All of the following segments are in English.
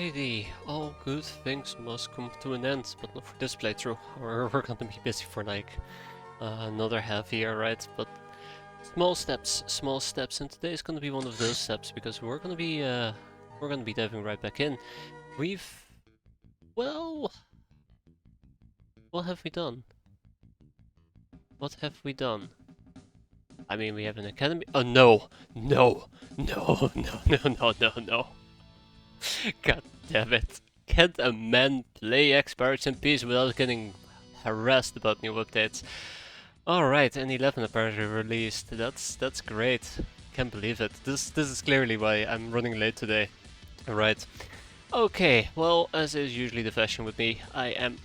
Alrighty, all good things must come to an end, but not for this playthrough. We're gonna be busy for like another half year, right? But small steps, and today is gonna be one of those steps because we're gonna be diving right back in. Well, what have we done? What have we done? I mean, we have an academy. Oh no, no, no, no, no, no, no, no. God damn it. Can't a man play X-piratez in peace without getting harassed about new updates? Alright, N11 apparently released. That's great. Can't believe it. This is clearly why I'm running late today. Alright. Okay, well, as is usually the fashion with me, I am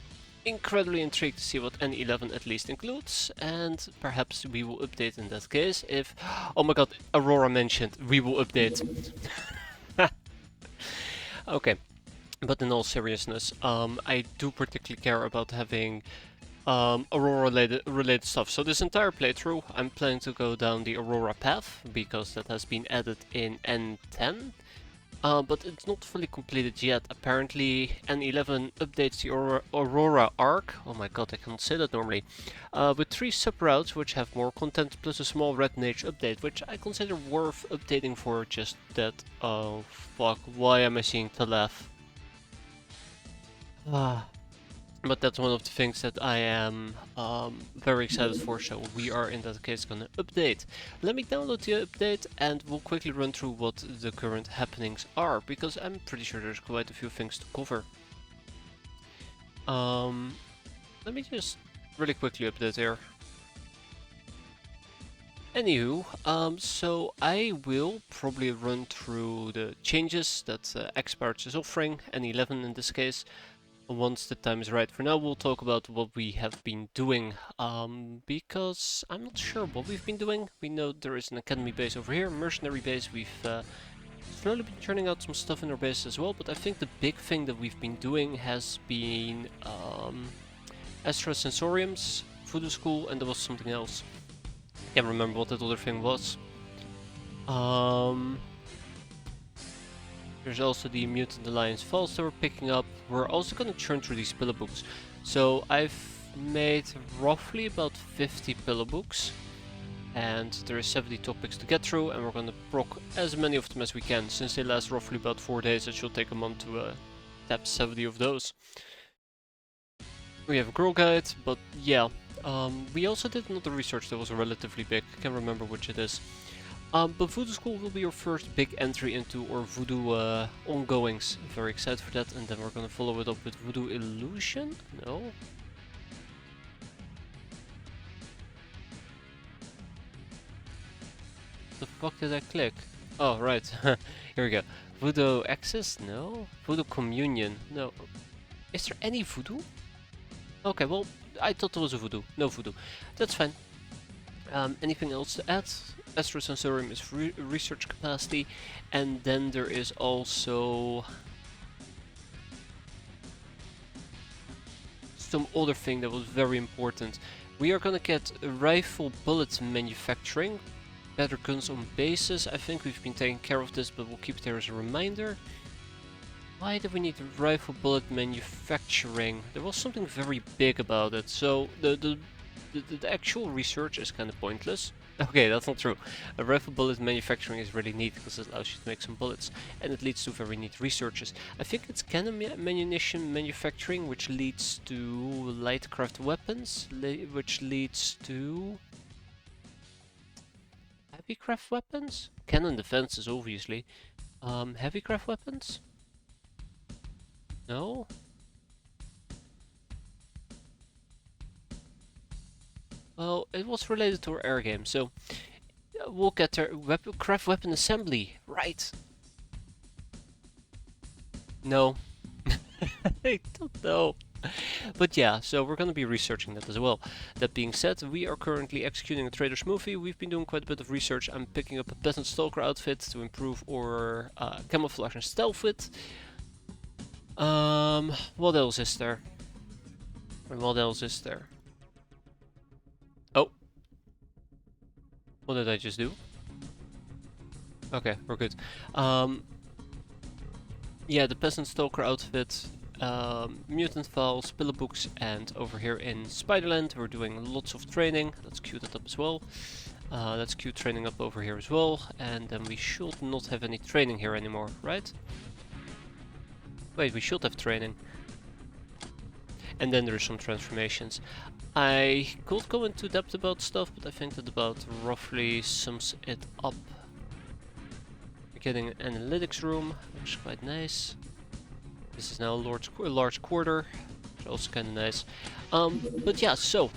incredibly intrigued to see what N11 at least includes, and perhaps we will update in that case if... Oh my god, Aurora mentioned, we will update. Okay, but in all seriousness, I do particularly care about having Aurora related stuff. So this entire playthrough, I'm planning to go down the Aurora path, because that has been added in N10. But it's not fully completed yet. Apparently N11 updates the Aurora arc, oh my god, I cannot say that normally, with 3 sub-routes which have more content plus a small red mage update, which I consider worth updating for just that. Oh fuck, why am I seeing Talef? But that's one of the things that I am very excited for, so we are in that case gonna update. Let me download the update and we'll quickly run through what the current happenings are, because I'm pretty sure there's quite a few things to cover. Let me just really quickly update here. Anywho, so I will probably run through the changes that X-piratez is offering, N11 in this case, once the time is right. For now, we'll talk about what we have been doing, because I'm not sure what we've been doing. We know there is an academy base over here, mercenary base. We've slowly been churning out some stuff in our base as well, but I think the big thing that we've been doing has been Astrosensoriums, VooDoo School, and there was something else. I can't remember what that other thing was. There's also the Mutant Alliance Falls that we're picking up. We're also going to churn through these pillow books. So I've made roughly about 50 pillow books, and there are 70 topics to get through, and we're going to proc as many of them as we can. Since they last roughly about 4 days, it should take a month to tap 70 of those. We have a girl guide, but yeah. We also did another research that was relatively big. I can't remember which it is. But VooDoo School will be your first big entry into our VooDoo ongoings. I'm very excited for that, and then we're gonna follow it up with VooDoo Illusion? No? The fuck did I click? Oh, right. Here we go. VooDoo Access? No. VooDoo Communion? No. Is there any VooDoo? Okay, well, I thought there was a VooDoo. No VooDoo. That's fine. Anything else to add? Astrosensorium is research capacity, and then there is also some other thing that was very important. We are gonna get rifle bullet manufacturing, better guns on bases. I think we've been taking care of this, but we'll keep it there as a reminder. Why do we need rifle bullet manufacturing? There was something very big about it, so the actual research is kind of pointless. Okay, that's not true. A rifle bullet manufacturing is really neat because it allows you to make some bullets, and it leads to very neat researches. I think it's cannon munition manufacturing, which leads to lightcraft weapons, which leads to heavycraft weapons? Cannon defenses, obviously. Heavycraft weapons? No? Well, it was related to our air game, so we'll get there. Craft weapon assembly, right? No. I don't know. But yeah, so we're going to be researching that as well. That being said, we are currently executing a trader's movie. We've been doing quite a bit of research. I'm picking up a peasant stalker outfit to improve our camouflage and stealth with. What else is there? And what else is there? Oh. What did I just do? Okay, we're good. Yeah, the peasant stalker outfit, mutant files, pillar books, and over here in Spiderland we're doing lots of training. Let's queue that up as well. Let's queue training up over here as well, and then we should not have any training here anymore, right? Wait, we should have training. And then there's some transformations. I could go into depth about stuff, but I think that about roughly sums it up. We're getting an analytics room, which is quite nice. This is now a large quarter, which is also kind of nice. But yeah, so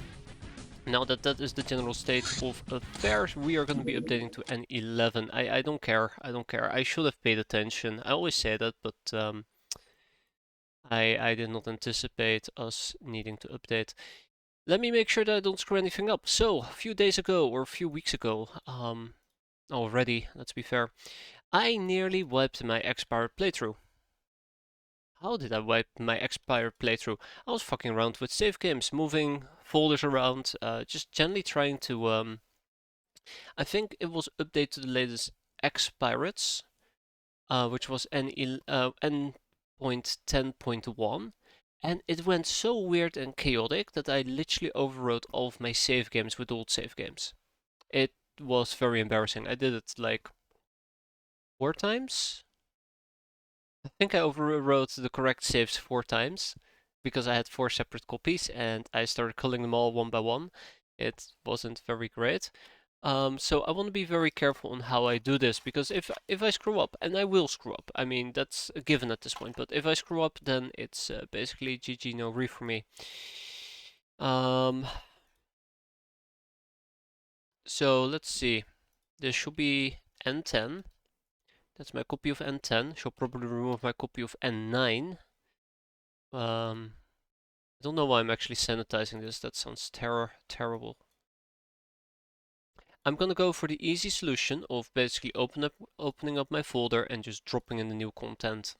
now that that is the general state of affairs, we are going to be updating to N11. I don't care. I don't care. I should have paid attention. I always say that, but I did not anticipate us needing to update. Let me make sure that I don't screw anything up. So, a few days ago, or a few weeks ago, already, let's be fair, I nearly wiped my X-piratez playthrough. How did I wipe my X-piratez playthrough? I was fucking around with save games, moving folders around, just gently trying to, I think it was updated to the latest X-piratez, which was N.10.1, and it went so weird and chaotic that I literally overwrote all of my save games with old save games. It was very embarrassing. I did it like 4 times. I think I overwrote the correct saves 4 times because I had 4 separate copies and I started culling them all one by one. It wasn't very great. So I want to be very careful on how I do this because if I screw up, and I will screw up, I mean that's a given at this point. But if I screw up, then it's basically GG no re for me. So let's see. This should be N10. That's my copy of N10. She'll probably remove my copy of N9. I don't know why I'm actually sanitizing this. That sounds terrible. I'm gonna go for the easy solution of basically opening up my folder and just dropping in the new content.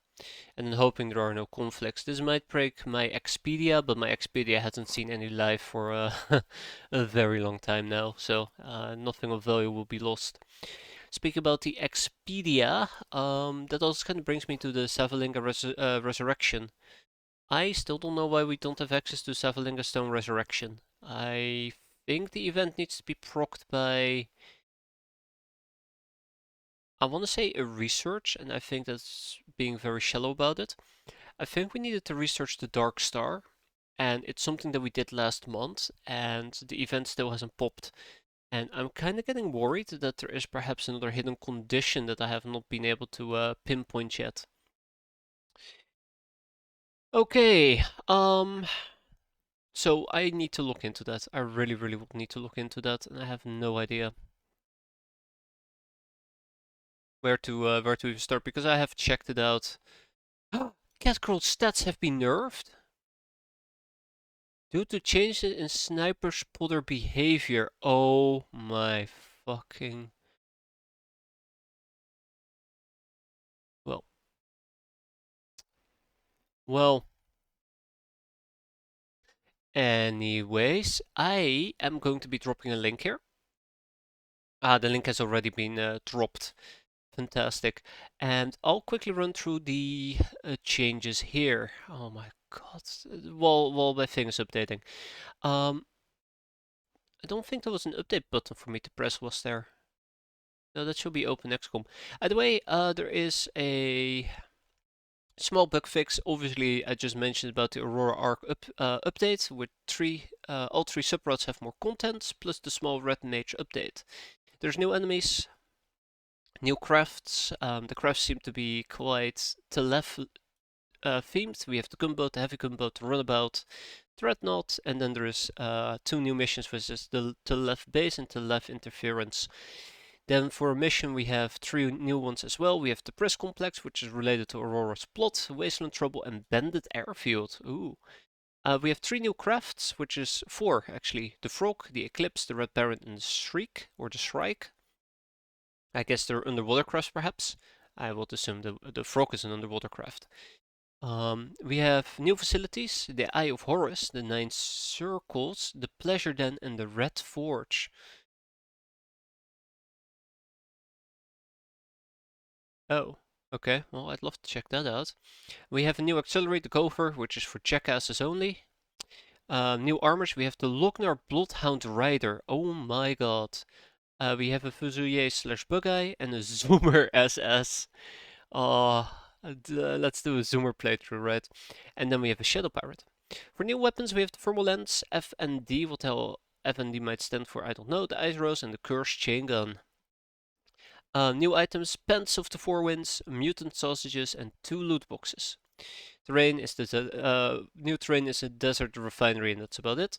And then hoping there are no conflicts. This might break my Expedia, but my Expedia hasn't seen any live for a very long time now, so nothing of value will be lost. Speak about the Expedia, that also kind of brings me to the Savalinga Resurrection. I still don't know why we don't have access to Savalinga Stone Resurrection. I think the event needs to be procced by, I want to say a research, and I think that's being very shallow about it. I think we needed to research the Dark Star, and it's something that we did last month, and the event still hasn't popped. And I'm kind of getting worried that there is perhaps another hidden condition that I have not been able to pinpoint yet. Okay, so I need to look into that. I really, really need to look into that, and I have no idea where to even start because I have checked it out. Catcrawl's stats have been nerfed due to changes in sniper spotter behavior. Oh my fucking. Well. Well. Anyways, I am going to be dropping a link here. The link has already been dropped. Fantastic. And I'll quickly run through the changes here. Oh my god. While my thing is updating. I don't think there was an update button for me to press, was there? No, that should be open XCOM. By the way, there is a small bug fix. Obviously, I just mentioned about the Aurora Arc update, with all 3 subroutes have more contents, plus the small red mage update. There's new enemies, new crafts. The crafts seem to be quite Telef themed. We have the gunboat, the heavy gunboat, the runabout, dreadnought, and then there is 2 new missions, which is the Telef base and Telef interference. Then for a mission we have 3 new ones as well. We have the press complex, which is related to Aurora's plot, Wasteland Trouble, and Bandit Airfield. Ooh. We have 3 new crafts, which is 4 actually. The Frog, the Eclipse, the Red Baron, and the Shriek, or the Shrike. I guess they're underwater crafts perhaps. I would assume the Frog is an underwater craft. We have new facilities, the Eye of Horus, the 9 Circles, the Pleasure Den, and the Red Forge. Oh. Okay, well, I'd love to check that out. We have a new auxiliary, the Gopher, which is for jackasses only. New armors, we have the Lochnar Bloodhound Rider. Oh my god. We have a Fusilier slash Bugeye and a Zoomer SS. Let's do a Zoomer playthrough, right? And then we have a Shadow Pirate. For new weapons, we have the Thermal Lens, F and D. What the hell F and D might stand for, I don't know. The Ice Rose and the Cursed Chain Gun. New items, Pants of the Four Winds, Mutant Sausages, and 2 loot boxes. Terrain is new terrain is a desert refinery, and that's about it.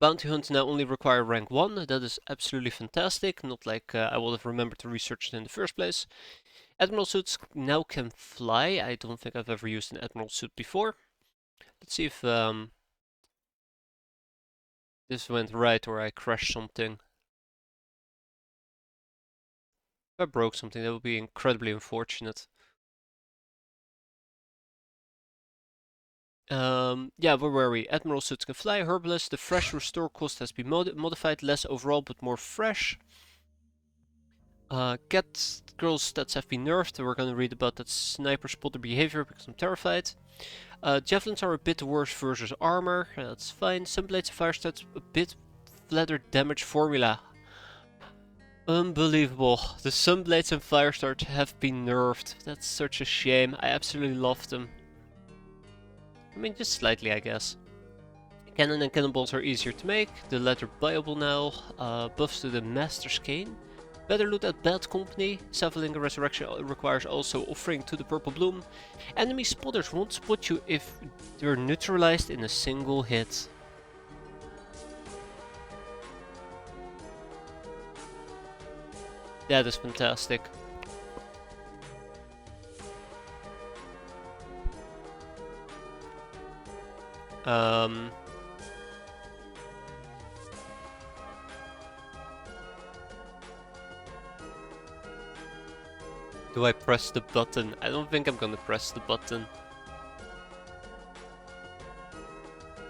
Bounty hunts now only require rank 1, that is absolutely fantastic, not like I would have remembered to research it in the first place. Admiral suits now can fly, I don't think I've ever used an Admiral suit before. Let's see if this went right or I crashed something. If I broke something, that would be incredibly unfortunate. Yeah, where were we? Admiral suits can fly, herbalist, the fresh restore cost has been modified, less overall but more fresh. Cat girl stats have been nerfed, we're gonna read about that sniper spotter behavior because I'm terrified. Javelins are a bit worse versus armor, that's fine. Sunblades and fire stats a bit flatter damage formula. Unbelievable. The Sunblades and fire start have been nerfed. That's such a shame. I absolutely love them. I mean, just slightly, I guess. Cannon and cannonballs are easier to make. The latter viable now. Buffs to the Master's Cane. Better loot at Bad Company. Savalinger Resurrection requires also offering to the Purple Bloom. Enemy spotters won't spot you if they're neutralized in a single hit. That is fantastic. Do I press the button? I don't think I'm gonna press the button.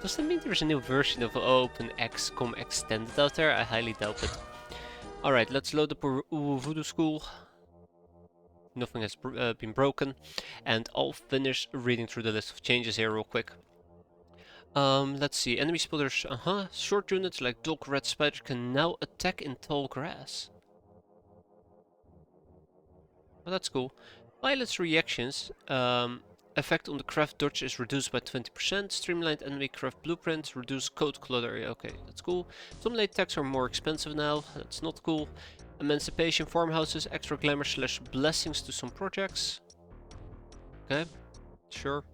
Does that mean there's a new version of OpenXCom Extended out there? I highly doubt it. Alright, let's load up our VooDoo school. Nothing has been broken. And I'll finish reading through the list of changes here real quick. Let's see. Enemy spotters, short units like dog, rat, spider can now attack in tall grass. Oh, that's cool. Pilot's reactions, effect on the craft dodge is reduced by 20%. Streamlined enemy craft blueprint, reduced code clutter. Okay, that's cool. Some late attacks are more expensive now. That's not cool. Emancipation farmhouses, extra glamour slash blessings to some projects. Okay, sure.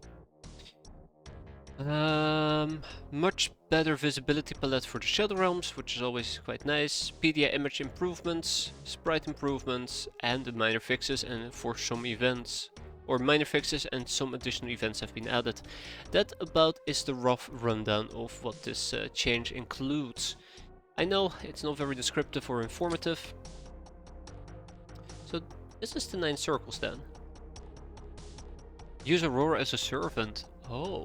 Much better visibility palette for the Shadow Realms, which is always quite nice. PDA image improvements, sprite improvements, and the minor fixes and for some events. Or minor fixes and some additional events have been added. That about is the rough rundown of what this change includes. I know it's not very descriptive or informative. So this is the 9 circles then. Use Aurora as a servant. Oh.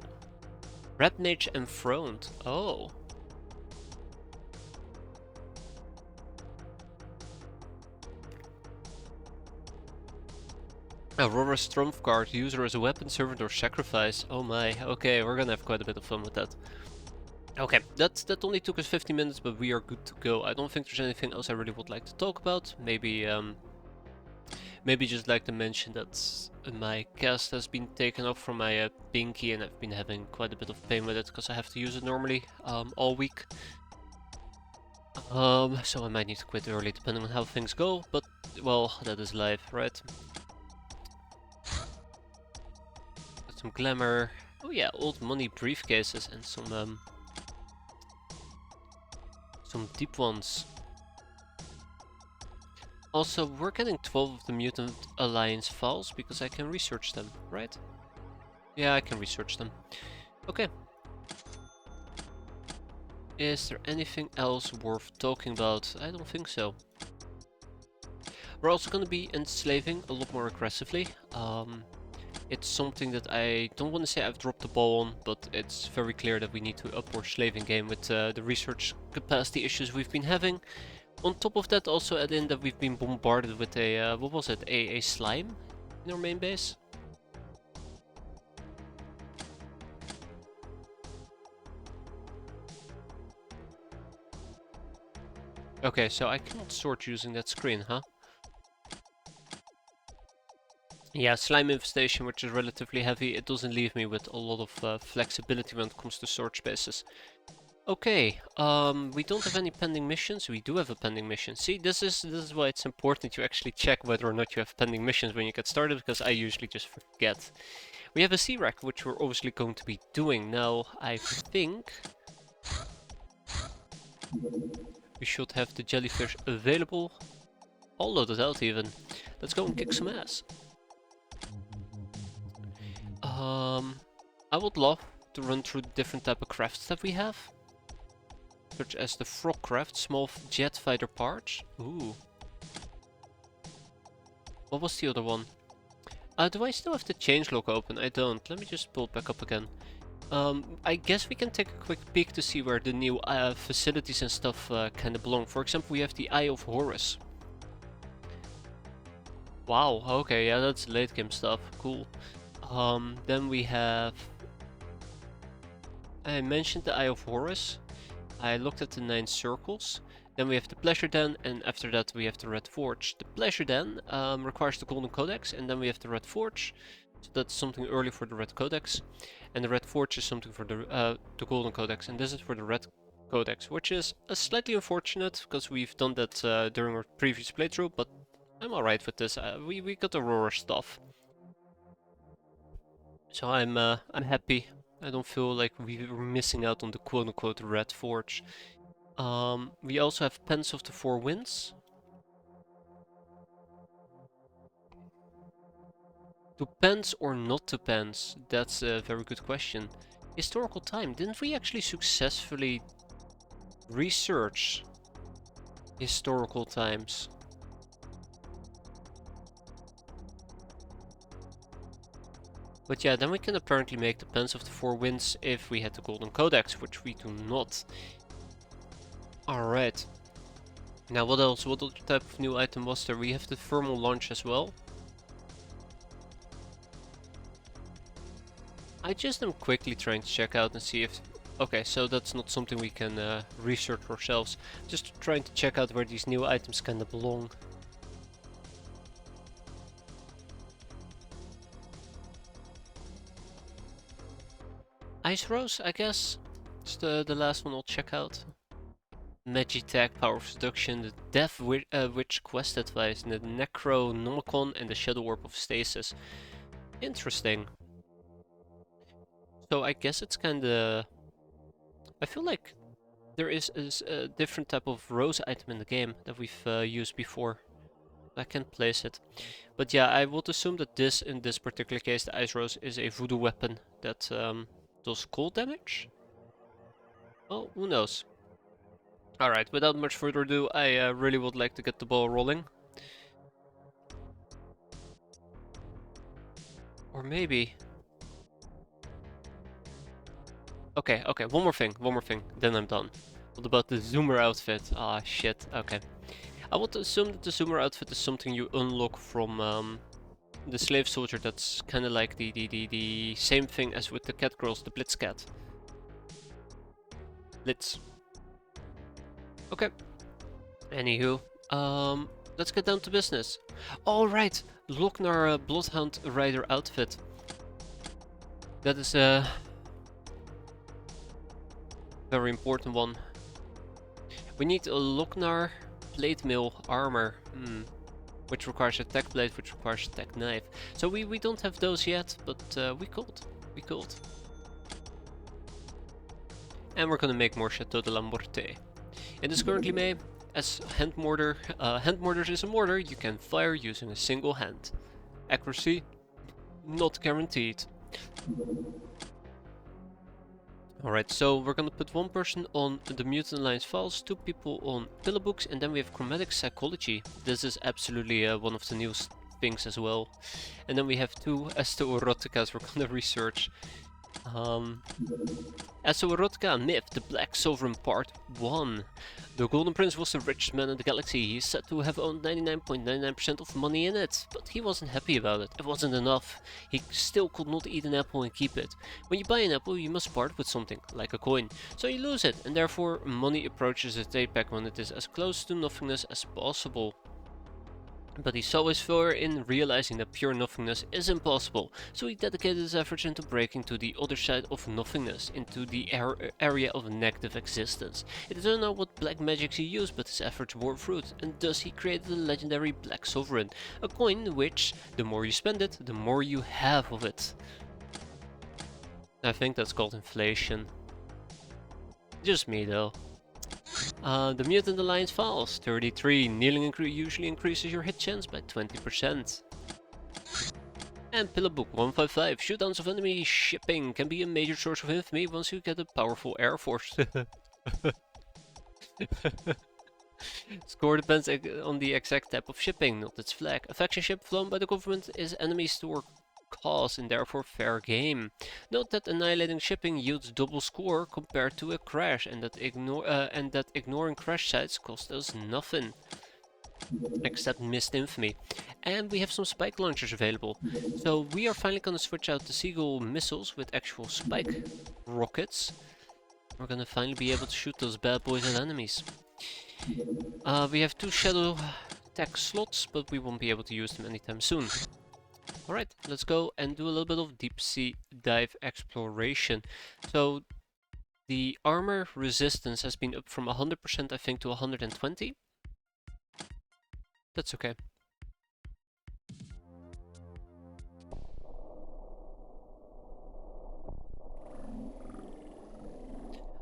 Red Mage Enthroned. Oh. Aurora's Trump card. Use her as a weapon, servant, or sacrifice. Oh my. Okay, we're gonna have quite a bit of fun with that. Okay, that only took us 50 minutes, but we are good to go. I don't think there's anything else I really would like to talk about. Maybe just like to mention that my cast has been taken off from my pinky and I've been having quite a bit of pain with it because I have to use it normally all week. So I might need to quit early depending on how things go, but well, that is life, right? Got some glamour. Oh yeah, old money briefcases and some deep ones. Also, we're getting 12 of the Mutant Alliance files because I can research them, right? Yeah, I can research them. Okay. Is there anything else worth talking about? I don't think so. We're also going to be enslaving a lot more aggressively. It's something that I don't want to say I've dropped the ball on, but it's very clear that we need to up our slaving game with the research capacity issues we've been having. On top of that, also add in that we've been bombarded with a, what was it, a slime in our main base. Okay, so I cannot sort using that screen, huh? Yeah, slime infestation, which is relatively heavy. It doesn't leave me with a lot of flexibility when it comes to sort spaces. Okay, we don't have any pending missions. We do have a pending mission. See, this is why it's important to actually check whether or not you have pending missions when you get started, because I usually just forget. We have a sea wreck, which we're obviously going to be doing. Now, I think we should have the jellyfish available. All loaded out even. Let's go and kick some ass. I would love to run through the different type of crafts that we have. Such as the frog craft, small jet fighter parts. Ooh. What was the other one? Do I still have the changelog open? I don't. Let me just pull it back up again. I guess we can take a quick peek to see where the new facilities and stuff kind of belong. For example, we have the Eye of Horus. Wow, okay, yeah, that's late game stuff. Cool. Then we have... I mentioned the Eye of Horus. I looked at the 9 circles. Then we have the Pleasure Den, and after that we have the Red Forge. The Pleasure Den requires the Golden Codex, and then we have the Red Forge. So that's something early for the Red Codex. And the Red Forge is something for the Golden Codex, and this is for the Red Codex, which is slightly unfortunate, because we've done that during our previous playthrough, but I'm alright with this. We got Aurora stuff. So I'm happy. I don't feel like we're missing out on the quote-unquote Red Forge. We also have Pens of the Four Winds. To pens or not to pens? That's a very good question. Historical time. Didn't we actually successfully research historical times? But yeah, then we can apparently make the Pens of the Four Winds if we had the Golden Codex, which we do not. Alright. Now what else? What other type of new item was there? We have the Thermal Launch as well. I just am quickly trying to check out and see if... Okay, so that's not something we can research ourselves. Just trying to check out where these new items kinda belong. Ice Rose, I guess. It's the last one I'll check out. Magitech, Power of Seduction, the Death Witch Quest Advice, and the Necronomicon, and the Shadow Orb of Stasis. Interesting. So I guess it's kinda... I feel like there is a different type of rose item in the game that we've used before. I can't place it. But yeah, I would assume that this, in this particular case, the Ice Rose, is a voodoo weapon that does cold damage? Well, who knows? Alright, without much further ado, I really would like to get the ball rolling. Or maybe... Okay, one more thing, then I'm done. What about the Zoomer outfit? Ah, shit, okay. I would assume that the Zoomer outfit is something you unlock from the slave soldier. That's kind of like the same thing as with the cat girls, the Blitz cat. Blitz. Okay. Anywho, let's get down to business. Alright, Lochnar Bloodhound Rider outfit. That is a very important one. We need a Lochnar plate mill armor, which requires a tech blade, which requires a tech knife. So we don't have those yet, but we could. And we're gonna make more Chateau de la Morte. It is currently made as hand mortar. Hand mortars is a mortar you can fire using a single hand. Accuracy, not guaranteed. Alright, so we're gonna put one person on the Mutant Alliance files, 2 people on pillow books, and then we have chromatic psychology. This is absolutely one of the newest things as well. And then we have 2 eroticas we're gonna research. Esoerotica Myth, the Black Sovereign Part 1. The Golden Prince was the richest man in the galaxy. He is said to have owned 99.99% of money in it, but he wasn't happy about it. It wasn't enough. He still could not eat an apple and keep it. When you buy an apple, you must part with something, like a coin. So you lose it, and therefore money approaches its apex when it is as close to nothingness as possible. But he saw his failure in realizing that pure nothingness is impossible, so he dedicated his efforts into breaking to the other side of nothingness, into the area of negative existence. It is unknown what black magics he used, but his efforts bore fruit, and thus he created the legendary Black Sovereign, a coin which, the more you spend it, the more you have of it. I think that's called inflation. Just me though. The Mutant Alliance falls. 33. Kneeling usually increases your hit chance by 20%. And Pillar Book 155. Shootdowns of enemy shipping can be a major source of infamy once you get a powerful air force. Score depends on the exact type of shipping, not its flag. A faction ship flown by the government is enemies to our cause and therefore fair game. Note that annihilating shipping yields double score compared to a crash, and that ignoring crash sites cost us nothing. Except missed infamy. And we have some spike launchers available. So we are finally gonna switch out the Seagull missiles with actual spike rockets. We're gonna finally be able to shoot those bad boys at enemies. We have 2 shadow tech slots, but we won't be able to use them anytime soon. Alright, let's go and do a little bit of deep sea dive exploration. So the armor resistance has been up from 100% I think to 120. That's okay.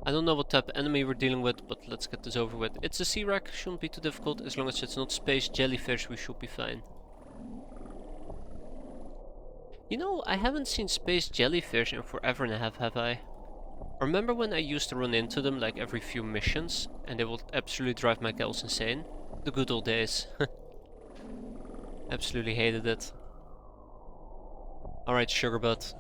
I don't know what type of enemy we're dealing with, but let's get this over with. It's a sea wreck, shouldn't be too difficult. As long as it's not space jellyfish, we should be fine. You know, I haven't seen space jellyfish in forever and a half, have I? Remember when I used to run into them like every few missions, and they would absolutely drive my gals insane? The good old days. Absolutely hated it. Alright, sugar butt.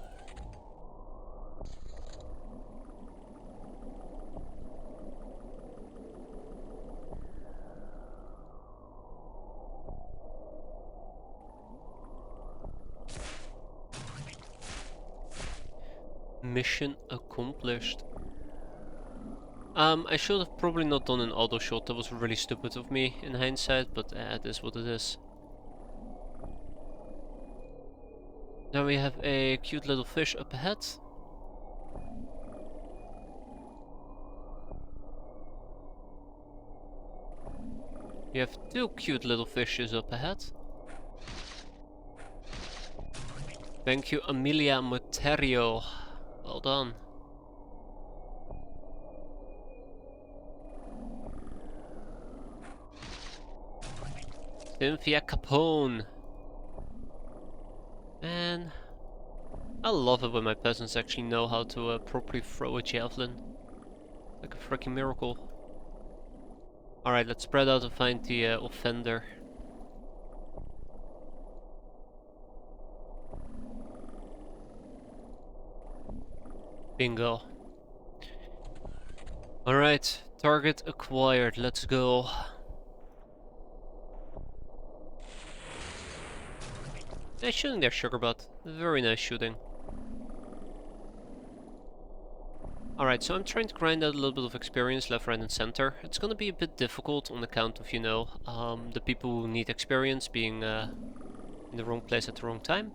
Mission accomplished. I should have probably not done an auto shot. That was really stupid of me in hindsight, but it is what it is. Now we have a cute little fish up ahead. We have 2 cute little fishes up ahead. Thank you, Amelia Materio. Well done. Cynthia Capone. Man, I love it when my peasants actually know how to properly throw a javelin. Like a freaking miracle. Alright, let's spread out and find the offender. Bingo. Alright, target acquired, let's go. Nice shooting there, Sugarbutt. Very nice shooting. Alright, so I'm trying to grind out a little bit of experience left, right and center. It's gonna be a bit difficult on account of, you know, the people who need experience being in the wrong place at the wrong time.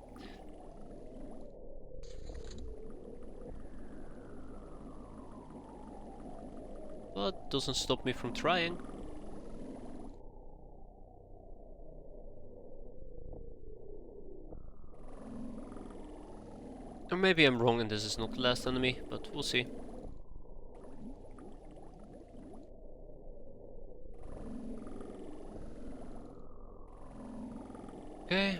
But doesn't stop me from trying. Or maybe I'm wrong and this is not the last enemy, but we'll see. Okay.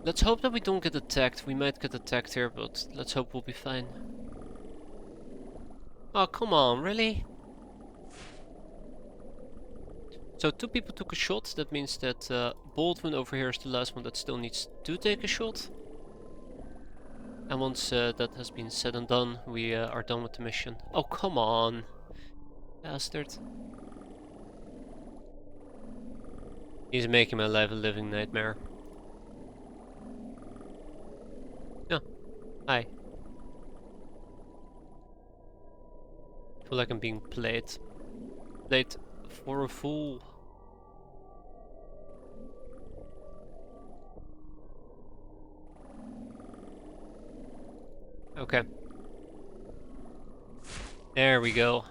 Let's hope that we don't get attacked. We might get attacked here, but let's hope we'll be fine. Oh, come on, really? So 2 people took a shot. That means that Baldwin over here is the last one that still needs to take a shot. And once that has been said and done, we are done with the mission. Oh, come on, bastard. He's making my life a living nightmare. Yeah, hi. I feel like I'm being played. Played for a fool. Okay. There we go.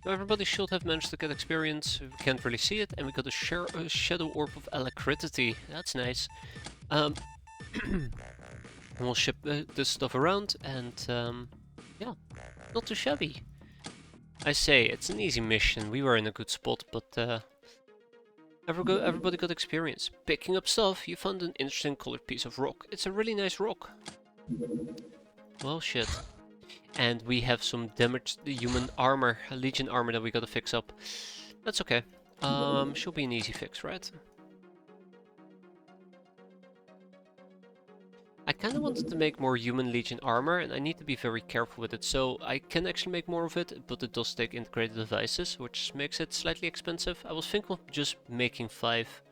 So everybody should have managed to get experience. We can't really see it, and we got a shadow orb of alacrity. That's nice. And we'll ship this stuff around, and yeah, not too shabby. I say, it's an easy mission. We were in a good spot, but everybody got experience. Picking up stuff, you found an interesting colored piece of rock. It's a really nice rock. Well, shit. And we have some damaged human armor, legion armor that we gotta fix up. That's okay. Should be an easy fix, right? I kinda wanted to make more human legion armor, and I need to be very careful with it. So I can actually make more of it, but it does take integrated devices, which makes it slightly expensive. I was thinking of just making 5.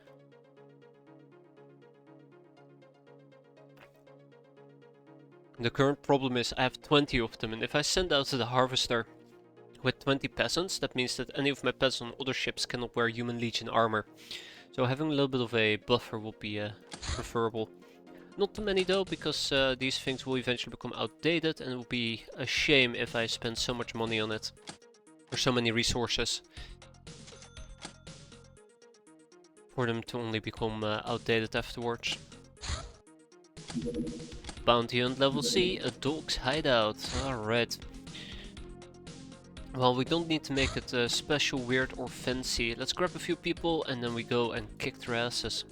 The current problem is I have 20 of them, and if I send out to the harvester with 20 peasants, that means that any of my peasants on other ships cannot wear human legion armor. So having a little bit of a buffer would be preferable. Not too many though, because these things will eventually become outdated, and it would be a shame if I spend so much money on it. Or so many resources. For them to only become outdated afterwards. Bounty hunt level C, a dog's hideout. Alright. Well, we don't need to make it special, weird or fancy. Let's grab a few people and then we go and kick their asses.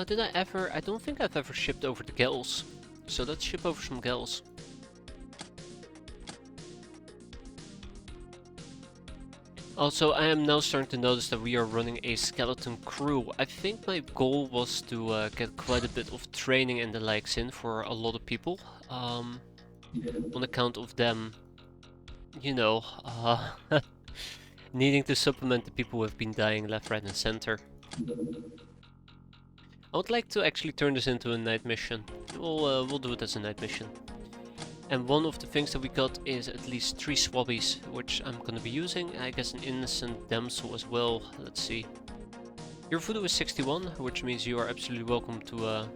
Did I ever? I don't think I've ever shipped over the gals. So let's ship over some gals. Also, I am now starting to notice that we are running a skeleton crew. I think my goal was to get quite a bit of training and the likes in for a lot of people. On account of them, you know, needing to supplement the people who have been dying left, right and center. I would like to actually turn this into a night mission. We'll do it as a night mission. And one of the things that we got is at least 3 swabbies, which I'm gonna be using. I guess an innocent damsel as well. Let's see. Your VooDoo is 61, which means you are absolutely welcome to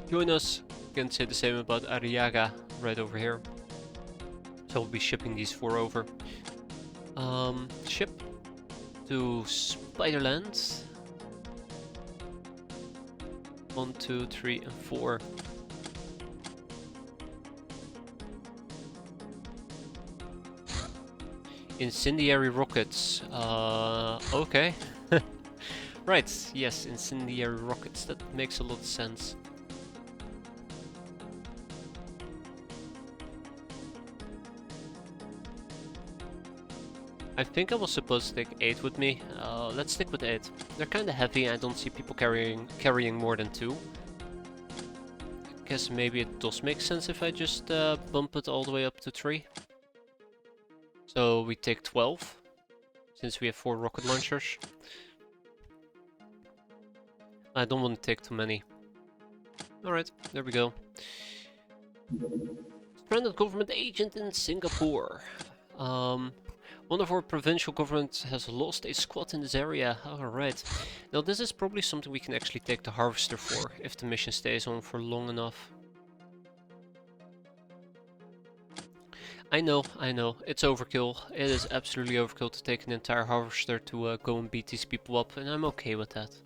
join us. Can say the same about Ariaga right over here. So we'll be shipping these 4 over. Ship to Spiderland. 1, 2, 3, and 4. Incendiary rockets. Okay. Right, yes, incendiary rockets. That makes a lot of sense. I think I was supposed to take 8 with me. Let's stick with 8. They're kinda heavy and I don't see people carrying more than 2. I guess maybe it does make sense if I just bump it all the way up to 3. So we take 12, since we have 4 rocket launchers. I don't want to take too many. Alright, there we go. Stranded government agent in Singapore. One of our provincial governments has lost a squad in this area. Alright. Now this is probably something we can actually take the harvester for, if the mission stays on for long enough. I know, it's overkill. It is absolutely overkill to take an entire harvester to go and beat these people up, and I'm okay with that.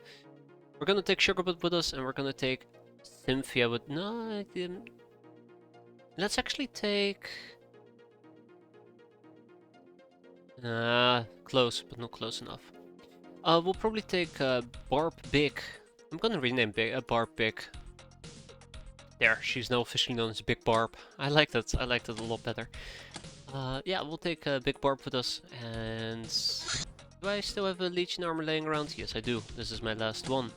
We're gonna take Sugarbud with us, and we're gonna take Cynthia with... No, I didn't. Let's actually take... Close, but not close enough. We'll probably take Barb Big. I'm gonna rename Barb Big. There, she's now officially known as Big Barb. I like that a lot better. Yeah, we'll take Big Barb with us, and Do I still have a Legion armor laying around? Yes, I do. This is my last one.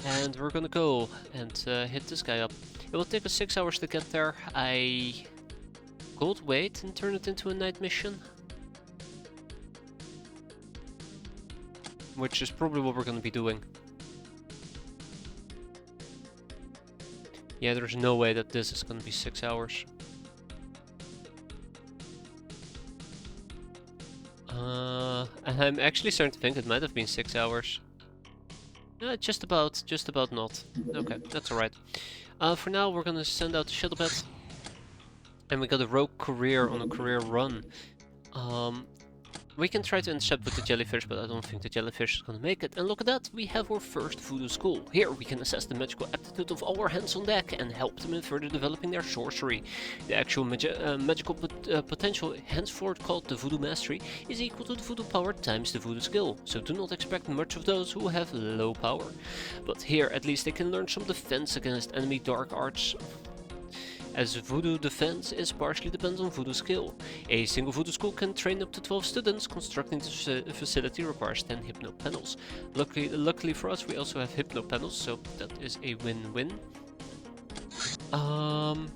And we're gonna go and hit this guy up. It will take us 6 hours to get there. I gold wait and turn it into a night mission. Which is probably what we're gonna be doing. Yeah, there's no way that this is gonna be 6 hours. And I'm actually starting to think it might have been 6 hours. Just about not. Okay, that's alright. For now, we're gonna send out the shuttle bed. And we got a rogue courier on a courier run. We can try to intercept with the jellyfish, but I don't think the jellyfish is gonna make it. And look at that, we have our first VooDoo school. Here we can assess the magical aptitude of all our hands on deck and help them in further developing their sorcery. The actual magical potential, henceforth called the VooDoo mastery, is equal to the VooDoo power times the VooDoo skill. So do not expect much of those who have low power. But here at least they can learn some defense against enemy dark arts, as VooDoo defense is partially dependent on VooDoo skill. A single VooDoo school can train up to 12 students. Constructing this facility requires 10 hypno panels. Luckily for us, we also have hypno panels, so that is a win-win. And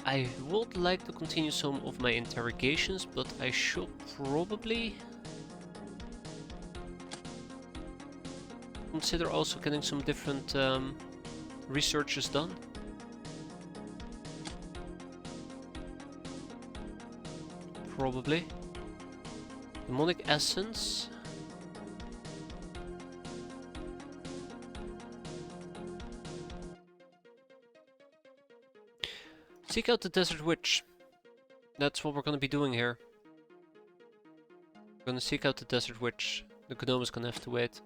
I would like to continue some of my interrogations, but I should probably consider also getting some different researches done. Probably. Demonic essence. Seek out the desert witch. That's what we're gonna be doing here. We're gonna seek out the desert witch. The gnome is gonna have to wait.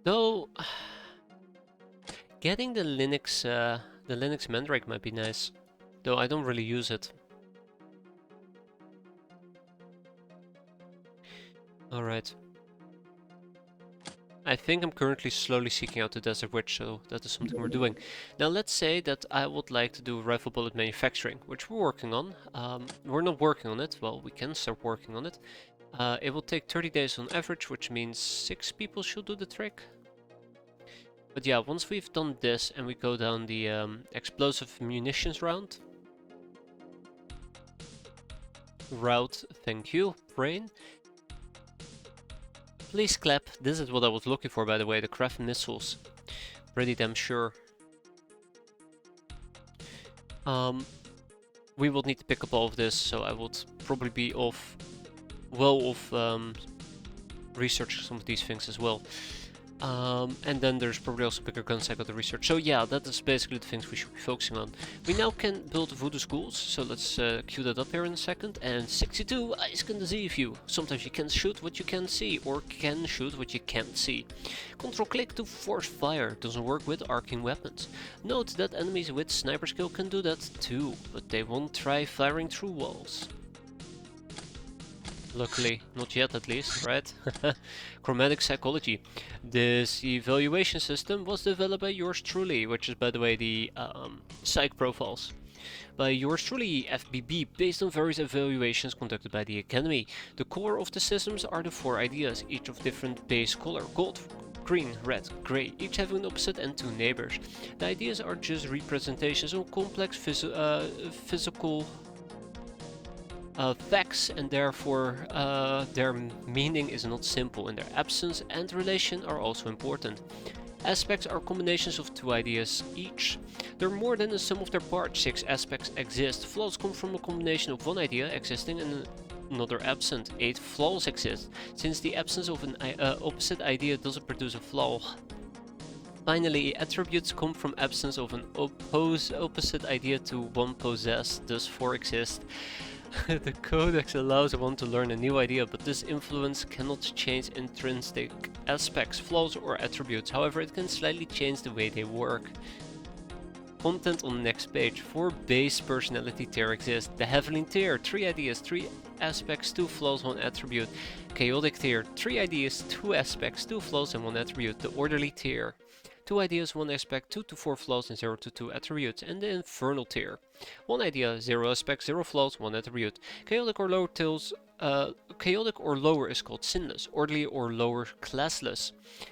Though getting the Linux Mandrake might be nice. Though I don't really use it. Alright. I think I'm currently slowly seeking out the Desert Witch, so that is something we're doing. Now let's say that I would like to do rifle bullet manufacturing, which we're working on. We're not working on it, well, we can start working on it. It will take 30 days on average, which means 6 people should do the trick. But yeah, once we've done this and we go down the explosive munitions route, thank you, brain. Please clap. This is what I was looking for, by the way, the craft missiles. Pretty damn sure. We will need to pick up all of this, so I would probably be well off researching some of these things as well. And then there's probably also bigger guns I got to research. So yeah, that is basically the things we should be focusing on. We now can build VooDoo schools, so let's cue that up here in a second. And 62, I can deceive you. Sometimes you can shoot what you can see, or can shoot what you can't see. Control click to force fire, doesn't work with arcing weapons. Note that enemies with sniper skill can do that too, but they won't try firing through walls. Luckily, not yet at least, right? Chromatic psychology. This evaluation system was developed by yours truly, which is, by the way, the psych profiles. By yours truly, FBB, based on various evaluations conducted by the Academy. The core of the systems are the 4 ideas, each of different base color: gold, green, red, grey, each having an opposite and 2 neighbors. The ideas are just representations of complex physical facts, and therefore their meaning is not simple, and their absence and relation are also important. Aspects are combinations of 2 ideas each. They're more than the sum of their parts. 6 aspects exist. Flaws come from a combination of 1 idea existing and another absent. 8 flaws exist, since the absence of an opposite idea doesn't produce a flaw. Finally, attributes come from absence of an opposite idea to one possessed, thus 4 exist. The codex allows one to learn a new idea, but this influence cannot change intrinsic aspects, flaws, or attributes. However, it can slightly change the way they work. Content on the next page. 4 base personality tier exist. The Heavenly tier, 3 ideas, 3 aspects, 2 flaws, 1 attribute. Chaotic tier, 3 ideas, 2 aspects, 2 flaws, and 1 attribute. The Orderly tier, 2 ideas, 1 aspect, 2 to 4 flaws, and 0 to 2 attributes. And the infernal tier. 1 idea, 0 aspect, 0 flaws, 1 attribute. Chaotic or lower is called sinless. Orderly or lower, classless.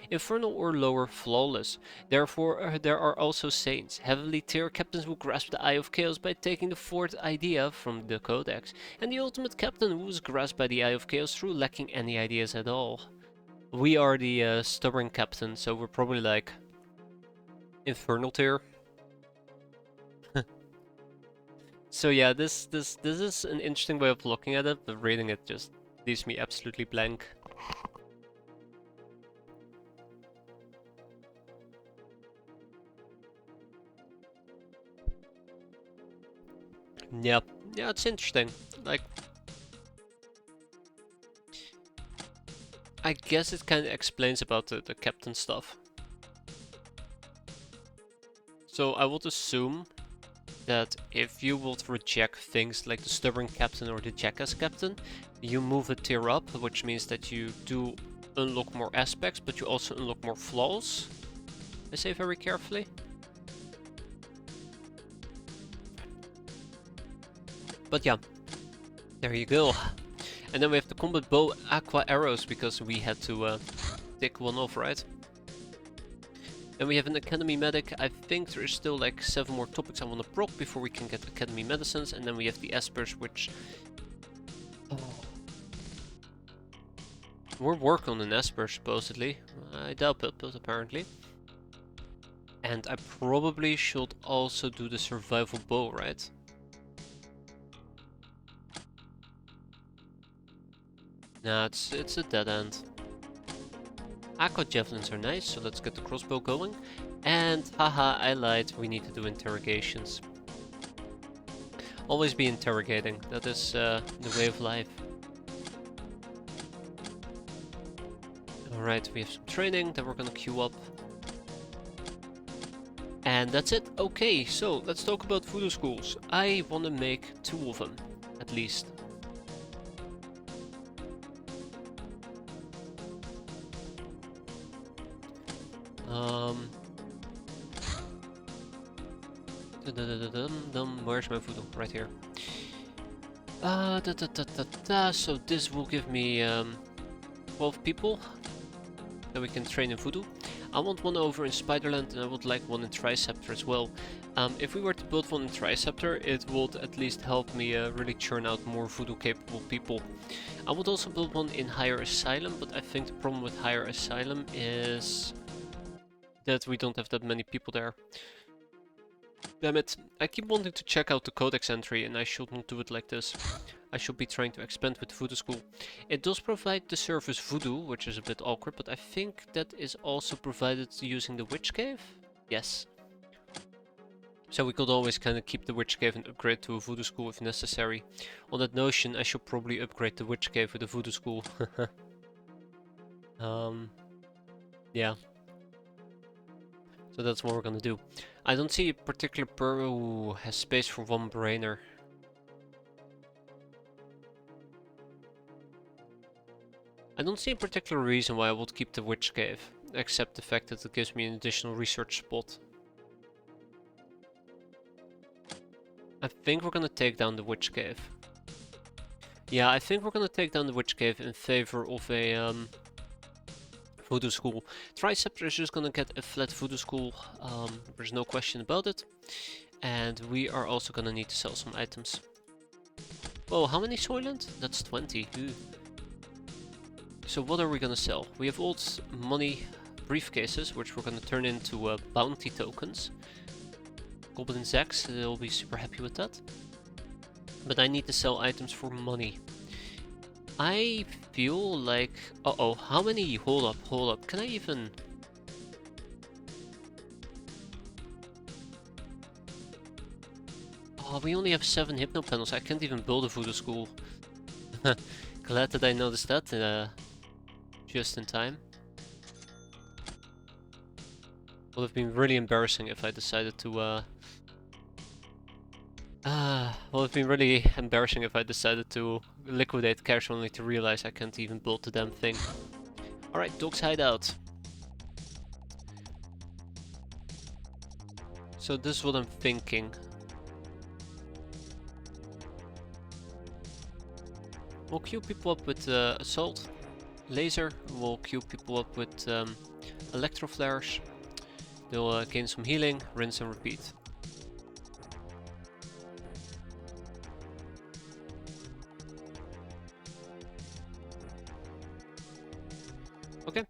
Infernal or lower, flawless. Therefore, there are also saints. Heavenly tier captains will grasp the Eye of Chaos by taking the 4th idea from the Codex. And the ultimate captain who is grasped by the Eye of Chaos through lacking any ideas at all. We are the stubborn captain, so we're probably like infernal tier. So yeah, this is an interesting way of looking at it, but reading it just leaves me absolutely blank. Yeah, it's interesting. Like, I guess it kind of explains about the captain stuff. So I would assume that if you would reject things like the stubborn captain or the jackass captain, you move a tier up, which means that you do unlock more aspects, but you also unlock more flaws. I say very carefully. But yeah, there you go. And then we have the combat bow aqua arrows because we had to tick one off, right? Then we have an academy medic. I think there is still like 7 more topics I want to proc before we can get academy medicines. And then we have the espers, which we're working on an esper supposedly. I doubt it, but apparently. And I probably should also do the survival bow, right? Nah, it's a dead end. Aqua javelins are nice, so let's get the crossbow going. And haha, I lied, we need to do interrogations. Always be interrogating, that is the way of life. Alright, we have some training that we're gonna queue up. And that's it. Okay, so let's talk about VooDoo schools. I want to make 2 of them, at least. Where's my VooDoo? Right here. So this will give me 12 people that we can train in VooDoo. I want one over in Spiderland and I would like one in Triceptor as well. If we were to build one in Triceptor, it would at least help me really churn out more VooDoo capable people. I would also build one in Higher Asylum, but I think the problem with Higher Asylum is that we don't have that many people there. Damn it, I keep wanting to check out the codex entry and I should not do it like this. I should be trying to expand with VooDoo School. It does provide the service VooDoo, which is a bit awkward, but I think that is also provided using the Witch Cave? Yes. So we could always kind of keep the Witch Cave and upgrade to a VooDoo School if necessary. On that notion, I should probably upgrade the Witch Cave with a VooDoo School. Yeah. So that's what we're gonna do. I don't see a particular who has space for 1 brainer. I don't see a particular reason why I would keep the Witch Cave, except the fact that it gives me an additional research spot. I think we're gonna take down the Witch Cave. Yeah, I think we're gonna take down the Witch Cave in favor of a VooDoo School. Triceptor is just gonna get a flat VooDoo School, there's no question about it. And we are also gonna need to sell some items. Whoa, how many Soylent? That's 20. Ooh. So what are we gonna sell? We have old money briefcases, which we're gonna turn into bounty tokens. Goblin Zax, they'll be super happy with that. But I need to sell items for money. I feel like... Uh-oh, how many... Hold up. Can I even... Oh, we only have 7 hypno panels. I can't even build a VooDoo School. Glad that I noticed that just in time. Would have been really embarrassing if I decided to would have been really embarrassing if I decided to liquidate cash only to realize I can't even build the damn thing. Alright, Dog's Hideout. So this is what I'm thinking. We'll queue people up with assault, laser. We'll queue people up with electro flares. They'll gain some healing, rinse and repeat. Okay.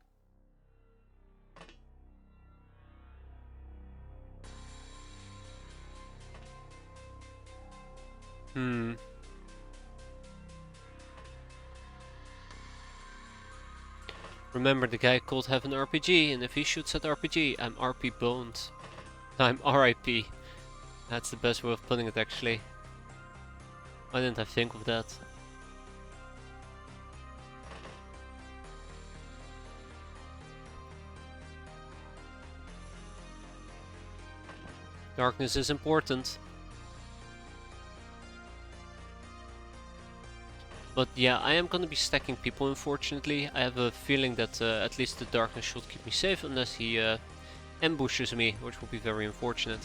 Remember, the guy could have an RPG, and if he shoots at RPG, I'm RP boned. I'm RIP. That's the best way of putting it, actually. Why didn't I think of that? Darkness is important. But yeah, I am gonna be stacking people, unfortunately. I have a feeling that at least the darkness should keep me safe, unless he ambushes me, which will be very unfortunate.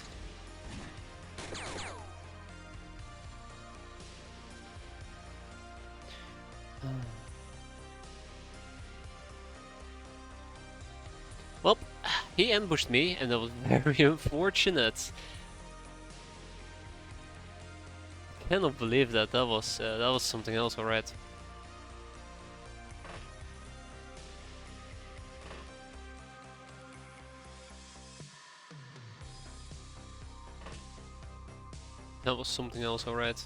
Well, he ambushed me, and that was very unfortunate. I cannot believe that. That was something else, alright. That was something else, alright.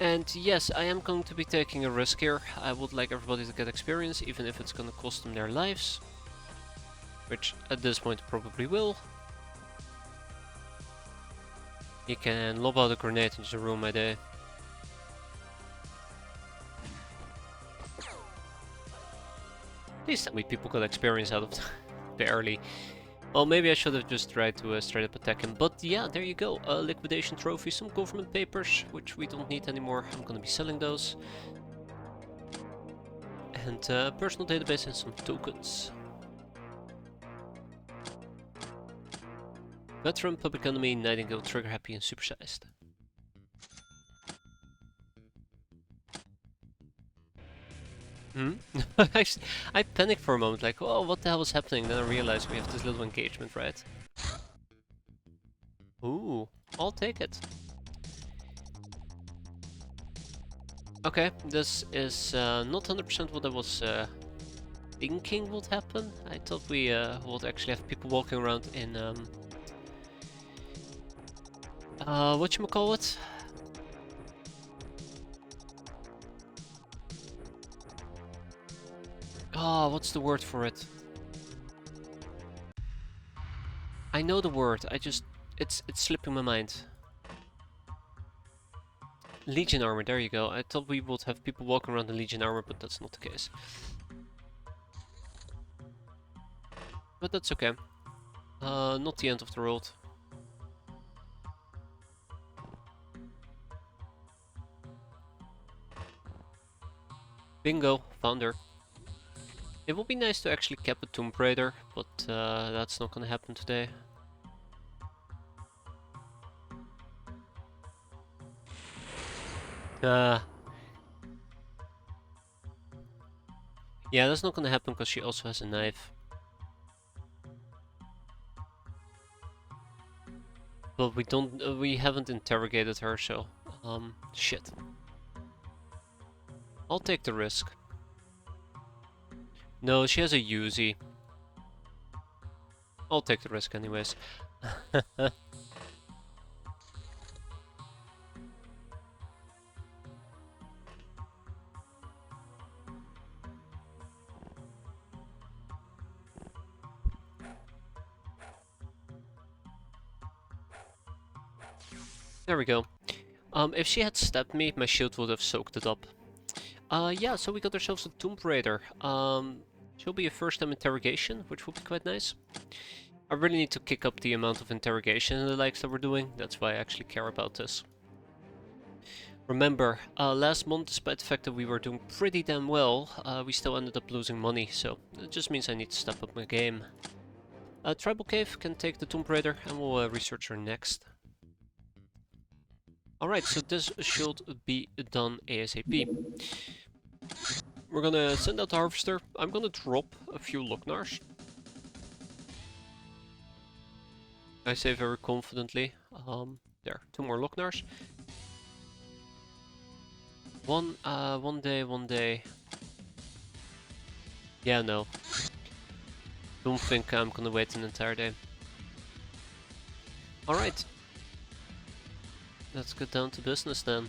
And yes, I am going to be taking a risk here. I would like everybody to get experience, even if it's gonna cost them their lives. Which at this point probably will. You can lob out a grenade and just ruin my day. At least that way people got experience out of it. Barely. Well, maybe I should have just tried to straight up attack him. But yeah, there you go. Liquidation trophy, some government papers, which we don't need anymore. I'm gonna be selling those. And personal database and some tokens. Veteran, Public Enemy, Nightingale, Trigger Happy, and Supersized. I panicked for a moment, like, oh, what the hell is happening? Then I realized we have this little engagement, right? Ooh, I'll take it. Okay, this is not 100% what I was thinking would happen. I thought we would actually have people walking around in whatchamacallit? Oh, what's the word for it? I know the word, it's slipping my mind. Legion armor, there you go. I thought we would have people walking around in Legion armor, but that's not the case. But that's okay. Not the end of the world. Bingo, found her. It would be nice to actually cap a Tomb Raider, but that's not gonna happen today. Yeah, that's not gonna happen because she also has a knife. But we haven't interrogated her, so shit. I'll take the risk. No, she has a Uzi. I'll take the risk anyways. There we go. If she had stabbed me, my shield would have soaked it up. Yeah, so we got ourselves a Tomb Raider. She'll be a first-time interrogation, which will be quite nice. I really need to kick up the amount of interrogation and the likes that we're doing. That's why I actually care about this. Remember, last month, despite the fact that we were doing pretty damn well, we still ended up losing money, so it just means I need to step up my game. Tribal Cave can take the Tomb Raider, and we'll research her next. Alright, so this should be done ASAP. We're gonna send out the Harvester. I'm gonna drop a few Locknars. I say very confidently. There, 2 more Locknars. One day. Yeah, no. Don't think I'm gonna wait an entire day. Alright. Let's get down to business then.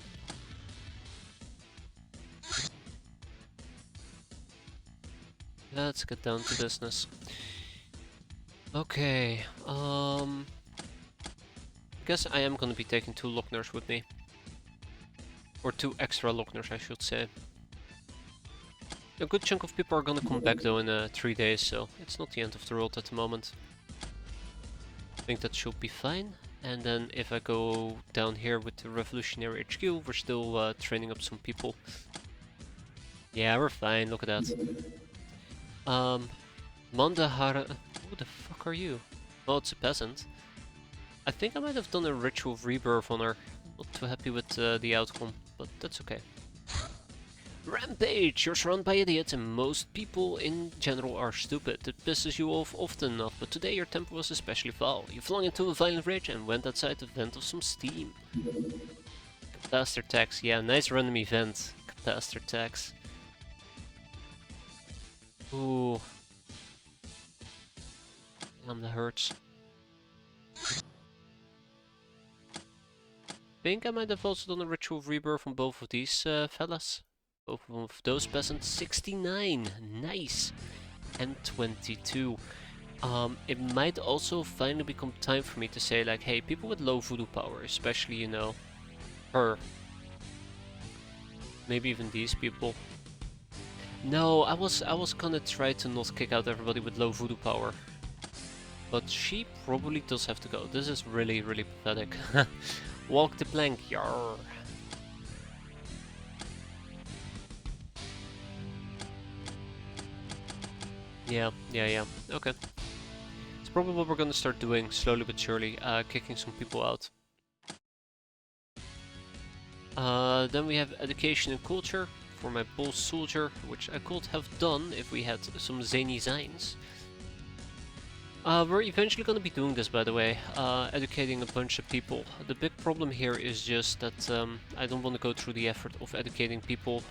Let's get down to business. Okay, I guess I am gonna be taking 2 Locknars with me. Or 2 extra Locknars, I should say. A good chunk of people are gonna come back though in 3 days, so it's not the end of the world at the moment. I think that should be fine. And then if I go down here with the Revolutionary HQ, we're still training up some people. Yeah, we're fine, look at that. Mandahara... Who the fuck are you? Oh, it's a peasant. I think I might have done a ritual rebirth on her. Not too happy with the outcome, but that's okay. Rampage! You're surrounded by idiots and most people in general are stupid. It pisses you off often enough, but today your temper was especially foul. You flung into a violent rage and went outside to vent off some steam. Capacitor tax, yeah, nice random event. Capacitor tax. Ooh. Damn, that hurts. Think I might have also done a ritual rebirth on both of these fellas. Both of those peasants. 69, nice. And 22. It might also finally become time for me to say like, hey, people with low voodoo power, especially, you know, her. Maybe even these people. No, I was gonna try to not kick out everybody with low voodoo power. But she probably does have to go. This is really, really pathetic. Walk the plank, yar. Yeah. Okay. It's probably what we're gonna start doing, slowly but surely, kicking some people out. Then we have education and culture for my bull soldier, which I could have done if we had some zany signs. We're eventually gonna be doing this, by the way, educating a bunch of people. The big problem here is just that I don't want to go through the effort of educating people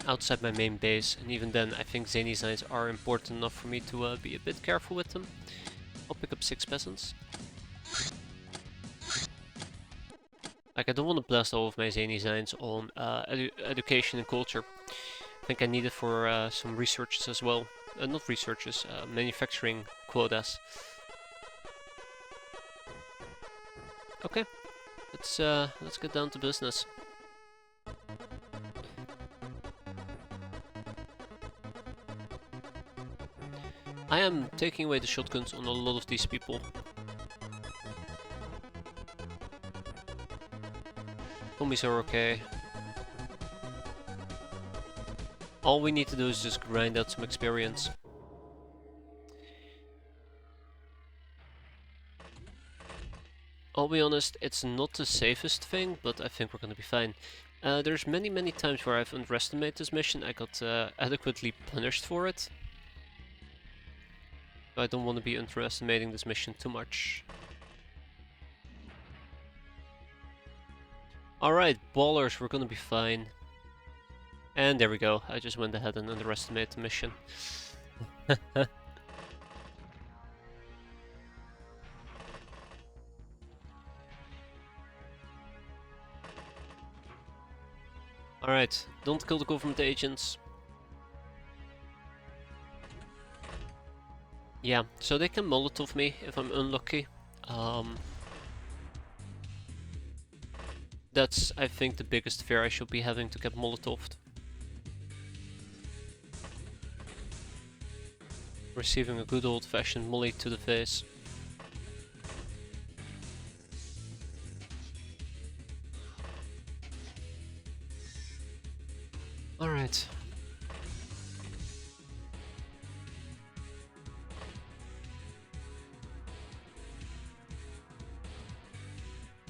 outside my main base, and even then I think zany signs are important enough for me to be a bit careful with them. I'll pick up 6 peasants. Like, I don't want to blast all of my zany signs on education and culture. I think I need it for some researches as well. Not researches, manufacturing quotas. Okay, let's get down to business. I am taking away the shotguns on a lot of these people. Zombies are okay. All we need to do is just grind out some experience. I'll be honest, it's not the safest thing, but I think we're gonna be fine. There's many times where I've underestimated this mission. I got adequately punished for it. I don't want to be underestimating this mission too much. Alright, ballers, we're gonna be fine. And there we go, I just went ahead and underestimated the mission. Alright, don't kill the government agents. Yeah, so they can Molotov me if I'm unlucky. That's, I think, the biggest fear I should be having, to get Molotoved. Receiving a good old-fashioned molly to the face. Alright.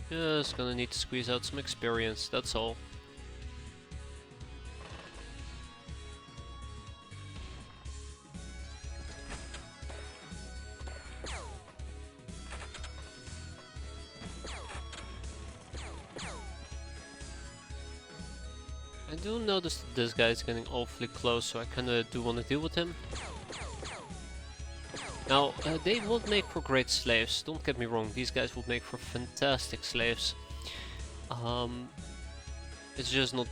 Just gonna need to squeeze out some experience, that's all. I do notice that this guy is getting awfully close, so I kinda do want to deal with him. Now, they would make for great slaves, don't get me wrong, these guys would make for fantastic slaves. It's just not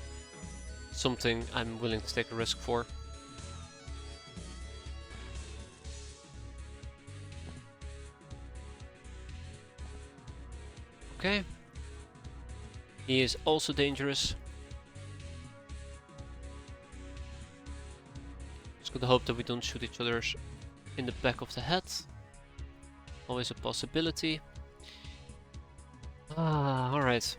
something I'm willing to take a risk for. Okay. He is also dangerous. Just gotta hope that we don't shoot each other in the back of the head. Always a possibility. Ah, alright.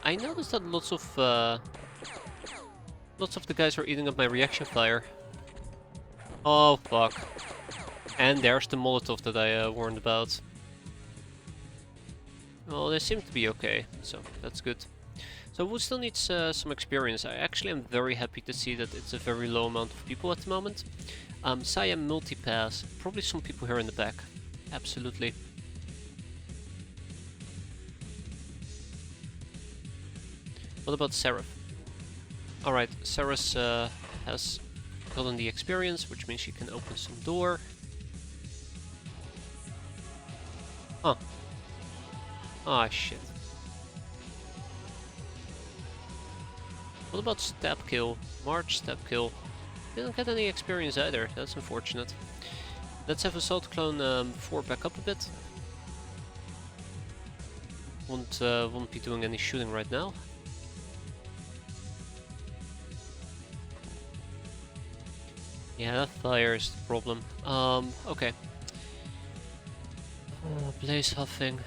I noticed that lots of the guys are eating up my reaction fire. Oh fuck. And there's the Molotov that I warned about. Well, they seem to be okay, so that's good. So Woo still needs some experience. I actually am very happy to see that it's a very low amount of people at the moment. Saya multipass. Probably some people here in the back. Absolutely. What about Seraph? Alright, Seraph has gotten the experience, which means she can open some door. Huh. Ah, shit. What about stab kill? March stab kill. Didn't get any experience either, that's unfortunate. Let's have Assault Clone 4 back up a bit. Won't be doing any shooting right now. Yeah, that fire is the problem. Okay. Blaze huffing.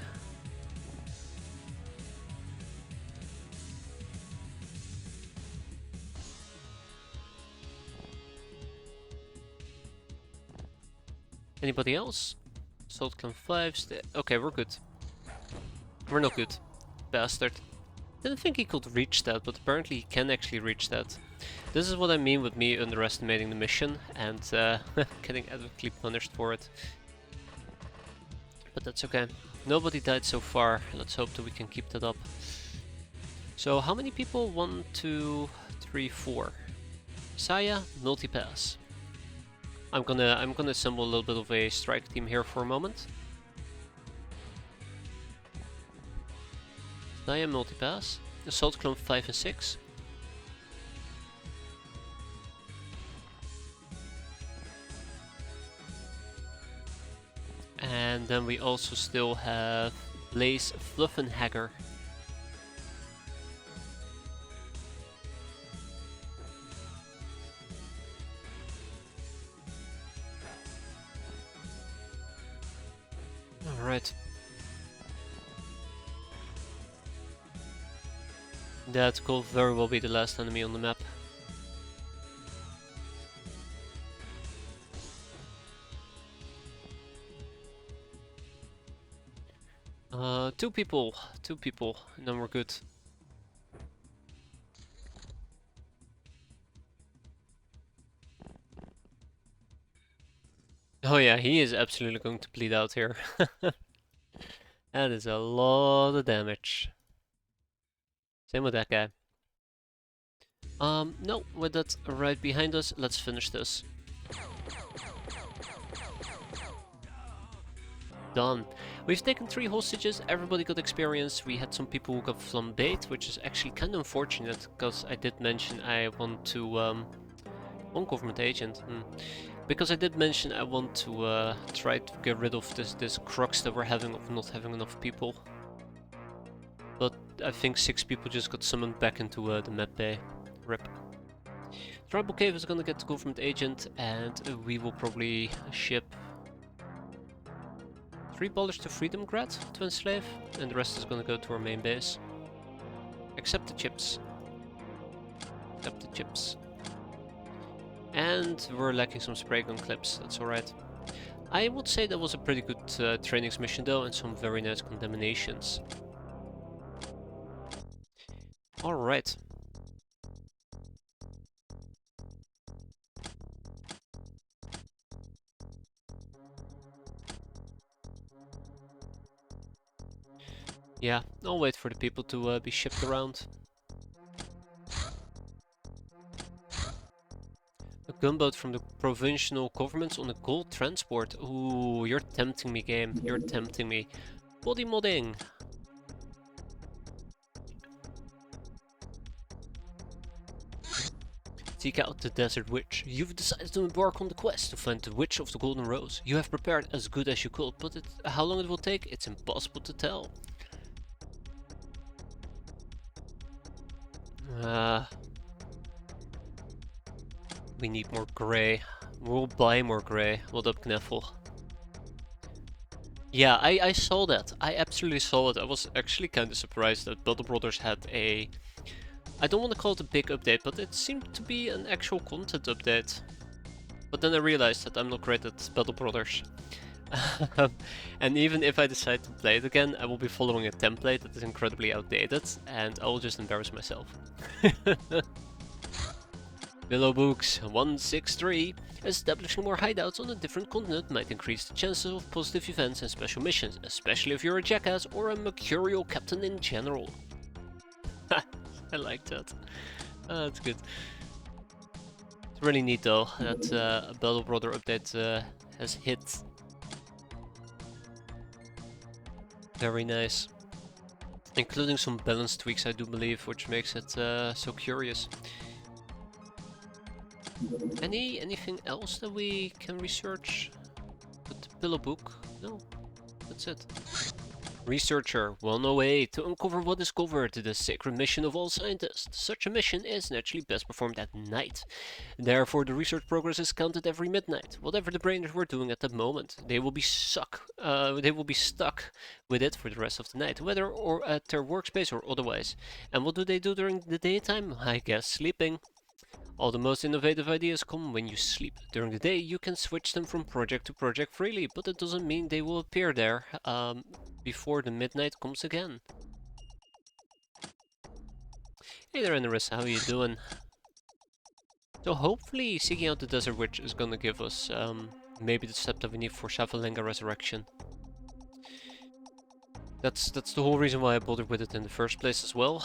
Anybody else? Assault Clan 5. Okay, we're good. We're not good. Bastard. Didn't think he could reach that, but apparently he can actually reach that. This is what I mean with me underestimating the mission and getting adequately punished for it. But that's okay. Nobody died so far. Let's hope that we can keep that up. So how many people? 1, 2, 3, 4. Saya, multipass. I'm gonna assemble a little bit of a strike team here for a moment. Saya multipass. Assault Clone 5 and 6. And then we also still have Blaze Fluffenhager. Alright. That could very well be the last enemy on the map. Two people, and then we're good. Oh yeah, he is absolutely going to bleed out here. That is a lot of damage. Same with that guy. No, with that right behind us, let's finish this. Done. We've taken 3 hostages, everybody got experience. We had some people who got flambéed, which is actually kind of unfortunate, because I did mention I want to... one government agent. Because I did mention I want to try to get rid of this crux that we're having of not having enough people. But I think 6 people just got summoned back into the map bay. RIP. Tribal Cave is gonna get the government agent, and we will probably ship 3 ballers to Freedomgrad to enslave, and the rest is gonna go to our main base. Except the chips. Except the chips. And we're lacking some spray gun clips, that's alright. I would say that was a pretty good trainings mission though, and some very nice condemnations. Alright. Yeah, I'll wait for the people to be shipped around. A gunboat from the provincial governments on a gold transport. Ooh, you're tempting me, game. You're tempting me. Body modding. Seek out the Desert Witch. You've decided to embark on the quest to find the Witch of the Golden Rose. You have prepared as good as you could, but how long it will take, it's impossible to tell. We need more grey. We'll buy more grey. What up, Kneffel? Yeah, I saw that. I absolutely saw it. I was actually kind of surprised that Battle Brothers had a... I don't want to call it a big update, but it seemed to be an actual content update. But then I realized that I'm not great at Battle Brothers. And even if I decide to play it again, I will be following a template that is incredibly outdated, and I will just embarrass myself. Willow Books 163. Establishing more hideouts on a different continent might increase the chances of positive events and special missions, especially if you're a jackass or a mercurial captain in general. I like that. That's good. It's really neat though that a Battle Brother update has hit. Very nice. Including some balance tweaks, I do believe, which makes it so curious. Anything else that we can research with the pillow book? No, that's it. Researcher 108. To uncover what is covered, the sacred mission of all scientists. Such a mission is naturally best performed at night. Therefore, the research progress is counted every midnight. Whatever the brainers were doing at that moment, they will be stuck with it for the rest of the night, whether or at their workspace or otherwise. And what do they do during the daytime? I guess sleeping. All the most innovative ideas come when you sleep. During the day, you can switch them from project to project freely, but it doesn't mean they will appear there before the midnight comes again. Hey there, Narissa, how are you doing? So hopefully seeking out the Desert Witch is gonna give us maybe the step that we need for Savalenga Resurrection. That's the whole reason why I bothered with it in the first place as well.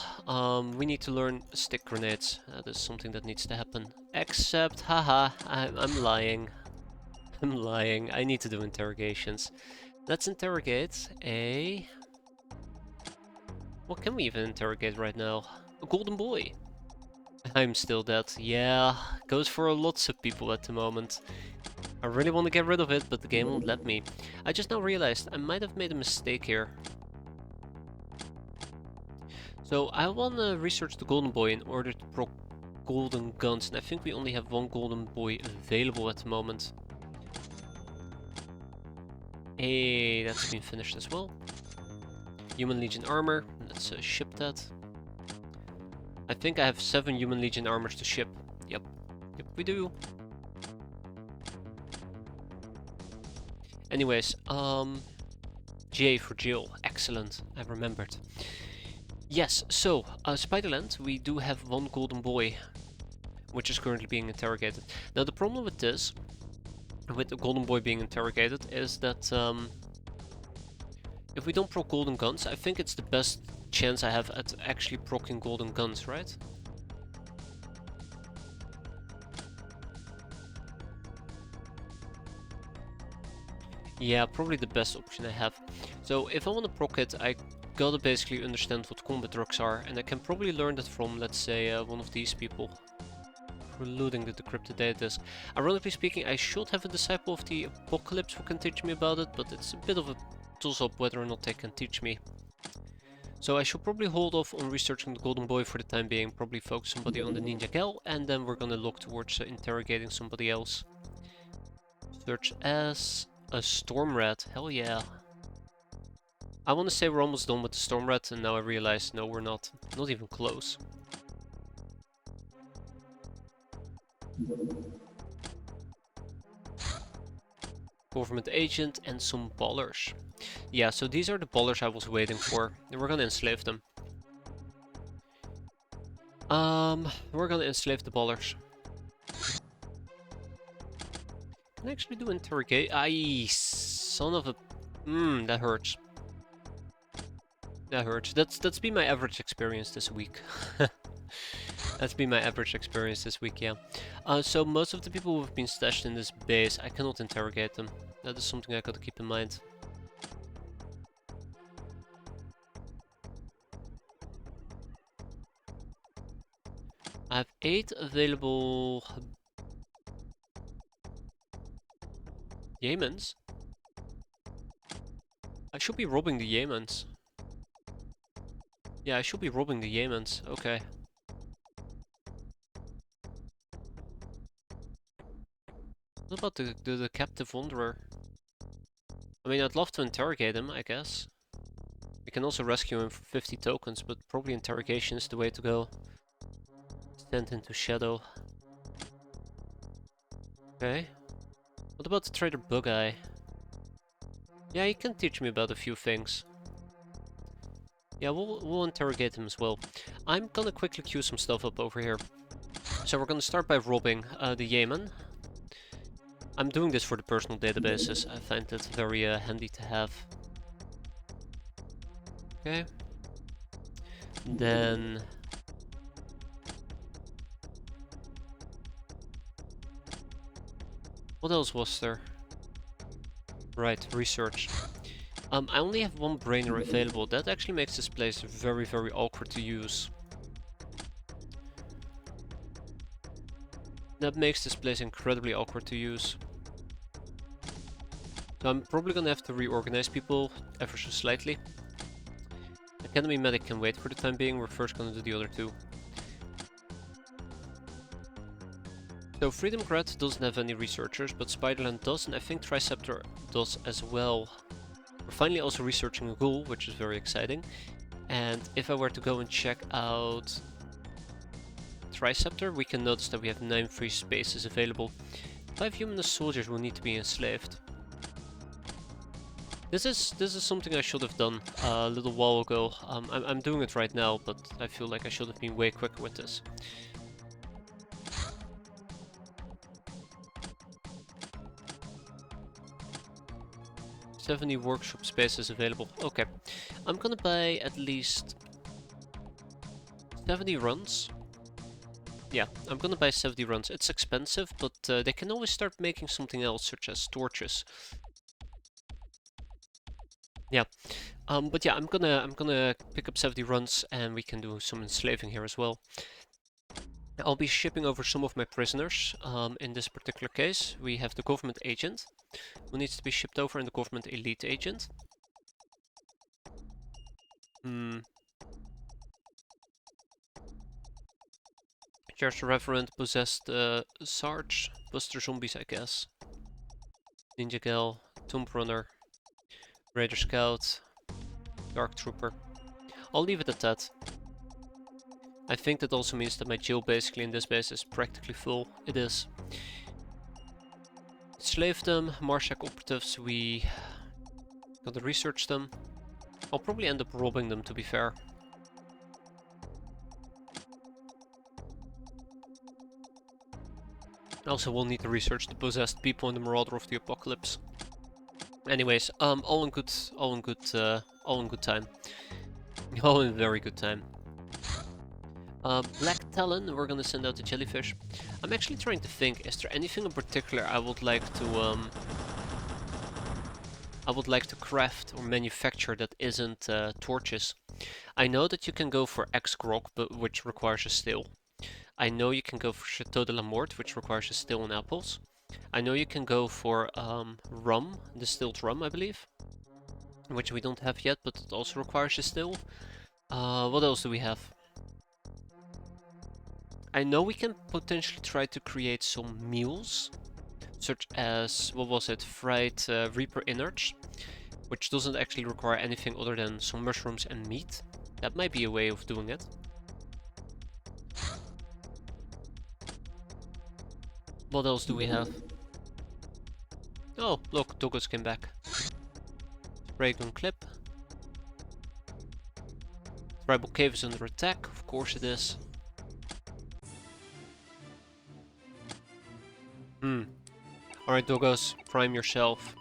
We need to learn stick grenades. That is something that needs to happen. Except, haha, I'm lying. I'm lying. I need to do interrogations. Let's interrogate a... What can we even interrogate right now? A golden boy. I'm still dead. Yeah, goes for lots of people at the moment. I really want to get rid of it, but the game won't let me. I just now realized I might have made a mistake here. So I want to research the golden boy in order to proc golden guns, and I think we only have one golden boy available at the moment. Hey, that's been finished as well. Human Legion armor, let's ship that. I think I have 7 Human Legion armors to ship. Yep, we do. Anyways, J for Jill, excellent, I remembered. Yes, so, Spiderland, we do have one golden boy, which is currently being interrogated. Now the problem with this, with the golden boy being interrogated, is that if we don't proc golden guns, I think it's the best chance I have at actually proccing golden guns, right? Yeah, probably the best option I have. So if I want to proc it, I gotta basically understand what combat drugs are, and I can probably learn that from, let's say, one of these people. Preluding the decrypted data disk. Ironically speaking, I should have a disciple of the Apocalypse who can teach me about it, but it's a bit of a toss-up whether or not they can teach me. So I should probably hold off on researching the Golden Boy for the time being, probably focus somebody on the Ninja Gal, and then we're gonna look towards interrogating somebody else. Search as a Storm Rat, hell yeah. I want to say we're almost done with the storm rat, and now I realize no, we're not. Not even close. Government agent and some ballers. Yeah, so these are the ballers I was waiting for. And we're gonna enslave them. We're gonna enslave the ballers. Can I actually do interrogate? Aye, son of a... that hurts. That hurts. That's been my average experience this week. That's been my average experience this week, yeah. So most of the people who have been stashed in this base, I cannot interrogate them. That is something I gotta keep in mind. I have 8 available Yemens. I should be robbing the Yemens. Yeah, I should be robbing the Yemens. Okay. What about the captive wanderer? I mean, I'd love to interrogate him, I guess. We can also rescue him for 50 tokens, but probably interrogation is the way to go. Stand into shadow. Okay. What about the trader Bug-Eye? Yeah, he can teach me about a few things. Yeah, we'll interrogate him as well. I'm gonna quickly queue some stuff up over here. So we're gonna start by robbing the Yemen. I'm doing this for the personal databases. I find it very handy to have. Okay. Then... what else was there? Right, research. I only have one brainer available. That actually makes this place very, very awkward to use. That makes this place incredibly awkward to use. So I'm probably gonna have to reorganize people ever so slightly. Academy Medic can wait for the time being. We're first gonna do the other two. So Freedom Grad doesn't have any researchers, but Spiderland does, and I think Triceptor does as well. We're finally also researching a ghoul, which is very exciting. And if I were to go and check out Triceptor, we can notice that we have 9 free spaces available. 5 humanist soldiers will need to be enslaved. This is something I should have done a little while ago. I'm doing it right now, but I feel like I should have been way quicker with this. $70 workshop spaces available. Okay, I'm gonna buy at least 70 runs. Yeah, I'm gonna buy 70 runs. It's expensive, but they can always start making something else, such as torches. Yeah, but yeah, I'm gonna pick up 70 runs, and we can do some enslaving here as well. I'll be shipping over some of my prisoners. In this particular case, we have the government agent, who needs to be shipped over, and the government elite agent. Charge the Reverend, Possessed Sarge, Buster Zombies, I guess. Ninja Gal, Tomb Runner, Raider Scout, Dark Trooper. I'll leave it at that. I think that also means that my jail basically in this base is practically full. It is. Slave them, Marshak operatives, we gotta research them. I'll probably end up robbing them, to be fair. Also, we'll need to research the possessed people and the Marauder of the Apocalypse. Anyways, all in good time. All in very good time. Black Talon, we're gonna send out the jellyfish. I'm actually trying to think, is there anything in particular I would like to craft or manufacture that isn't torches? I know that you can go for X-Grog, but which requires a still. I know you can go for Chateau de la Mort, which requires a still and apples. I know you can go for rum, distilled rum, I believe, which we don't have yet, but it also requires a still. What else do we have? I know we can potentially try to create some meals, such as, what was it, fried Reaper innards. which doesn't actually require anything other than some mushrooms and meat. That might be a way of doing it. What else do we have? Oh, look, doggos came back. Spray gun clip. Tribal cave is under attack, of course it is. Alright, doggos, prime yourself.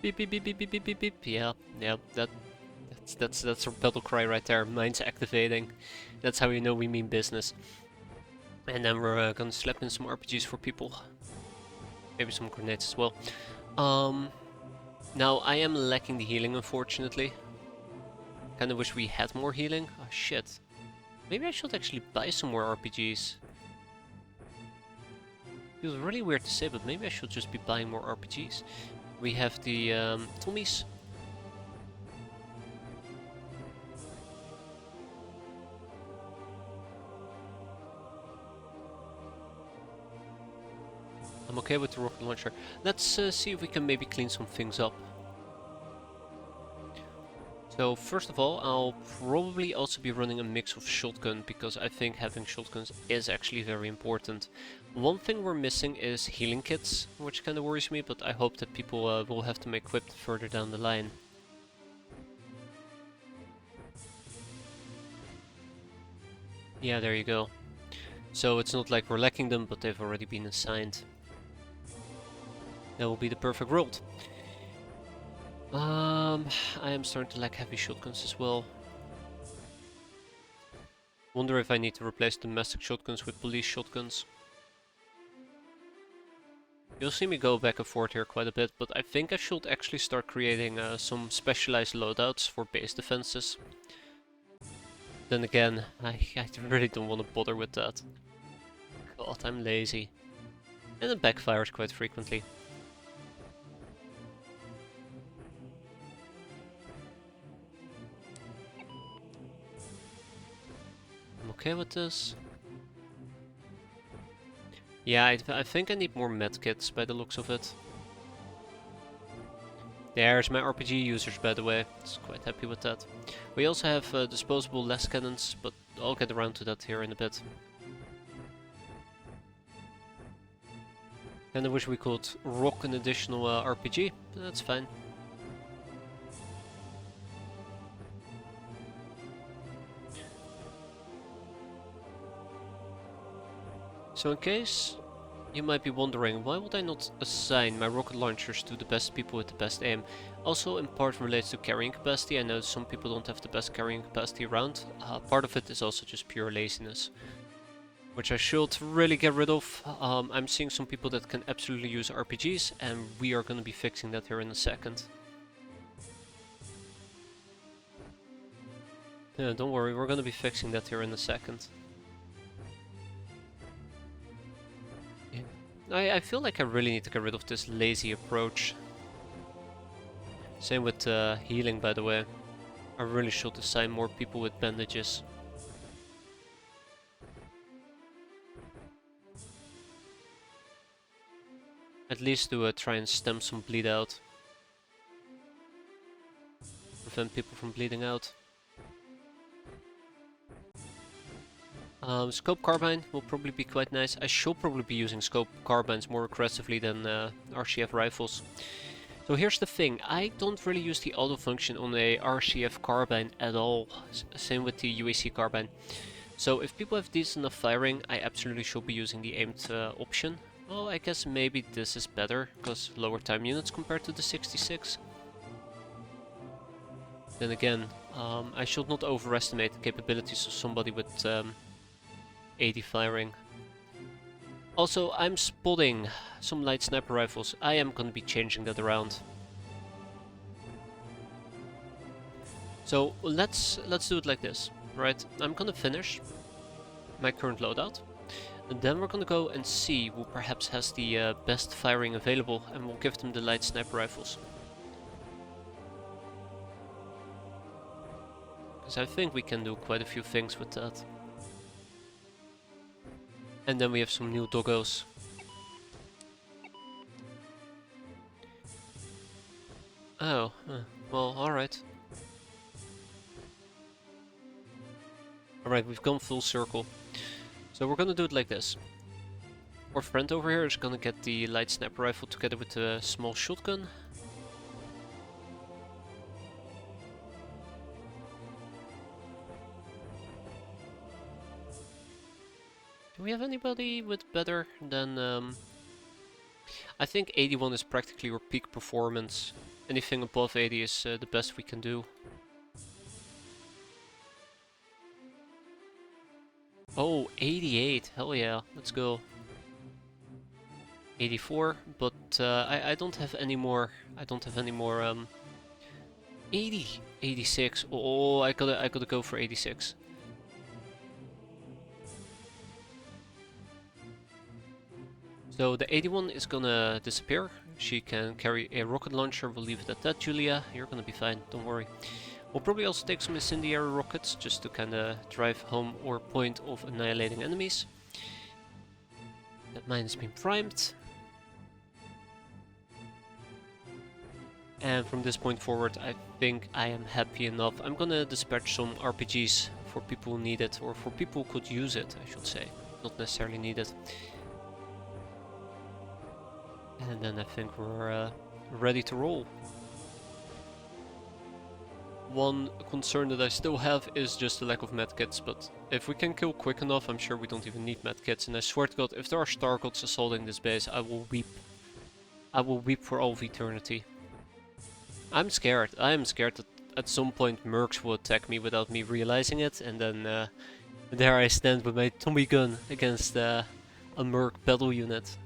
Beep beep beep beep beep beep beep beep. Yeah, that's our battle cry right there. Mine's activating. That's how you know we mean business. And then we're gonna slap in some RPGs for people. Maybe some grenades as well. Now I am lacking the healing, unfortunately. Kinda wish we had more healing. Oh shit. Maybe I should actually buy some more RPGs. Feels really weird to say, but maybe I should just be buying more RPGs. We have the Tommies. I'm okay with the rocket launcher. Let's see if we can maybe clean some things up. So first of all, I'll probably also be running a mix of shotgun, because I think having shotguns is actually very important. One thing we're missing is healing kits, which kind of worries me, but I hope that people will have them equipped further down the line. Yeah, there you go. So it's not like we're lacking them, but they've already been assigned. That will be the perfect world. I am starting to lack heavy shotguns as well. Wonder if I need to replace domestic shotguns with police shotguns. You'll see me go back and forth here quite a bit, but I think I should actually start creating some specialized loadouts for base defenses. Then again, I really don't want to bother with that. God, I'm lazy. And it backfires quite frequently. I'm okay with this. Yeah, I think I need more medkits by the looks of it. There's my RPG users, by the way. Just quite happy with that. We also have disposable less cannons, but I'll get around to that here in a bit. And I wish we could rock an additional RPG. That's fine. So in case you might be wondering, why would I not assign my rocket launchers to the best people with the best aim? Also in part relates to carrying capacity. I know some people don't have the best carrying capacity around. Part of it is also just pure laziness, which I should really get rid of. I'm seeing some people that can absolutely use RPGs, and we are going to be fixing that here in a second. Yeah, don't worry, we're going to be fixing that here in a second. I feel like I really need to get rid of this lazy approach. Same with healing, by the way. I really should assign more people with bandages. At least to try and stem some bleed out. Prevent people from bleeding out. Scope carbine will probably be quite nice. I should probably be using scope carbines more aggressively than RCF rifles. So here's the thing, I don't really use the auto function on a RCF carbine at all. Same with the UAC carbine. So if people have decent enough firing, I absolutely should be using the aimed option. Well, I guess maybe this is better, because lower time units compared to the 66. Then again, I should not overestimate the capabilities of somebody with 80 firing. Also, I'm spotting some light sniper rifles. I am going to be changing that around. So let's do it like this, right? I'm going to finish my current loadout, and then we're going to go and see who perhaps has the best firing available, and we'll give them the light sniper rifles. Because I think we can do quite a few things with that. And then we have some new doggos. Oh, well, alright. Alright, we've gone full circle. So we're gonna do it like this. Our friend over here is gonna get the light sniper rifle together with the small shotgun. Do we have anybody with better than... I think 81 is practically our peak performance. Anything above 80 is the best we can do. Oh, 88. Hell yeah. Let's go. 84, but I don't have any more. I don't have any more. 80, 86. Oh, I gotta go for 86. So the 81 is gonna disappear. She can carry a rocket launcher. We'll leave it at that, Julia. You're gonna be fine. Don't worry. We'll probably also take some incendiary rockets just to kind of drive home our point of annihilating enemies. That mine has been primed. And from this point forward, I think I am happy enough. I'm gonna dispatch some RPGs for people who need it, or for people who could use it, I should say. Not necessarily need it. And then I think we're ready to roll. One concern that I still have is just the lack of medkits, but if we can kill quick enough, I'm sure we don't even need medkits. And I swear to God, if there are Star Gods assaulting this base, I will weep. I will weep for all of eternity. I'm scared. I am scared that at some point mercs will attack me without me realizing it, and then there I stand with my Tommy gun against a merc battle unit.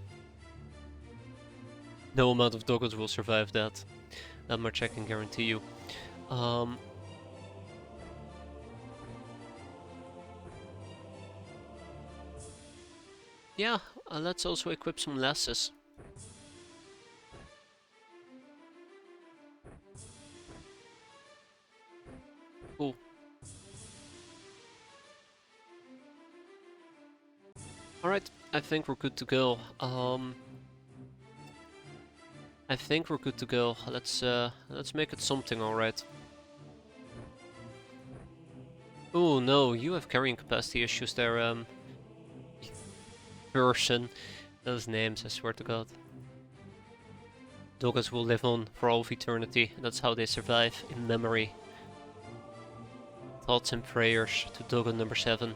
No amount of doggos will survive that. That much I can guarantee you. Yeah, let's also equip some lasses. Cool. Alright, I think we're good to go. I think we're good to go. Let's make it something, alright. Oh no, you have carrying capacity issues there, person. Those names, I swear to God. Doggos will live on for all of eternity. That's how they survive, in memory. Thoughts and prayers to Doggo number 7.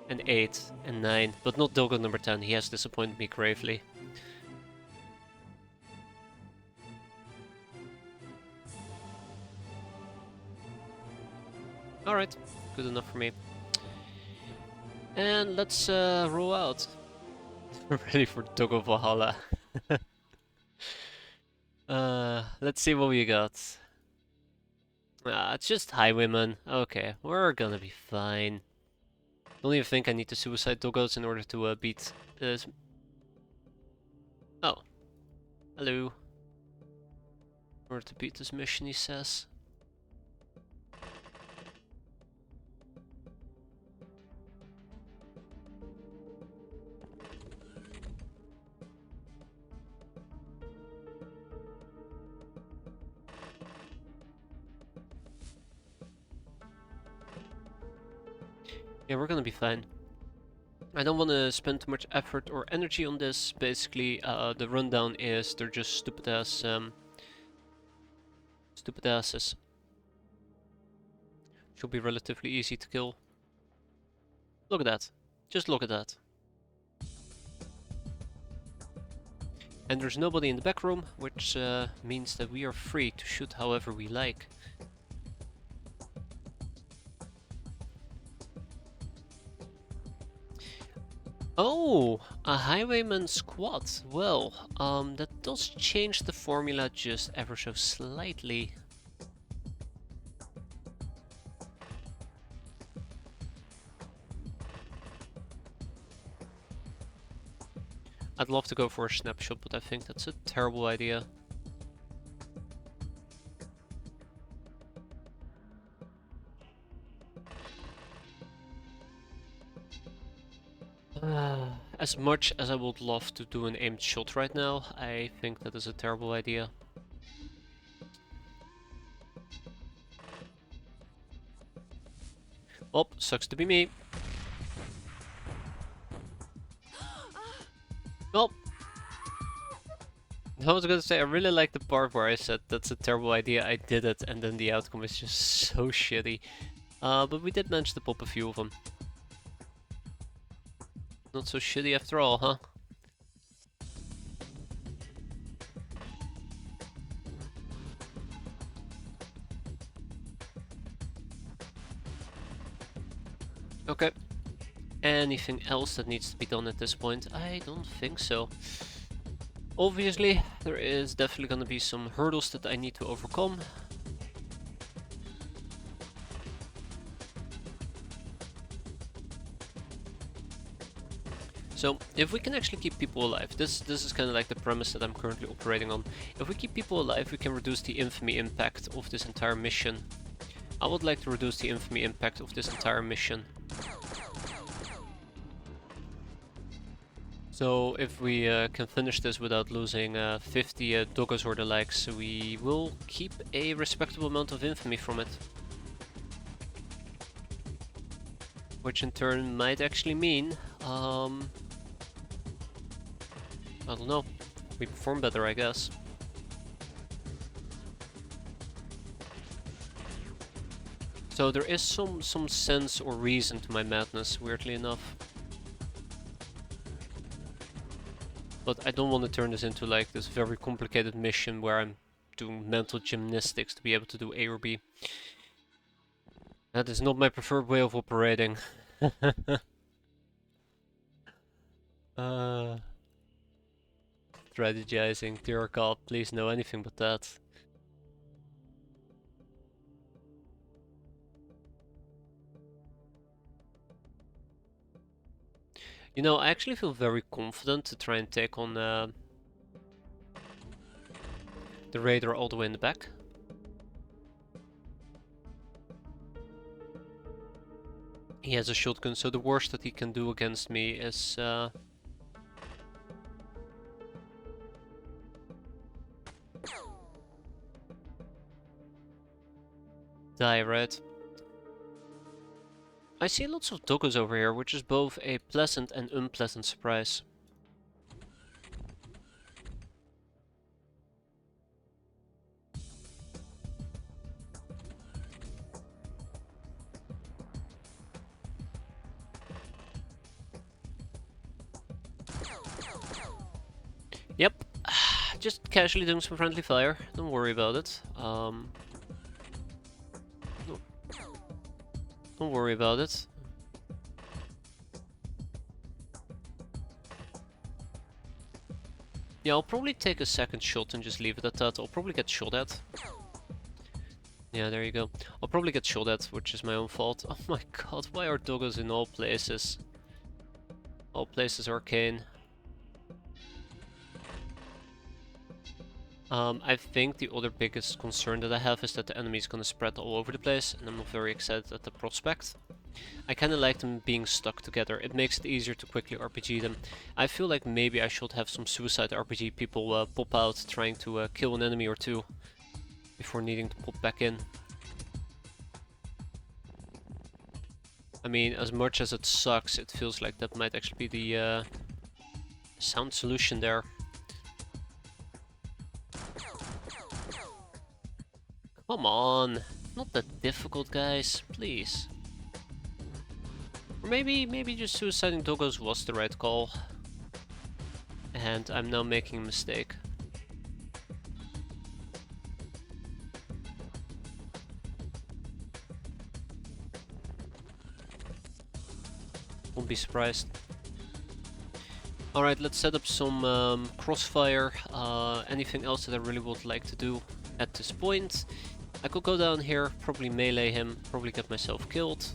And 8 and 9, but not Doggo number 10. He has disappointed me gravely. Alright, good enough for me. And let's roll out. We're ready for Doggo Valhalla. Let's see what we got. It's just highwaymen. Okay, we're gonna be fine. Don't even think I need to suicide doggos in order to beat this. Oh. Hello. In order to beat this mission, he says. Yeah, we're gonna be fine. I don't want to spend too much effort or energy on this. Basically, the rundown is they're just stupid asses. Should be relatively easy to kill. Look at that. Just look at that. And there's nobody in the back room, which means that we are free to shoot however we like. Oh, a highwayman squad. Well, that does change the formula just ever so slightly. I'd love to go for a snapshot, but I think that's a terrible idea. As much as I would love to do an aimed shot right now, I think that is a terrible idea. Oh, sucks to be me. Oh! I was gonna say, I really like the part where I said that's a terrible idea, I did it, and then the outcome is just so shitty. But we did manage to pop a few of them. Not so shitty after all, huh? Okay. Anything else that needs to be done at this point? I don't think so. Obviously, there is definitely gonna be some hurdles that I need to overcome. So, if we can actually keep people alive, this is kind of like the premise that I'm currently operating on. If we keep people alive, we can reduce the infamy impact of this entire mission. I would like to reduce the infamy impact of this entire mission. So, if we can finish this without losing 50 doggos or the likes, we will keep a respectable amount of infamy from it. Which in turn might actually mean, I don't know, we perform better, I guess. So there is some sense or reason to my madness, weirdly enough. But I don't want to turn this into like this very complicated mission where I'm doing mental gymnastics to be able to do A or B. That is not my preferred way of operating. Strategizing, dear God, please no anything but that. You know, I actually feel very confident to try and take on the raider all the way in the back. He has a shotgun, so the worst that he can do against me is die, right? I see lots of doggos over here, which is both a pleasant and unpleasant surprise. Yep, just casually doing some friendly fire, don't worry about it. Don't worry about it. Yeah, I'll probably take a second shot and just leave it at that. I'll probably get shot at. Yeah, there you go. I'll probably get shot at, which is my own fault. Oh my god, why are doggos in all places? All places arcane. I think the other biggest concern that I have is that the enemy is gonna spread all over the place, and I'm not very excited at the prospect. I kinda like them being stuck together, it makes it easier to quickly RPG them. I feel like maybe I should have some suicide RPG people pop out trying to kill an enemy or two before needing to pop back in. I mean, as much as it sucks, it feels like that might actually be the sound solution there. Come on, not that difficult, guys, please. Or maybe just suiciding doggos was the right call. And I'm now making a mistake. Won't be surprised. Alright, let's set up some crossfire. Anything else that I really would like to do at this point? I could go down here, probably melee him, probably get myself killed.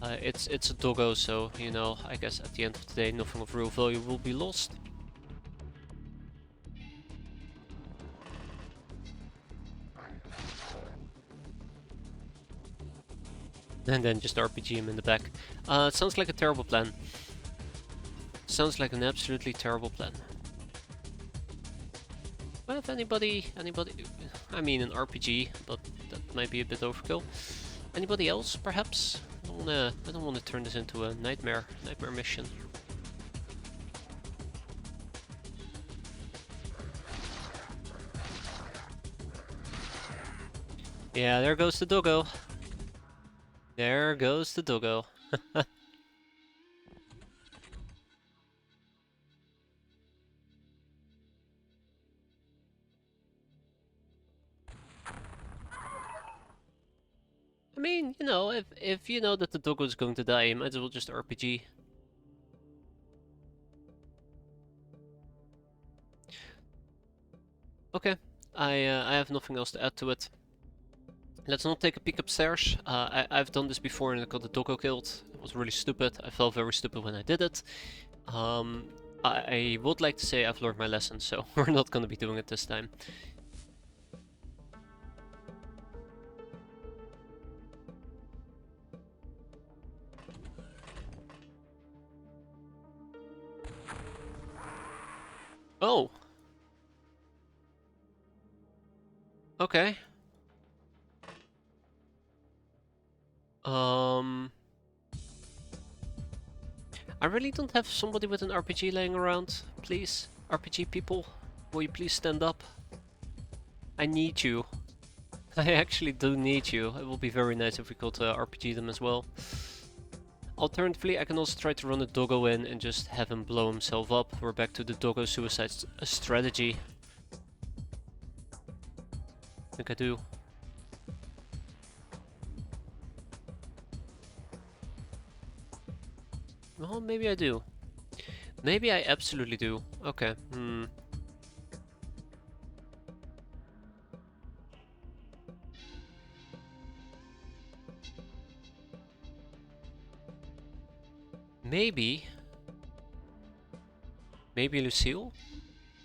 It's a doggo, so, you know, I guess at the end of the day nothing of real value will be lost. And then just RPG him in the back. It sounds like a terrible plan. Sounds like an absolutely terrible plan. But if anybody, I mean an RPG, but that might be a bit overkill. Anybody else, perhaps? I don't wanna turn this into a nightmare mission. Yeah, there goes the doggo. There goes the doggo. I mean, you know, if you know that the doggo is going to die, you might as well just RPG. Okay, I have nothing else to add to it. Let's not take a peek upstairs. I've done this before and I got the doggo killed. It was really stupid. I felt very stupid when I did it. I would like to say I've learned my lesson, so we're not going to be doing it this time. Oh! Okay. I really don't have somebody with an RPG laying around. Please, RPG people, will you please stand up? I need you. I actually do need you. It will be very nice if we could RPG them as well. Alternatively, I can also try to run a doggo in and just have him blow himself up. We're back to the doggo suicide strategy. I think I do. Well, maybe I do. Maybe I absolutely do. Okay. Maybe Lucille?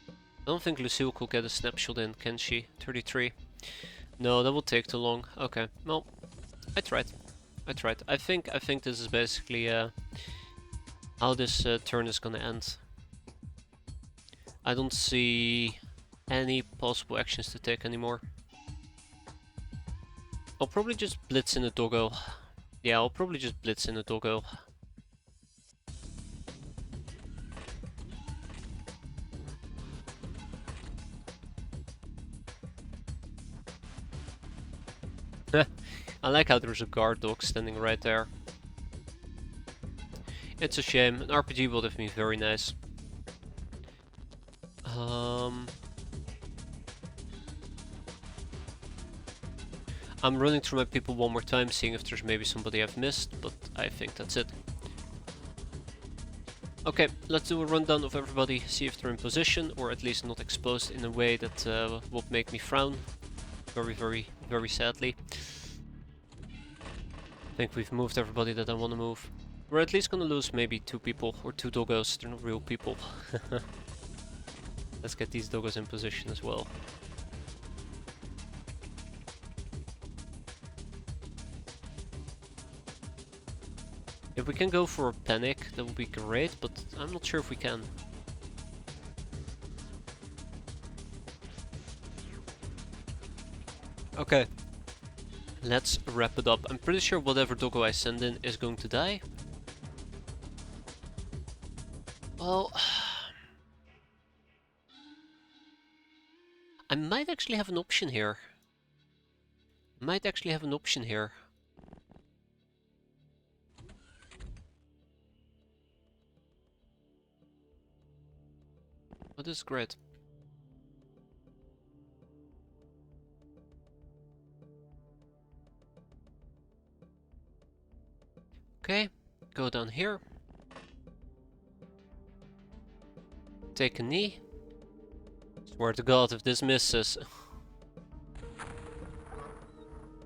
I don't think Lucille could get a snapshot in, can she? 33. No, that will take too long. Okay, well, I tried. I think this is basically how this turn is gonna end. I don't see any possible actions to take anymore. I'll probably just blitz in a doggo. Yeah, I'll probably just blitz in a doggo. I like how there's a guard dog standing right there. It's a shame. An RPG would have been very nice. I'm running through my people one more time, seeing if there's maybe somebody I've missed, but I think that's it. Okay, let's do a rundown of everybody, see if they're in position, or at least not exposed in a way that would make me frown. Very sadly. I think we've moved everybody that I want to move. We're at least gonna lose maybe 2 people, or 2 doggos, they're not real people. Let's get these doggos in position as well. If we can go for a panic, that would be great, but I'm not sure if we can. Okay, let's wrap it up. I'm pretty sure whatever doggo I send in is going to die. Well, I might actually have an option here. That is great. Okay, go down here. Take a knee. Swear to God, if this misses...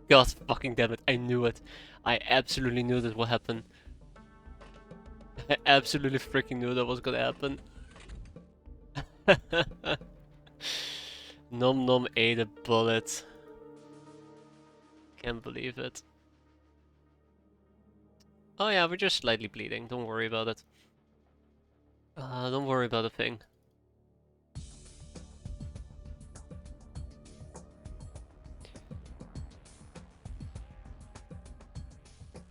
God fucking damn it, I knew it. I absolutely knew that would happen. I absolutely freaking knew that was gonna happen. Nom Nom ate a bullet. Can't believe it. Oh yeah, we're just slightly bleeding, don't worry about it. Don't worry about a thing.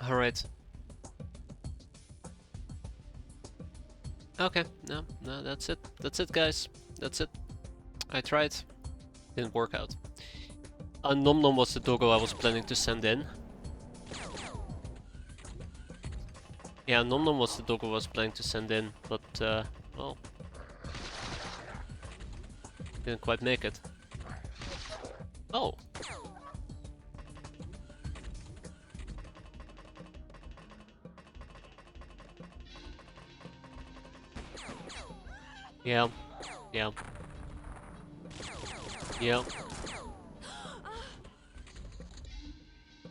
Alright. Okay, no, that's it. That's it, guys. That's it. I tried. Didn't work out. Nom Nom was the doggo I was planning to send in. Yeah, Nom Nom was the doggo I was planning to send in, but, well, didn't quite make it. Oh. Yeah. Yeah. Yeah.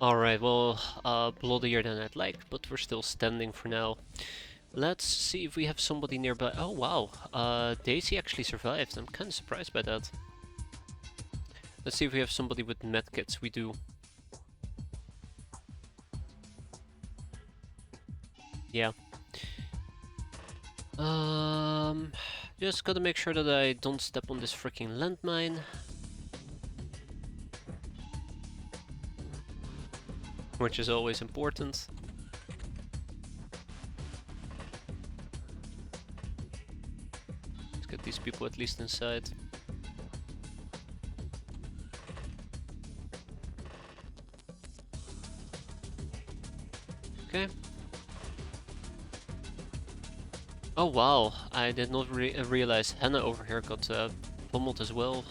Alright, well, bloodier than I'd like, but we're still standing for now. Let's see if we have somebody nearby. Oh wow, Daisy actually survived. I'm kind of surprised by that. Let's see if we have somebody with medkits. We do. Yeah. Just gotta make sure that I don't step on this freaking landmine. Which is always important. Let's get these people at least inside. Okay. Oh wow, I did not realize Hannah over here got pummeled as well.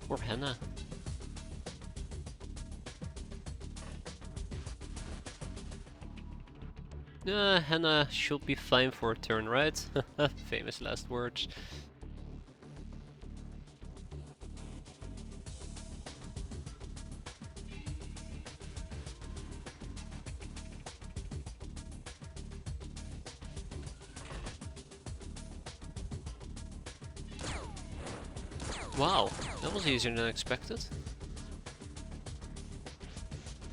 Poor Hannah. Hannah should be fine for a turn, right? Famous last words. Wow, that was easier than expected.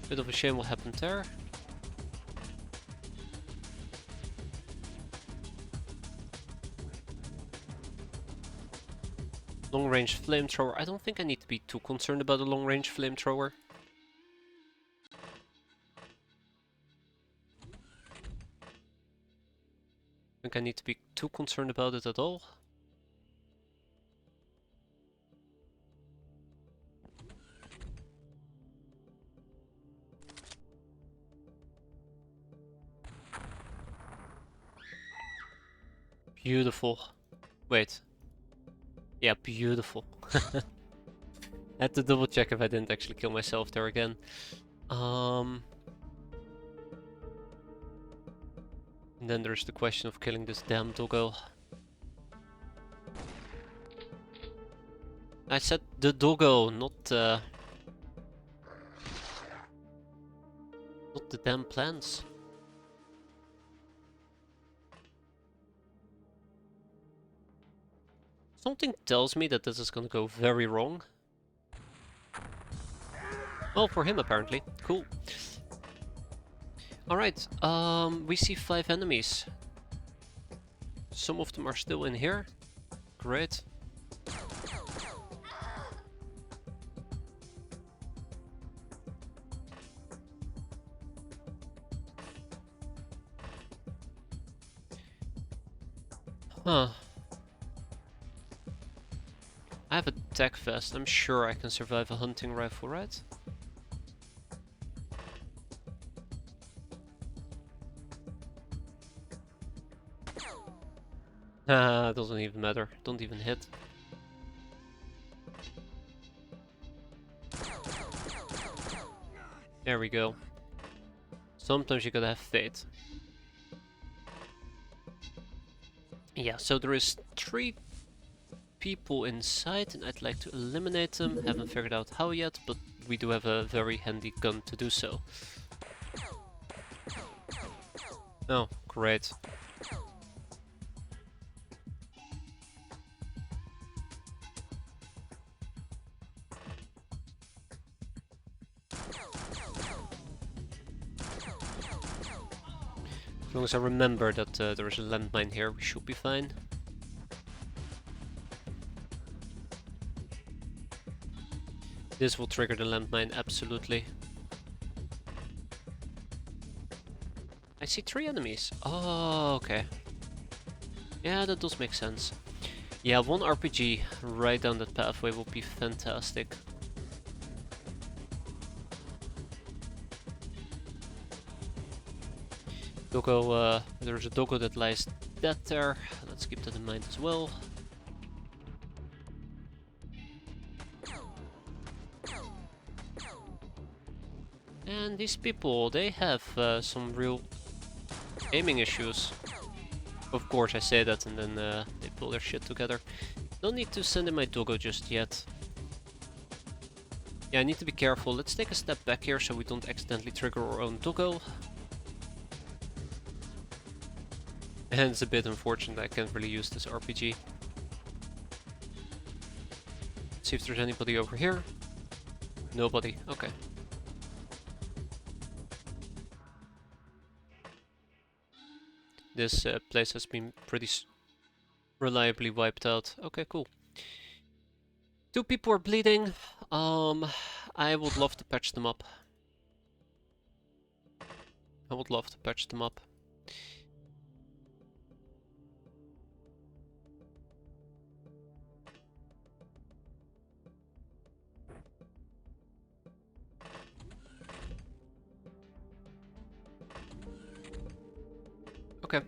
Bit of a shame what happened there. Long-range flamethrower. I don't think I need to be too concerned about a long-range flamethrower. I think I need to be too concerned about it at all. Beautiful. Wait. Yeah, beautiful. Had to double check if I didn't actually kill myself there again. And then there's the question of killing this damn doggo. I said the doggo, not the damn plants. Something tells me that this is gonna go very wrong. Well, for him apparently. Cool. Alright, we see 5 enemies. Some of them are still in here. Great. Huh. I have a tech vest. I'm sure I can survive a hunting rifle, right? Doesn't even matter. Don't even hit. There we go. Sometimes you gotta have faith. Yeah, so there is 3 people inside and I'd like to eliminate them. Haven't figured out how yet, but we do have a very handy gun to do so. Oh, great. As long as I remember that there is a landmine here, we should be fine. This will trigger the landmine, absolutely. I see 3 enemies. Oh, okay. Yeah, that does make sense. Yeah, 1 RPG right down that pathway would be fantastic. Doggo, there's a doggo that lies dead there. Let's keep that in mind as well. And these people, they have some real aiming issues. Of course, I say that and then they pull their shit together. Don't need to send in my doggo just yet. Yeah, I need to be careful. Let's take a step back here so we don't accidentally trigger our own doggo. And it's a bit unfortunate I can't really use this RPG. Let's see if there's anybody over here. Nobody. Okay. This place has been pretty reliably wiped out. Okay, cool. 2 people are bleeding. I would love to patch them up. I would love to patch them up. Okay.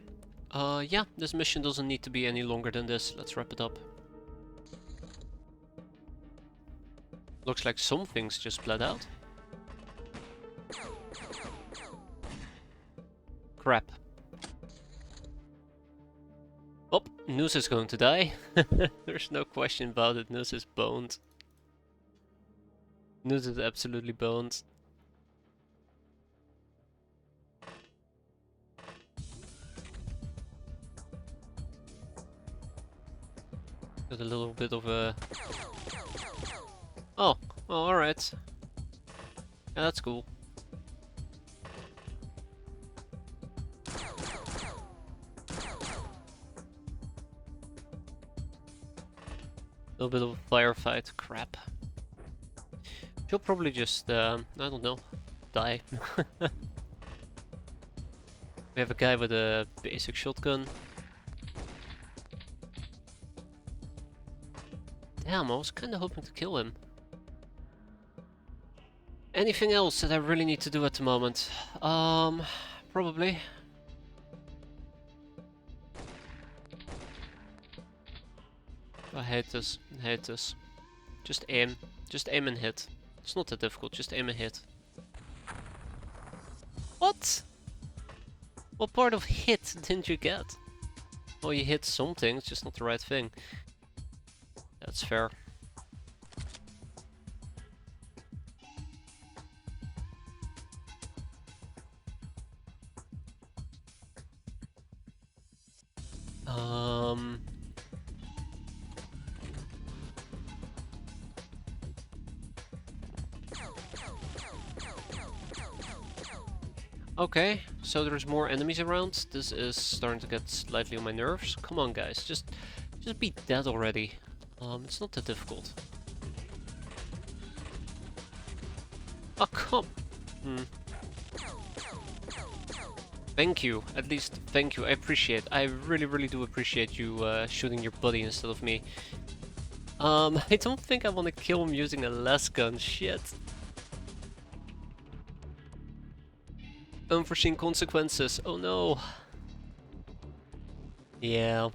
Yeah, this mission doesn't need to be any longer than this. Let's wrap it up. Looks like some things just bled out. Crap. Oh, Noose is going to die. There's no question about it. Noose is boned. Noose is absolutely boned. Got a little bit of a... Oh, alright. Yeah, that's cool. A little bit of a firefight. Crap. She'll probably just, I don't know, die. We have a guy with a basic shotgun. Damn, I was kinda hoping to kill him. Anything else that I really need to do at the moment? Probably. I hate this. I hate this. Just aim. Just aim and hit. It's not that difficult, just aim and hit. What? What part of hit didn't you get? Oh, you hit something, it's just not the right thing. That's fair. Okay, so there's more enemies around. This is starting to get slightly on my nerves. Come on, guys, just be dead already. It's not that difficult. Oh, come. Thank you, at least thank you. I appreciate. I really do appreciate you shooting your buddy instead of me. I don't think I want to kill him using a las gun. Shit. Unforeseen consequences. Oh no. Yeah.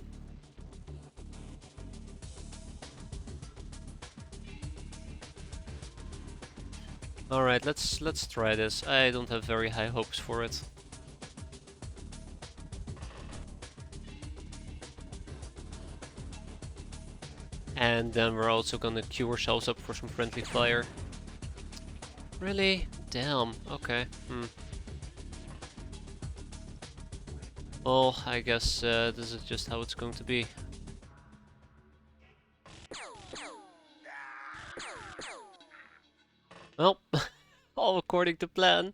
Alright, let's try this. I don't have very high hopes for it. And then we're also gonna queue ourselves up for some friendly fire. Really? Damn. Okay. Well, I guess this is just how it's going to be. Well, all according to plan.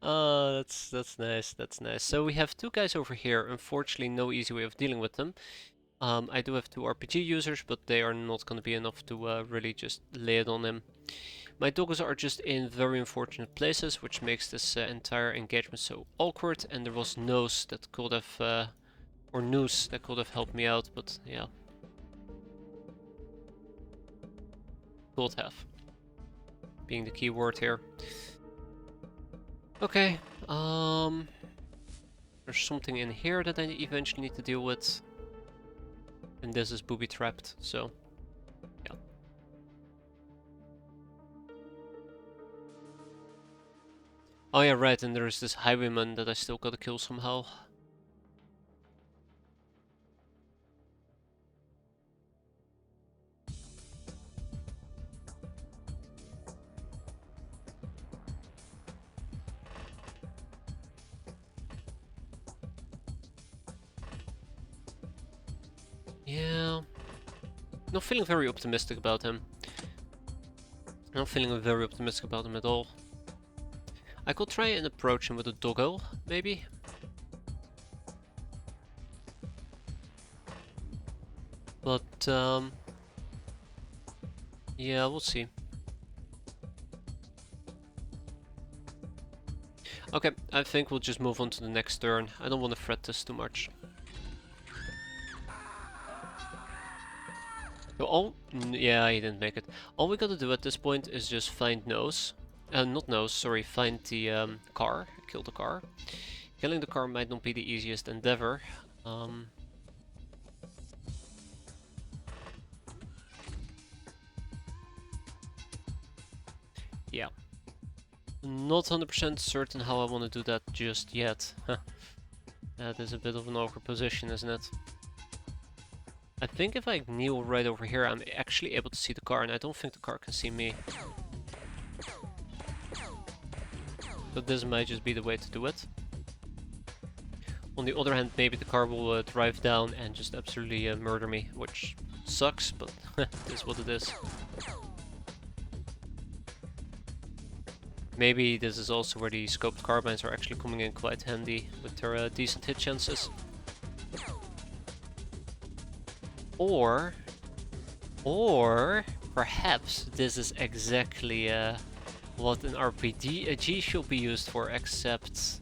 That's nice, that's nice. So we have 2 guys over here. Unfortunately, no easy way of dealing with them. I do have 2 RPG users, but they are not going to be enough to really just lay it on him. My doggos are just in very unfortunate places, which makes this entire engagement so awkward, and there was Nose that could have, or Noose that could have helped me out, but yeah. Could have. Being the key word here. Okay, there's something in here that I eventually need to deal with. And this is booby-trapped, so yeah. Oh yeah, right, and there's this highwayman that I still gotta kill somehow. Yeah. Not feeling very optimistic about him. Not feeling very optimistic about him at all. I could try and approach him with a doggo, maybe? But, yeah, we'll see. Okay, I think we'll just move on to the next turn. I don't want to fret this too much. So yeah, he didn't make it. All we gotta do at this point is just find Nose. Not Nose, sorry, find the car. Kill the car. Killing the car might not be the easiest endeavor. Yeah. Not 100% certain how I want to do that just yet. That is a bit of an awkward position, isn't it? I think if I kneel right over here, I'm actually able to see the car, and I don't think the car can see me. So this might just be the way to do it. On the other hand, maybe the car will drive down and just absolutely murder me, which sucks, but it is what it is. Maybe this is also where the scoped carbines are actually coming in quite handy with their decent hit chances. Or perhaps this is exactly what an RPG should be used for, except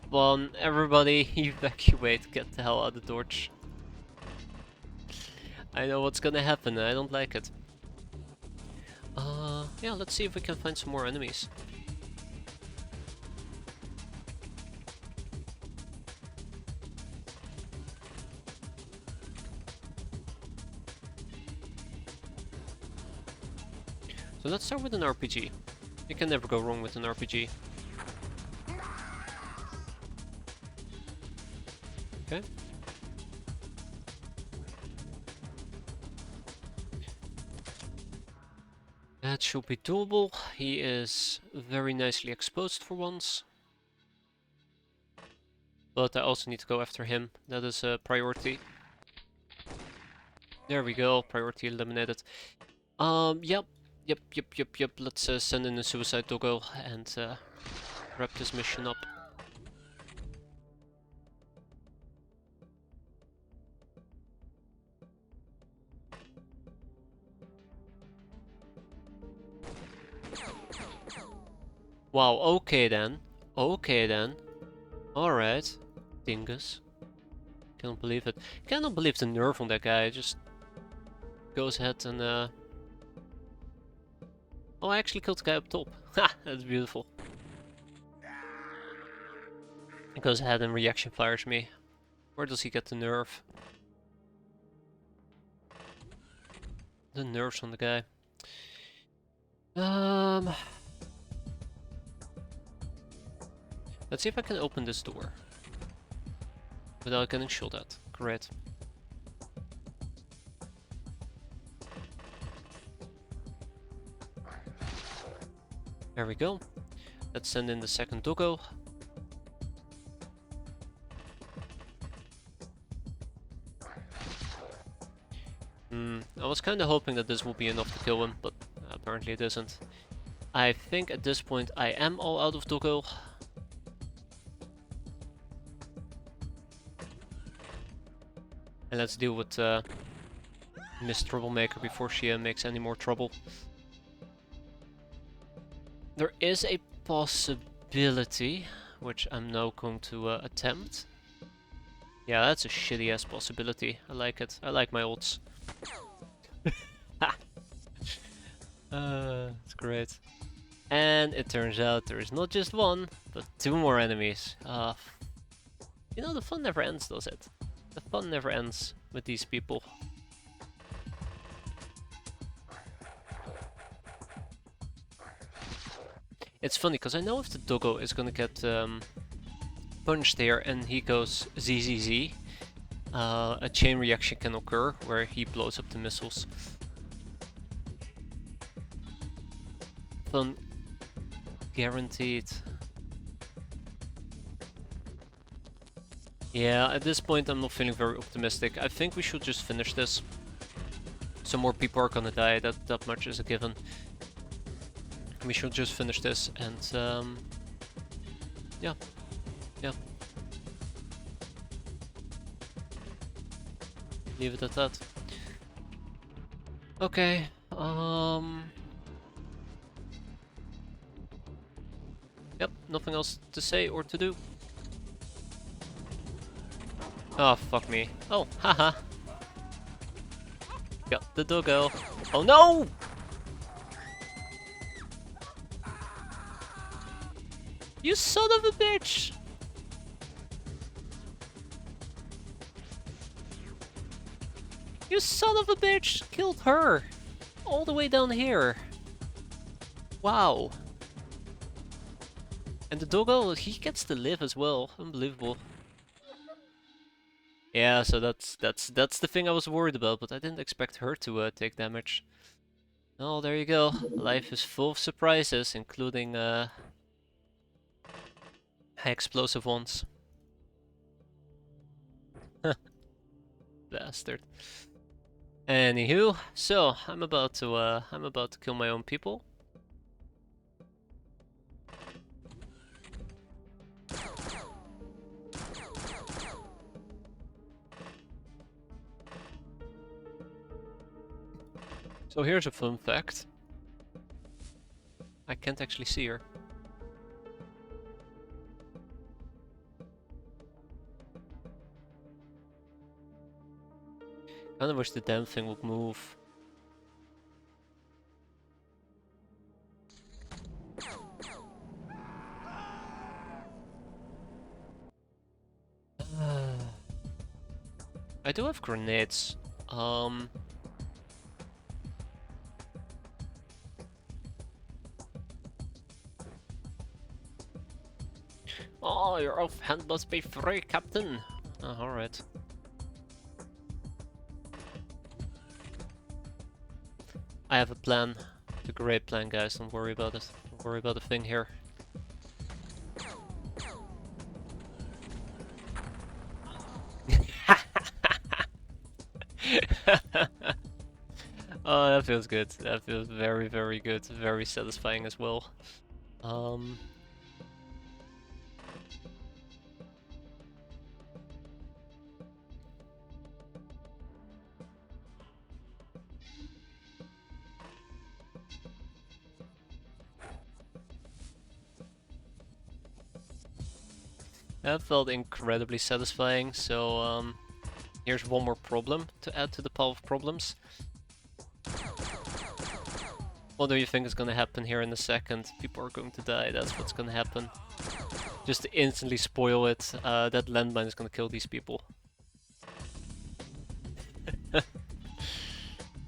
fun. Everybody evacuate, get the hell out of the torch. I know what's gonna happen, I don't like it. Yeah, let's see if we can find some more enemies. So let's start with an RPG. You can never go wrong with an RPG. Okay. That should be doable. He is very nicely exposed for once. But I also need to go after him. That is a priority. There we go, priority eliminated. Yep. Let's send in a suicide doggo and wrap this mission up. Wow, okay then. Okay then. Alright. Dingus. Cannot believe it. Cannot believe the nerve on that guy. Just goes ahead and oh, I actually killed the guy up top. Ha! That's beautiful. He goes ahead and reaction fires me. Where does he get the nerve? The nerves on the guy. Let's see if I can open this door without getting shot at. Great. There we go. Let's send in the second doggo. I was kind of hoping that this will be enough to kill him, but apparently it isn't. I think at this point I am all out of doggo. And let's deal with Miss Troublemaker before she makes any more trouble. There is a possibility, which I'm now going to attempt. Yeah, that's a shitty ass possibility. I like it. I like my odds. It's great. And it turns out there is not just one, but two more enemies. You know, the fun never ends, does it? The fun never ends with these people. It's funny, because I know if the doggo is gonna get punched here and he goes ZZZ, a chain reaction can occur where he blows up the missiles. Fun guaranteed. Yeah, at this point I'm not feeling very optimistic. I think we should just finish this. Some more people are gonna die, that much is a given. We should just finish this and yeah. Leave it at that. Okay, yep, nothing else to say or to do. Oh, fuck me. Oh, haha. Got the doggo. Oh no! You son of a bitch! You son of a bitch! Killed her! All the way down here. Wow. And the doggo, he gets to live as well. Unbelievable. Yeah, so that's the thing I was worried about, but I didn't expect her to take damage. Oh, there you go. Life is full of surprises, including high explosive ones. Bastard. Anywho, so I'm about to kill my own people. So here's a fun fact. I can't actually see her. Kinda wish the damn thing would move. I do have grenades. Oh, your offhand must be free, Captain. Oh, alright. I have a plan. It's a great plan, guys. Don't worry about it. Don't worry about the thing here. Oh, that feels good. That feels very, very good. Very satisfying as well. That felt incredibly satisfying, so here's one more problem to add to the pile of problems. What do you think is gonna happen here in a second? People are going to die, that's what's gonna happen. Just to instantly spoil it, that landmine is gonna kill these people.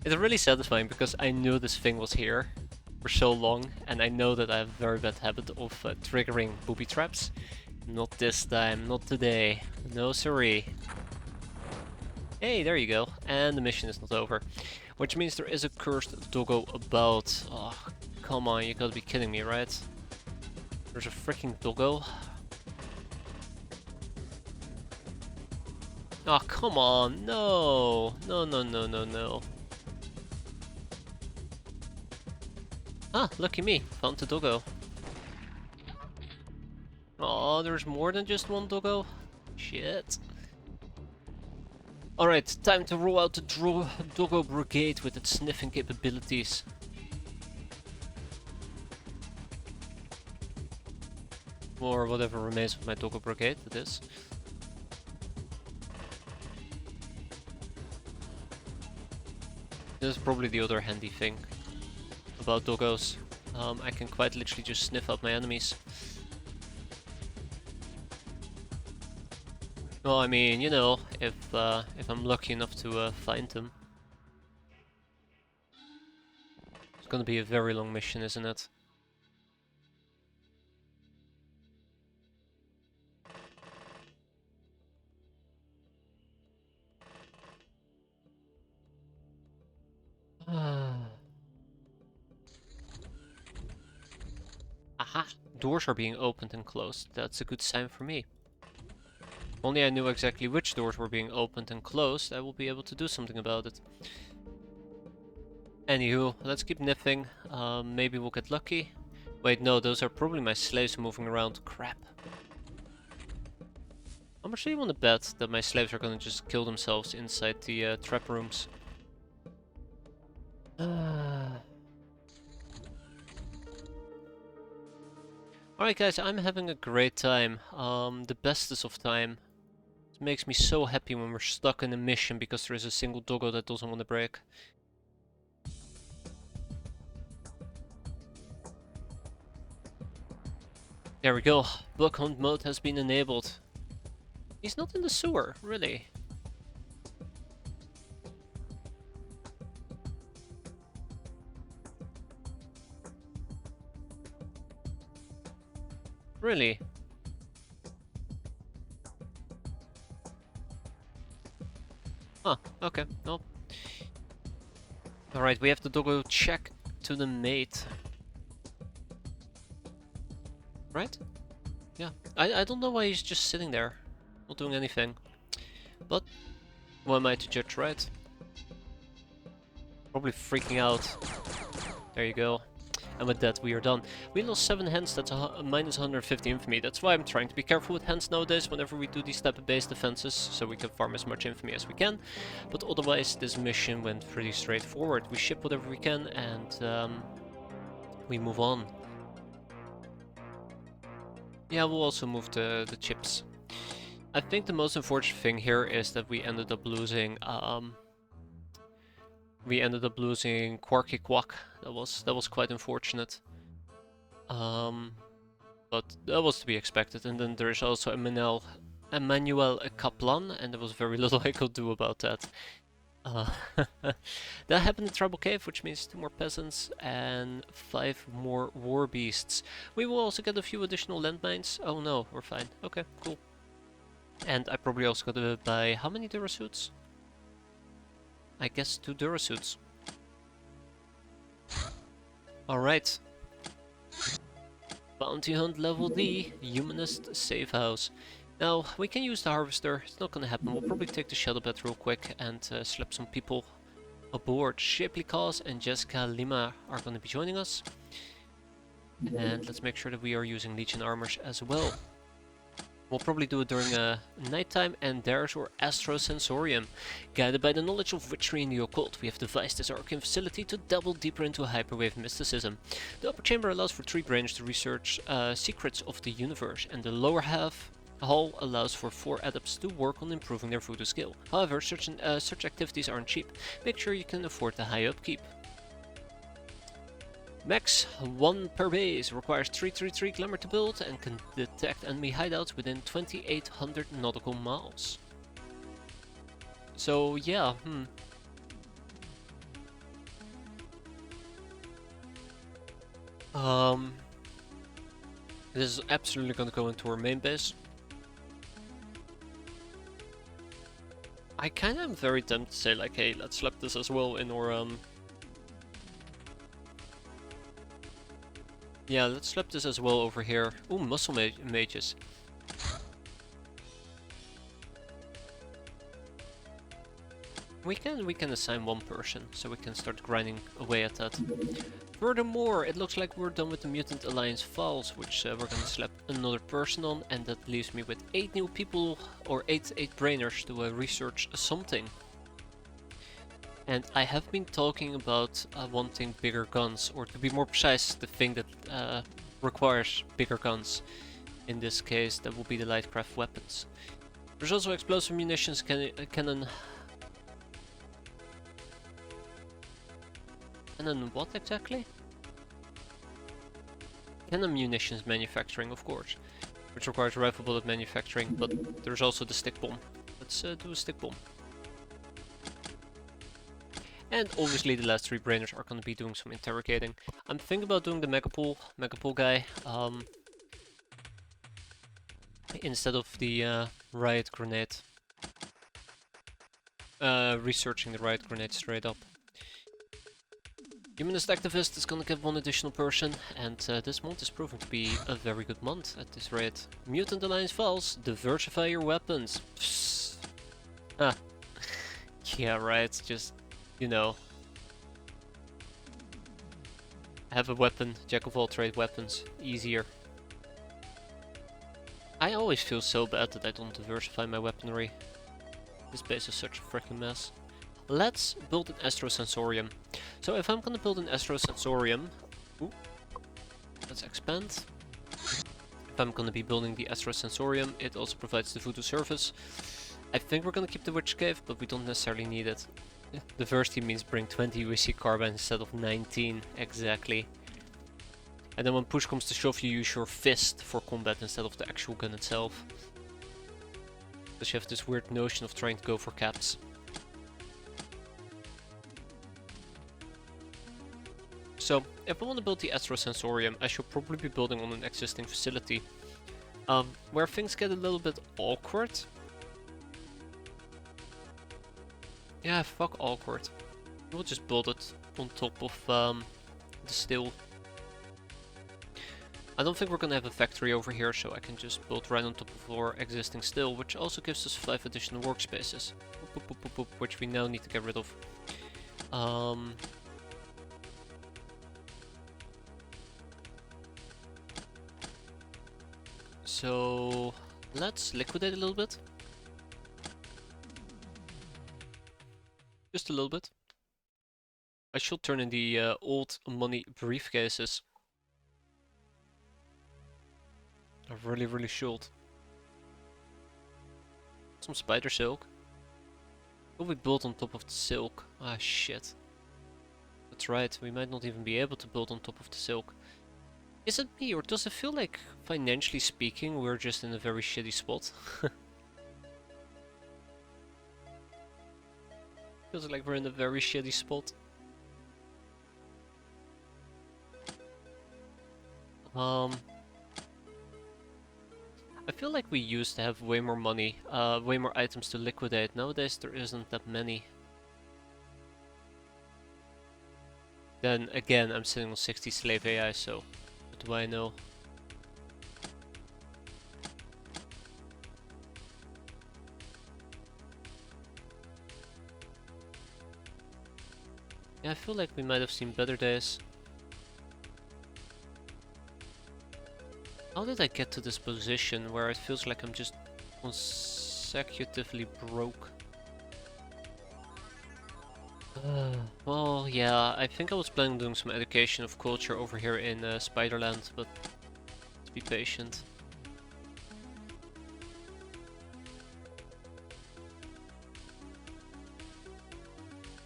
It's really satisfying because I knew this thing was here for so long, and I know that I have a very bad habit of triggering booby traps. Not this time, not today. No siree. Hey, there you go. And the mission is not over. Which means there is a cursed doggo about. Oh, come on, you gotta be kidding me, right? There's a freaking doggo. Oh, come on. No. No, no, no, no, no. Ah, lucky me. Found the doggo. Oh, there's more than just one doggo? Shit. Alright, time to roll out the Doggo Brigade with its sniffing capabilities. Or whatever remains of my Doggo Brigade, it is. This is probably the other handy thing about doggos. I can quite literally just sniff out my enemies. Well, I mean, you know, if I'm lucky enough to find them. It's gonna be a very long mission, isn't it? Aha! Doors are being opened and closed. That's a good sign for me. If only I knew exactly which doors were being opened and closed, I will be able to do something about it. Anywho, let's keep nipping. Maybe we'll get lucky. Wait, no, those are probably my slaves moving around. Crap. How much do you want to bet that my slaves are gonna just kill themselves inside the trap rooms? Alright guys, I'm having a great time. The bestest of time. It makes me so happy when we're stuck in a mission because there is a single doggo that doesn't want to break. There we go. Bug hunt mode has been enabled. He's not in the sewer, really. Really? Huh, okay, no. Alright, we have to go check to the mate. Right? Yeah. I don't know why he's just sitting there, not doing anything. But, who am I to judge, right? Probably freaking out. There you go. And with that, we are done. We lost 7 hands, that's a minus 150 infamy. That's why I'm trying to be careful with hands nowadays whenever we do these type of base defenses, so we can farm as much infamy as we can. But otherwise, this mission went pretty straightforward. We ship whatever we can, and we move on. Yeah, we'll also move the chips. I think the most unfortunate thing here is that we ended up losing Quarky Quack. That was quite unfortunate. But that was to be expected. And then there is also Emmanuel Kaplan, and there was very little I could do about that. That happened in Tribal Cave, which means 2 more peasants and 5 more war beasts. We will also get a few additional landmines. Oh no, we're fine. Okay, cool. And I probably also got to buy how many Durasuits? I guess 2 Durasuits. Alright. Bounty Hunt level D, Humanist Safe House. Now, we can use the Harvester, it's not gonna happen. We'll probably take the Shadow Bat real quick and slap some people aboard. Shapely Cause and Jessica Lima are gonna be joining us. And let's make sure that we are using Legion armors as well. We'll probably do it during nighttime, and there's our Astrosensorium. Guided by the knowledge of witchery in the occult, we have devised this arcane facility to delve deeper into hyperwave mysticism. The upper chamber allows for 3 brains to research secrets of the universe, and the lower hall allows for 4 adepts to work on improving their voodoo skill. However, such activities aren't cheap. Make sure you can afford the high upkeep. Max 1 per base, requires 333 glamour to build, and can detect enemy hideouts within 2800 nautical miles. So yeah, this is absolutely gonna go into our main base. I kinda am very tempted to say like, hey, let's slap this as well in our yeah, let's slap this as well over here. Ooh, muscle mages. We can assign 1 person, so we can start grinding away at that. Furthermore, it looks like we're done with the Mutant Alliance files, which we're gonna slap another person on, and that leaves me with 8 new people, or 8 brainers to research something. And I have been talking about wanting bigger guns, or to be more precise, the thing that requires bigger guns. In this case, that will be the lightcraft weapons. There's also explosive munitions cannon. Cannon what exactly? Cannon munitions manufacturing, of course, which requires rifle bullet manufacturing, but there's also the stick bomb. Let's do a stick bomb. And obviously the last 3 brainers are going to be doing some interrogating. I'm thinking about doing the Megapool guy, instead of the riot grenade. Researching the riot grenade straight up. Humanist Activist is gonna get 1 additional person, and this month is proving to be a very good month at this rate. Mutant Alliance files, diversify your weapons. Psst. Ah. Yeah, right, just, you know. Have a weapon, jack of all trade weapons, easier. I always feel so bad that I don't diversify my weaponry. This base is such a freaking mess. Let's build an Astrosensorium. So if I'm gonna build an Astrosensorium, let's expand. If I'm gonna be building the Astrosensorium, it also provides the VooDoo service. I think we're gonna keep the Witch Cave, but we don't necessarily need it. Diversity means bring 20 UwU carbine instead of 19, exactly. And then when push comes to shove, you use your fist for combat instead of the actual gun itself. Because you have this weird notion of trying to go for caps. So, if I want to build the Astrosensorium, I should probably be building on an existing facility. Where things get a little bit awkward. Yeah, fuck awkward. We'll just build it on top of the still. I don't think we're gonna have a factory over here, so I can just build right on top of our existing still, which also gives us 5 additional workspaces. Boop, boop, boop, boop, which we now need to get rid of. So let's liquidate a little bit. Just a little bit. I should turn in the old money briefcases. I really should. Some spider silk. Will we build on top of the silk? Ah shit. That's right, we might not even be able to build on top of the silk. Is it me, or does it feel like, financially speaking, we're just in a very shitty spot? Feels like we're in a very shitty spot. I feel like we used to have way more money, way more items to liquidate. Nowadays there isn't that many. Then again, I'm sitting on 60 slave AI, so what do I know? Yeah, I feel like we might have seen better days. How did I get to this position where it feels like I'm just consecutively broke? Well, yeah, I think I was planning on doing some education of culture over here in Spiderland, but let's be patient.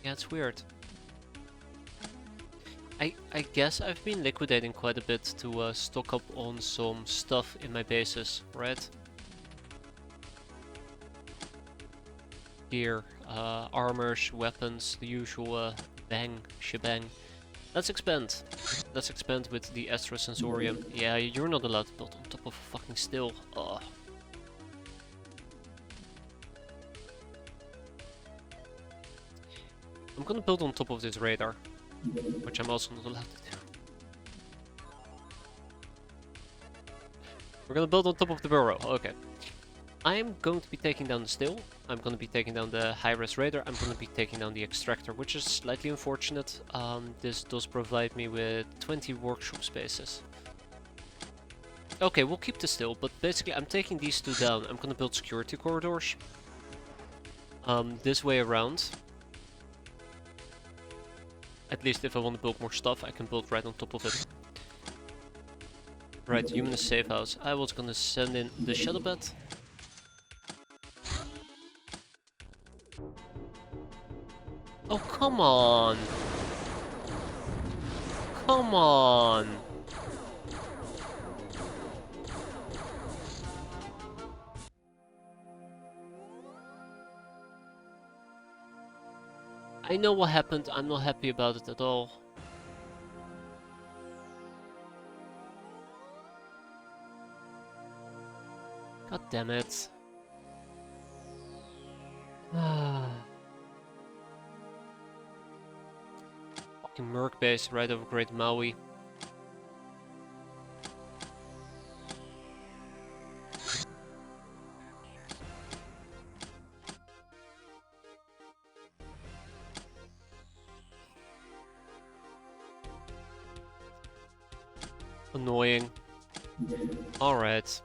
Yeah, it's weird. I guess I've been liquidating quite a bit to stock up on some stuff in my bases, right? Gear, armors, weapons, the usual bang, shebang. Let's expand. Let's expand with the Astrosensorium. Yeah, you're not allowed to build on top of a fucking still. Ugh. I'm gonna build on top of this radar, which I'm also not allowed to do. We're gonna build on top of the burrow, okay. I'm going to be taking down the still. I'm gonna be taking down the high-res raider. I'm gonna be taking down the extractor, which is slightly unfortunate. This does provide me with 20 workshop spaces. Okay, we'll keep this still, but basically I'm taking these two down. I'm gonna build security corridors. This way around. At least if I want to build more stuff, I can build right on top of it. Right, humanist safe house. I was gonna send in the shadow bat. Oh, come on! Come on! I know what happened, I'm not happy about it at all. God damn it. Fucking Merc base right over Great Maui. Annoying. Alright.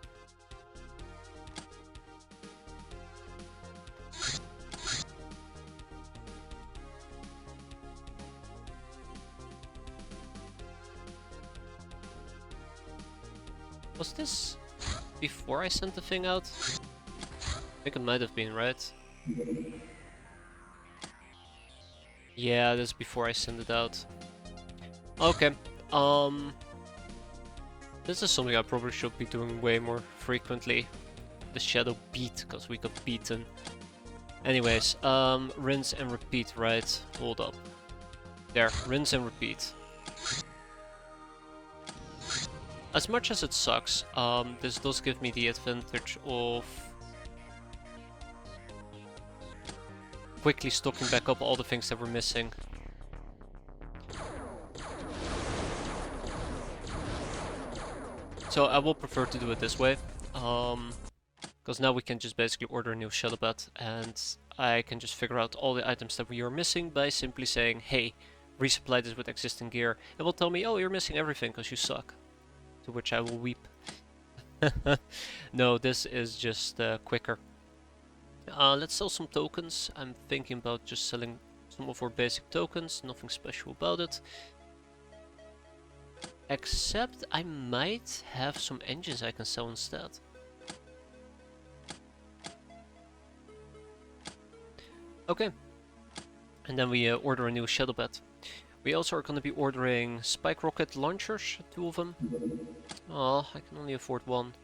Was this before I sent the thing out? I think it might have been, right? Yeah, this is before I sent it out. Okay, this is something I probably should be doing way more frequently. The shadow beat, because we got beaten. Anyways, rinse and repeat, right? Hold up. There, rinse and repeat. As much as it sucks, this does give me the advantage of quickly stocking back up all the things that we're missing. So I will prefer to do it this way, because now we can just basically order a new shadow bat, and I can just figure out all the items that we are missing by simply saying, hey, resupply this with existing gear. It will tell me, oh, you're missing everything because you suck. To which I will weep. No, this is just quicker. Let's sell some tokens. I'm thinking about just selling some of our basic tokens, nothing special about it. Except I might have some engines I can sell instead. Okay. And then we order a new shadow bat. We also are going to be ordering spike rocket launchers, 2 of them. Oh, I can only afford 1.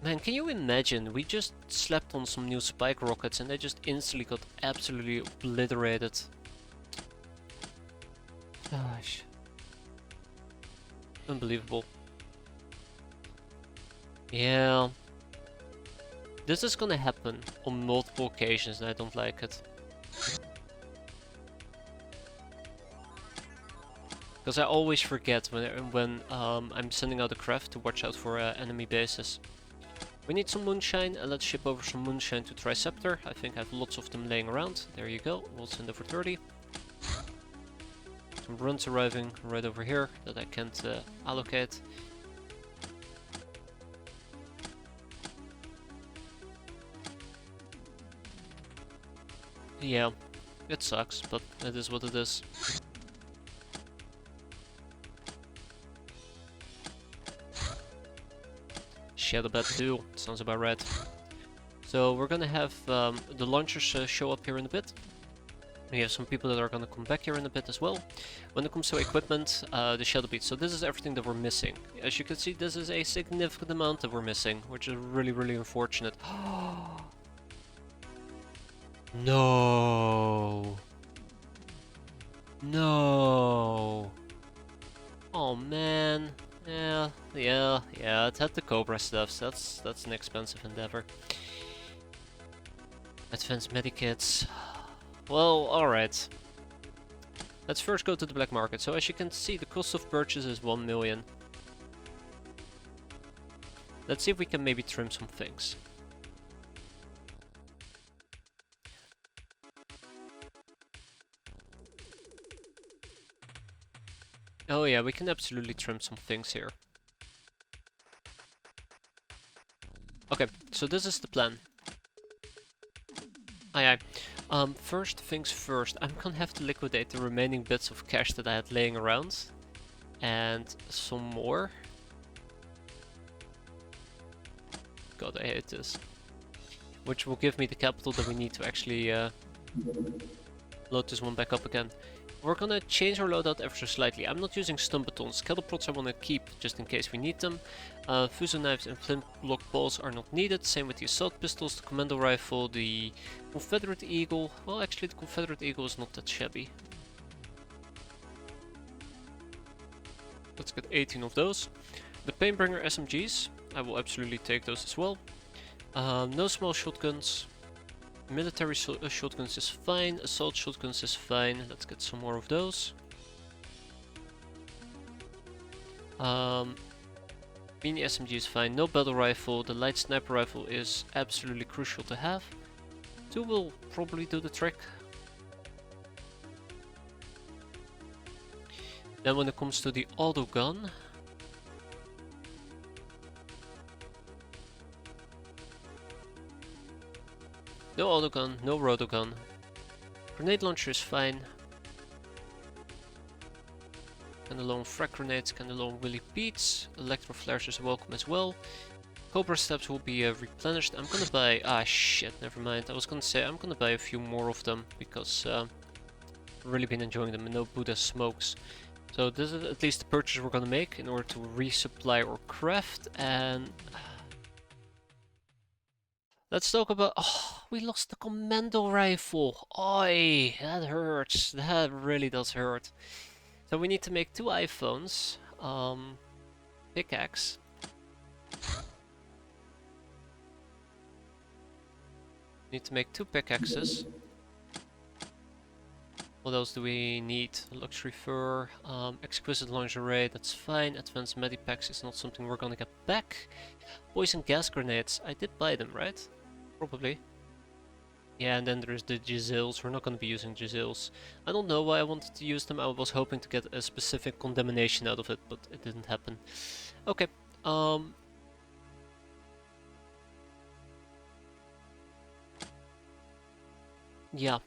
Man, can you imagine? We just slapped on some new spike rockets and they just instantly got absolutely obliterated. Gosh. Unbelievable. Yeah. This is gonna happen on multiple occasions and I don't like it. Because I always forget when I'm sending out a craft to watch out for enemy bases. We need some moonshine, and let's ship over some moonshine to Triceptor. I think I have lots of them laying around. There you go, we'll send over 30. Some runs arriving right over here that I can't allocate. Yeah, it sucks, but it is what it is. Shadow bat 2, sounds about right. So we're gonna have the launchers show up here in a bit. We have some people that are gonna come back here in a bit as well. When it comes to equipment, the shadow beat. So this is everything that we're missing. As you can see, this is a significant amount that we're missing, which is really, really unfortunate. No. No. Oh man. Yeah, it had the Cobra stuff, so that's an expensive endeavor. Advanced medikits. Well, alright. Let's first go to the black market. So as you can see, the cost of purchase is 1 million. Let's see if we can maybe trim some things. Oh yeah, we can absolutely trim some things here. Okay, so this is the plan. Aye aye. First things first, I'm gonna have to liquidate the remaining bits of cash that I had laying around. And some more. God, I hate this. Which will give me the capital that we need to actually load this one back up again. We're gonna change our loadout ever so slightly. I'm not using stun batons. Kettle prots I wanna keep just in case we need them. Fuso knives and flintlock balls are not needed. Same with the assault pistols, the commando rifle, the Confederate Eagle. Well, actually the Confederate Eagle is not that shabby. Let's get 18 of those. The Painbringer SMGs, I will absolutely take those as well. No small shotguns. Military shotguns is fine. Assault shotguns is fine. Let's get some more of those. Mini SMG is fine. No battle rifle. The light sniper rifle is absolutely crucial to have. 2 will probably do the trick. Then when it comes to the auto gun, no auto gun, no roto gun. Grenade launcher is fine. Standalone frag grenades, standalone Willy Pete's. Electro flares is welcome as well. Cobra steps will be replenished. I'm gonna buy. Ah shit, never mind. I was gonna say I'm gonna buy a few more of them because I've really been enjoying them. And no Buddha smokes. So this is at least the purchase we're gonna make in order to resupply or craft. And let's talk about. Oh, we lost the commando rifle. Oi, that hurts. That really does hurt. So we need to make 2 iPhones. Pickaxe. Need to make 2 pickaxes. What else do we need? Luxury fur, exquisite lingerie, that's fine. Advanced medipacks is not something we're gonna get back. Poison gas grenades, I did buy them, right? Probably. Yeah, and then there's the Giselles. We're not gonna be using Giselles. I don't know why I wanted to use them. I was hoping to get a specific condemnation out of it, but it didn't happen. Okay, yeah.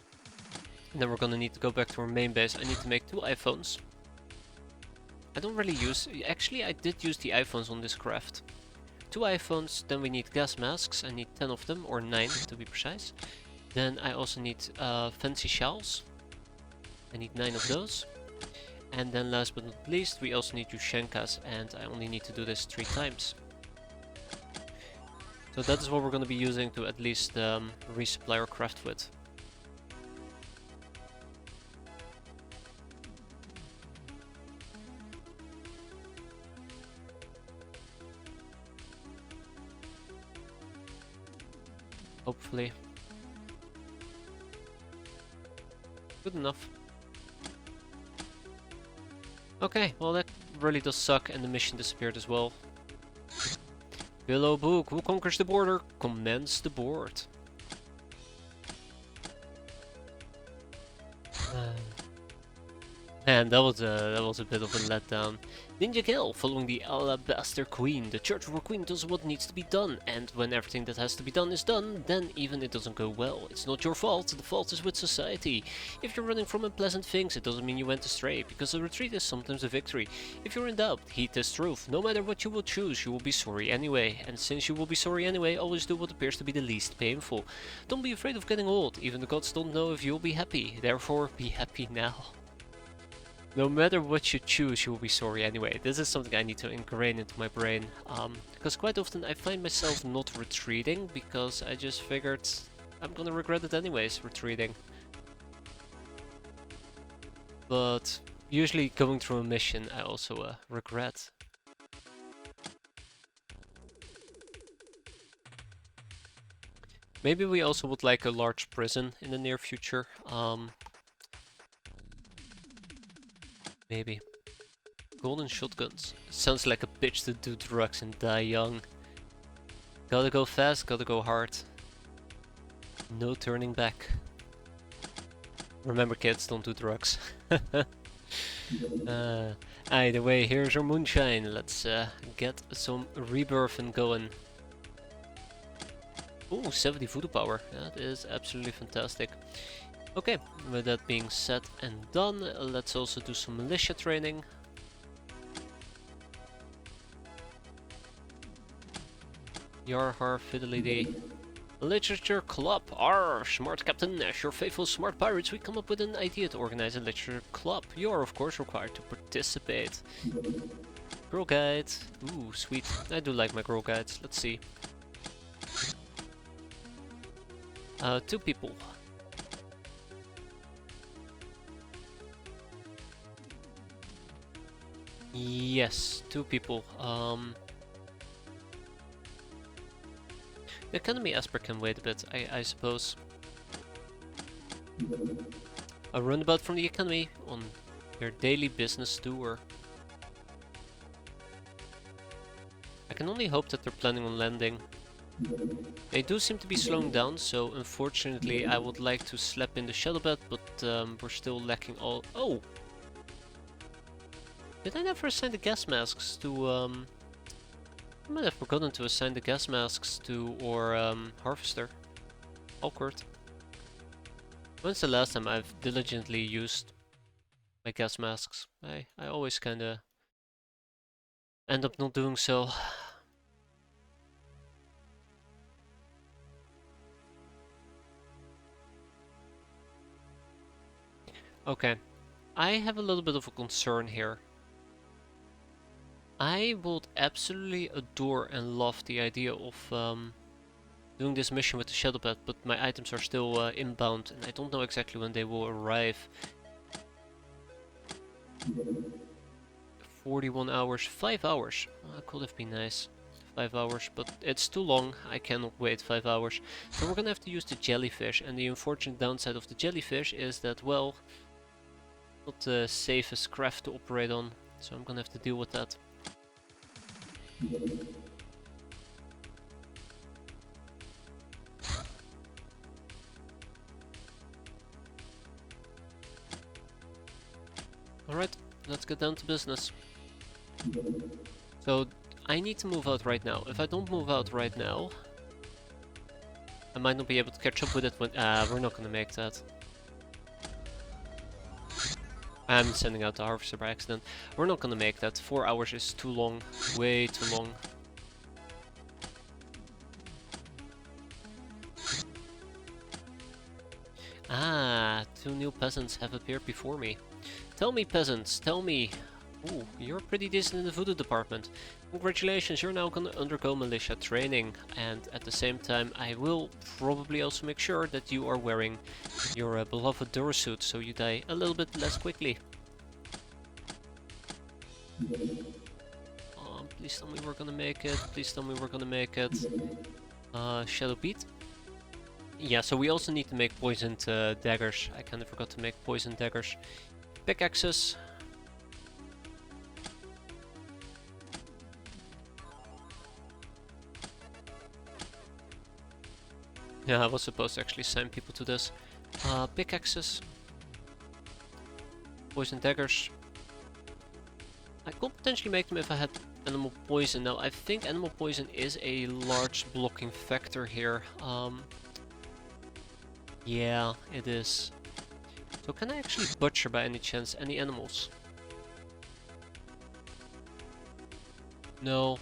And then we're gonna need to go back to our main base. I need to make 2 iPhones. I don't really use... Actually, I did use the iPhones on this craft. 2 iPhones, then we need gas masks. I need 10 of them, or 9 to be precise. Then I also need fancy shawls. I need 9 of those. And then last but not least, we also need Yushenkas, and I only need to do this 3 times. So that is what we're gonna be using to at least resupply our craft with. Hopefully. Good enough. Okay, well that really does suck and the mission disappeared as well. Willow Book, who conquers the border, commands the board. Man, that was a bit of a letdown. Ninja Kill, following the Alabaster Queen. The Church of our Queen does what needs to be done, and when everything that has to be done is done, then even it doesn't go well. It's not your fault, the fault is with society. If you're running from unpleasant things, it doesn't mean you went astray, because a retreat is sometimes a victory. If you're in doubt, heed this truth. No matter what you will choose, you will be sorry anyway. And since you will be sorry anyway, always do what appears to be the least painful. Don't be afraid of getting old, even the gods don't know if you'll be happy. Therefore, be happy now. No matter what you choose, you will be sorry anyway. This is something I need to ingrain into my brain. Because quite often I find myself not retreating, because I just figured I'm gonna regret it anyways, retreating. But usually going through a mission I also regret. Maybe we also would like a large prison in the near future. Maybe. Golden shotguns. Sounds like a bitch to do drugs and die young. Gotta go fast, gotta go hard. No turning back. Remember kids, don't do drugs. Either way, here's our moonshine. Let's get some rebirthing going. Ooh, 70 voodoo power. That is absolutely fantastic. Okay, with that being said and done, let's also do some militia training. Yarhar Fidelity. Literature Club. Arr, smart captain, as your faithful smart pirates, we come up with an idea to organize a literature club. You are of course required to participate. Girl guide. Ooh, sweet. I do like my girl guides. Let's see. 2 people. Yes, 2 people. The Academy Esper can wait a bit, I suppose. A runabout from the Academy on your daily business tour. I can only hope that they're planning on landing. They do seem to be slowing down, so unfortunately I would like to slap in the Shadowbat, but we're still lacking all... Oh! Did I never assign the gas masks to... I might have forgotten to assign the gas masks to our harvester. Awkward. When's the last time I've diligently used my gas masks? I always kinda end up not doing so. Okay, I have a little bit of a concern here. I would absolutely adore and love the idea of doing this mission with the Shadowbat, but my items are still inbound and I don't know exactly when they will arrive. 41 hours, 5 hours. Could have been nice. 5 hours, but it's too long. I cannot wait 5 hours. So we're gonna have to use the jellyfish, and the unfortunate downside of the jellyfish is that, well, not the safest craft to operate on. So I'm gonna have to deal with that. Alright, let's get down to business. So, I need to move out right now. If I don't move out right now, I might not be able to catch up with it when... we're not gonna make that. I'm sending out the harvester by accident. We're not gonna make that. 4 hours is too long. Way too long. Ah, 2 new peasants have appeared before me. Tell me, peasants, tell me. Ooh, you're pretty decent in the voodoo department. Congratulations, you're now gonna undergo militia training. And at the same time, I will probably also make sure that you are wearing your beloved Durasuit, so you die a little bit less quickly. Please tell me we're gonna make it. Please tell me we're gonna make it. Shadow Beat. Yeah, so we also need to make poisoned daggers. I kinda forgot to make poisoned daggers. Pickaxes. Yeah, I was supposed to actually assign people to this. Pickaxes. Poison daggers. I could potentially make them if I had animal poison. Now, I think animal poison is a large blocking factor here. Yeah, it is. So can I actually butcher by any chance any animals? No.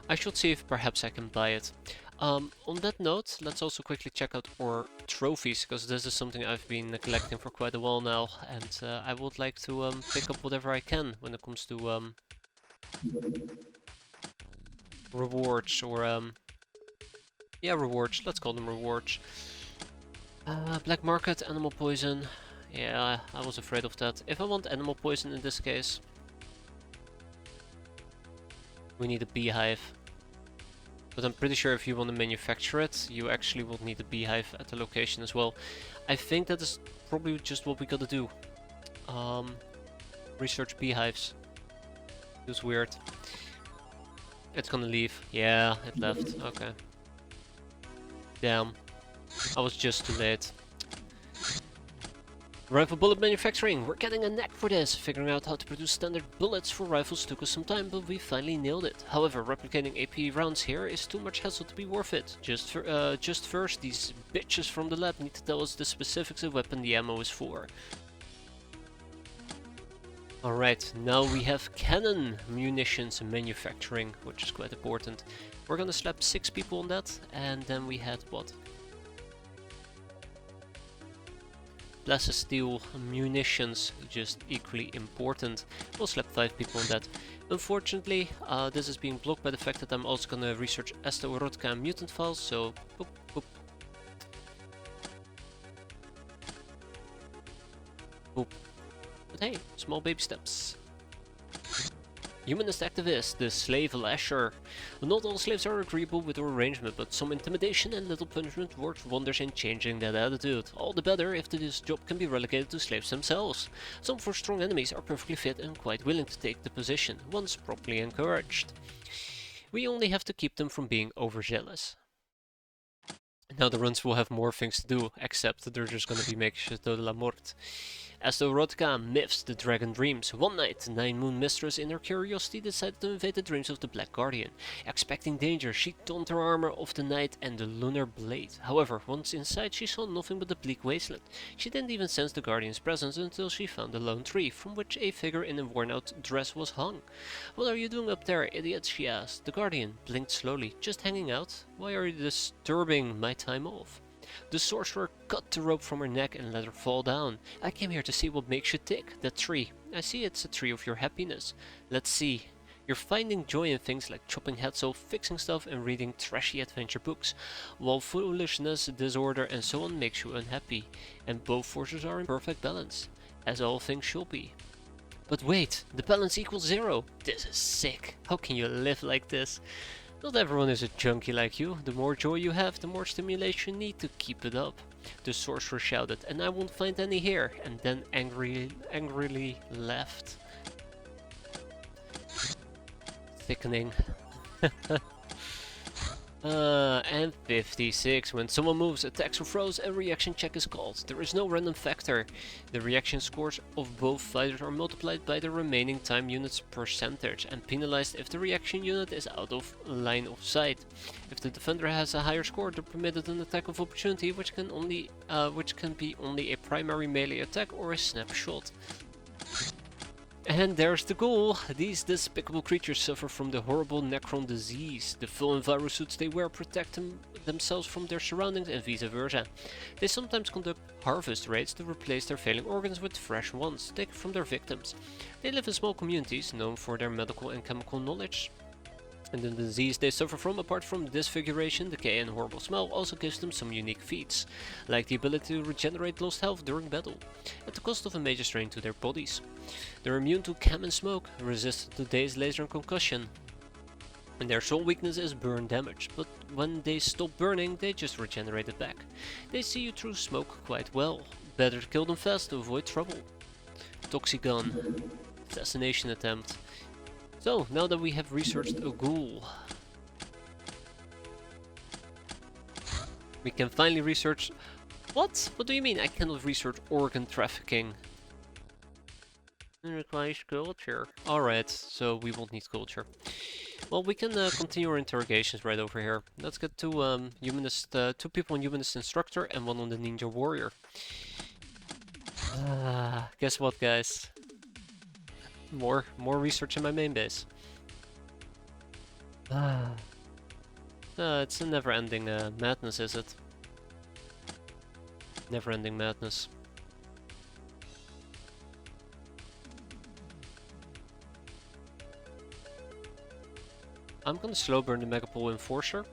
I should see if perhaps I can buy it. On that note, let's also quickly check out our trophies, because this is something I've been neglecting for quite a while now, and I would like to pick up whatever I can when it comes to rewards, or yeah, rewards, let's call them rewards. Black market, animal poison. Yeah, I was afraid of that. If I want animal poison in this case, we need a beehive. But I'm pretty sure if you want to manufacture it, you actually will need a beehive at the location as well. I think that is probably just what we gotta do. Research beehives. It was weird. It's gonna leave. Yeah, it left. Okay. Damn. I was just too late. Rifle bullet manufacturing, we're getting a knack for this. Figuring out how to produce standard bullets for rifles took us some time, but we finally nailed it. However, replicating AP rounds here is too much hassle to be worth it. Just first, these bitches from the lab need to tell us the specifics of the weapon the ammo is for. Alright, now we have cannon munitions manufacturing, which is quite important. We're gonna slap 6 people on that, and then we had what? Plastic steel munitions, just equally important. We'll slap 5 people on that. Unfortunately, this is being blocked by the fact that I'm also gonna research Erotica mutant files, so boop, boop. Boop. But hey, small baby steps. Humanist activist, the slave lasher. Not all slaves are agreeable with our arrangement, but some intimidation and little punishment works wonders in changing that attitude. All the better if this job can be relegated to slaves themselves. Some for strong enemies are perfectly fit and quite willing to take the position, once properly encouraged. We only have to keep them from being overzealous. Now the runs will have more things to do, except that they're just gonna be making Chateau de la Morte. As the Erotica myths the dragon dreams, one night the Nine Moon Mistress in her curiosity decided to invade the dreams of the Black Guardian. Expecting danger, she donned her armor of the night and the lunar blade. However, once inside she saw nothing but the bleak wasteland. She didn't even sense the Guardian's presence until she found a lone tree, from which a figure in a worn-out dress was hung. "What are you doing up there, idiot?" she asked. The Guardian blinked slowly. "Just hanging out. Why are you disturbing my time off?" The sorcerer cut the rope from her neck and let her fall down. "I came here to see what makes you tick. That tree. I see it's a tree of your happiness. Let's see. You're finding joy in things like chopping heads off, fixing stuff, and reading trashy adventure books, while foolishness, disorder, and so on makes you unhappy. And both forces are in perfect balance, as all things should be." But wait, the balance equals 0. This is sick. How can you live like this? Not everyone is a junkie like you. The more joy you have, the more stimulation you need to keep it up. The sorcerer shouted, "And I won't find any here," and then angrily left. Thickening. And 56. When someone moves, attacks or throws, a reaction check is called. There is no random factor. The reaction scores of both fighters are multiplied by the remaining time unit's percentage and penalized if the reaction unit is out of line of sight. If the defender has a higher score, they're permitted an attack of opportunity, which can be only a primary melee attack or a snapshot. And there's the goal! These despicable creatures suffer from the horrible Necron disease. The full envirosuits they wear protect themselves from their surroundings and vice versa. They sometimes conduct harvest raids to replace their failing organs with fresh ones taken from their victims. They live in small communities known for their medical and chemical knowledge. And the disease they suffer from, apart from disfiguration, decay and horrible smell, also gives them some unique feats, like the ability to regenerate lost health during battle, at the cost of a major strain to their bodies. They're immune to chem and smoke, resistant to daze, laser and concussion, and their sole weakness is burn damage, but when they stop burning, they just regenerate it back. They see you through smoke quite well. Better to kill them fast to avoid trouble. Toxigun. Assassination attempt. So, now that we have researched a ghoul, we can finally research... What? What do you mean I cannot research organ trafficking? It requires culture. Alright, so we won't need culture. Well, we can continue our interrogations right over here. Let's get to humanist, 2 people on humanist instructor and 1 on the ninja warrior. Guess what, guys? More research in my main base. It's a never-ending madness, is it? Never-ending madness. I'm gonna slow burn the Megapole Enforcer.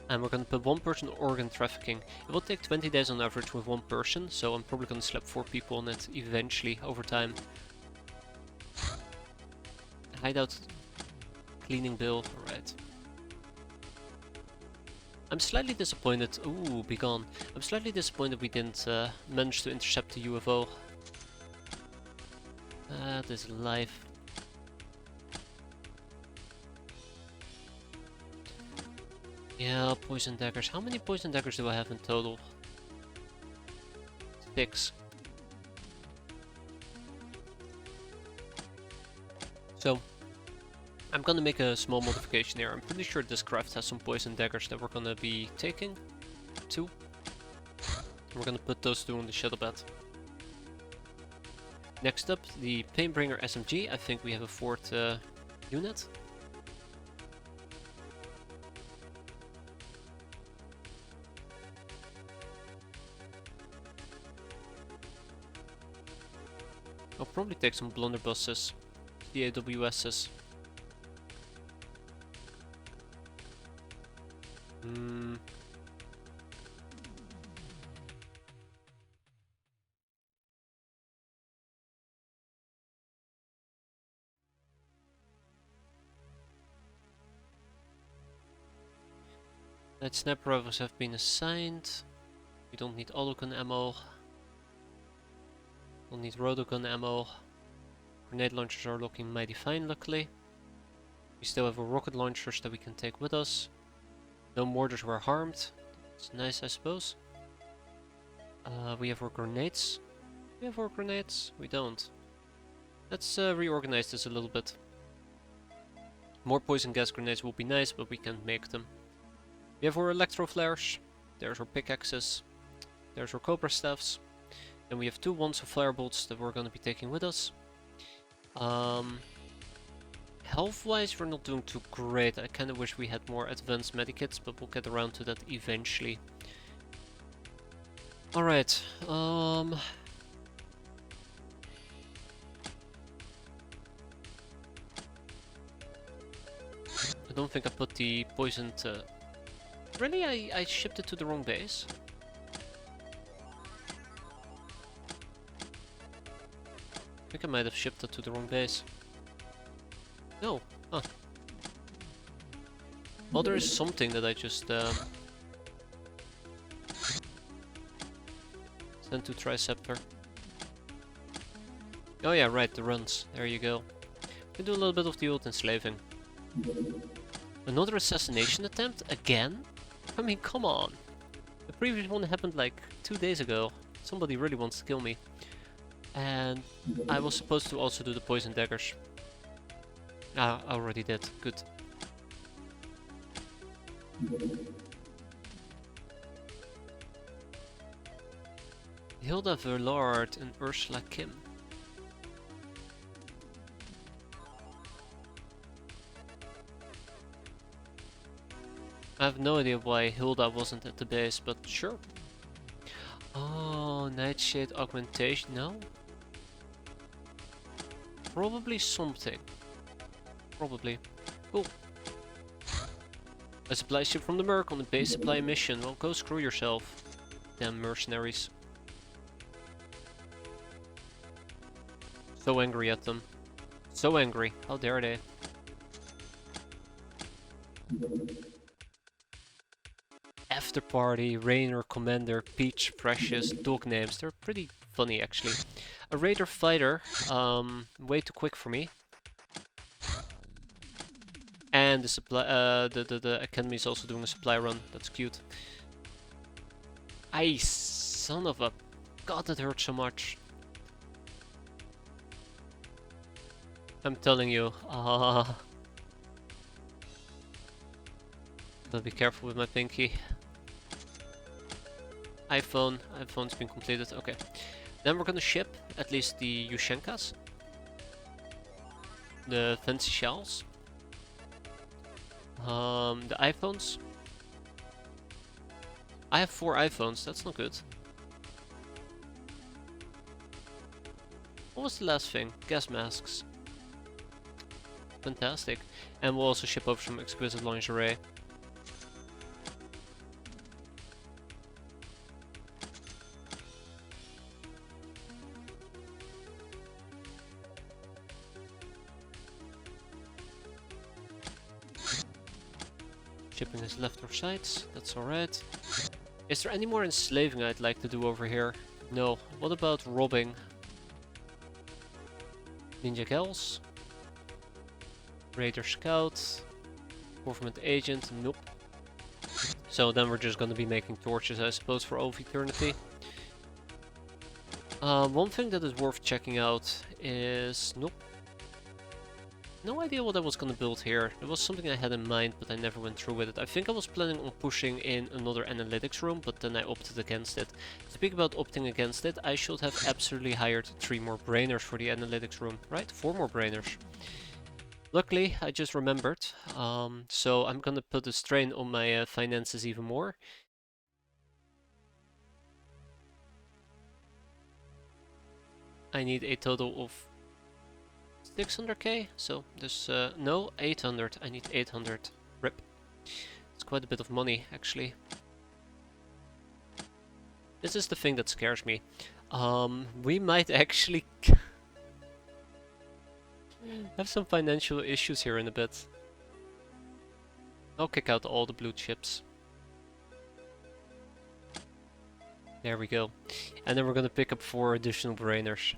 And we're gonna put 1 person on organ trafficking. It will take 20 days on average with 1 person, so I'm probably gonna slap 4 people on it eventually over time. Hideout cleaning bill, alright. I'm slightly disappointed. Ooh, be gone. I'm slightly disappointed we didn't manage to intercept the UFO. This life. Yeah, poison daggers. How many poison daggers do I have in total? 6. So, I'm gonna make a small modification here. I'm pretty sure this craft has some poison daggers that we're gonna be taking. 2. We're gonna put those 2 on the shuttle bed. Next up, the Painbringer SMG. I think we have a 4th unit. I'll probably take some blunderbusses, CAWSs. Light sniper rifles have been assigned. We don't need autogun ammo. Don't need rotogun ammo. Grenade launchers are looking mighty fine, luckily. We still have our rocket launchers that we can take with us. No mortars were harmed. It's nice, I suppose. We have our grenades. We have our grenades? We don't. Let's reorganize this a little bit. More poison gas grenades will be nice, but we can't make them. We have our electro flares. There's our pickaxes. There's our cobra staffs. Then we have 2 wands of firebolts that we're going to be taking with us. Health-wise, we're not doing too great. I kind of wish we had more advanced medikits, but we'll get around to that eventually. Alright, I don't think I put the poisoned... Really? I shipped it to the wrong base? I think I might have shipped it to the wrong base. No. Huh. Well, there is something that I just sent to Triceptor. Oh yeah, right, the runs. There you go. We do a little bit of the old enslaving. Another assassination attempt? Again? I mean, come on. The previous one happened like 2 days ago. Somebody really wants to kill me. And I was supposed to also do the poison daggers. Ah, I already did. Good. Hilda Verlaard and Ursula Kim. I have no idea why Hilda wasn't at the base, but sure. Oh, Nightshade augmentation, no? Probably something. Probably. Cool. A supply ship from the Merc on the base supply mission. Well, go screw yourself. Damn mercenaries. So angry at them. So angry. How dare they? After Party, Rainer, Commander, Peach, Precious, dog names. They're pretty funny actually. A Raider Fighter, way too quick for me. And the supply, the Academy is also doing a supply run. That's cute. Ice, son of a... God, that hurts so much. I'm telling you, gotta be careful with my pinky. iPhone's been completed, okay. Then we're gonna ship at least the Yushenkas. The fancy shells. The iPhones. I have 4 iPhones, that's not good. What was the last thing? Gas masks. Fantastic. And we'll also ship over some exquisite lingerie. Shipping is left or sides, that's alright. Is there any more enslaving I'd like to do over here? No. What about robbing? Ninja Gals? Raider Scout? Government Agent? Nope. So then we're just gonna be making torches, I suppose, for all of eternity. One thing that is worth checking out is... Nope. No idea what I was gonna build here. There was something I had in mind, but I never went through with it. I think I was planning on pushing in another analytics room, but then I opted against it. Speak about opting against it, I should have absolutely hired 3 more brainers for the analytics room, right? 4 more brainers. Luckily, I just remembered, so I'm gonna put a strain on my finances even more. I need a total of 600k, so there's no 800. I need 800. Rip. It's quite a bit of money, actually. This is the thing that scares me. We might actually have some financial issues here in a bit. I'll kick out all the blue chips. There we go. And then we're gonna pick up 4 additional brainers.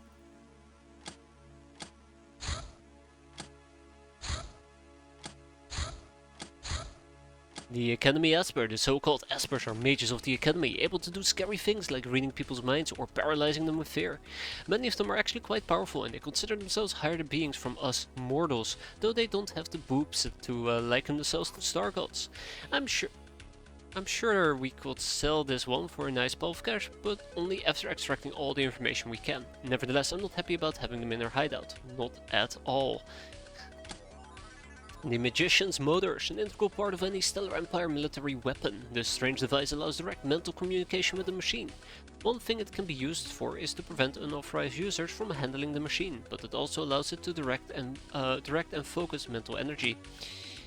The Academy Esper. The so-called Espers are mages of the Academy, able to do scary things like reading people's minds or paralyzing them with fear. Many of them are actually quite powerful and they consider themselves higher beings from us mortals, though they don't have the boobs to liken themselves to star gods. I'm sure we could sell this one for a nice pile of cash, but only after extracting all the information we can. Nevertheless, I'm not happy about having them in our hideout. Not at all. The Magician's Motor is an integral part of any Stellar Empire military weapon. This strange device allows direct mental communication with the machine. One thing it can be used for is to prevent unauthorized users from handling the machine, but it also allows it to direct and focus mental energy.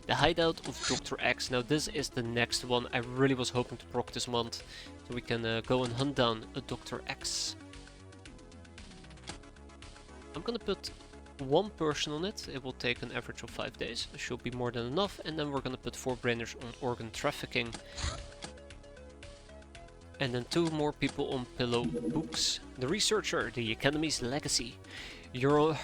The hideout of Dr. X. Now this is the next one. I really was hoping to proc this month, so we can go and hunt down a Dr. X. I'm gonna put 1 person on it. It will take an average of 5 days. It should be more than enough. And then we're gonna put 4 brainers on organ trafficking. And then 2 more people on pillow books. The Researcher, the Academy's legacy. You're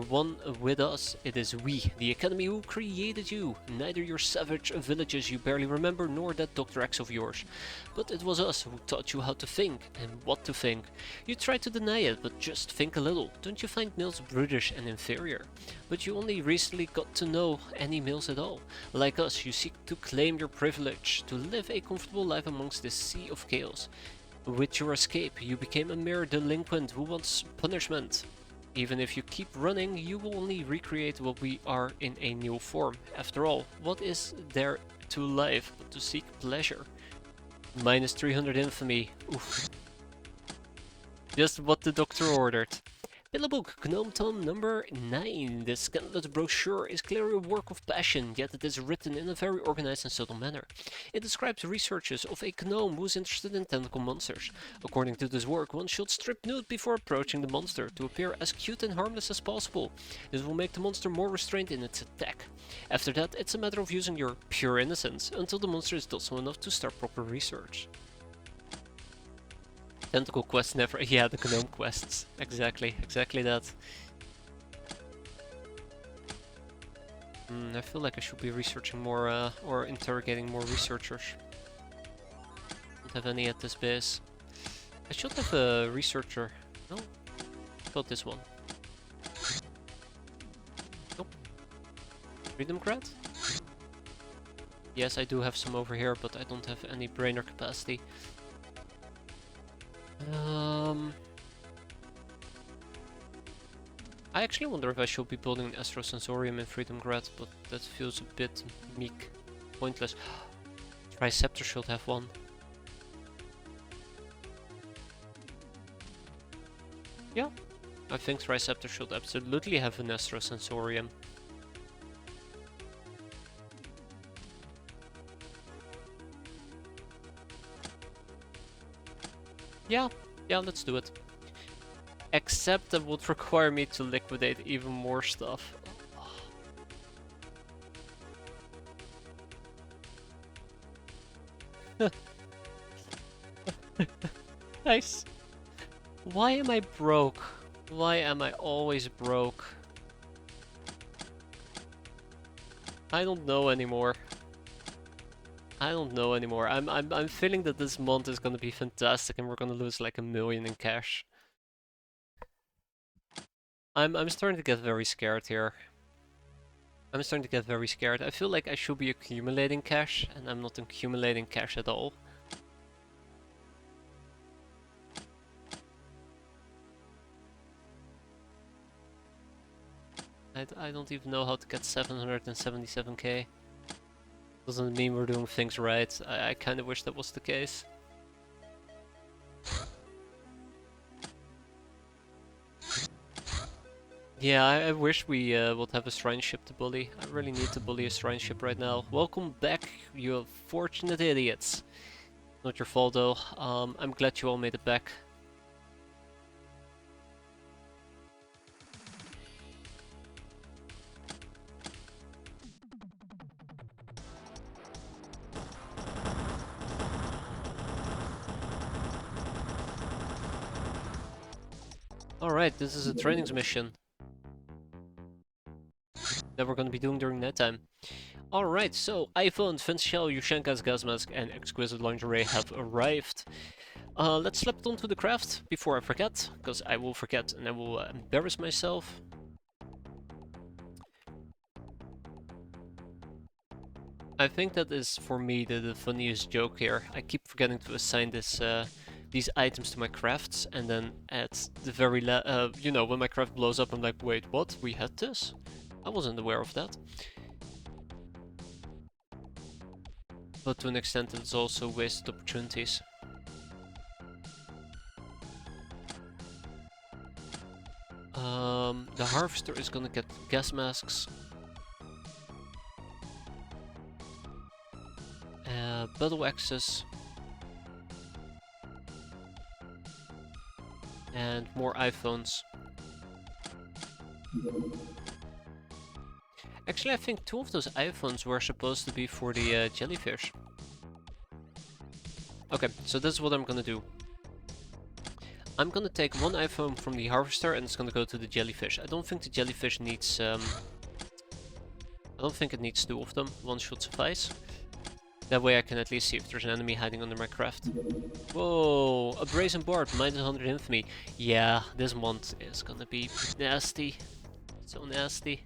one with us. It is we, the Academy, who created you. Neither your savage villages you barely remember, nor that Dr. X of yours. But it was us who taught you how to think, and what to think. You try to deny it, but just think a little. Don't you find males brutish and inferior? But you only recently got to know any males at all. Like us, you seek to claim your privilege, to live a comfortable life amongst this sea of chaos. With your escape, you became a mere delinquent who wants punishment. Even if you keep running, you will only recreate what we are in a new form. After all, what is there to life but to seek pleasure? Minus 300 infamy. Oof. Just what the doctor ordered. Pillow book, Gnome Tome number 9. This scandalous brochure is clearly a work of passion, yet it is written in a very organized and subtle manner. It describes researches of a gnome who is interested in tentacle monsters. According to this work, one should strip nude before approaching the monster to appear as cute and harmless as possible. This will make the monster more restrained in its attack. After that, it's a matter of using your pure innocence, until the monster is docile enough to start proper research. Tentacle quests never... Yeah, the gnome quests. Exactly that. I feel like I should be researching more, or interrogating more researchers. Don't have any at this base. I should have a researcher. No? How about this one? Nope. Freedom Grad? Yes, I do have some over here, but I don't have any brainer capacity. I actually wonder if I should be building an Astrosensorium in Freedom Grad, but that feels a bit meek, pointless. Triceptor should have one. Yeah, I think Triceptor should absolutely have an Astrosensorium. Yeah, let's do it. Except that would require me to liquidate even more stuff. Nice. Why am I broke? Why am I always broke? I don't know anymore. I'm feeling that this month is gonna be fantastic and we're gonna lose like 1 million in cash. I'm starting to get very scared here. I'm starting to get very scared. I feel like I should be accumulating cash, and I'm not accumulating cash at all. I don't even know how to get 777k. Doesn't mean we're doing things right. I kind of wish that was the case. Yeah, I wish we would have a shrine ship to bully. I really need to bully a shrine ship right now. Welcome back, you fortunate idiots. Not your fault though. I'm glad you all made it back. Alright, this is a trainings mission that we're gonna be doing during nighttime. Alright, so iPhone, Fence Shell, Yushenka's gas mask, and exquisite lingerie have arrived. Let's slap it onto the craft before I forget, because I will forget and I will embarrass myself. I think that is, for me, the funniest joke here. I keep forgetting to assign these items to my crafts, and then at the very you know, when my craft blows up, I'm like, wait, what? We had this? I wasn't aware of that. But to an extent, it's also wasted opportunities. The harvester is gonna get gas masks. Battle axes. And more iPhones. Actually, I think 2 of those iPhones were supposed to be for the jellyfish. Okay, so this is what I'm gonna do. I'm gonna take 1 iPhone from the harvester and it's gonna go to the jellyfish. I don't think the jellyfish needs... I don't think it needs 2 of them. 1 should suffice. That way I can at least see if there's an enemy hiding under my craft. Whoa, a brazen bard, -100 infamy. Yeah, this month is gonna be nasty. So nasty.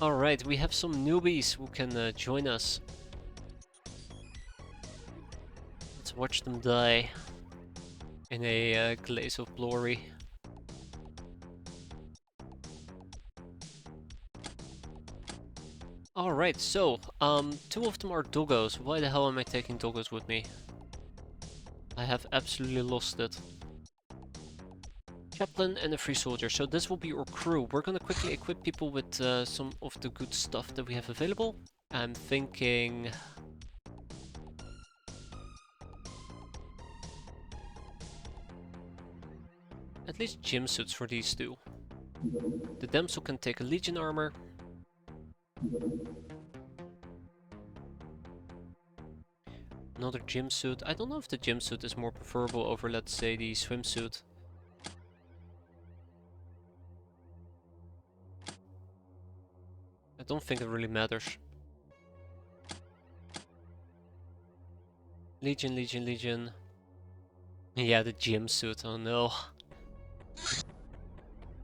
Alright, we have some newbies who can join us. Let's watch them die in a glaze of glory. Alright, so, 2 of them are doggos. Why the hell am I taking doggos with me? I have absolutely lost it. Chaplain and a free soldier, so this will be our crew. We're gonna quickly equip people with some of the good stuff that we have available. I'm thinking... at least gym suits for these 2. The damsel can take a legion armor. Another gym suit. I don't know if the gym suit is more preferable over, let's say, the swimsuit. I don't think it really matters. Legion, Legion, Legion. Yeah, the gym suit, oh no.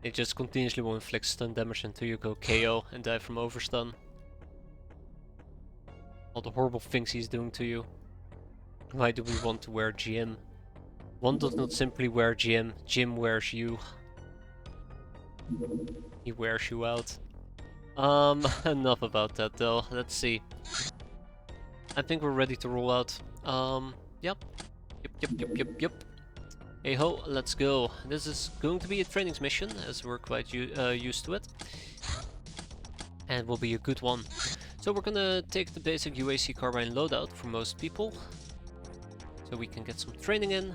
It just continuously will inflict stun damage until you go KO and die from overstun. All the horrible things he's doing to you. Why do we want to wear GM? One does not simply wear GM, Jim wears you. He wears you out. Enough about that though, let's see. I think we're ready to roll out. Yep. Yep. Hey ho, let's go. This is going to be a trainings mission, as we're quite used to it. And will be a good one. So we're gonna take the basic UAC carbine loadout for most people. So we can get some training in.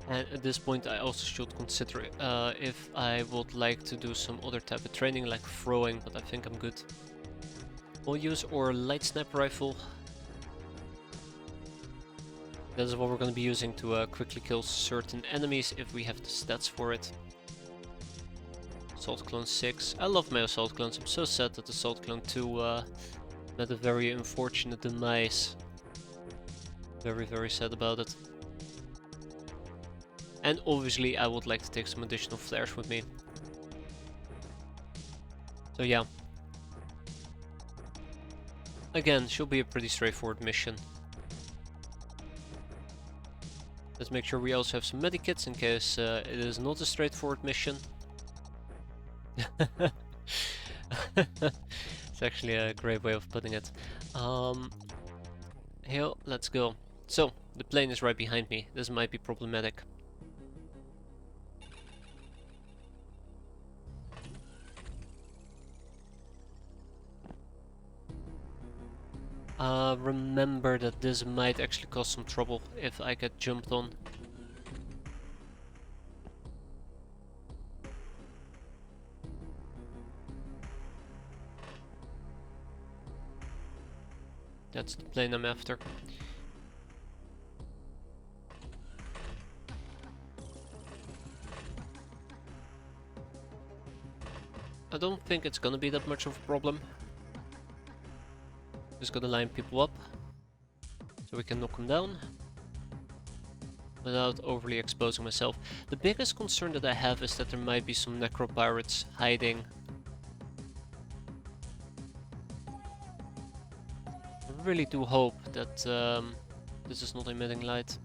And at this point I also should consider if I would like to do some other type of training like throwing, but I think I'm good. We'll use our light sniper rifle. That is what we're going to be using to quickly kill certain enemies if we have the stats for it. Assault Clone 6. I love my Assault Clones. I'm so sad that Assault Clone 2 Met a very unfortunate demise. Very, very sad about it. And obviously I would like to take some additional flares with me. So yeah. Again, should be a pretty straightforward mission. Let's make sure we also have some medikits in case it is not a straightforward mission. It's actually a great way of putting it. Here, let's go. So, the plane is right behind me. This might be problematic. Remember that this might actually cause some trouble if I get jumped on. That's the plane I'm after. I don't think it's gonna be that much of a problem. Just gotta line people up so we can knock them down without overly exposing myself. The biggest concern that I have is that there might be some necro-pirates hiding. I really do hope that this is not emitting light.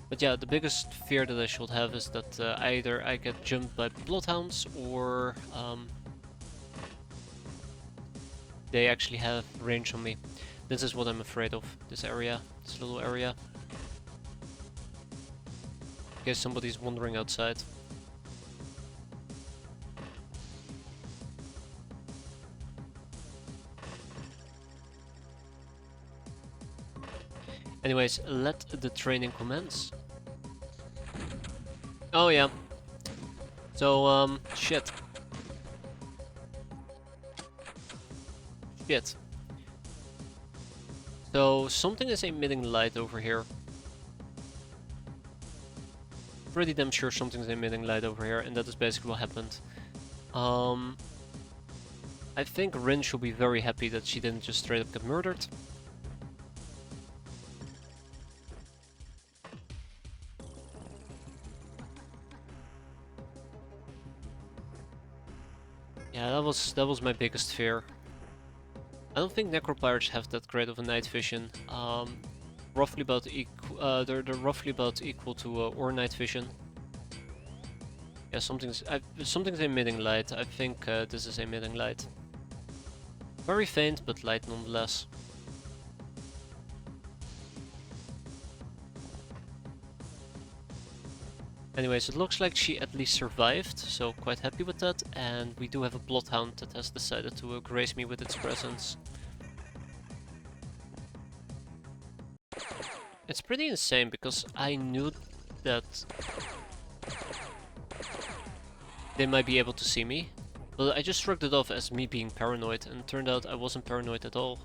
But yeah, the biggest fear that I should have is that either I get jumped by bloodhounds or they actually have range on me. This is what I'm afraid of, this area, this little area. In case somebody's wandering outside. Anyways, let the training commence. Oh yeah. So, shit. Shit. So, something is emitting light over here. Pretty damn sure something's emitting light over here, and that is basically what happened. I think Rin should be very happy that she didn't just straight up get murdered. Yeah, that was my biggest fear. I don't think necropirates have that great of a night vision. Roughly about they're roughly about equal to or night vision. Yeah, something's emitting light. I think this is emitting light. Very faint, but light nonetheless. Anyways, it looks like she at least survived, so quite happy with that. And we do have a bloodhound that has decided to grace me with its presence. It's pretty insane because I knew that they might be able to see me, but I just shrugged it off as me being paranoid, and it turned out I wasn't paranoid at all.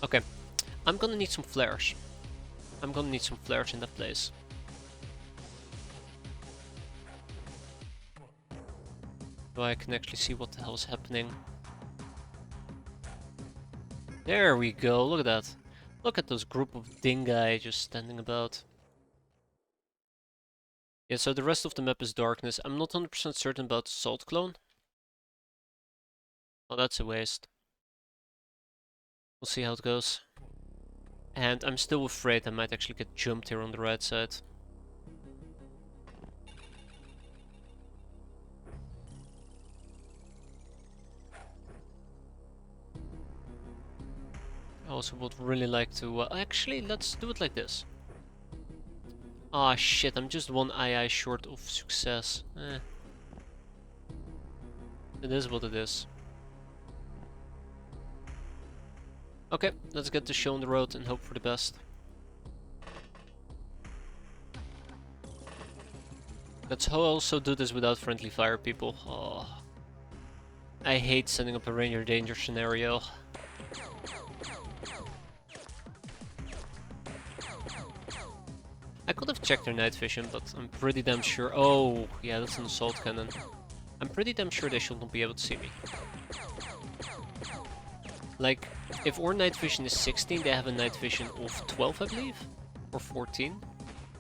Okay, I'm gonna need some flares. I'm gonna need some flares in that place. So I can actually see what the hell is happening. There we go, look at that. Look at those group of dingai just standing about. Yeah, so the rest of the map is darkness. I'm not 100% certain about the salt clone. Oh, that's a waste. We'll see how it goes. And I'm still afraid I might actually get jumped here on the right side. I also would really like to... actually, let's do it like this. Ah, shit, I'm just one II short of success. It is what it is. Okay, let's get the show on the road and hope for the best. Let's also do this without friendly fire, people. Oh, I hate setting up a ranger danger scenario. I could have checked their night vision, but I'm pretty damn sure... Oh, yeah, that's an assault cannon. I'm pretty damn sure they should not be able to see me. Like, if our night vision is 16, they have a night vision of 12, I believe? Or 14?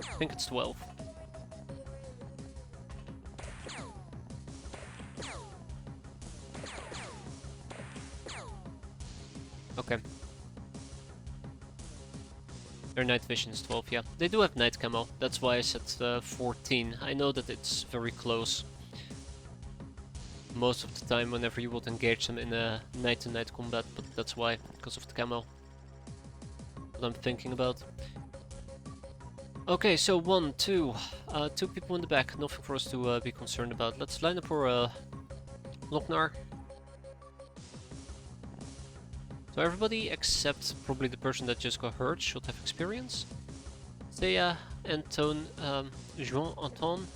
I think it's 12. Okay. Their night vision is 12, yeah. They do have night camo, that's why I said 14. I know that it's very close. Most of the time whenever you would engage them in a night-to-night combat, but that's why, because of the camo. What I'm thinking about. Okay, so 1, 2, 2 people in the back, nothing for us to be concerned about. Let's line up our Lochnar. So everybody except probably the person that just got hurt should have experience. Thea, Anton, Jean, Anton.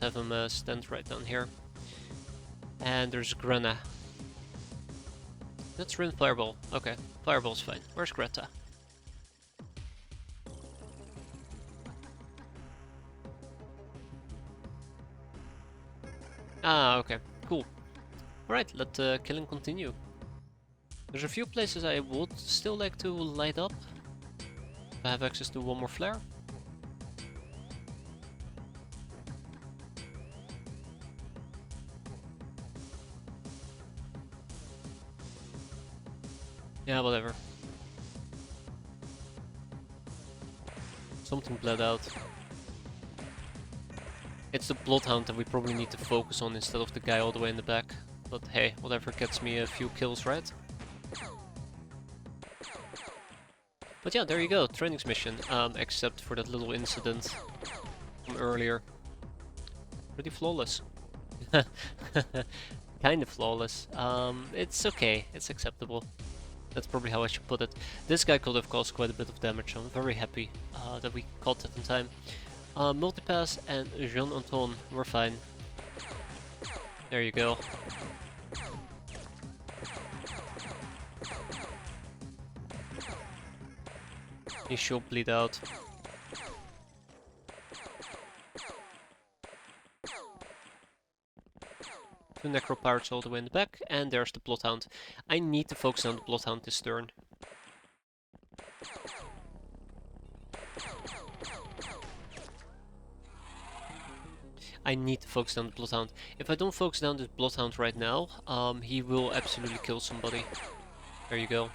Let's have him stand right down here. And there's Grena. Let's run Fireball. Okay, Fireball's fine. Where's Greta? Ah, okay, cool. Alright, let killing continue. There's a few places I would still like to light up. I have access to one more flare. Yeah, whatever. Something bled out. It's the Bloodhound that we probably need to focus on instead of the guy all the way in the back. But hey, whatever gets me a few kills, right? But yeah, there you go, trainings mission, except for that little incident from earlier. Pretty flawless. Kind of flawless. It's okay, it's acceptable. That's probably how I should put it. This guy could have caused quite a bit of damage, so I'm very happy that we caught it in time. Multipass and Jean-Anton, we're fine. There you go. He should bleed out. Two Necropirates all the way in the back, and there's the Bloodhound. I need to focus on the Bloodhound this turn. I need to focus on the Bloodhound. If I don't focus on the Bloodhound right now, he will absolutely kill somebody. There you go.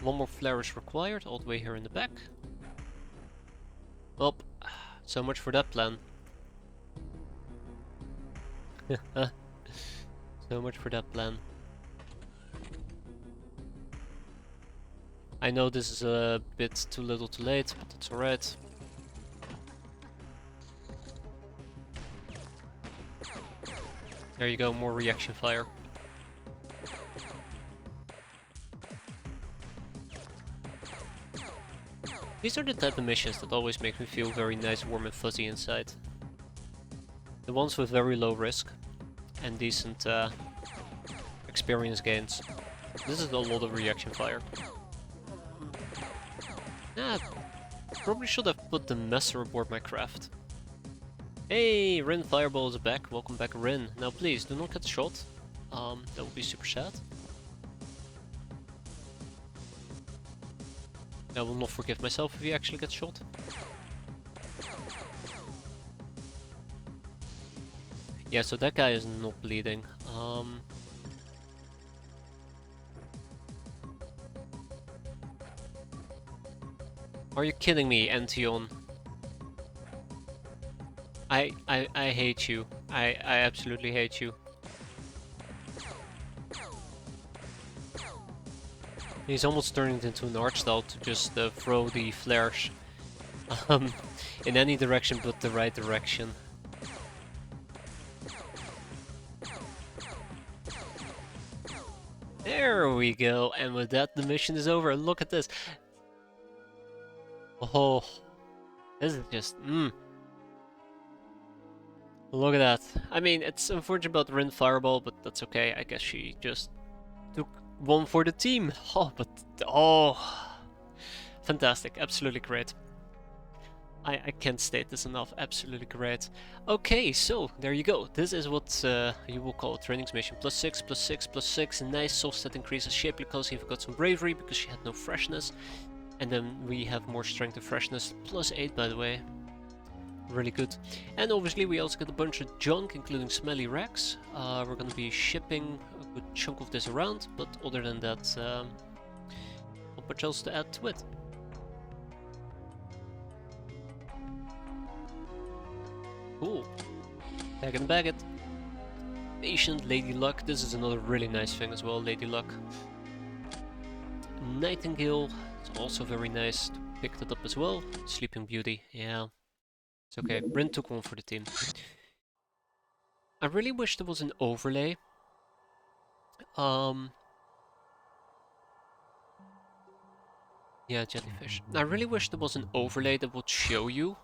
One more flare is required, all the way here in the back. Well, so much for that plan. So much for that plan. I know this is a bit too little too late, but that's alright. There you go, more reaction fire. These are the type of missions that always make me feel very nice, warm and fuzzy inside. The ones with very low risk and decent experience gains. This is a lot of reaction fire. Yeah, probably should have put the Messer aboard my craft. Hey, Rin Fireball is back. Welcome back, Rin. Now please, do not get shot. That would be super sad. I will not forgive myself if he actually gets shot. Yeah, so that guy is not bleeding. Are you kidding me, Antion? I hate you. I absolutely hate you. He's almost turning it into an art style to just throw the flares in any direction but the right direction. There we go, and with that the mission is over. Look at this. Oh, this is just look at that. I mean, it's unfortunate about Rin Fireball, but that's okay. I guess she just took one for the team. Oh, but oh, fantastic, absolutely great. I can't state this enough. Absolutely great. Okay, so there you go. This is what you will call a training mission. +6, +6, +6. Nice soft stat increases. Shapely because you've got some bravery because she had no freshness. And then we have more strength and freshness. +8, by the way. Really good. And obviously we also get a bunch of junk, including smelly racks. We're going to be shipping a good chunk of this around. But other than that, not much else to add to it. Cool. Bag it. Patient Lady Luck. This is another really nice thing as well, Lady Luck. Nightingale. It's also very nice to pick that up as well. Sleeping Beauty. Yeah. It's okay. Bryn took one for the team. I really wish there was an overlay. Yeah, jellyfish. I really wish there was an overlay that would show you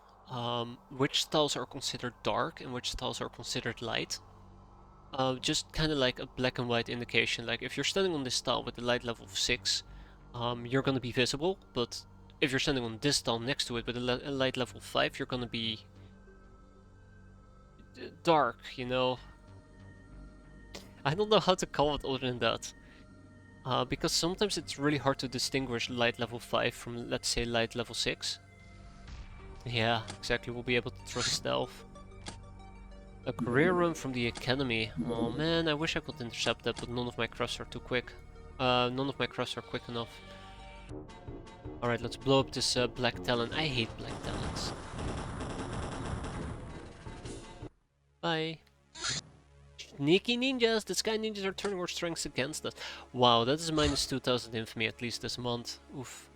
which styles are considered dark and which styles are considered light. Just kind of like a black and white indication. Like if you're standing on this style with a light level of 6, you're gonna be visible. But if you're standing on this style next to it with a light level of 5, you're gonna be dark, you know. I don't know how to call it other than that. Because sometimes it's really hard to distinguish light level 5 from, let's say, light level 6. Yeah, exactly, we'll be able to trust stealth. A career run from the academy. Oh man, I wish I could intercept that, but none of my crafts are too quick. None of my crafts are quick enough. Alright, let's blow up this black talent. I hate black talents. Bye. Sneaky ninjas! The sky ninjas are turning our strengths against us. Wow, that is minus 2000 infamy at least this month. Oof.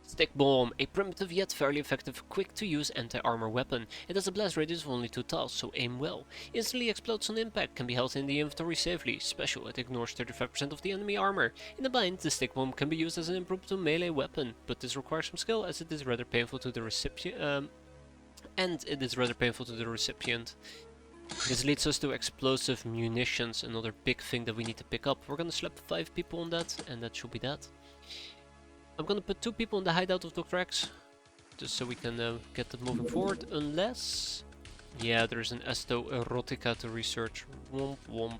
Stick Bomb, a primitive yet fairly effective, quick-to-use anti-armor weapon. It has a blast radius of only 2 tiles, so aim well. Instantly explodes on impact, can be held in the inventory safely. Special, it ignores 35% of the enemy armor. In a bind, the Stick Bomb can be used as an impromptu melee weapon, but this requires some skill as it is rather painful to the recipient. This leads us to explosive munitions, another big thing that we need to pick up. We're gonna slap 5 people on that, and that should be that. I'm gonna put 2 people in the hideout of Dr. X, just so we can get that moving forward, unless... Yeah, there's an Esto Erotica to research. Womp womp.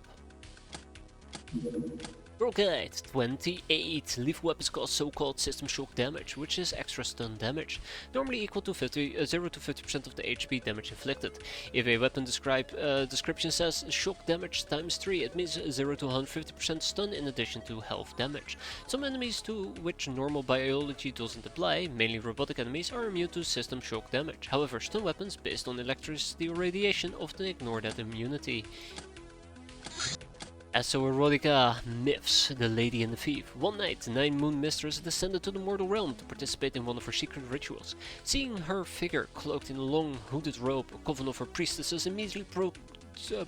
Brocade 28. Lethal weapons cause so-called system shock damage, which is extra stun damage, normally equal to 0 to 50% of the HP damage inflicted. If a weapon description says shock damage times 3, it means 0 to 150% stun in addition to health damage. Some enemies to which normal biology doesn't apply, mainly robotic enemies, are immune to system shock damage. However, stun weapons based on electricity or radiation often ignore that immunity. Erotica Myths, the Lady and the Thief. One night, the Nine Moon Mistress descended to the mortal realm to participate in one of her secret rituals. Seeing her figure cloaked in a long hooded robe, a coven of her priestesses immediately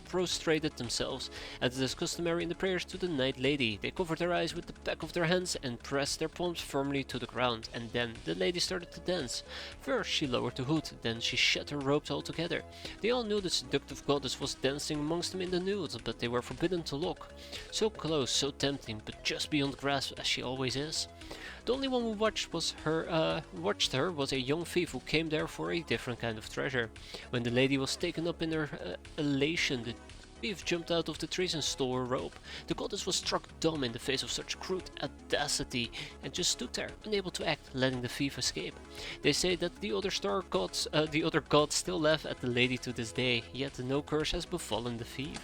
prostrated themselves, as it is customary in the prayers to the Night Lady. They covered their eyes with the back of their hands and pressed their palms firmly to the ground, and then the lady started to dance. First she lowered the hood, then she shed her robes altogether. They all knew the seductive goddess was dancing amongst them in the nude, but they were forbidden to look. So close, so tempting, but just beyond grasp as she always is. The only one who watched her was a young thief who came there for a different kind of treasure. When the lady was taken up in her elation, the thief jumped out of the trees and stole her robe. The goddess was struck dumb in the face of such crude audacity and just stood there, unable to act, letting the thief escape. They say that the other gods still laugh at the lady to this day, yet no curse has befallen the thief.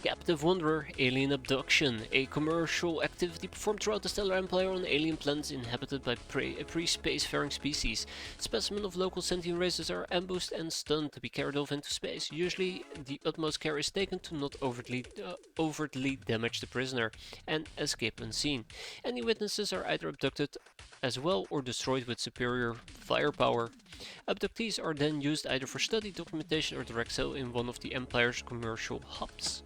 Captive Wanderer, Alien Abduction, a commercial activity performed throughout the Stellar Empire on alien planets inhabited by pre-spacefaring species. Specimens of local sentient races are ambushed and stunned to be carried off into space. Usually, the utmost care is taken to not overtly damage the prisoner and escape unseen. Any witnesses are either abducted as well or destroyed with superior firepower. Abductees are then used either for study, documentation, or direct sale in one of the Empire's commercial hubs.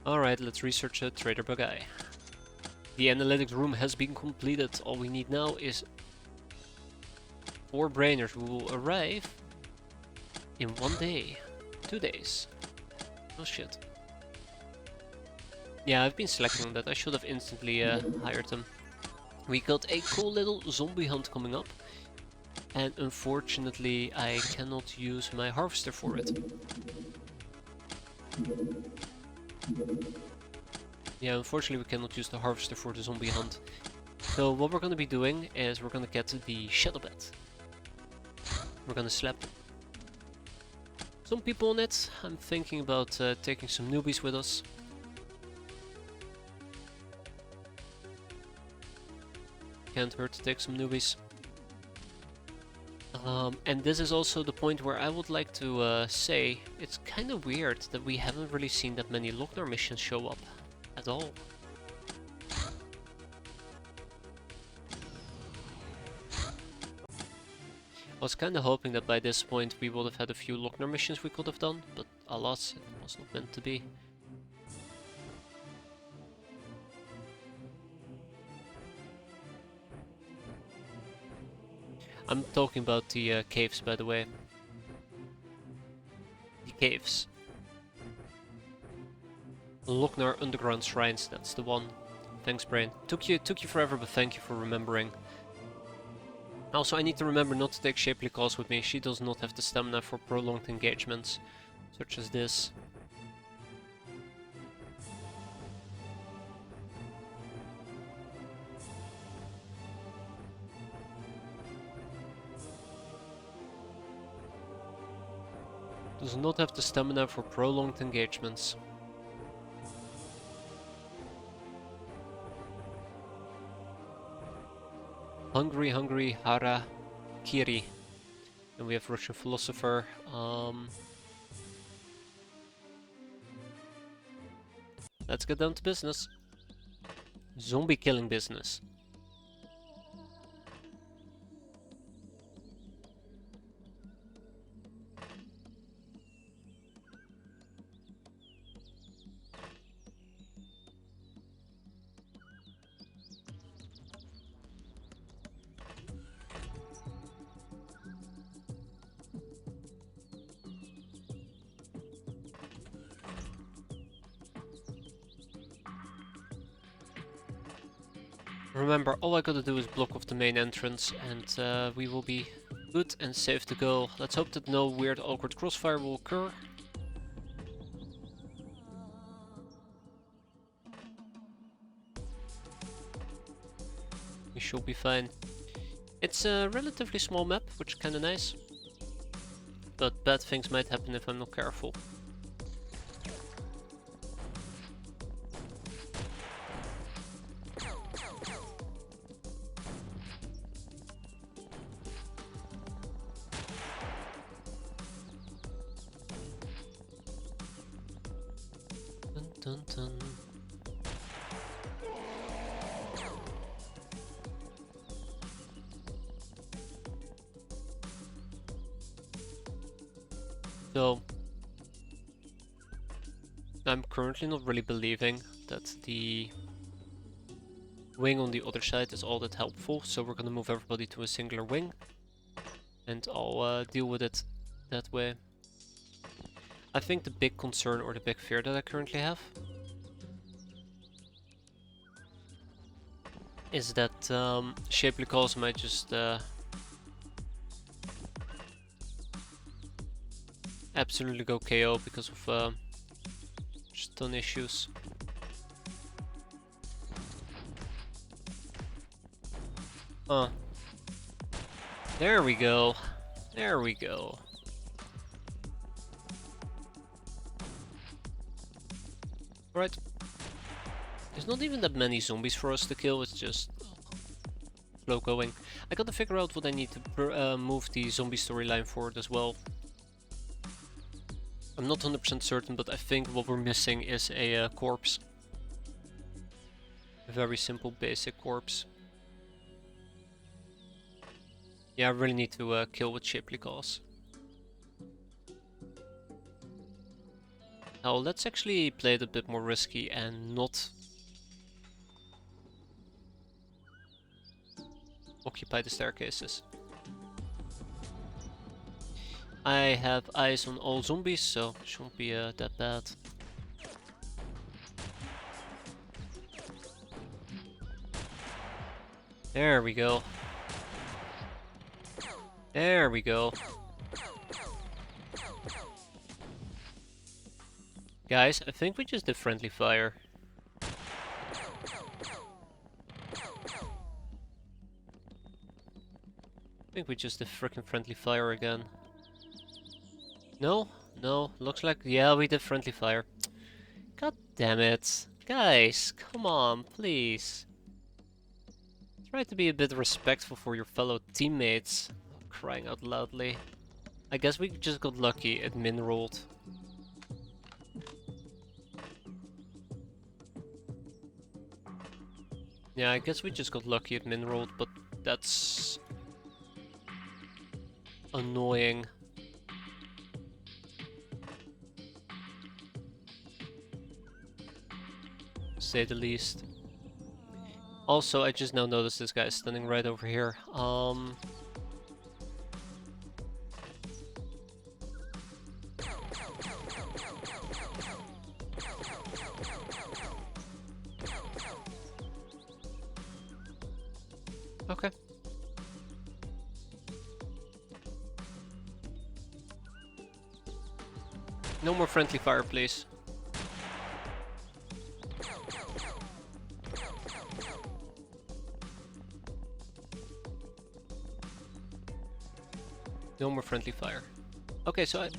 Alright, let's research a trader Bagai. The analytics room has been completed. All we need now is 4 brainers who will arrive in 1 day. 2 days. Oh shit. Yeah, I've been slacking on that. I should have instantly hired them. We got a cool little zombie hunt coming up. And unfortunately, I cannot use my harvester for it. Yeah, unfortunately we cannot use the harvester for the zombie hunt. So what we're gonna be doing is we're gonna get the shadow bed. We're gonna slap some people on it. I'm thinking about taking some newbies with us. Can't hurt to take some newbies. And this is also the point where I would like to say it's kind of weird that we haven't really seen that many Lochnar missions show up at all. I was kind of hoping that by this point we would have had a few Lochnar missions we could have done, but alas, it was not meant to be. I'm talking about the caves, by the way. The caves. Lochnar underground shrines, that's the one. Thanks, Brain. Took you forever, but thank you for remembering. Also, I need to remember not to take Shapely Calls with me. She does not have the stamina for prolonged engagements, such as this. Does not have the stamina for prolonged engagements. Hungry, hungry, hara, kiri. And we have Russian philosopher. Let's get down to business. Zombie killing business. Remember, all I gotta do is block off the main entrance and we will be good and safe to go. Let's hope that no weird awkward crossfire will occur. We should be fine. It's a relatively small map, which is kinda nice. But bad things might happen if I'm not careful. Dun dun dun. So, I'm currently not really believing that the wing on the other side is all that helpful, so we're gonna move everybody to a singular wing, and I'll deal with it that way. I think the big concern or the big fear that I currently have is that Shapely Calls might just absolutely go KO because of stun issues. Huh. There we go. There we go. Alright. There's not even that many zombies for us to kill, it's just slow going. I gotta figure out what I need to move the zombie storyline forward as well. I'm not 100% certain, but I think what we're missing is a corpse. A very simple, basic corpse. Yeah, I really need to kill with Shapely Calls. Now, let's actually play it a bit more risky and not occupy the staircases. I have eyes on all zombies, so it shouldn't be that bad. There we go. There we go. Guys, I think we just did friendly fire. I think we just did frickin' friendly fire again. No? No, looks like... yeah, we did friendly fire. God damn it. Guys, come on, please. Try to be a bit respectful for your fellow teammates. Crying out loudly. I guess we just got lucky at min rolled. Yeah, I guess we just got lucky at min rolled, but that's annoying. To say the least. Also, I just now noticed this guy is standing right over here. Okay. No more friendly fire, please. No more friendly fire. Okay, so I...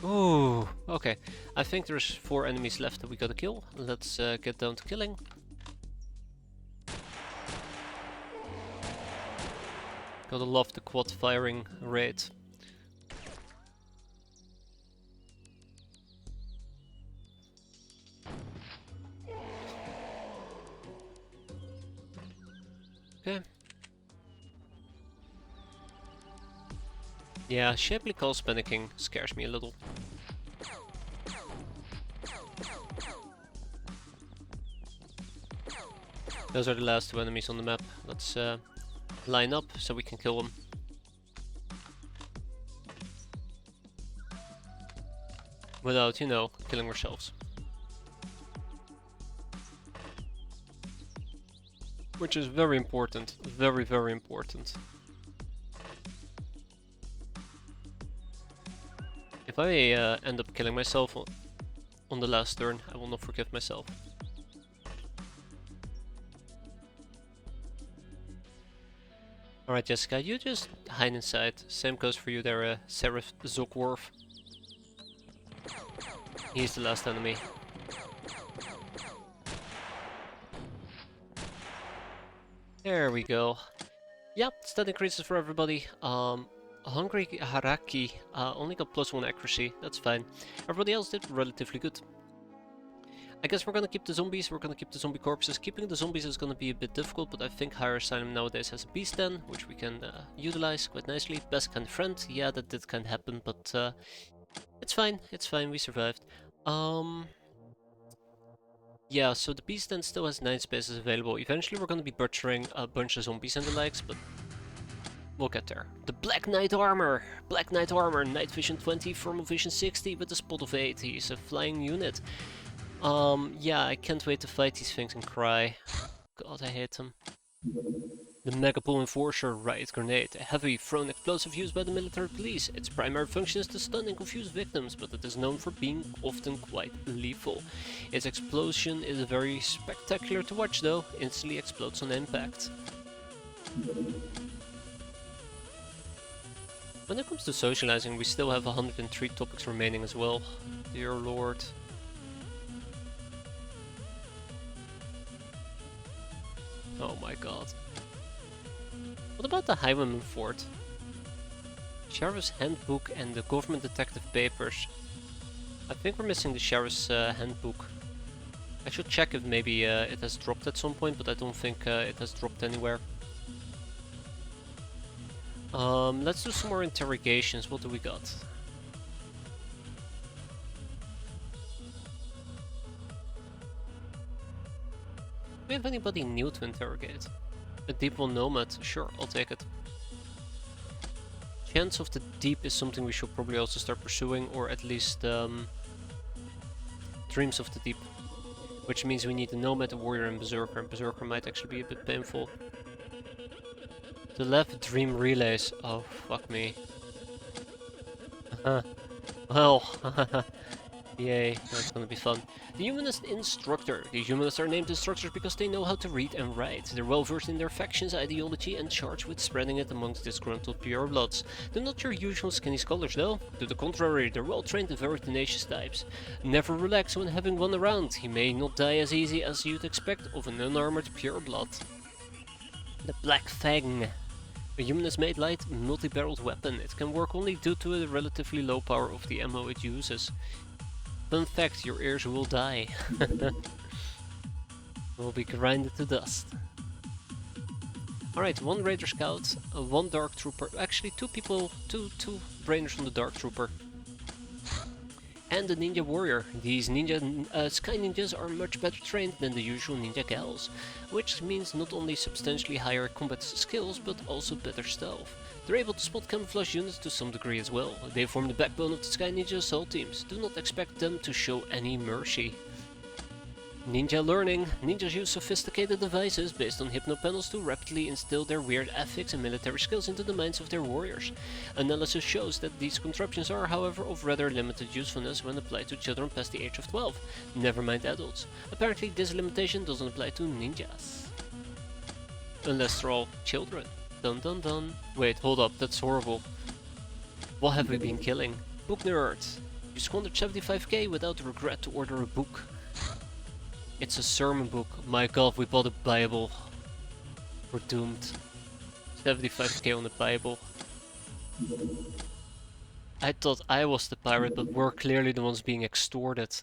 ooh, okay. I think there's 4 enemies left that we gotta kill. Let's get down to killing. Gotta love the quad firing rate. Okay. Yeah, Shapely Calls panicking scares me a little. Those are the last 2 enemies on the map. Let's line up so we can kill them. Without, you know, killing ourselves. Which is very important. Very, very important. If I end up killing myself on the last turn, I will not forgive myself. Alright, Jessica, you just hide inside. Same goes for you there, Seraph Zokworf. He's the last enemy. There we go. Yep, stat increases for everybody. Hungry Haraki only got +1 accuracy, that's fine. Everybody else did relatively good. I guess we're gonna keep the zombies, we're gonna keep the zombie corpses. Keeping the zombies is gonna be a bit difficult, but I think Higher Asylum nowadays has a beast den, which we can utilize quite nicely. Best kind of friend, yeah, that did kind of happen, but it's fine, we survived. Yeah, so the beast den still has 9 spaces available. Eventually we're gonna be butchering a bunch of zombies and the likes, but we'll get there. The Black Knight Armor! Black Knight Armor, Night Vision 20, Thermal Vision 60 with a spot of 8. He's a flying unit. Yeah, I can't wait to fight these things and cry. God, I hate them. The Megapool Enforcer Riot Grenade, a heavy thrown explosive used by the military police. Its primary function is to stun and confuse victims, but it is known for being often quite lethal. Its explosion is very spectacular to watch though, instantly explodes on impact. When it comes to socializing, we still have 103 topics remaining as well. Dear lord. Oh my god. What about the Highwayman Fort? Sheriff's Handbook and the Government Detective Papers. I think we're missing the Sheriff's Handbook. I should check if maybe it has dropped at some point, but I don't think it has dropped anywhere. Let's do some more interrogations. What do we got? Do we have anybody new to interrogate? A Deep One Nomad? Sure, I'll take it. Chants of the Deep is something we should probably also start pursuing, or at least Dreams of the Deep. Which means we need a Nomad, a Warrior, and Berserker. And Berserker might actually be a bit painful. The left Dream Relays. Oh, fuck me. Well, yay, that's gonna be fun. The Humanist Instructor. The Humanists are named instructors because they know how to read and write. They're well versed in their faction's ideology and charged with spreading it amongst disgruntled purebloods. They're not your usual skinny scholars though. To the contrary, they're well trained and very tenacious types. Never relax when having one around. He may not die as easy as you'd expect of an unarmored pureblood. The Black Fang. A humanist-made light multi-barreled weapon. It can work only due to the relatively low power of the ammo it uses. Fun fact, your ears will die. Will be grinded to dust. Alright, one Raider Scout, one Dark Trooper, actually two brainers from the Dark Trooper. And the Ninja Warrior. These Sky Ninjas are much better trained than the usual Ninja Gals, which means not only substantially higher combat skills, but also better stealth. They're able to spot camouflage units to some degree as well. They form the backbone of the Sky Ninja assault teams. Do not expect them to show any mercy. Ninja learning. Ninjas use sophisticated devices based on hypnopanels to rapidly instill their weird ethics and military skills into the minds of their warriors. Analysis shows that these contraptions are, however, of rather limited usefulness when applied to children past the age of 12, never mind adults. Apparently this limitation doesn't apply to ninjas. Unless they're all children. Dun dun dun. Wait, hold up, that's horrible. What have we been killing? Book nerds. You squandered 75k without regret to order a book. It's a sermon book. My god, we bought a Bible. We're doomed. 75k on the Bible. I thought I was the pirate, but we're clearly the ones being extorted.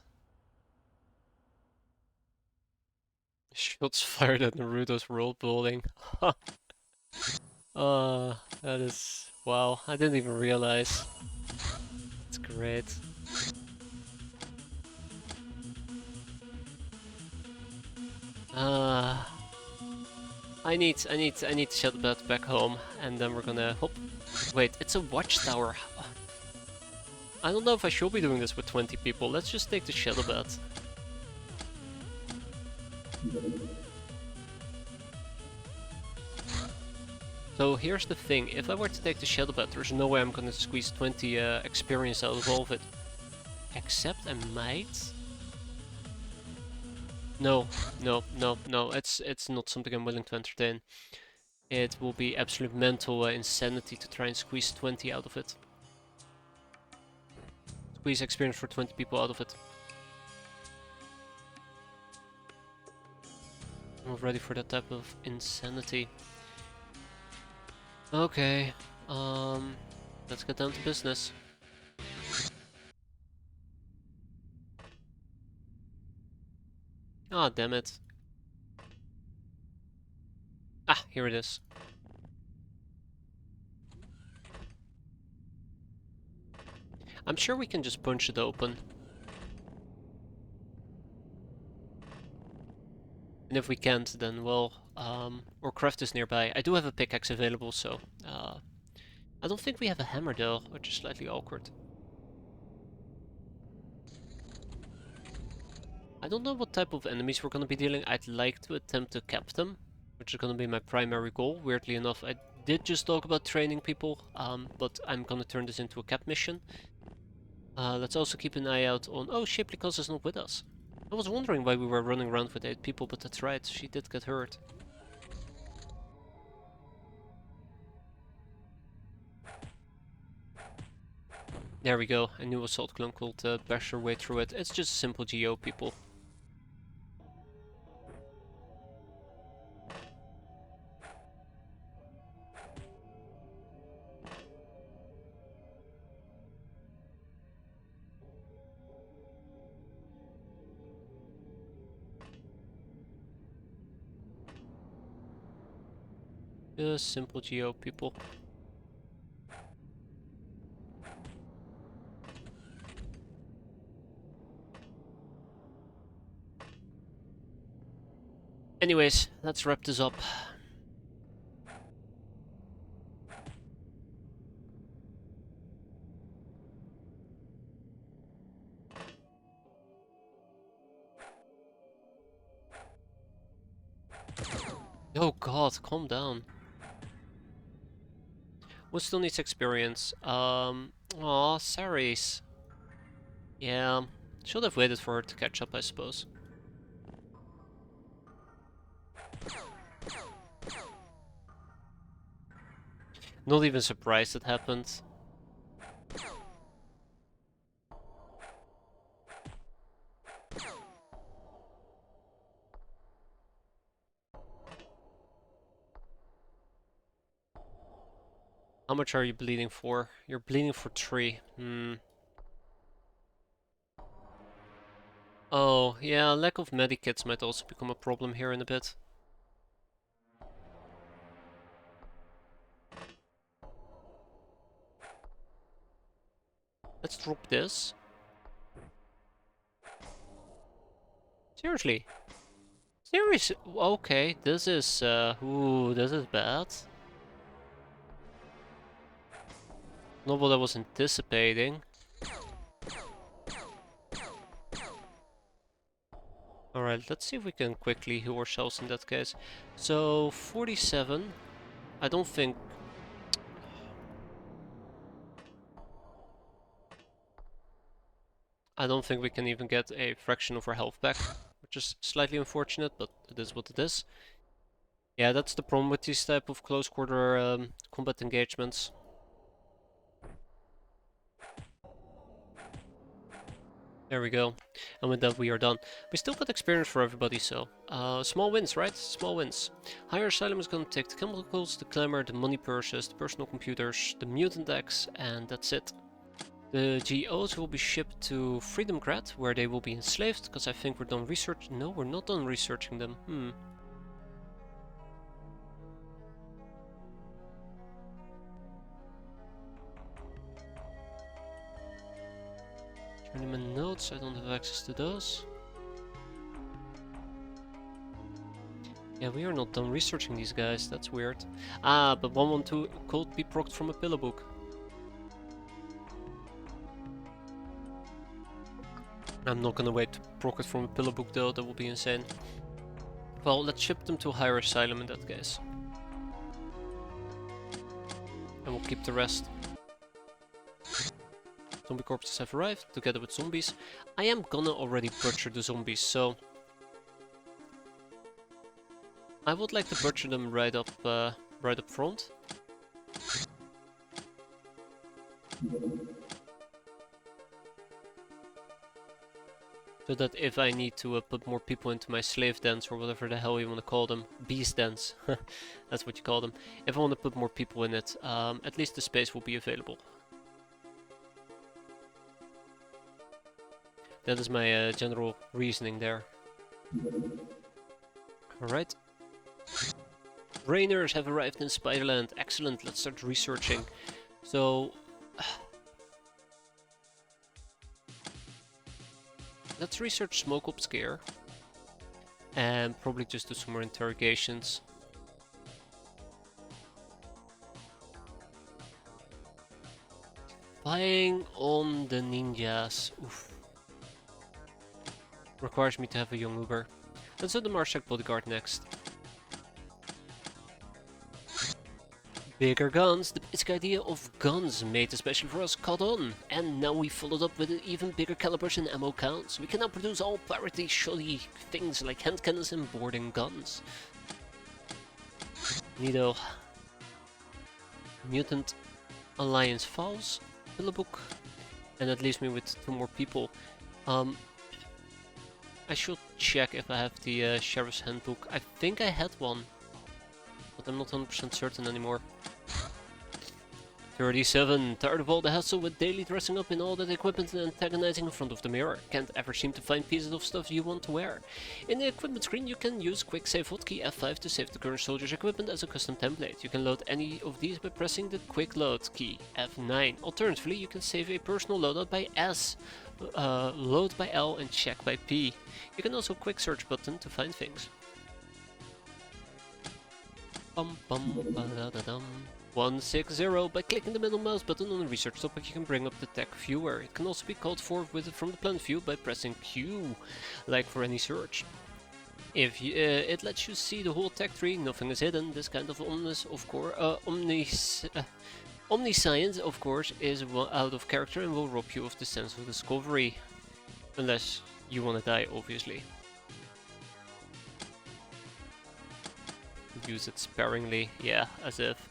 Shots fired at Naruto's world building. That is... wow, I didn't even realize. It's great. I need to shut the bed back home, and then we're gonna hop. Wait, it's a watchtower. I don't know if I should be doing this with 20 people. Let's just take the shadow bed. So here's the thing, if I were to take the shadow bed, there's no way I'm gonna squeeze 20 experience out of all of it. Except I might... No, it's not something I'm willing to entertain. It will be absolute mental insanity to try and squeeze 20 out of it. Squeeze experience for 20 people out of it. I'm not ready for that type of insanity. Okay, let's get down to business. Ah, damn it. Ah, here it is. I'm sure we can just punch it open. And if we can't, then well, or craft is nearby. I do have a pickaxe available, so I don't think we have a hammer though, which is slightly awkward. I don't know what type of enemies we're gonna be dealing. I'd like to attempt to cap them, which is gonna be my primary goal. Weirdly enough, I did just talk about training people, but I'm gonna turn this into a cap mission. Let's also keep an eye out on... Oh, Shapely Cause is not with us. I was wondering why we were running around with 8 people, but that's right, she did get hurt. There we go, a new assault clone called bash her way through it. It's just simple GO, people. Just simple GO, people. Anyways, let's wrap this up. Oh god, calm down. Who still needs experience? Aw, Saris. Yeah, should have waited for her to catch up, I suppose. Not even surprised it happened. How much are you bleeding for? You're bleeding for 3. Oh, yeah, lack of medikits might also become a problem here in a bit. Let's drop this. Seriously? Seriously? Okay, this is, ooh, this is bad. Not what I was anticipating. Alright, let's see if we can quickly heal ourselves in that case. So, 47. I don't think... we can even get a fraction of our health back. Which is slightly unfortunate, but it is what it is. Yeah, that's the problem with these type of close quarter combat engagements. There we go. And with that we are done. We still got experience for everybody, so... small wins, right? Small wins. Higher Asylum is gonna take the chemicals, the clamor, the money purses, the personal computers, the mutant X, and that's it. The GOs will be shipped to Freedomgrad, where they will be enslaved, because I think we're done research... No, we're not done researching them. Journeyman notes, I don't have access to those. Yeah, we are not done researching these guys, that's weird. Ah, but 112 could be procced from a pillow book. I'm not gonna wait to proc it from a pillow book though, that would be insane. Well, let's ship them to Higher Asylum in that case. And we'll keep the rest. Zombie corpses have arrived, together with zombies. I am gonna already butcher the zombies, so... I would like to butcher them right up front. So that if I need to put more people into my slave dens, or whatever the hell you want to call them, beast dens, that's what you call them. If I want to put more people in it, at least the space will be available. That is my general reasoning there. Alright. Rainers have arrived in Spiderland. Excellent, let's start researching. So... let's research Smoke Up Scare. And probably just do some more interrogations. Spying on the ninjas. Oof. Requires me to have a young Uber. Let's do the Marshak Bodyguard next. Bigger guns, the basic idea of guns made especially for us caught on, and now we followed up with even bigger calibers and ammo counts. We can now produce all parity shoddy things like hand cannons and boarding guns. Neato. Mutant Alliance Files, pillow book, and that leaves me with 2 more people. I should check if I have the Sheriff's Handbook. I think I had one, but I'm not 100% certain anymore. 37. Tired of all the hassle with daily dressing up in all that equipment and antagonizing in front of the mirror. Can't ever seem to find pieces of stuff you want to wear. In the equipment screen you can use quick save hotkey F5 to save the current soldier's equipment as a custom template. You can load any of these by pressing the quick load key F9. Alternatively, you can save a personal loadout by S, load by L and check by P. You can also quick search button to find things. Bum bum ba da da dum. 160. By clicking the middle mouse button on the research topic you can bring up the tech viewer. It can also be called forth from the plant view by pressing Q, like for any search. If you, it lets you see the whole tech tree, nothing is hidden. This kind of omniscience, of course, is out of character and will rob you of the sense of discovery. Unless you want to die, obviously. Use it sparingly, yeah, as if.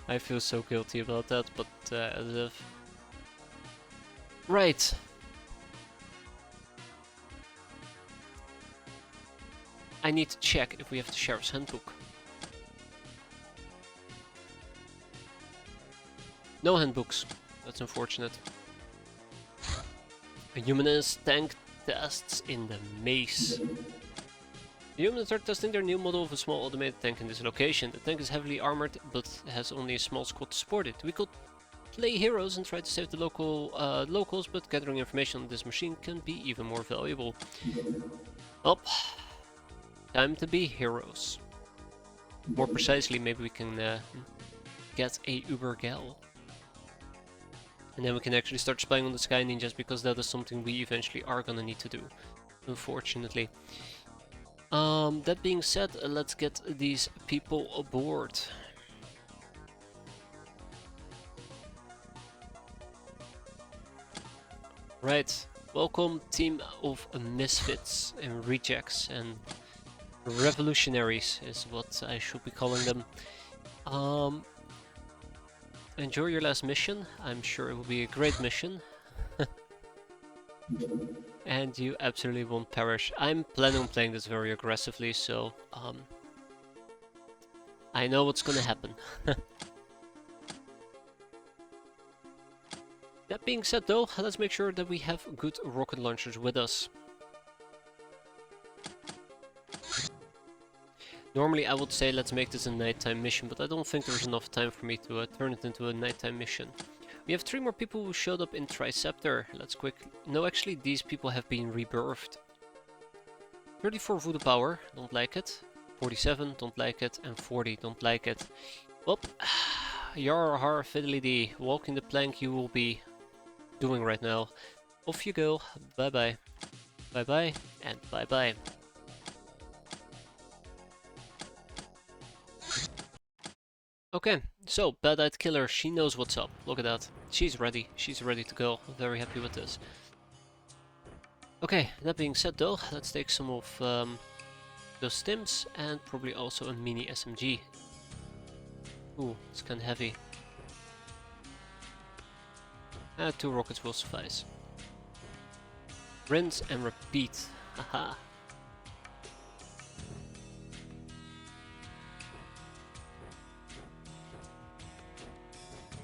I feel so guilty about that, but as if. Right. I need to check if we have the Sheriff's Handbook. No handbooks. That's unfortunate. A humanist tank tests in the maze. The humans are testing their new model of a small automated tank in this location. The tank is heavily armored, but has only a small squad to support it. We could play heroes and try to save the locals, but gathering information on this machine can be even more valuable. Well, time to be heroes. More precisely, maybe we can get a Uber Gal. And then we can actually start spying on the Sky Ninjas, because that is something we eventually are gonna need to do, unfortunately. That being said, let's get these people aboard. Right, welcome team of misfits and rejects and revolutionaries is what I should be calling them. Enjoy your last mission. I'm sure it will be a great mission. And you absolutely won't perish. I'm planning on playing this very aggressively, so I know what's gonna happen. That being said though, let's make sure that we have good rocket launchers with us. Normally I would say let's make this a nighttime mission, but I don't think there's enough time for me to turn it into a nighttime mission. We have 3 more people who showed up in Triceptor. Let's quick... No, actually, these people have been rebirthed. 34 VooDoo power, don't like it. 47, don't like it. And 40, don't like it. Well, yar har fiddly dee. Walking the plank you will be doing right now. Off you go. Bye bye. Bye bye. And bye bye. Okay, so Bad-Eyed Killer, she knows what's up. Look at that. She's ready to go. I'm very happy with this. Okay, that being said though, let's take some of those stims and probably also a mini SMG. Ooh, it's kinda heavy. 2 rockets will suffice. Rinse and repeat. Haha.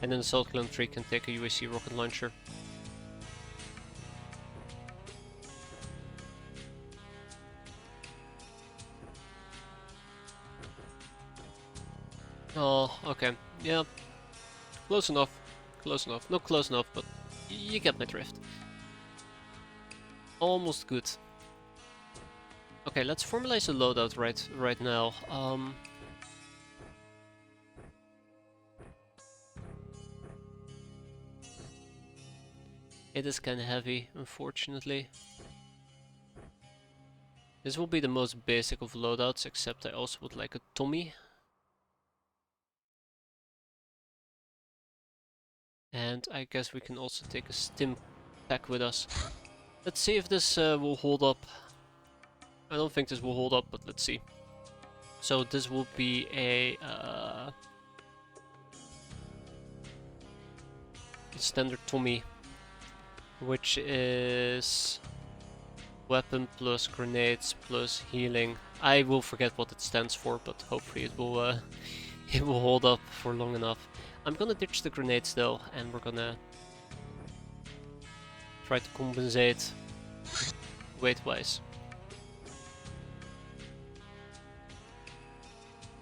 And then the Salt Clone 3 can take a UAC rocket launcher. Oh, okay. Yeah. Close enough. Close enough. Not close enough, but you get my drift. Almost good. Okay, let's formalize a loadout right now. It is kinda heavy, unfortunately. This will be the most basic of loadouts, except I also would like a Tommy. And I guess we can also take a stim pack with us. Let's see if this will hold up. I don't think this will hold up, but let's see. So this will be a standard Tommy, which is weapon plus grenades plus healing. I will forget what it stands for, but hopefully it will it will hold up for long enough. I'm gonna ditch the grenades though, and we're gonna try to compensate weight-wise.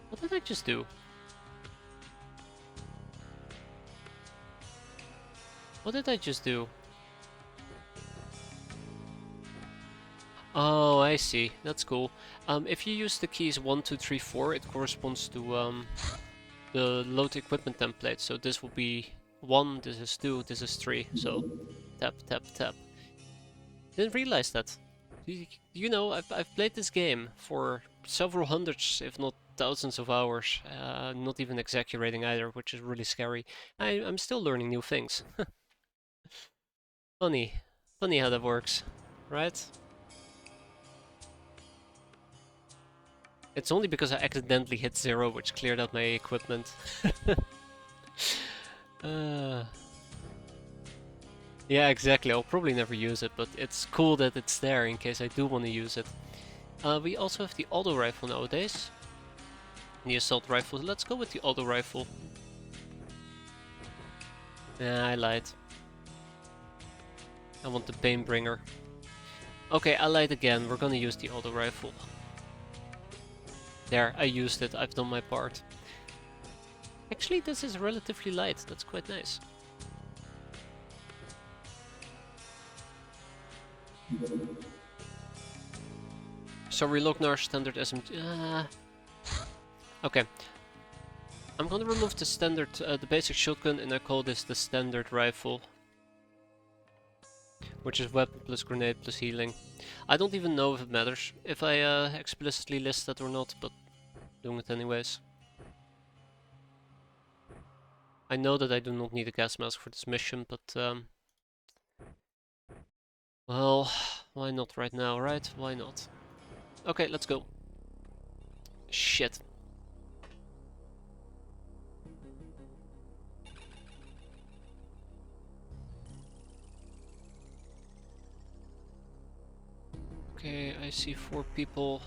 What did I just do? What did I just do? Oh, I see. That's cool. If you use the keys 1, 2, 3, 4, it corresponds to the load equipment template. So this will be 1, this is 2, this is 3. So tap, tap, tap. Didn't realize that. You know, I've played this game for several hundreds, if not thousands of hours. Not even exaggerating either, which is really scary. I'm still learning new things. Funny. Funny how that works, right? It's only because I accidentally hit 0, which cleared out my equipment. uh, yeah, exactly. I'll probably never use it, but it's cool that it's there in case I do want to use it. We also have the auto rifle nowadays. The assault rifle. Let's go with the auto rifle. Nah, I lied. I want the Banebringer. Okay, I lied again. We're gonna use the auto rifle. There, I used it. I've done my part. Actually, this is relatively light. That's quite nice. So we look now standard SMG. Okay. I'm gonna remove the standard, the basic shotgun, and I call this the standard rifle. Which is weapon plus grenade plus healing. I don't even know if it matters if I explicitly list that or not, but doing it anyways. I know that I do not need a gas mask for this mission, but well, why not right now, right? Why not? Okay, let's go. Shit. Okay, I see 4 people.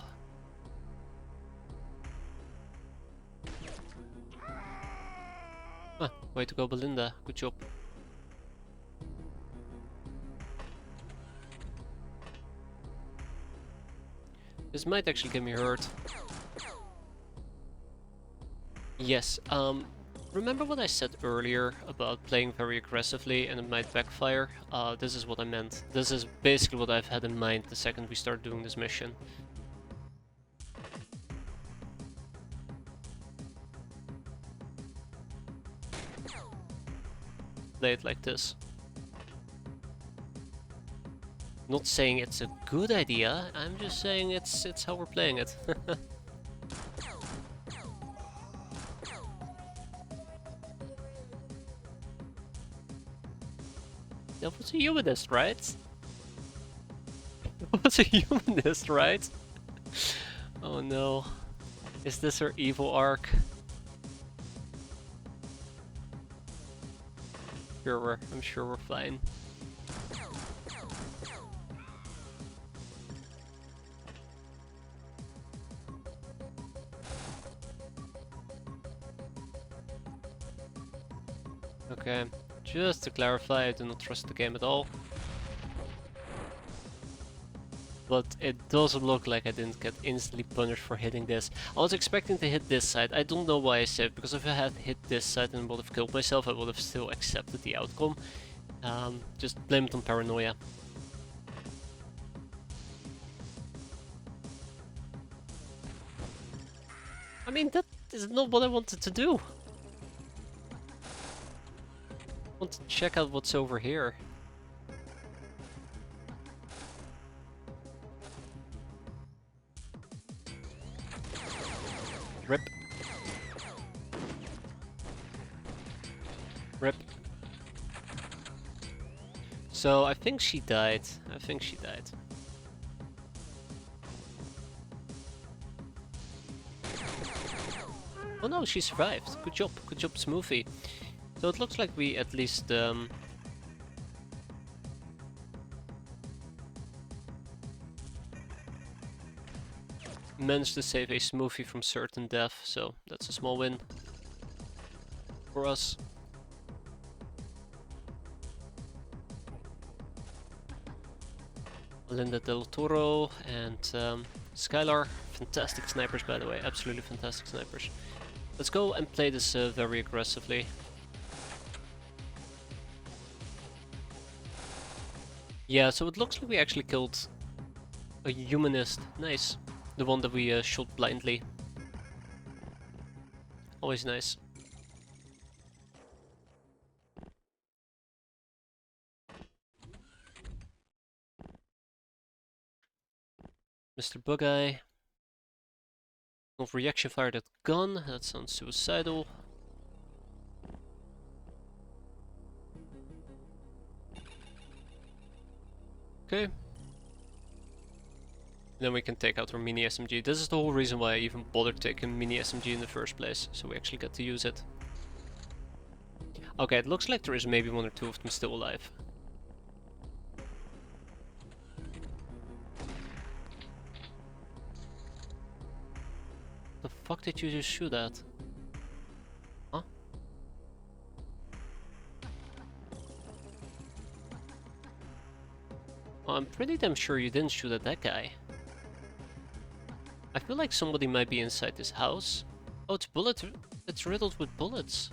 Ah, way to go, Belinda. Good job. This might actually get me hurt. Yes, remember what I said earlier about playing very aggressively and it might backfire? This is what I meant. This is basically what I've had in mind the second we start doing this mission. Play it like this. Not saying it's a good idea, I'm just saying it's how we're playing it. That was a humanist, right? That was a humanist, right? Oh no. Is this her evil arc? I'm sure we're fine. Okay, just to clarify, I do not trust the game at all. But it doesn't look like I didn't get instantly punished for hitting this. I was expecting to hit this side. I don't know why I saved, because if I had hit this side and would have killed myself, I would have still accepted the outcome. Just blame it on paranoia. I mean, that is not what I wanted to do. I want to check out what's over here. Rip. Rip. So I think she died. Oh no, she survived. Good job, Smoothie. So it looks like we at least managed to save a Smoothie from certain death, so that's a small win for us. Linda Del Toro and Skylar, fantastic snipers by the way, absolutely fantastic snipers. Let's go and play this very aggressively. Yeah, so it looks like we actually killed a humanist. Nice. The one that we shot blindly. Always nice. Mr. Bug-Eye. Of reaction fire that gun. That sounds suicidal. Okay. Then we can take out our mini SMG. This is the whole reason why I even bothered taking mini SMG in the first place. So we actually get to use it. Okay, it looks like there is maybe one or two of them still alive. The fuck did you just shoot at? Huh? Well, I'm pretty damn sure you didn't shoot at that guy. I feel like somebody might be inside this house. Oh, it's riddled with bullets.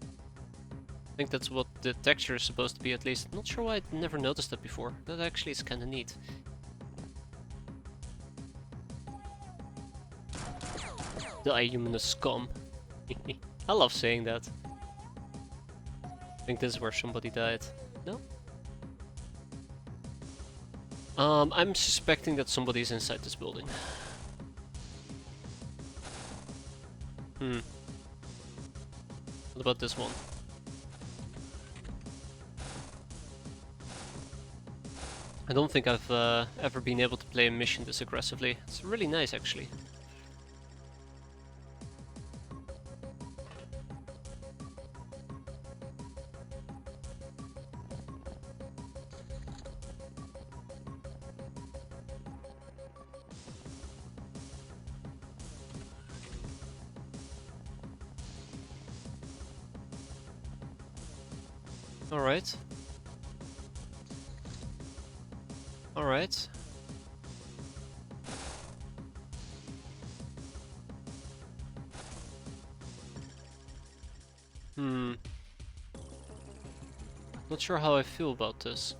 I think that's what the texture is supposed to be, at least. Not sure why I never noticed that before. That actually is kinda neat. Die, human scum. I love saying that. I think this is where somebody died. No? I'm suspecting that somebody's inside this building. What about this one? I don't think I've ever been able to play a mission this aggressively. It's really nice, actually. Alright. Alright. Not sure how I feel about this.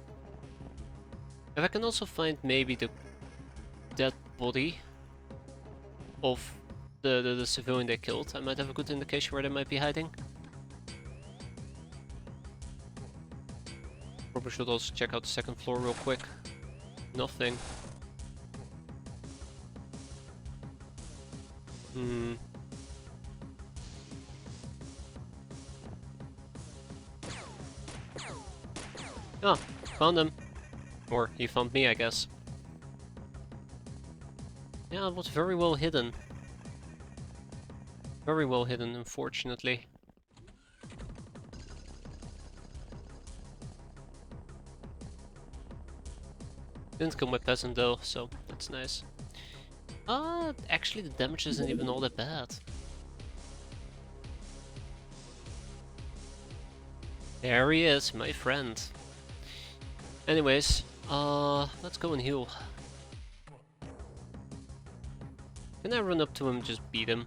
If I can also find maybe the dead body of the civilian they killed, I might have a good indication where they might be hiding. Probably should also check out the second floor real quick. Nothing. Ah, found him. Or he found me, I guess. Yeah, it was very well hidden. Very well hidden, unfortunately. Didn't kill my peasant though, so that's nice. Actually the damage isn't even all that bad. There he is, my friend. Anyways, let's go and heal. Can I run up to him and just beat him?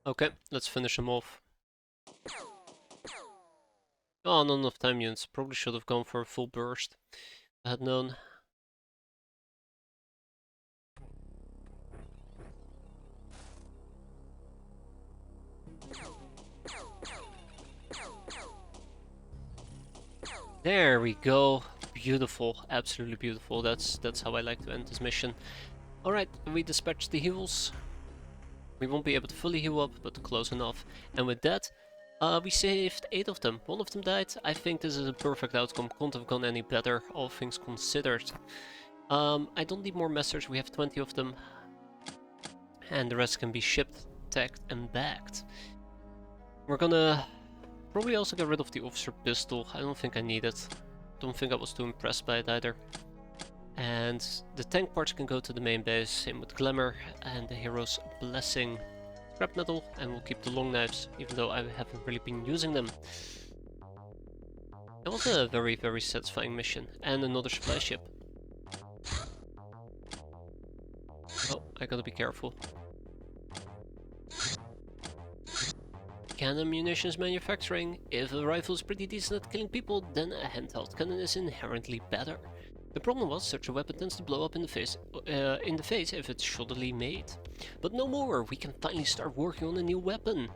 Okay, let's finish him off. Oh, not enough time units. Probably should have gone for a full burst. I had known. There we go. Beautiful, absolutely beautiful. That's how I like to end this mission. Alright, we dispatched the heals. We won't be able to fully heal up, but close enough. And with that, we saved 8 of them. 1 of them died. I think this is a perfect outcome. Couldn't have gone any better, all things considered. I don't need more messers. We have 20 of them. And the rest can be shipped, tagged, and bagged. We're gonna probably also get rid of the officer pistol. I don't think I need it. Don't think I was too impressed by it either. And the tank parts can go to the main base, same with Glamour and the Hero's Blessing. Scrap metal, and we'll keep the long knives, even though I haven't really been using them. That was a very, very satisfying mission. And another supply ship. Oh, I gotta be careful. Cannon munitions manufacturing. If a rifle is pretty decent at killing people, then a handheld cannon is inherently better. The problem was, such a weapon tends to blow up in the face if it's shoddily made. But no more, we can finally start working on a new weapon.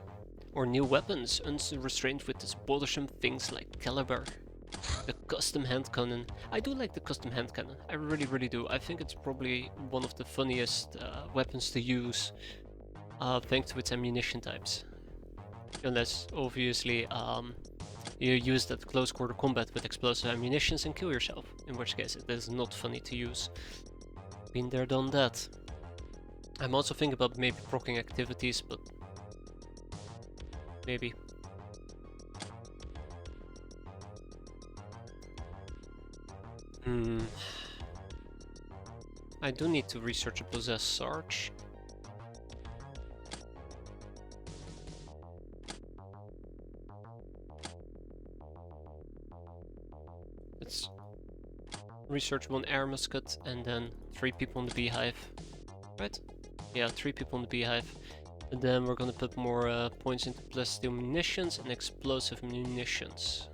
or new weapons, unrestrained with these bothersome things like caliber. The custom hand cannon. I do like the custom hand cannon. I really do. I think it's probably one of the funniest weapons to use, thanks to its ammunition types. Unless, obviously, you use that close quarter combat with explosive ammunitions and kill yourself, in which case it is not funny to use. Been there, done that. I'm also thinking about maybe proccing activities, but maybe. I do need to research a possess Sarge. Let's research one air musket and then 3 people in the beehive. Right? Yeah, 3 people in the beehive. And then we're gonna put more points into plasteel munitions and explosive munitions.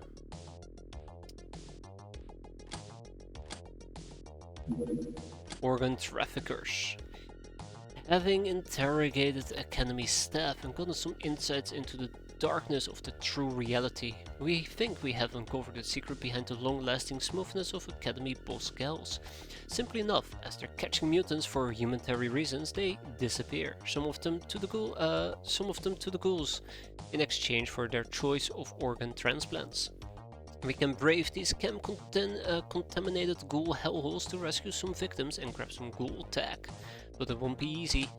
Organ traffickers. Having interrogated Academy staff and gotten some insights into the darkness of the true reality, we think we have uncovered the secret behind the long-lasting smoothness of Academy boss gals. Simply enough, as they're catching mutants for humanitarian reasons, they disappear. Some of them to the ghouls, in exchange for their choice of organ transplants. We can brave these contaminated ghoul hellholes to rescue some victims and grab some ghoul tech, but it won't be easy.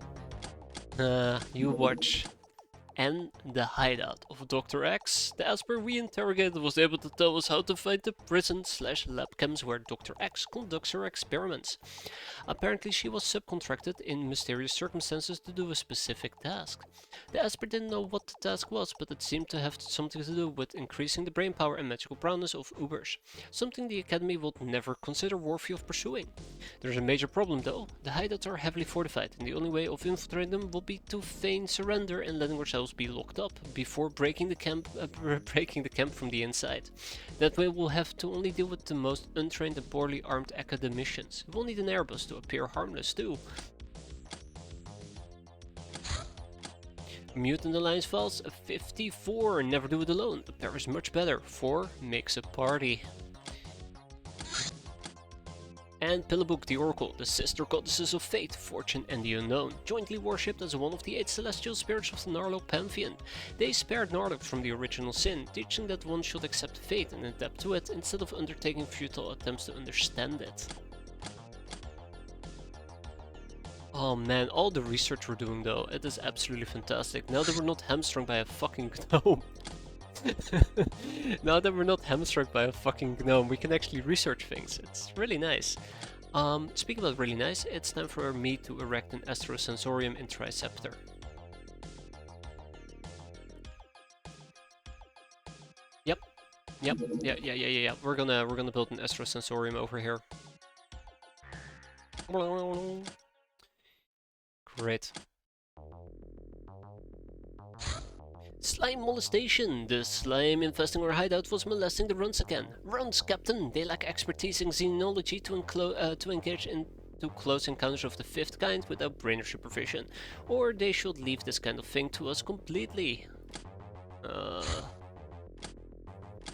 You watch. And the hideout of Dr. X. The Asper we interrogated was able to tell us how to find the prison/lab camps where Dr. X conducts her experiments. Apparently she was subcontracted in mysterious circumstances to do a specific task. The Asper didn't know what the task was, but it seemed to have something to do with increasing the brain power and magical prowess of Ubers, something the Academy would never consider worthy of pursuing. There's a major problem though. The hideouts are heavily fortified, and the only way of infiltrating them will be to feign surrender and letting ourselves be locked up before breaking the camp from the inside. That way we'll have to only deal with the most untrained and poorly armed academicians. We'll need an airbus to appear harmless too. Mutant Alliance files 54. Never do it alone. A pair is much better. 4 makes a party. And Pillowbook the Oracle, the sister goddesses of fate, fortune and the unknown, jointly worshipped as one of the 8 celestial spirits of the Narlock pantheon. They spared Narlock from the original sin, teaching that one should accept fate and adapt to it instead of undertaking futile attempts to understand it. Oh man, all the research we're doing though, it is absolutely fantastic. Now that we're not hamstrung by a fucking gnome. Now that we're not hamstrung by a fucking gnome, we can actually research things. It's really nice. Speaking about really nice, it's time for me to erect an astrosensorium in Triceptor. Yep. Yeah. We're gonna build an astrosensorium over here. Great. Slime molestation! The slime infesting our hideout was molesting the runs again. Runs, Captain! They lack expertise in xenology to engage into close encounters of the 5th kind without brainer supervision. Or they should leave this kind of thing to us completely.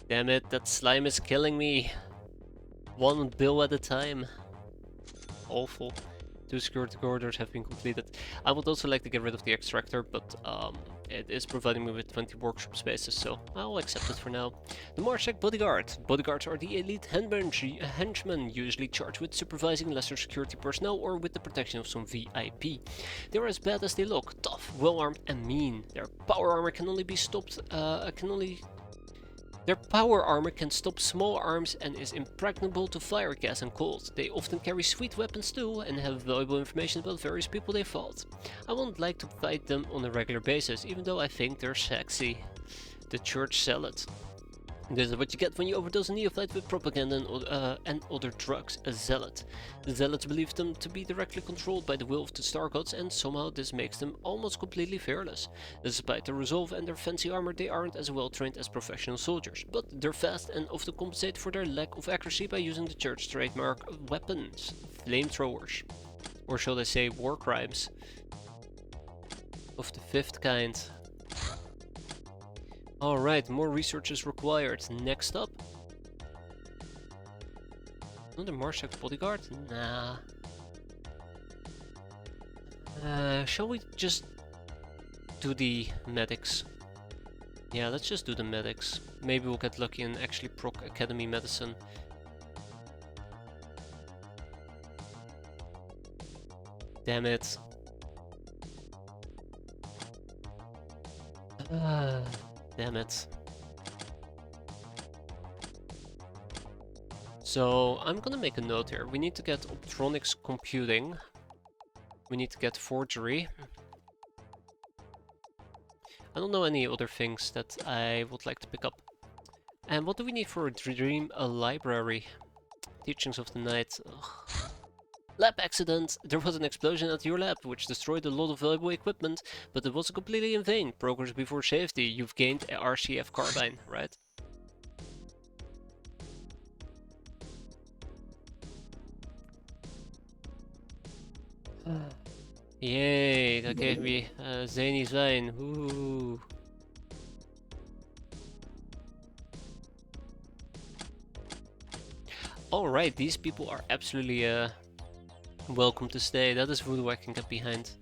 Damn it, that slime is killing me. 1 bill at a time. Awful. 2 security corridors have been completed. I would also like to get rid of the extractor, but it is providing me with 20 workshop spaces, so I'll accept it for now. The Marshak Bodyguard. Bodyguards are the elite henchmen, usually charged with supervising lesser security personnel or with the protection of some VIP. They are as bad as they look, tough, well-armed and mean. Their power armor can only be stopped, Their power armor can stop small arms and is impregnable to fire, gas and cold. They often carry sweet weapons too and have valuable information about various people they fought. I wouldn't like to fight them on a regular basis, even though I think they're sexy. The Church Zealot. This is what you get when you overdose a neophyte with propaganda and other drugs, a zealot. The zealots believe them to be directly controlled by the will of the star gods, and somehow this makes them almost completely fearless. Despite their resolve and their fancy armor, they aren't as well trained as professional soldiers, but they're fast and often compensate for their lack of accuracy by using the church trademark weapons, flamethrowers, or shall I say war crimes, of the 5th kind. Alright, more research is required. Next up. Another Marshak bodyguard? Nah. Shall we just do the medics? Yeah, let's just do the medics. Maybe we'll get lucky and actually proc academy medicine. Damn it. Damn it. So, I'm gonna make a note here. We need to get optronics computing. We need to get forgery. I don't know any other things that I would like to pick up. And what do we need for a dream? A library. Teachings of the night. Ugh. Lab accident! There was an explosion at your lab, which destroyed a lot of valuable equipment, but it wasn't completely in vain. Progress before safety. You've gained a RCF carbine, right? Yay, that gave me zany Zwijn. Ooh. Alright, these people are absolutely welcome to stay. That is VooDoo I can get behind.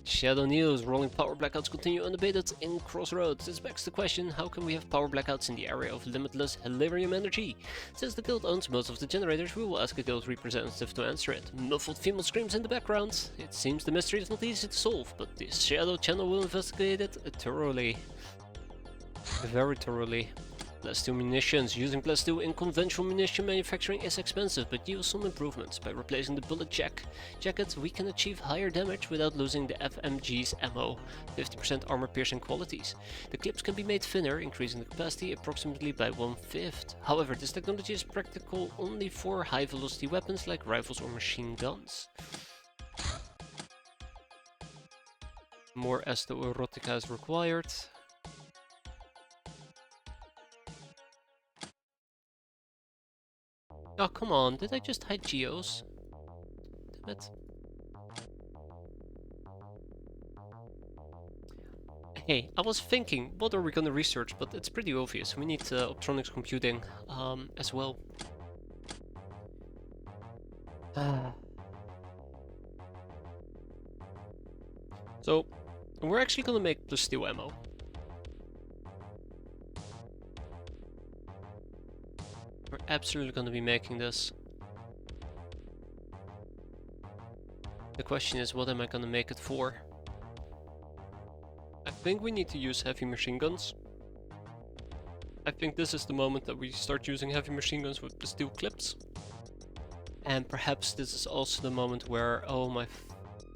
Shadow News. Rolling power blackouts continue unabated in Crossroads. This begs the question, how can we have power blackouts in the area of limitless Hilarium energy? Since the guild owns most of the generators, we will ask a guild representative to answer it. Muffled female screams in the background. It seems the mystery is not easy to solve, but the Shadow Channel will investigate it thoroughly. Very thoroughly. +2 munitions. Using +2 in conventional munition manufacturing is expensive, but yields some improvements. By replacing the bullet jacket, we can achieve higher damage without losing the FMG's ammo, 50% armor piercing qualities. The clips can be made thinner, increasing the capacity approximately by 1/5. However, this technology is practical only for high velocity weapons like rifles or machine guns. More Erotica is required. Oh, come on, did I just hide geos? Damn it. Hey, I was thinking, what are we gonna research, but it's pretty obvious. We need optronics computing as well. So, we're actually gonna make +2 ammo. We're absolutely going to be making this. The question is, what am I going to make it for? I think we need to use heavy machine guns. I think this is the moment that we start using heavy machine guns with +2 clips. And perhaps this is also the moment where, oh, my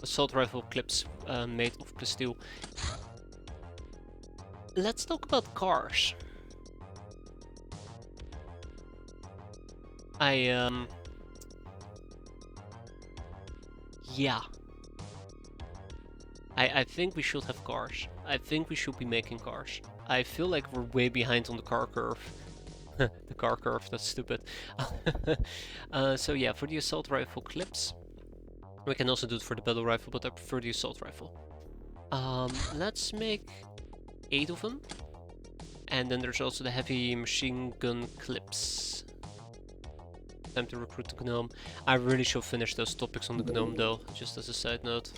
assault rifle clips made of +2. Let's talk about cars. Yeah. I think we should have cars. I think we should be making cars. I feel like we're way behind on the car curve. The car curve, that's stupid. So yeah, for the assault rifle clips. We can also do it for the battle rifle, but I prefer the assault rifle. Let's make 8 of them. And then there's also the heavy machine gun clips. Time to recruit the gnome. I really should finish those topics on the gnome though, just as a side note.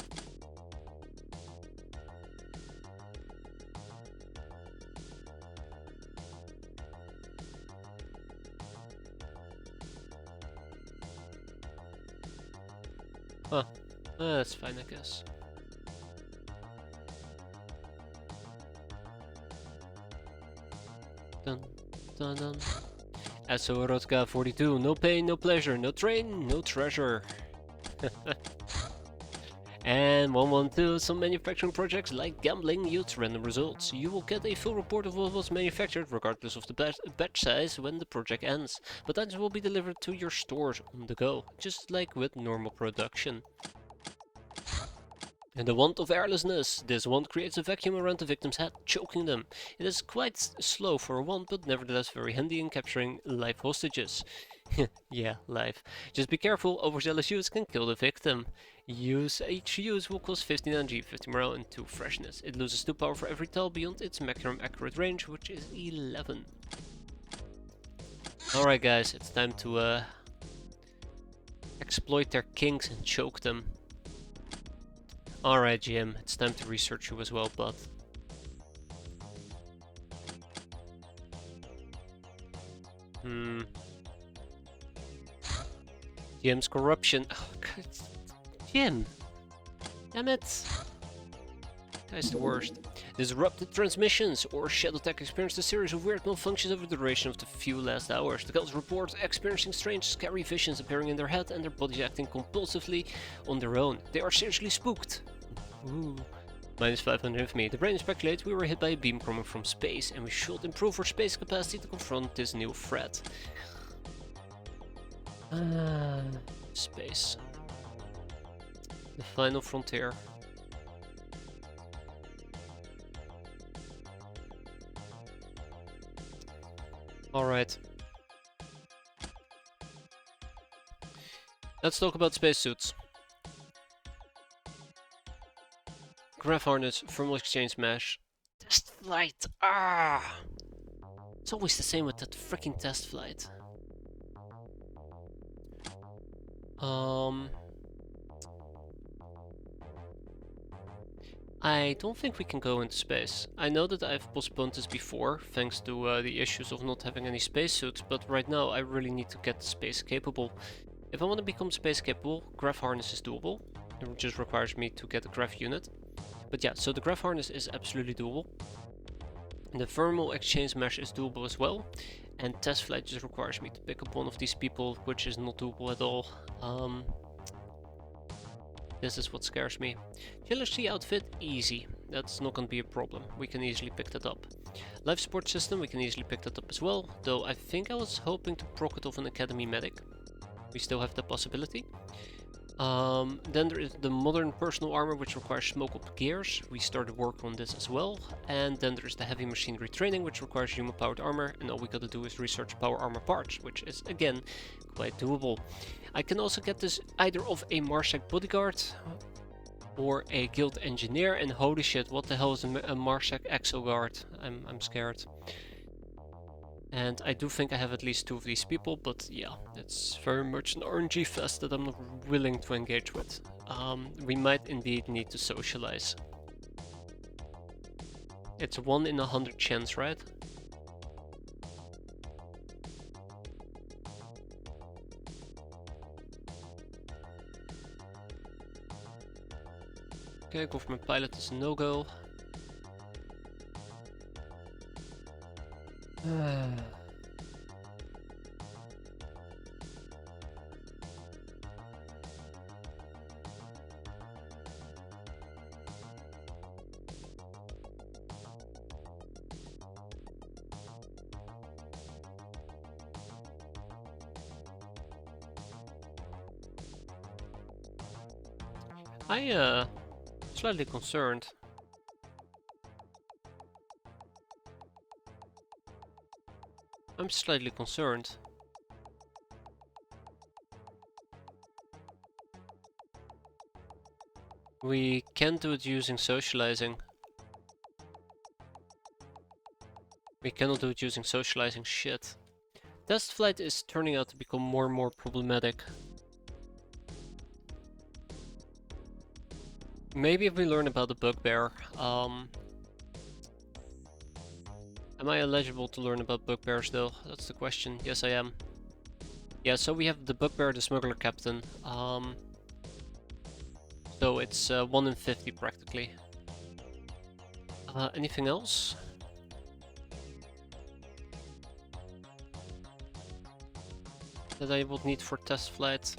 Huh. That's fine, I guess. Dun, dun, dun. SO Erotica 42, no pain, no pleasure, no train, no treasure. And 112, some manufacturing projects like gambling yields random results. You will get a full report of what was manufactured regardless of the batch size when the project ends, but items will be delivered to your stores on the go, just like with normal production. And the wand of airlessness. This wand creates a vacuum around the victim's head, choking them. It is quite slow for a wand, but nevertheless very handy in capturing live hostages. Yeah, life. Just be careful, overzealous use can kill the victim. Each use will cost 15 energy, 50 morale, and 2 freshness. It loses 2 power for every tile beyond its maximum accurate range, which is 11. Alright guys, it's time to exploit their kinks and choke them. Alright GM, it's time to research you as well, bud. GM's corruption. Oh, God. GM! Damn it! Guy's the worst. Disrupted transmissions or Shadow Tech experienced a series of weird malfunctions over the duration of the few last hours. The guards report experiencing strange, scary visions appearing in their head and their bodies acting compulsively on their own. They are seriously spooked. Ooh. Minus 500 infamy. The brain speculates we were hit by a beam coming from space and we should improve our space capacity to confront this new threat. Space. The final frontier. Alright. Let's talk about spacesuits. Graph harness, thermal exchange mesh. Test flight! Ah! It's always the same with that freaking test flight. I don't think we can go into space. I know that I've postponed this before, thanks to the issues of not having any spacesuits, but right now I really need to get space capable. If I want to become space capable, graph harness is doable. It just requires me to get a graph unit. But yeah, so the graph harness is absolutely doable. And the thermal exchange mesh is doable as well. And test flight just requires me to pick up one of these people, which is not doable at all. This is what scares me. Jealousy outfit, easy. That's not gonna be a problem. We can easily pick that up. Life support system, we can easily pick that up as well. Though I think I was hoping to proc it off an academy medic. We still have the possibility. Then there is the modern personal armor, which requires smoke up gears. We started work on this as well. And then there's the heavy machinery training, which requires human powered armor. And all we gotta do is research power armor parts, which is again quite doable. I can also get this either of a Marsec bodyguard or a guild engineer. And holy shit, what the hell is a Marsec exoguard? I'm scared. And I do think I have at least 2 of these people, but yeah, it's very much an RNG fest that I'm not willing to engage with. We might indeed need to socialize. It's 1 in 100 chance, right? Okay, government pilot is a no-go. Slightly concerned. I'm slightly concerned. We can do it using socializing. We cannot do it using socializing, shit. Test flight is turning out to become more and more problematic. Maybe if we learn about the bugbear. Am I eligible to learn about bugbears though? That's the question. Yes, I am. Yeah, so we have the bugbear, the smuggler captain. So it's 1 in 50 practically. Anything else? That I would need for test flight?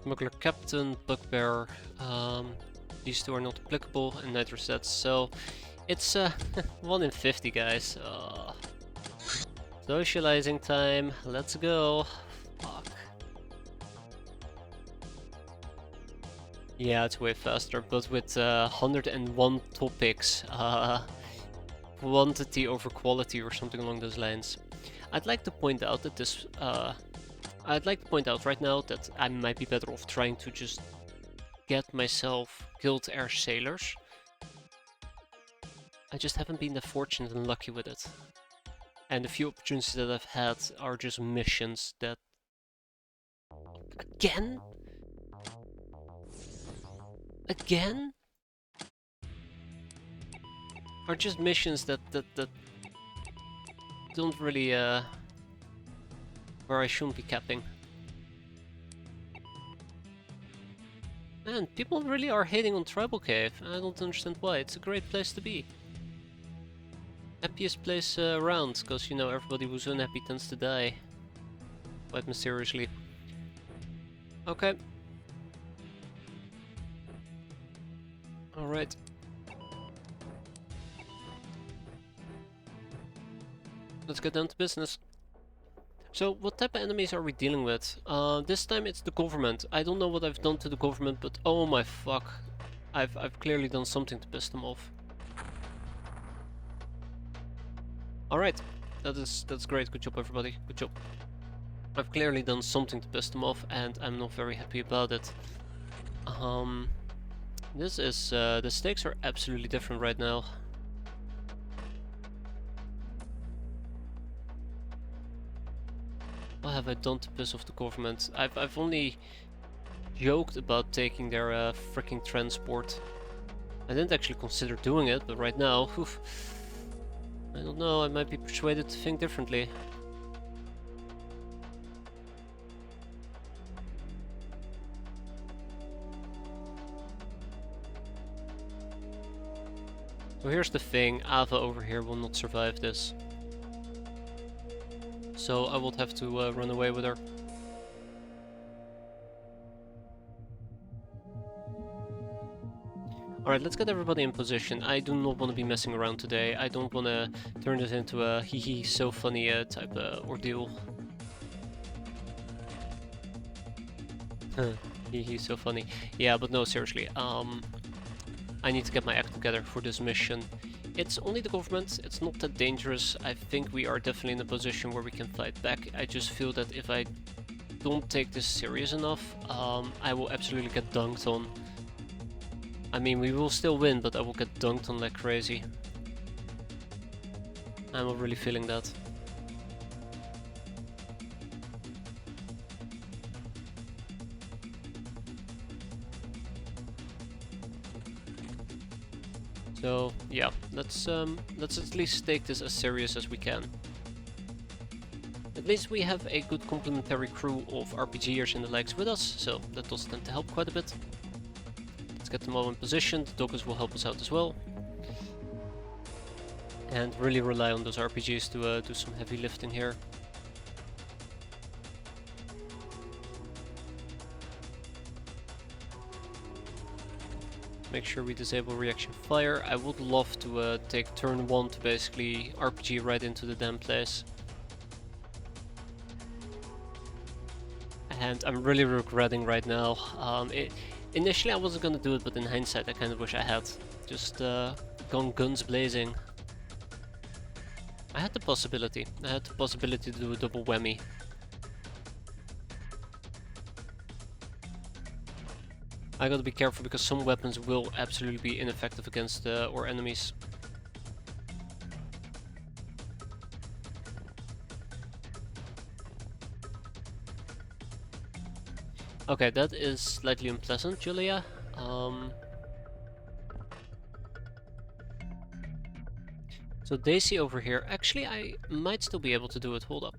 Smuggler captain, bugbear. These 2 are not applicable, and neither sets. So it's 1 in 50, guys. Socializing time. Let's go. Fuck. Yeah, it's way faster, but with 101 topics. quantity over quality or something along those lines. I'd like to point out that this, I'd like to point out right now that I might be better off trying to just get myself guild air sailors. I just haven't been that fortunate and lucky with it. And the few opportunities that I've had are just missions that... Again? Again? Are just missions that don't really, where I shouldn't be capping. Man, people really are hating on Tribal Cave. I don't understand why. It's a great place to be. Happiest place around, because, you know, everybody who's unhappy tends to die. Quite mysteriously. Okay. Alright. Let's get down to business. So, what type of enemies are we dealing with? This time it's the government. I don't know what I've done to the government, but oh my fuck. I've clearly done something to piss them off. Alright, that's great. Good job, everybody. Good job. I've clearly done something to piss them off, and I'm not very happy about it. This is the stakes are absolutely different right now. What have I done to piss off the government? I've only joked about taking their freaking transport. I didn't actually consider doing it, but right now, oof, I don't know, I might be persuaded to think differently. So here's the thing, Ava over here will not survive this. So I will have to run away with her. Alright, let's get everybody in position. I do not want to be messing around today. I don't want to turn this into a hee so funny type ordeal. Hee so funny. Yeah, but no, seriously. I need to get my act together for this mission. It's only the government, it's not that dangerous. I think we are definitely in a position where we can fight back. I just feel that if I don't take this serious enough, I will absolutely get dunked on. I mean, we will still win, but I will get dunked on like crazy. I'm really feeling that. So yeah, let's at least take this as serious as we can. At least we have a good complementary crew of RPGers and the likes with us, so that does tend to help quite a bit. Let's get them all in position. The doggers will help us out as well. And really rely on those RPGs to do some heavy lifting here. Make sure we disable reaction fire. I would love to take turn 1 to basically RPG right into the damn place. And I'm really regretting right now. Initially I wasn't gonna do it, but in hindsight I kind of wish I had. Just gone guns blazing. I had the possibility. I had the possibility to do a double whammy. I gotta be careful because some weapons will absolutely be ineffective against our enemies. Okay, that is slightly unpleasant, Julia. So Daisy over here. Actually, I might still be able to do it. Hold up.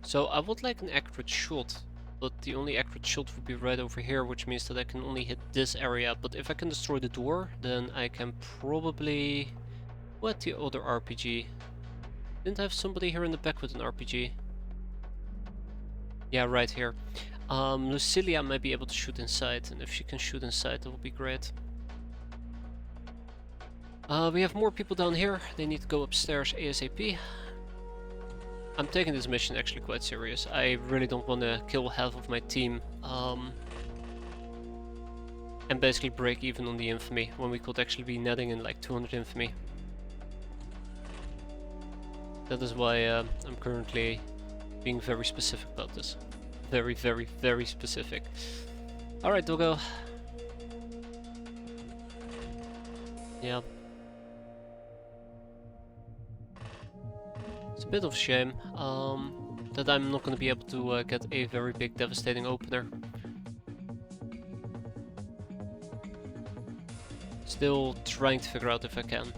So I would like an accurate shot, but the only accurate shot would be right over here, which means that I can only hit this area. But if I can destroy the door, then I can probably... What, the other RPG? Didn't I have somebody here in the back with an RPG? Yeah, right here. Lucilia might be able to shoot inside, and if she can shoot inside, that would be great. We have more people down here. They need to go upstairs ASAP. I'm taking this mission actually quite serious. I really don't want to kill half of my team. And basically break even on the infamy, when we could actually be netting in like 200 infamy. That is why I'm currently being very specific about this. Very, very, very specific. Alright, Doggo. Yeah. It's a bit of a shame that I'm not going to be able to get a very big devastating opener. Still trying to figure out if I can.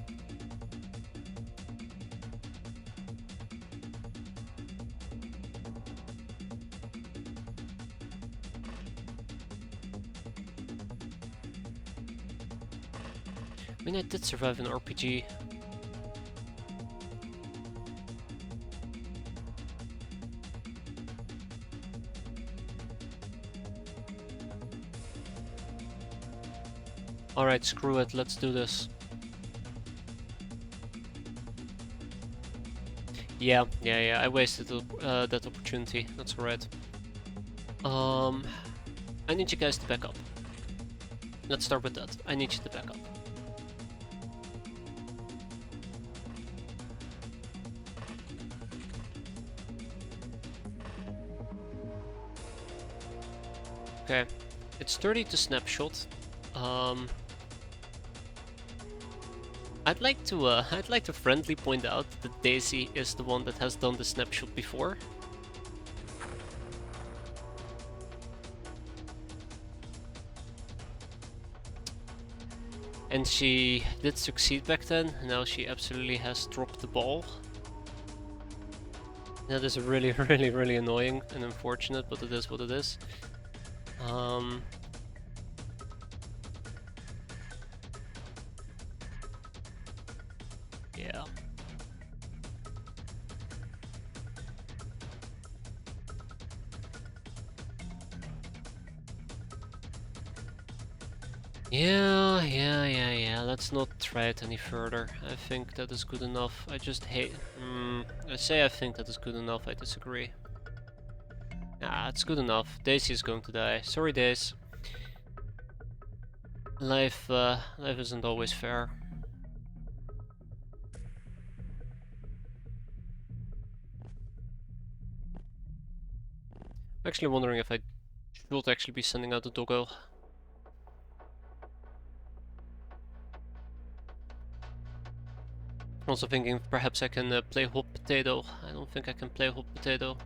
I mean, I did survive an RPG. Alright, screw it, let's do this. Yeah, I wasted that opportunity, that's alright. I need you guys to back up. Let's start with that. I need you to back up. Okay, it's 30 to snapshot. I'd like to friendly point out that Daisy is the one that has done the snapshot before. And she did succeed back then, now she absolutely has dropped the ball. That is really, really, really annoying and unfortunate, but it is what it is. Yeah. Yeah. Let's not try it any further. I think that is good enough. I just hate... I say I think that is good enough, I disagree. Ah, it's good enough. Daisy is going to die. Sorry, Daisy. Life isn't always fair. I'm actually wondering if I should actually be sending out the Doggo. I'm also thinking perhaps I can play hot potato. I don't think I can play hot potato.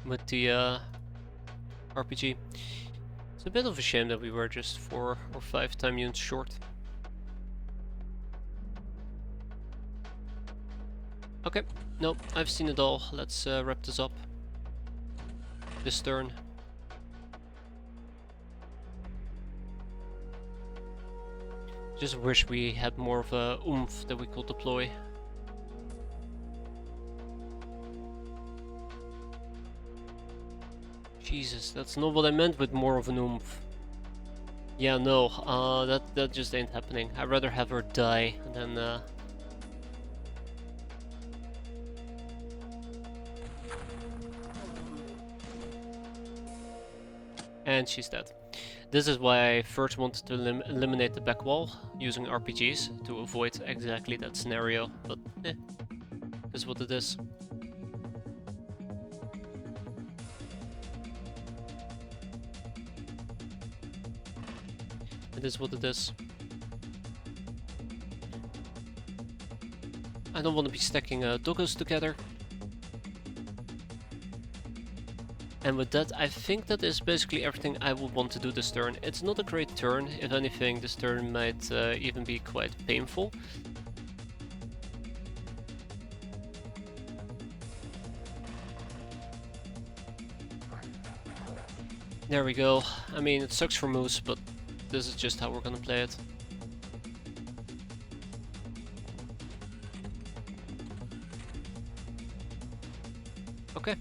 With the RPG. It's a bit of a shame that we were just 4 or 5 time units short. Okay, no, I've seen it all. Let's wrap this up. This turn. Just wish we had more of a oomph that we could deploy. Jesus, that's not what I meant with more of an oomph. Yeah, no, that just ain't happening. I'd rather have her die than and she's dead. This is why I first wanted to eliminate the back wall using RPGs to avoid exactly that scenario, but this is what it is. It is what it is. I don't want to be stacking doggos together. And with that, I think that is basically everything I would want to do this turn. It's not a great turn. If anything, this turn might even be quite painful. There we go. I mean, it sucks for Moose, but this is just how we're gonna play it. Okay.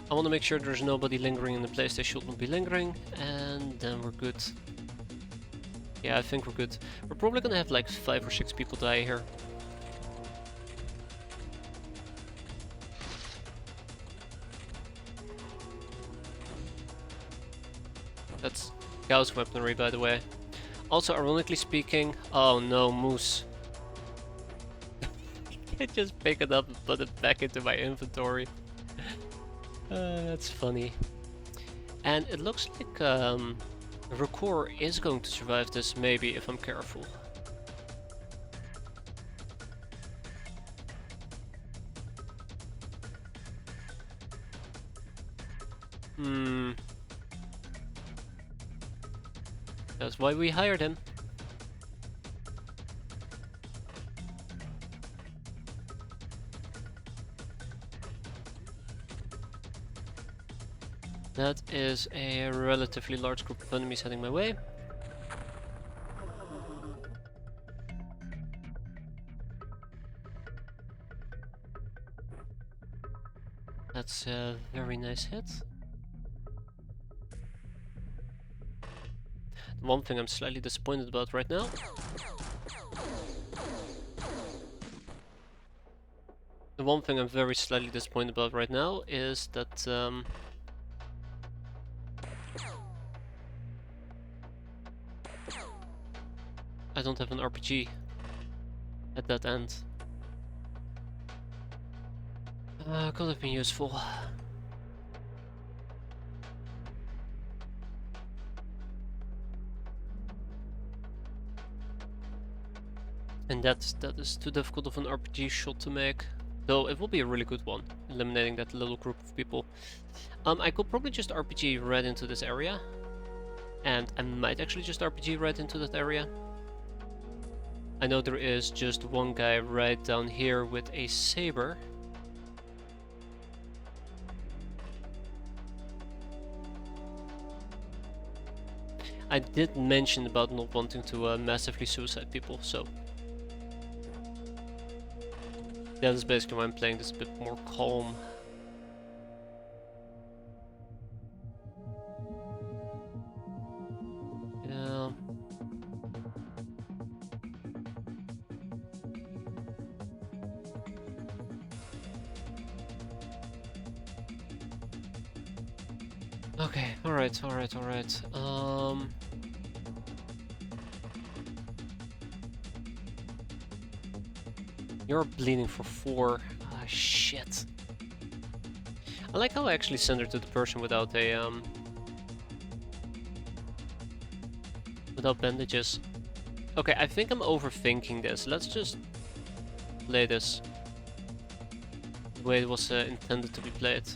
I want to make sure there's nobody lingering in the place they should not be lingering, and then we're good. Yeah, I think we're good. We're probably gonna have like 5 or 6 people die here. That's Gauss weaponry, by the way. Also, ironically speaking, oh no, moose. I just pick it up and put it back into my inventory. That's funny. And it looks like Recore is going to survive this, maybe, if I'm careful. Hmm. That's why we hired him. That is a relatively large group of enemies heading my way. That's a very nice hit. The one thing I'm slightly disappointed about right now. The one thing I'm very slightly disappointed about right now is that I don't have an RPG at that end. Could have been useful. And that is too difficult of an RPG shot to make. Though it will be a really good one, eliminating that little group of people. I could probably just RPG right into this area. And I might actually just RPG right into that area. I know there is just one guy right down here with a saber. I did mention about not wanting to massively suicide people, so that is basically why I'm playing this a bit more calm. Yeah. Okay, alright. You're bleeding for 4. Ah, shit. I like how I actually sent her to the person without a without bandages. Okay, I think I'm overthinking this. Let's just play this the way it was intended to be played.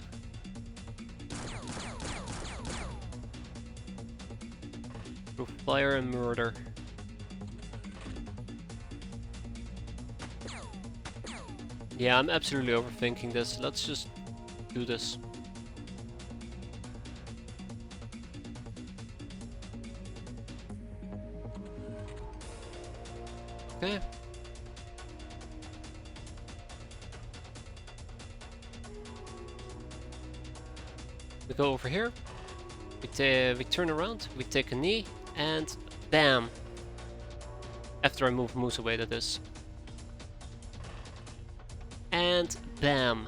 Through fire and murder. Yeah, I'm absolutely overthinking this. Let's just do this. Okay. We go over here. We turn around. We take a knee, and bam. After I move Moose away, that is. And bam.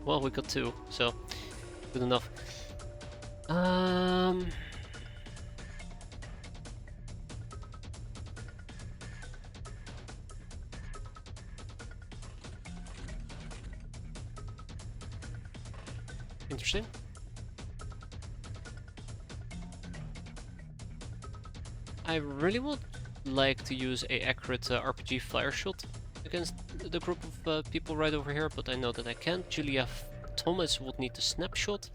Well, we got 2, so good enough. Interesting. I really would like to use a accurate RPG fire shot against the group of people right over here, but I know that I can't. Julia Thomas would need the snapshot.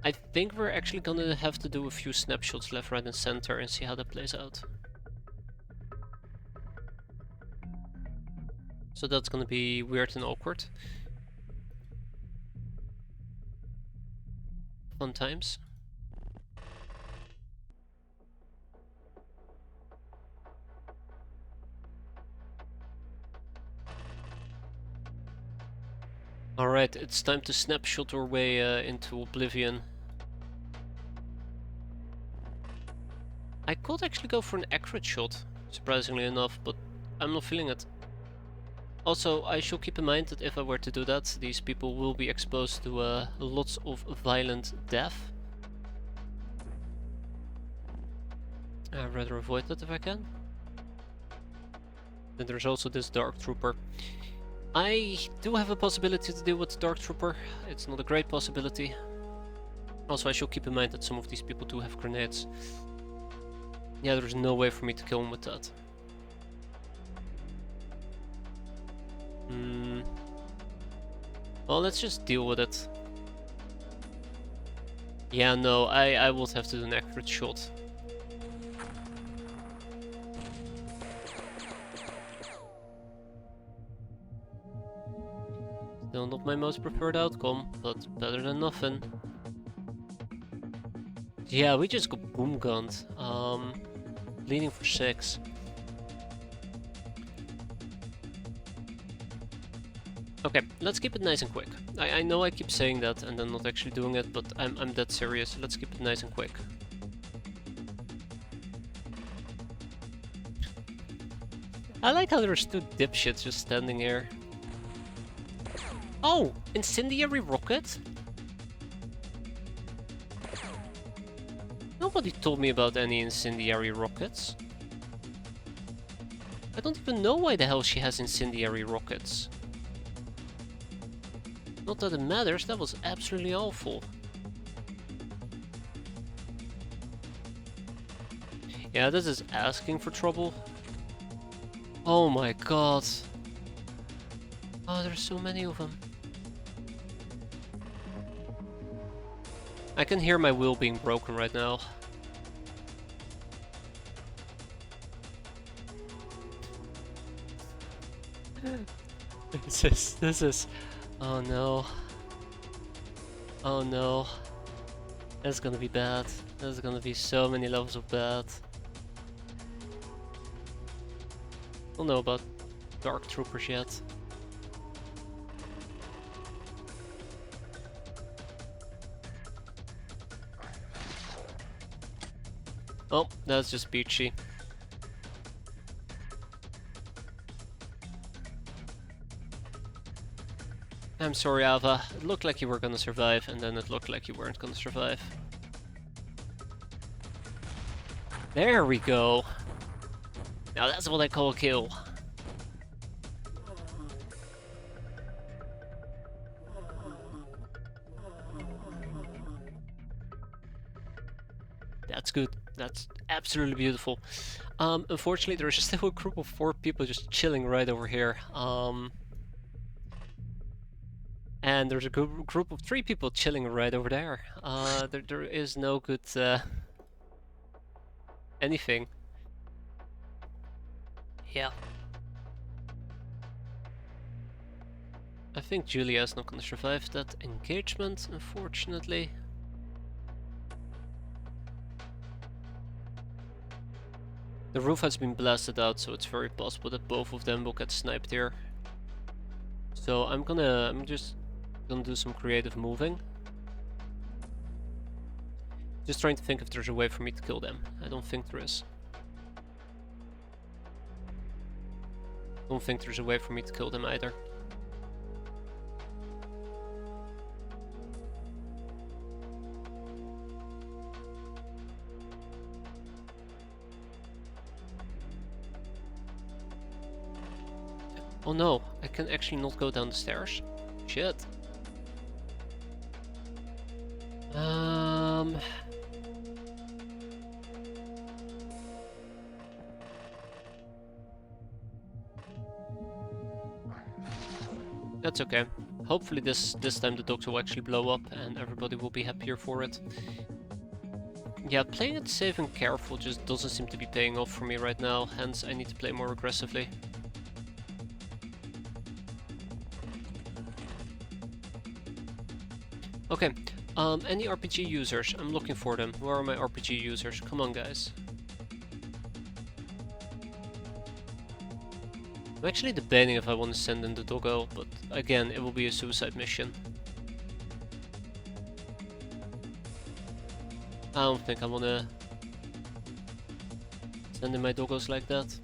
I think we're actually gonna have to do a few snapshots left, right, and center and see how that plays out. So that's gonna be weird and awkward. Fun times. Alright, it's time to snapshot our way into oblivion. I could actually go for an accurate shot, surprisingly enough, but I'm not feeling it. Also, I should keep in mind that if I were to do that, these people will be exposed to lots of violent death. I'd rather avoid that if I can. Then there's also this Dark Trooper. I do have a possibility to deal with the Dark Trooper. It's not a great possibility. Also, I should keep in mind that some of these people do have grenades. Yeah, there's no way for me to kill him with that. Well, let's just deal with it. Yeah, no, I would have to do an accurate shot. Still not my most preferred outcome, but better than nothing. Yeah, we just got boom gunned. Leading for 6. Okay, let's keep it nice and quick. I know I keep saying that and then not actually doing it, but I'm dead serious. Let's keep it nice and quick. I like how there's 2 dipshits just standing here. Oh! Incendiary rocket? Nobody told me about any incendiary rockets. I don't even know why the hell she has incendiary rockets. Not that it matters, that was absolutely awful. Yeah, this is asking for trouble. Oh my god. Oh, there's so many of them. I can hear my wheel being broken right now. This is... Oh no. Oh no. That's gonna be bad. There's gonna be so many levels of bad. Don't know about Dark Troopers yet. Oh, that's just beachy. I'm sorry, Ava. It looked like you were gonna survive, and then it looked like you weren't gonna survive. There we go. Now that's what I call a kill. That's good. That's absolutely beautiful. Unfortunately, there's still a group of 4 people just chilling right over here. And there's a group of 3 people chilling right over there. There is no good anything. Yeah. I think Julia's not gonna survive that engagement, unfortunately. The roof has been blasted out, so it's very possible that both of them will get sniped here. So I'm just gonna do some creative moving. Just trying to think if there's a way for me to kill them. I don't think there is. Don't think there's a way for me to kill them either. Oh no, I can actually not go down the stairs. Shit. That's okay. Hopefully this time the doctor will actually blow up and everybody will be happier for it. Yeah, playing it safe and careful just doesn't seem to be paying off for me right now, hence I need to play more aggressively. Okay, any RPG users? I'm looking for them. Where are my RPG users? Come on, guys. I'm actually debating if I want to send in the doggo, but again, it will be a suicide mission. I don't think I want to send in my doggos like that.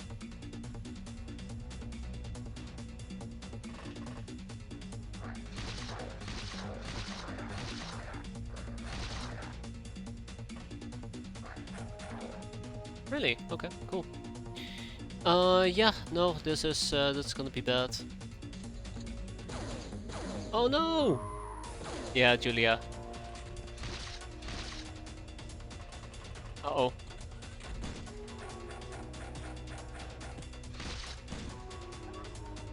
Really? Okay, cool. Yeah, no, this is, that's gonna be bad. Oh no! Yeah, Julia. Uh-oh.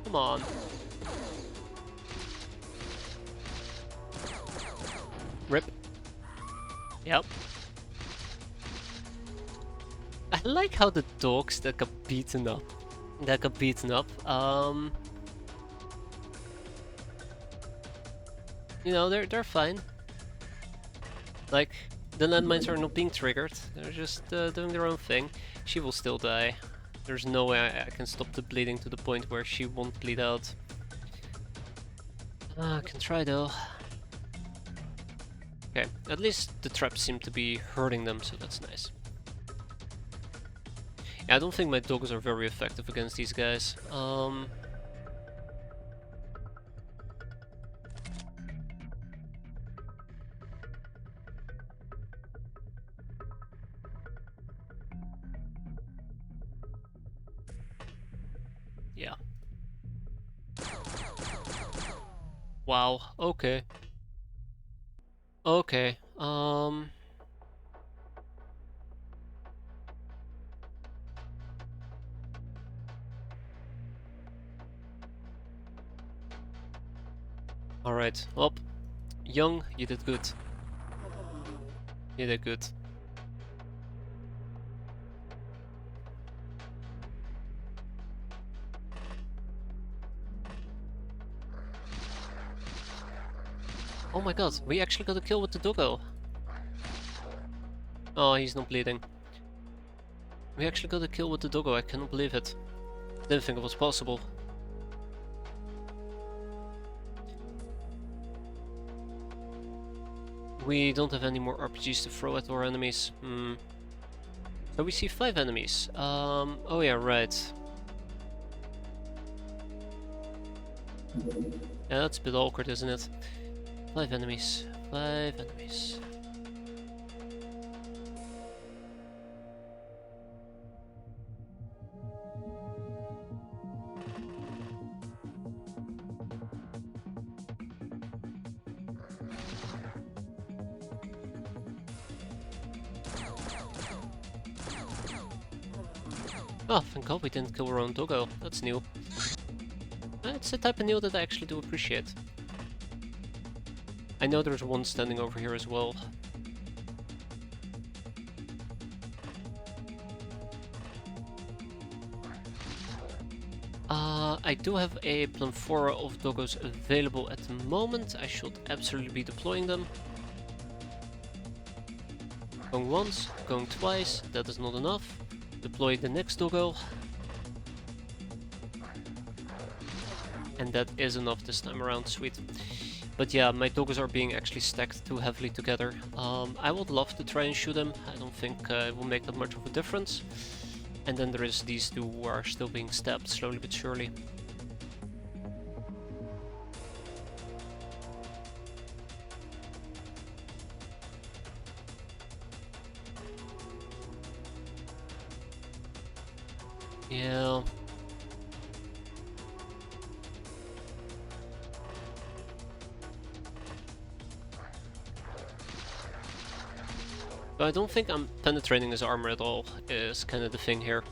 Come on. Rip. Yep. I like how the dogs that got beaten up. You know, they're fine. Like, the landmines are not being triggered. They're just doing their own thing. She will still die. There's no way I can stop the bleeding to the point where she won't bleed out. I can try though. Okay, at least the traps seem to be hurting them, so that's nice. Yeah, I don't think my dogs are very effective against these guys. Yeah. Wow, okay. Okay, alright, well, Young, you did good. You did good. Oh my god, we actually got a kill with the doggo. Oh, he's not bleeding. We actually got a kill with the doggo, I cannot believe it. Didn't think it was possible. We don't have any more RPGs to throw at our enemies. So we see 5 enemies. Oh yeah, right. Yeah, that's a bit awkward, isn't it? 5 enemies. 5 enemies. Oh, thank god we didn't kill our own doggo. That's new. It's the type of new that I actually do appreciate. I know there's one standing over here as well. I do have a plethora of doggos available at the moment. I should absolutely be deploying them. Going once, going twice, that is not enough. Deploy the next doggo. And that is enough this time around, sweet. But yeah, my doggos are being actually stacked too heavily together. I would love to try and shoot them. I don't think it will make that much of a difference. And then there is these two who are still being stabbed slowly but surely. Yeah. But I don't think I'm penetrating his armor at all, is kind of the thing here.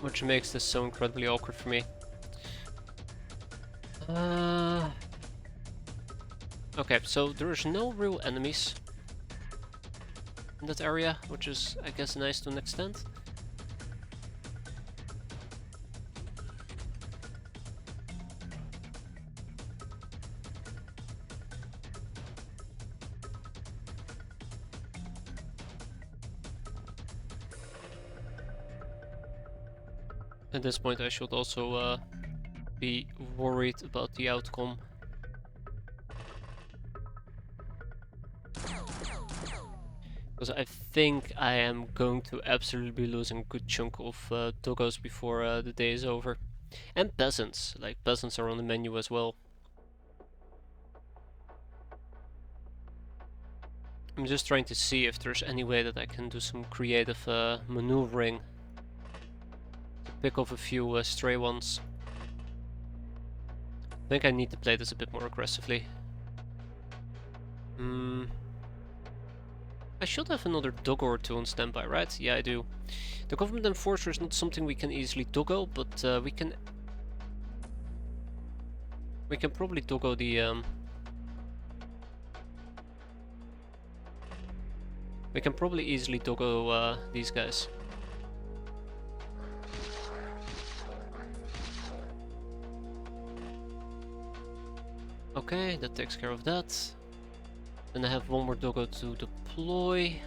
Which makes this so incredibly awkward for me. Okay, so there's no real enemies in that area, which is, I guess, nice to an extent. At this point I should also be worried about the outcome. Because I think I am going to absolutely be losing a good chunk of doggos before the day is over. And peasants, like peasants are on the menu as well. I'm just trying to see if there's any way that I can do some creative maneuvering to pick off a few stray ones. I think I need to play this a bit more aggressively. I should have another doggo or two on standby, right? Yeah, I do. The government enforcer is not something we can easily doggo, but we can probably doggo the we can probably easily doggo these guys. Okay, that takes care of that. Then I have one more doggo to deploy.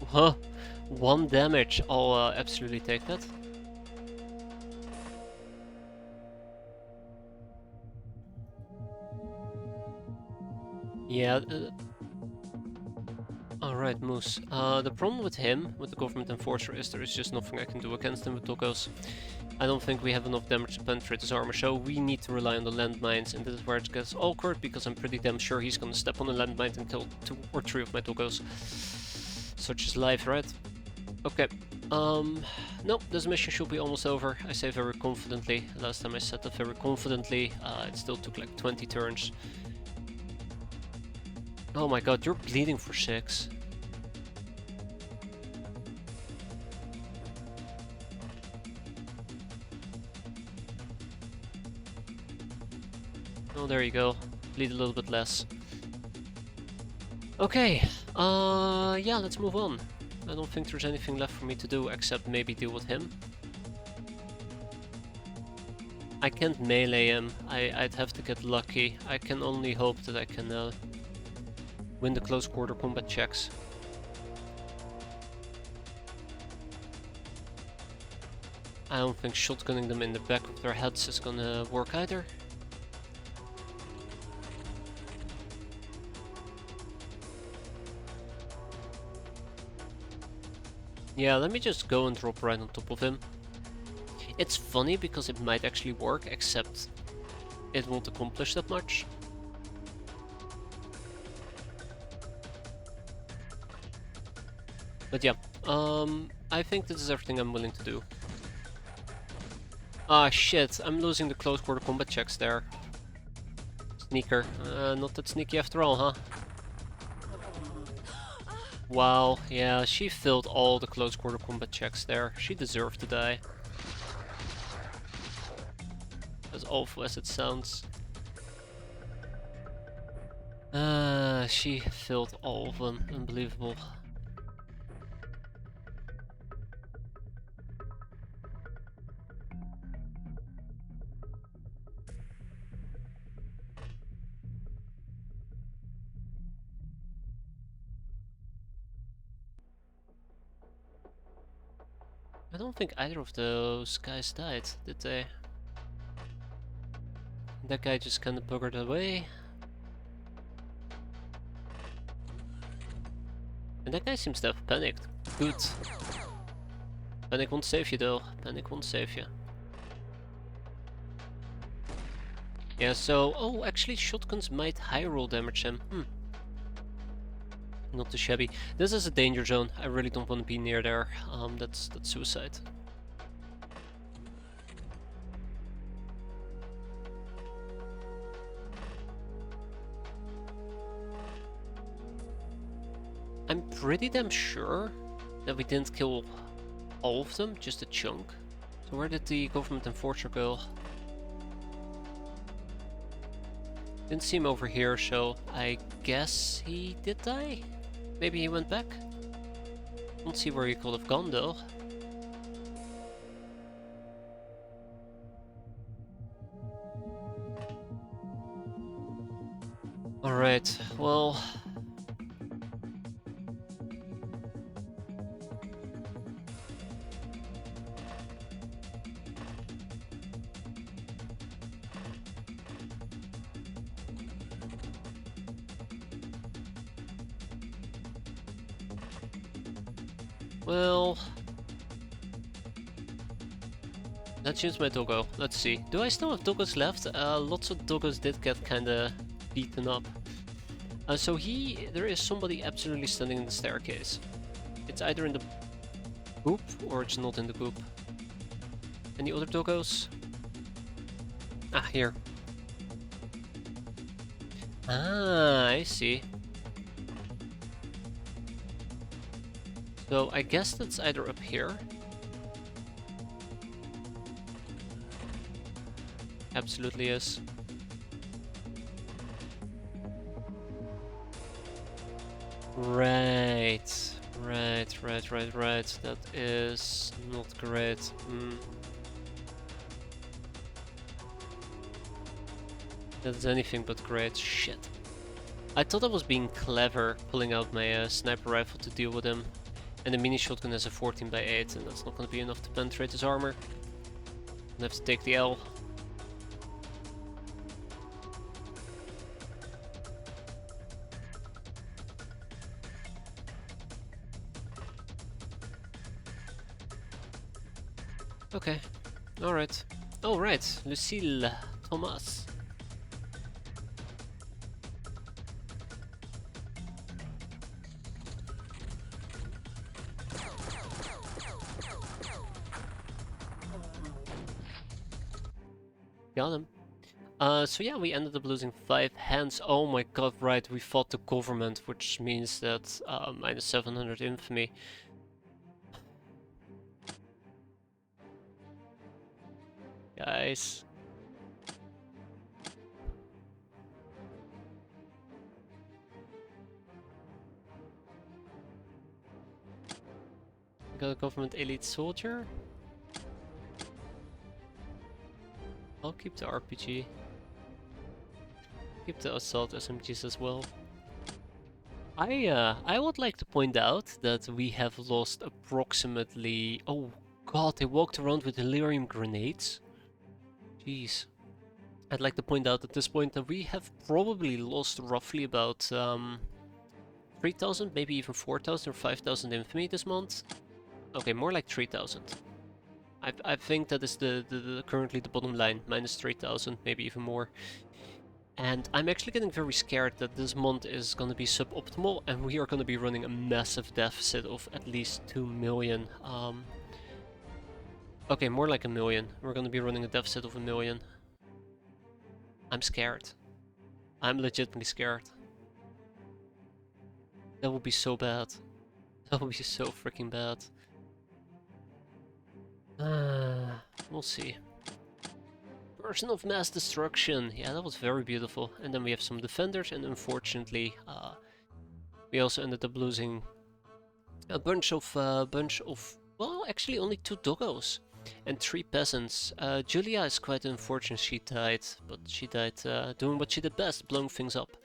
Huh? 1 damage. I'll absolutely take that. Yeah. Alright, Moose. The problem with him, with the government enforcer, is there is just nothing I can do against him with doggos. I don't think we have enough damage to penetrate his armor, so we need to rely on the landmines, and this is where it gets awkward, because I'm pretty damn sure he's gonna step on a landmine and kill 2 or 3 of my doggos. Such is life, right? Okay. No, this mission should be almost over. I say very confidently. Last time I said that very confidently. It still took like 20 turns. Oh my god, you're bleeding for 6. Oh, there you go. Bleed a little bit less. Okay, yeah, let's move on. I don't think there's anything left for me to do except maybe deal with him. I can't melee him. I'd have to get lucky. I can only hope that I can win the close quarter combat checks. I don't think shotgunning them in the back of their heads is gonna work either. Yeah, let me just go and drop right on top of him. It's funny because it might actually work, except it won't accomplish that much. But yeah, I think this is everything I'm willing to do. Ah shit, I'm losing the close quarter combat checks there. Sneaker. Not that sneaky after all, huh? Wow, yeah, she failed all the close quarter combat checks there. She deserved to die. As awful as it sounds. She failed all of them. Unbelievable. I don't think either of those guys died, did they? That guy just kinda buggered away. And that guy seems to have panicked. Good. Panic won't save you though. Panic won't save you. Yeah, so... Oh, actually shotguns might high roll damage him. Not too shabby. This is a danger zone. I really don't want to be near there. That's suicide. I'm pretty damn sure that we didn't kill all of them, just a chunk. So where did the government enforcer go? Didn't see him over here, so I guess he did die? Maybe he went back? Don't see where he could have gone though. Alright, well... Well, let's use my doggo. Let's see. Do I still have doggos left? Lots of doggos did get kinda beaten up. So there is somebody absolutely standing in the staircase. It's either in the goop or it's not in the goop. Any other doggos? Ah, here. Ah, I see. So I guess that's either up here. Absolutely is. Right. That is not great. That's anything but great. Shit. I thought I was being clever, pulling out my sniper rifle to deal with him. And the mini shotgun has a 14x8, and that's not going to be enough to penetrate his armor. I have to take the L. Okay. Alright. Alright, Lucille Thomas. Got him. So yeah, we ended up losing 5 hands. Oh my god, right, we fought the government, which means that minus 700 infamy. Guys. Got a government elite soldier. I'll keep the RPG. Keep the assault SMGs as well. I would like to point out that we have lost approximately... Oh god, they walked around with delirium grenades. Jeez. I'd like to point out at this point that we have probably lost roughly about 3,000, maybe even 4,000 or 5,000 infamy this month. Okay, more like 3,000. I think that is currently the bottom line, minus 3,000, maybe even more. And I'm actually getting very scared that this month is going to be suboptimal and we are going to be running a massive deficit of at least 2 million. Okay, more like 1 million. We're going to be running a deficit of 1 million. I'm scared. I'm legitimately scared. That would be so bad. That would be so freaking bad. We'll see. Person of mass destruction. Yeah, that was very beautiful. And then we have some defenders, and unfortunately, we also ended up losing a bunch of, well, actually only 2 doggos and 3 peasants. Julia is quite unfortunate she died, but she died doing what she did best, blowing things up.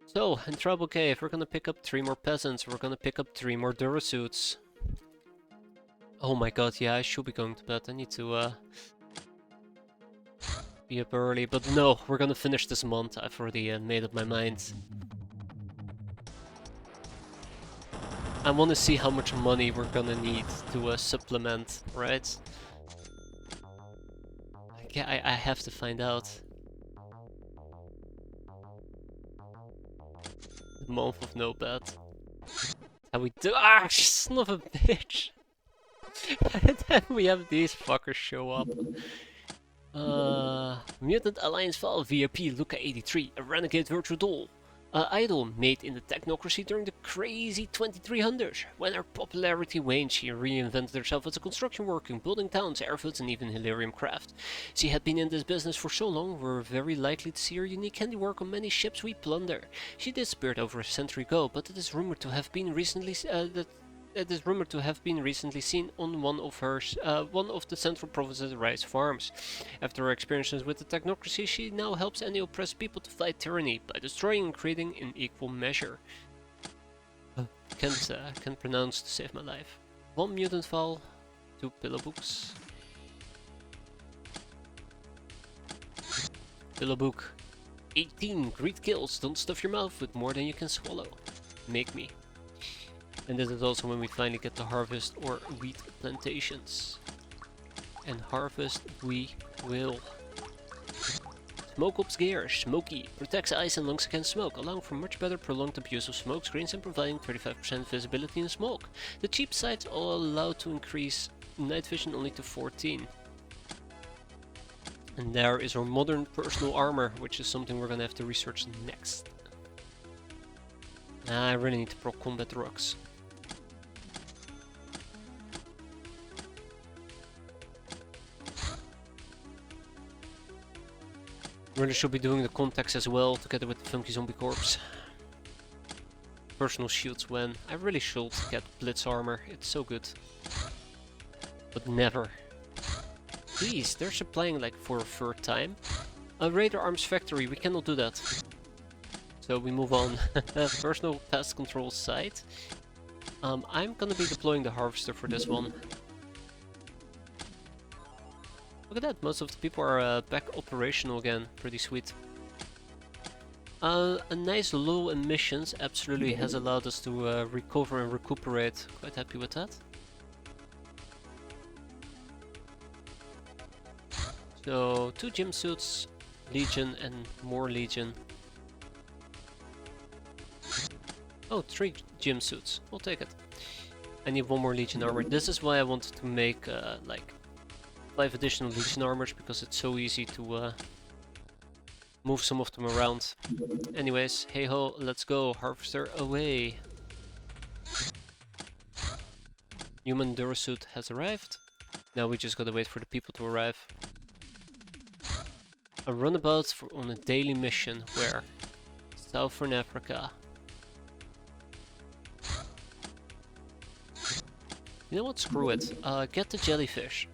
So, in Tribal Cave, we're gonna pick up 3 more peasants, we're gonna pick up 3 more Durasuits. Oh my god, yeah, I should be going to bed. I need to be up early, but no, we're gonna finish this month. I've already made up my mind. I want to see how much money we're gonna need to supplement, right? Yeah, I have to find out. The month of no bet. How we do? Ah, son of a bitch! And then we have these fuckers show up. Mutant Alliance File VIP Luca 83, a renegade virtual doll. Idol made in the technocracy during the crazy 2300s. When her popularity waned, she reinvented herself as a construction worker, building towns, airfields, and even Hilarium craft. She had been in this business for so long, we're very likely to see her unique handiwork on many ships we plunder. She disappeared over a century ago, but it is rumored to have been recently seen on one of the central province's rice farms. After her experiences with the technocracy, she now helps any oppressed people to fight tyranny by destroying and creating in equal measure. Can't pronounce to save my life. 1 mutant file, 2 pillow books. Pillow book 18. Greed kills. Don't stuff your mouth with more than you can swallow. Make me. And this is also when we finally get to harvest our wheat plantations. And harvest we will. Smoke Ops gear, smoky, protects eyes and lungs against smoke, allowing for much better prolonged abuse of smoke screens and providing 35% visibility in smoke. The cheap sights all allow to increase night vision only to 14. And there is our modern personal armor, which is something we're gonna have to research next. I really need to proc combat rocks. Really should be doing the contacts as well, together with the Funky Zombie Corpse. Personal shields when. I really should get Blitz armor, it's so good. But never. Please, they're supplying like for a third time. A Raider Arms Factory, we cannot do that. So we move on. Personal pest control site. I'm gonna be deploying the harvester for this one. Look at that, most of the people are back operational again. Pretty sweet. A nice low emissions absolutely has allowed us to recover and recuperate. Quite happy with that. So 2 gym suits, Legion and more Legion. Oh, 3 gym suits. We'll take it. I need 1 more Legion armor. This is why I wanted to make like 5 additional Legion armors, because it's so easy to move some of them around. Anyways, hey ho, let's go. Harvester away. Human Durasuit has arrived. Now we just gotta wait for the people to arrive. A runabout on a daily mission. Where? Southern Africa. You know what? Screw it. Get the jellyfish.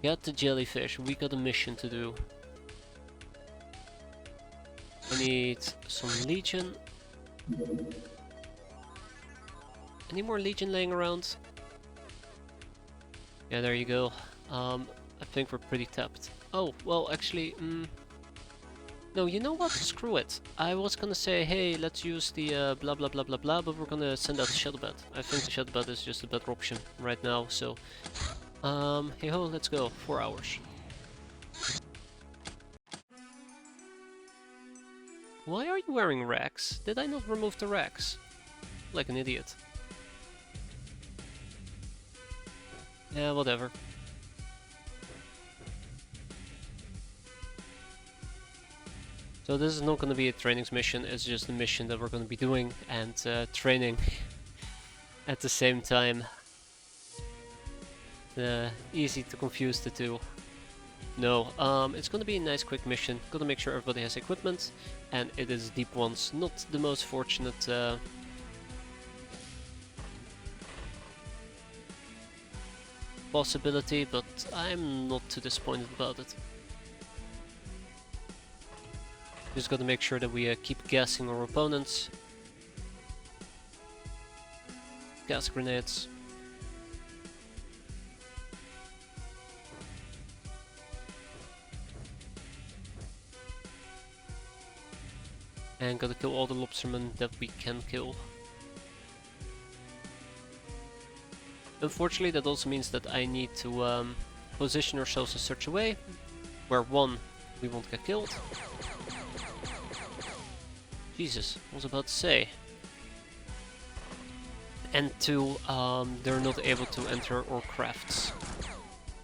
Get the jellyfish. We got a mission to do. I need some Legion. Any more Legion laying around? Yeah, there you go. I think we're pretty tapped. Oh, well, actually, no, you know what? Screw it. I was gonna say, hey, let's use the blah blah blah blah blah, but we're gonna send out the shuttle bat. I think the shuttle bat is just a better option right now, so... hey ho, let's go. 4 hours. Why are you wearing racks? Did I not remove the racks? Like an idiot. Yeah, whatever. So this is not going to be a training mission, it's just a mission that we're going to be doing and training at the same time. Easy to confuse the two. No, it's going to be a nice quick mission. Got to make sure everybody has equipment, and it is deep ones. Not the most fortunate possibility, but I'm not too disappointed about it. Just got to make sure that we keep gassing our opponents. Gas grenades. And gotta kill all the lobstermen that we can kill. Unfortunately, that also means that I need to position ourselves in such a way where 1, we won't get killed. Jesus, I was about to say. And 2, they're not able to enter our crafts.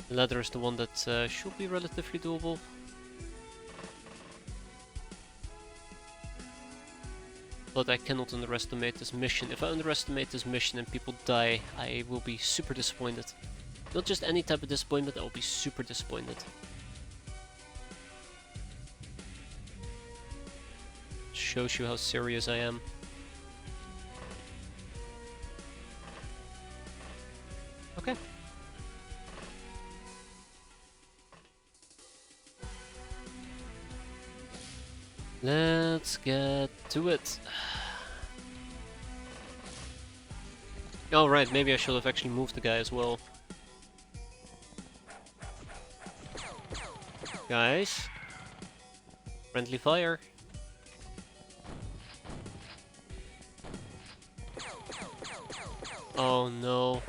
The latter is the one that should be relatively doable. But I cannot underestimate this mission. If I underestimate this mission and people die, I will be super disappointed. Not just any type of disappointment, I will be super disappointed. Shows you how serious I am. Okay. Let's get to it. Oh right, maybe I should have actually moved the guy as well. Guys. Friendly fire. Oh no.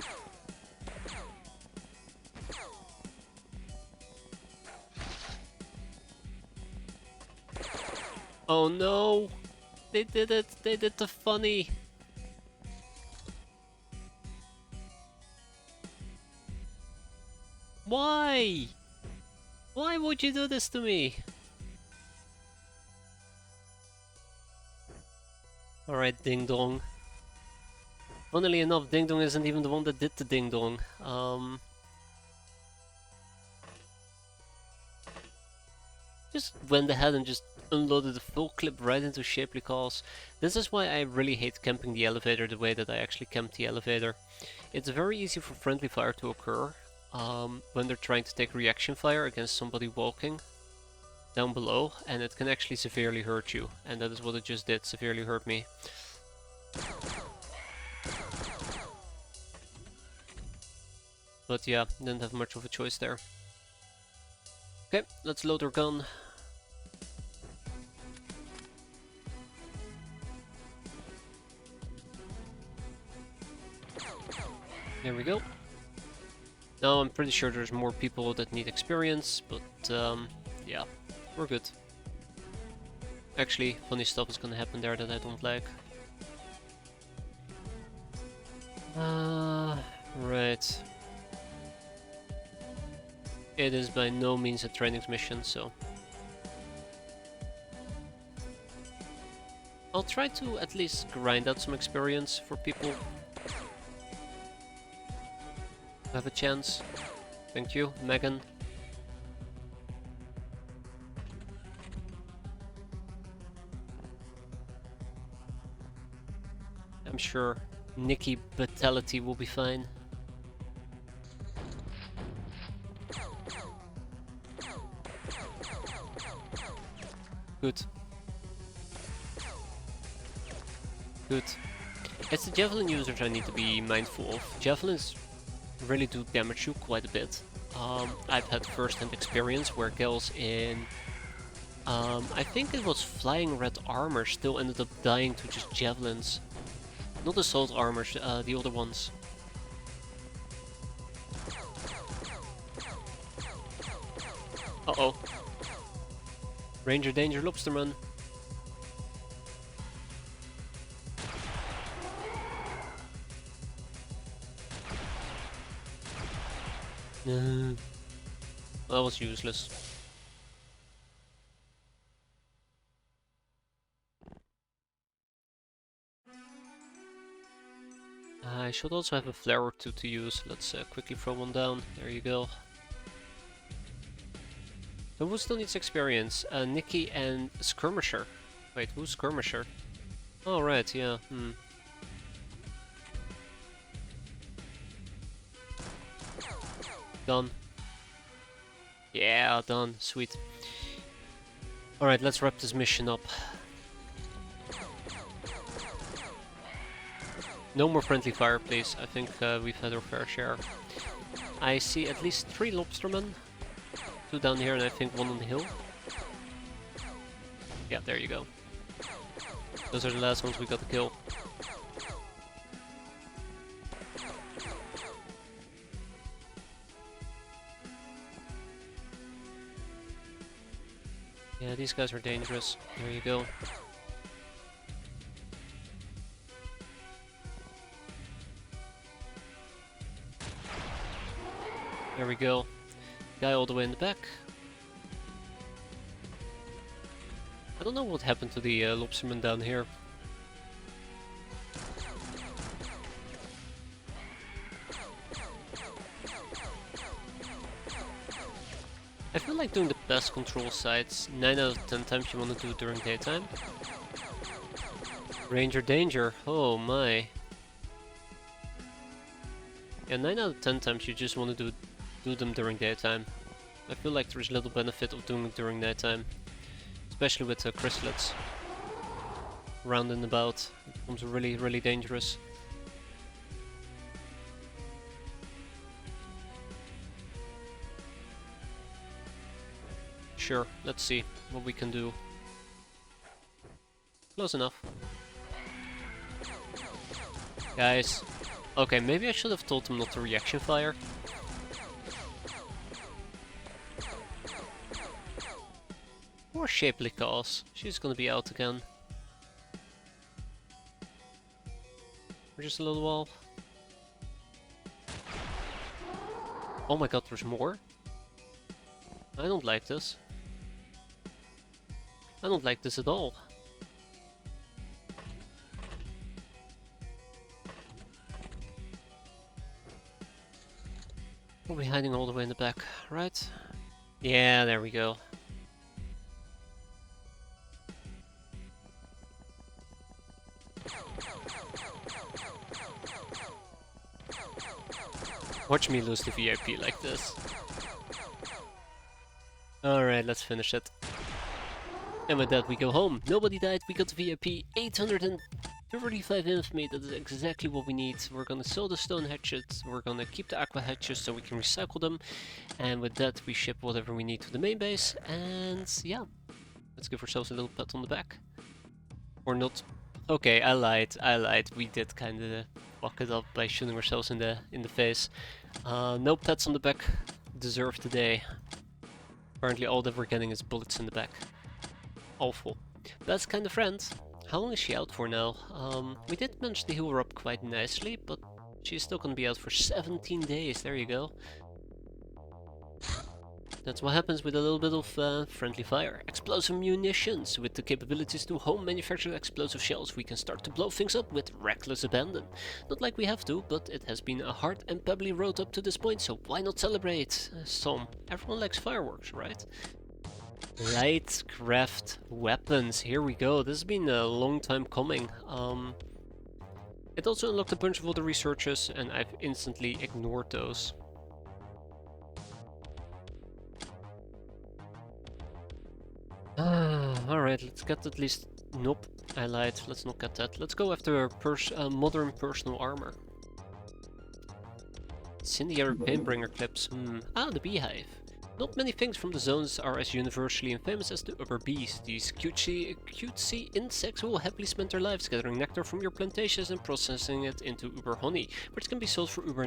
Oh no! They did it! They did the funny! Why? Why would you do this to me? Alright, Ding Dong. Funnily enough, Ding Dong isn't even the one that did the Ding Dong. Just went ahead and just unloaded the full clip right into Shapely Calls. This is why I really hate camping the elevator the way that I actually camped the elevator. It's very easy for friendly fire to occur when they're trying to take reaction fire against somebody walking down below, and it can actually severely hurt you, and that is what it just did, severely hurt me. But yeah, didn't have much of a choice there. Okay, let's load our gun. There we go. Now I'm pretty sure there's more people that need experience, but yeah, we're good. Actually, funny stuff is gonna happen there that I don't like. Right. It is by no means a training mission, so... I'll try to at least grind out some experience for people who have a chance. Thank you, Megan. I'm sure Nikki Vitality will be fine. Good. Good. It's the javelin users I need to be mindful of. Javelins really do damage you quite a bit. I've had first-hand experience where girls in I think it was flying red armor still ended up dying to just javelins. Not assault armor, the other ones. Uh-oh. Ranger danger, lobsterman. That was useless. I should also have a flare or two to use. Let's quickly throw one down. There you go. So who still needs experience? Nikki and Skirmisher. Wait, who's Skirmisher? Oh, right, yeah. Done. Yeah, done. Sweet. Alright, let's wrap this mission up. No more friendly fire, please. I think we've had our fair share. I see at least 3 lobstermen. 2 down here and I think 1 on the hill. Yeah, there you go. Those are the last ones we got to kill. Yeah, these guys are dangerous. There you go. There we go. Guy all the way in the back. I don't know what happened to the lobsterman down here. I feel like doing the best control sites 9 out of 10 times you want to do it during daytime. Ranger danger, oh my. Yeah, 9 out of 10 times you just want to do them during daytime. I feel like there's little benefit of doing it during nighttime. Especially with chrysalids round and about. It becomes really, really dangerous. Sure, let's see what we can do. Close enough. Guys. Okay, maybe I should have told them not to reaction fire. Or Shapely Cause. She's gonna be out again. Or just a little wall. Oh my god, there's more? I don't like this. I don't like this at all. We'll be hiding all the way in the back, right? Yeah, there we go. Watch me lose the VIP like this. Alright, let's finish it. And with that we go home. Nobody died, we got the VIP. 835 infamy, that is exactly what we need. We're gonna sell the stone hatchets, we're gonna keep the aqua hatchets so we can recycle them. And with that we ship whatever we need to the main base. And yeah, let's give ourselves a little pat on the back. Or not. Okay, I lied. We did kinda fuck it up by shooting ourselves in the face. No pats on the back deserved today. Apparently all that we're getting is bullets in the back. Awful. That's kind of friend. How long is she out for now? We did manage to heal her up quite nicely, but she's still gonna be out for 17 days. There you go. That's what happens with a little bit of friendly fire. Explosive munitions. With the capabilities to home manufacture explosive shells, we can start to blow things up with reckless abandon. Not like we have to, but it has been a hard and pebbly road up to this point, so why not celebrate? Some. Everyone likes fireworks, right? Light craft weapons. Here we go. This has been a long time coming. It also unlocked a bunch of other researches, and I've instantly ignored those. Alright, let's get at least... Nope, I lied. Let's not get that. Let's go after modern personal armor. Incendiary Painbringer clips. Ah, the beehive. Not many things from the zones are as universally infamous as the upper bees. These cutesy insects will happily spend their lives gathering nectar from your plantations and processing it into uber honey, which can be sold for for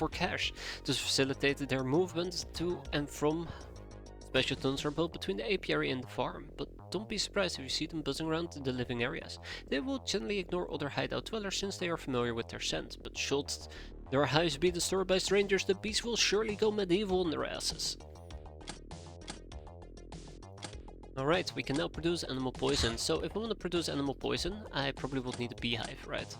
cash to facilitate their movement to and from. Special tunnels are built between the apiary and the farm, but don't be surprised if you see them buzzing around in the living areas. They will generally ignore other hideout dwellers since they are familiar with their scent, but should their hives be disturbed by strangers, the bees will surely go medieval on their asses. Alright, we can now produce animal poison. So if I want to produce animal poison, I probably would need a beehive, right?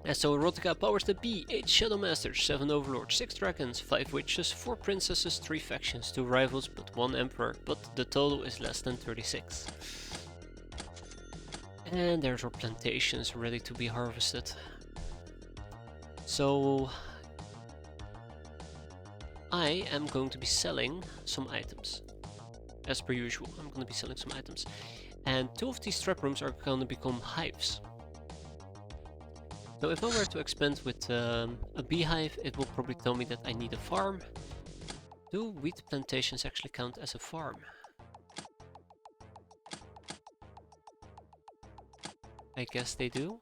And so Erotica powers the bee, 8 Shadow Masters, 7 Overlords, 6 Dragons, 5 Witches, 4 Princesses, 3 Factions, 2 Rivals, but 1 Emperor, but the total is less than 36. And there's our plantations ready to be harvested. So I am going to be selling some items. As per usual, I'm going to be selling some items. And 2 of these trap rooms are going to become hives. So if I were to expand with a beehive, it will probably tell me that I need a farm. Do wheat plantations actually count as a farm? I guess they do.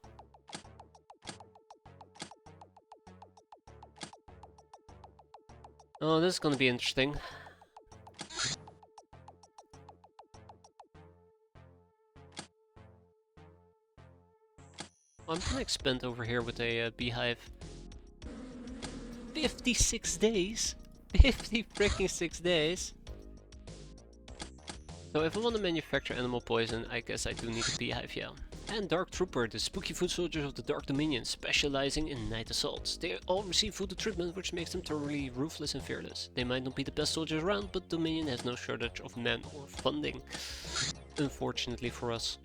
Oh, this is gonna be interesting. I'm gonna expand over here with a beehive. 56 days? 50 freaking 6 days? So if I want to manufacture animal poison, I guess I do need a beehive, yeah. And Dark Trooper, the spooky foot soldiers of the Dark Dominion, specializing in night assaults. They all receive voodoo treatment, which makes them thoroughly ruthless and fearless. They might not be the best soldiers around, but Dominion has no shortage of men or funding. Unfortunately for us.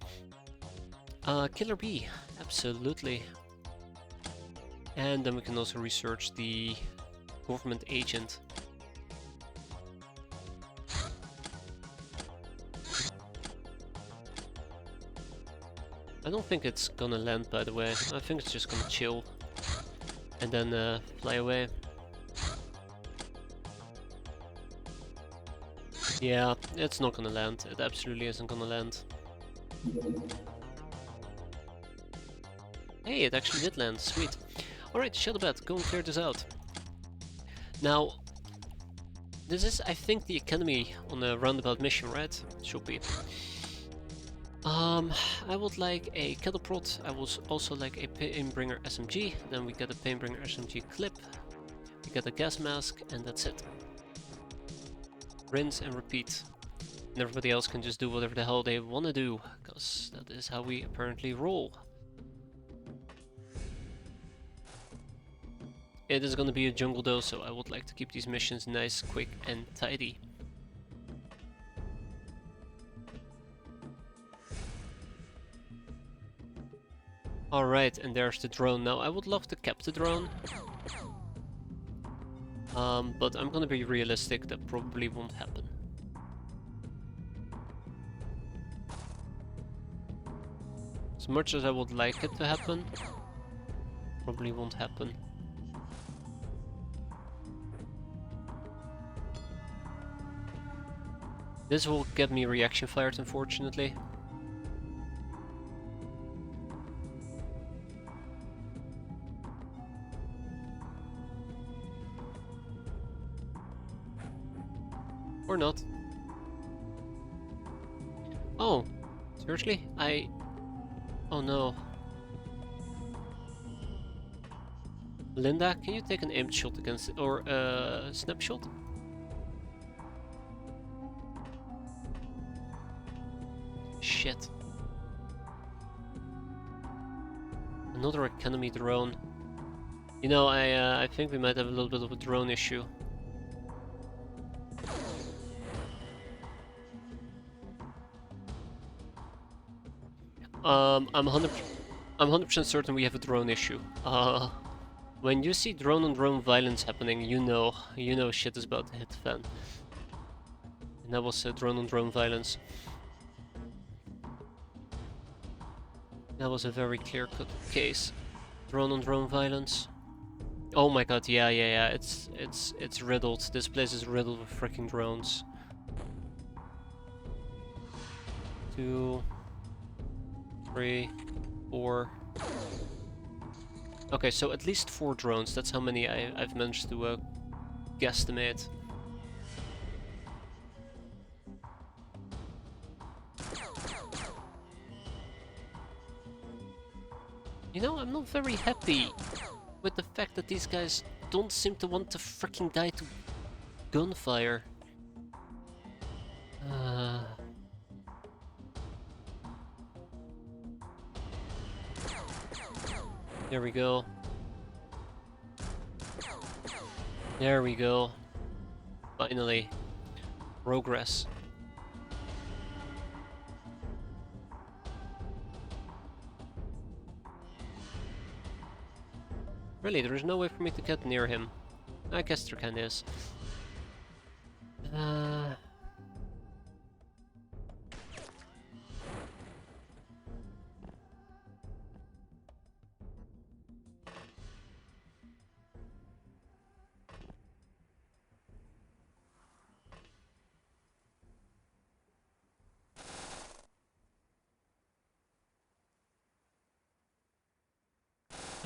Killer Bee, absolutely. And then we can also research the government agent. I don't think it's gonna land, by the way. I think it's just gonna chill and then fly away. Yeah, it's not gonna land. It absolutely isn't gonna land. Hey, it actually did land. Sweet. Alright, Shadowbat, go and clear this out. Now, this is, I think, the Academy on a roundabout mission, right? Should be. I would like a kettle prot. I would also like a Painbringer SMG. Then we get a Painbringer SMG clip. We get a gas mask, and that's it. Rinse and repeat. And everybody else can just do whatever the hell they want to do, because that is how we apparently roll. It is going to be a jungle though, so I would like to keep these missions nice, quick, and tidy. Alright, and there's the drone. Now, I would love to cap the drone. But I'm gonna be realistic, that probably won't happen. As much as I would like it to happen, probably won't happen. This will get me reaction fired, unfortunately. Or not. Oh, seriously? Oh no. Linda, can you take an aimed shot against it, or a snapshot? Shit. Another Academy drone. You know, I think we might have a little bit of a drone issue. I'm 100% certain we have a drone issue. When you see drone-on-drone violence happening, you know shit is about to hit the fan. And that was drone-on-drone violence. That was a very clear-cut case. Drone-on-drone violence. Oh my god, yeah, it's riddled. This place is riddled with freaking drones. 2, 3, 4. Okay, so at least 4 drones. That's how many I've managed to guesstimate. You know, I'm not very happy with the fact that these guys don't seem to want to freaking die to gunfire. There we go. There we go. Finally. Progress. Really, there is no way for me to get near him. I guess there kinda is.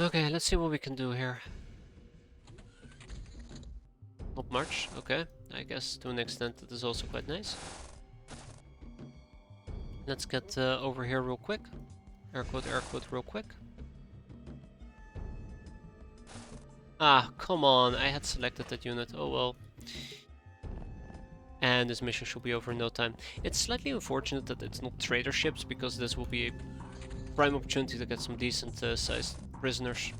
Okay, let's see what we can do here. Not much, okay. I guess to an extent that is also quite nice. Let's get over here real quick. Air quote, real quick. Ah, come on, I had selected that unit, oh well. And this mission should be over in no time. It's slightly unfortunate that it's not trader ships, because this will be a prime opportunity to get some decent sized prisoners.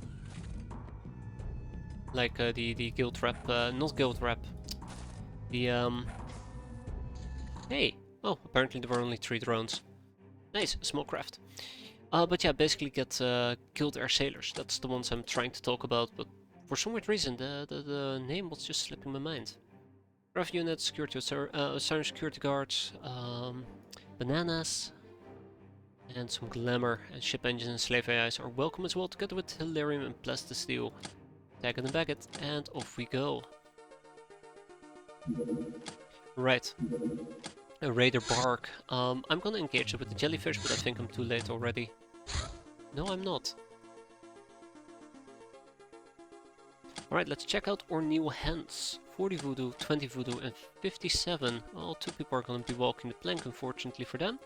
Like the guild rep, not guild rep. The hey! Oh, apparently there were only 3 drones. Nice, small craft. But yeah, basically get guild air sailors. That's the ones I'm trying to talk about, but for some weird reason the name was just slipping my mind. Craft units, security, assigned security guards, bananas, and some glamour, and ship engines and slave AIs are welcome as well, together with Hilarium and Plastisteel. Tag it and bag it, and off we go. Right. A raider bark. I'm gonna engage it with the jellyfish, but I think I'm too late already. No, I'm not. Alright, let's check out our new hands. 40 voodoo, 20 voodoo, and 57. Well, 2 people are gonna be walking the plank, unfortunately for them.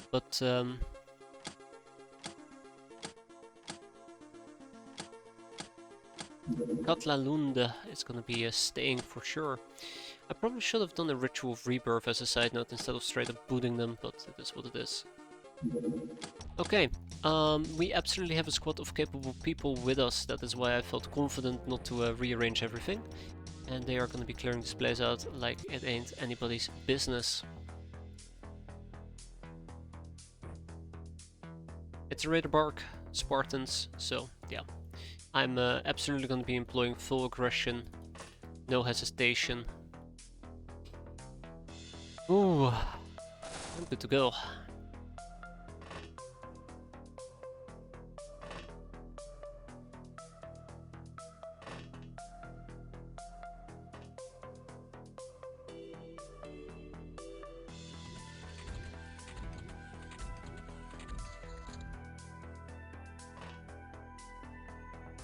But, Katlalunde is gonna be staying for sure. I probably should have done a ritual of rebirth as a side note instead of straight up booting them, but it is what it is. Okay, we absolutely have a squad of capable people with us. That is why I felt confident not to rearrange everything. And they are going to be clearing this place out like it ain't anybody's business. It's a Raider Bark, Spartans, so yeah. I'm absolutely going to be employing full aggression, no hesitation. Ooh, I'm good to go.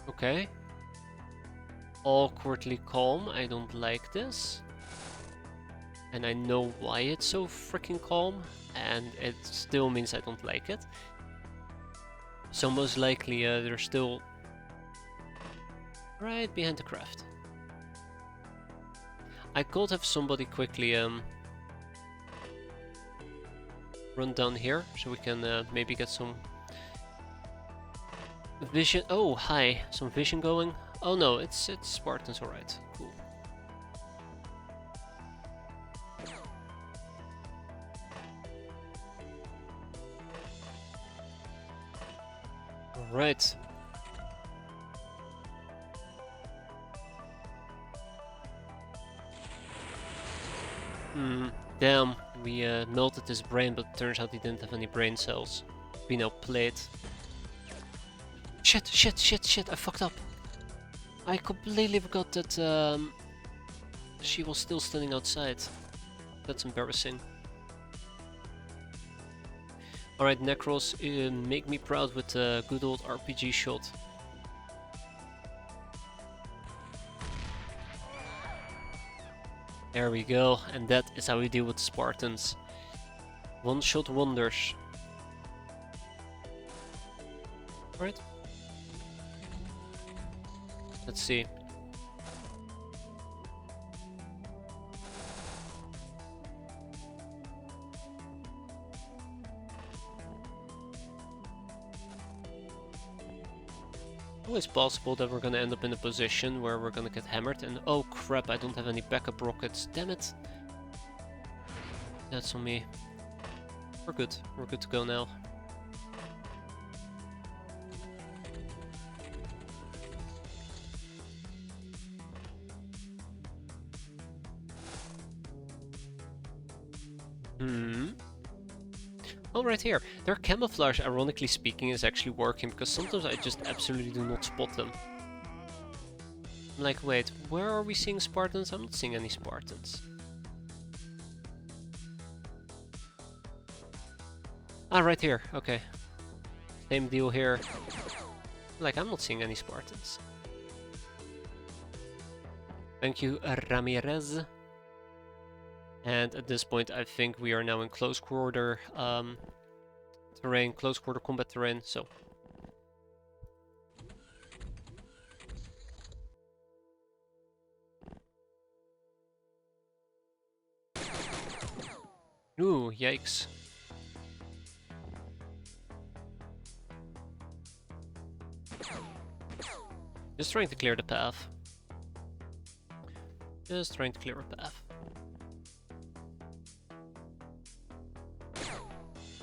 Okay. Awkwardly calm, I don't like this. And I know why it's so freaking calm, and it still means I don't like it. So most likely they're still right behind the craft. I could have somebody quickly run down here, so we can maybe get some vision. Oh, hi, some vision going. Oh no, it's Spartans, alright, cool. Alright. Damn, we melted his brain, but turns out he didn't have any brain cells. We now played. Shit, I fucked up. I completely forgot that she was still standing outside. That's embarrassing. Alright, Necros, make me proud with a good old RPG shot. There we go, and that is how we deal with Spartans. One-shot wonders. Alright. Let's see. Always possible that we're gonna end up in a position where we're gonna get hammered and oh crap, I don't have any backup rockets, damn it. That's on me. We're good to go now. Oh, right here. Their camouflage, ironically speaking, is actually working, because sometimes I just absolutely do not spot them. I'm like, wait, where are we seeing Spartans? I'm not seeing any Spartans. Ah, right here, okay. Same deal here. Like, I'm not seeing any Spartans. Thank you, Ramirez. And at this point, I think we are now in close quarter terrain, close quarter combat terrain, so. Ooh, yikes. Just trying to clear the path. Just trying to clear a path.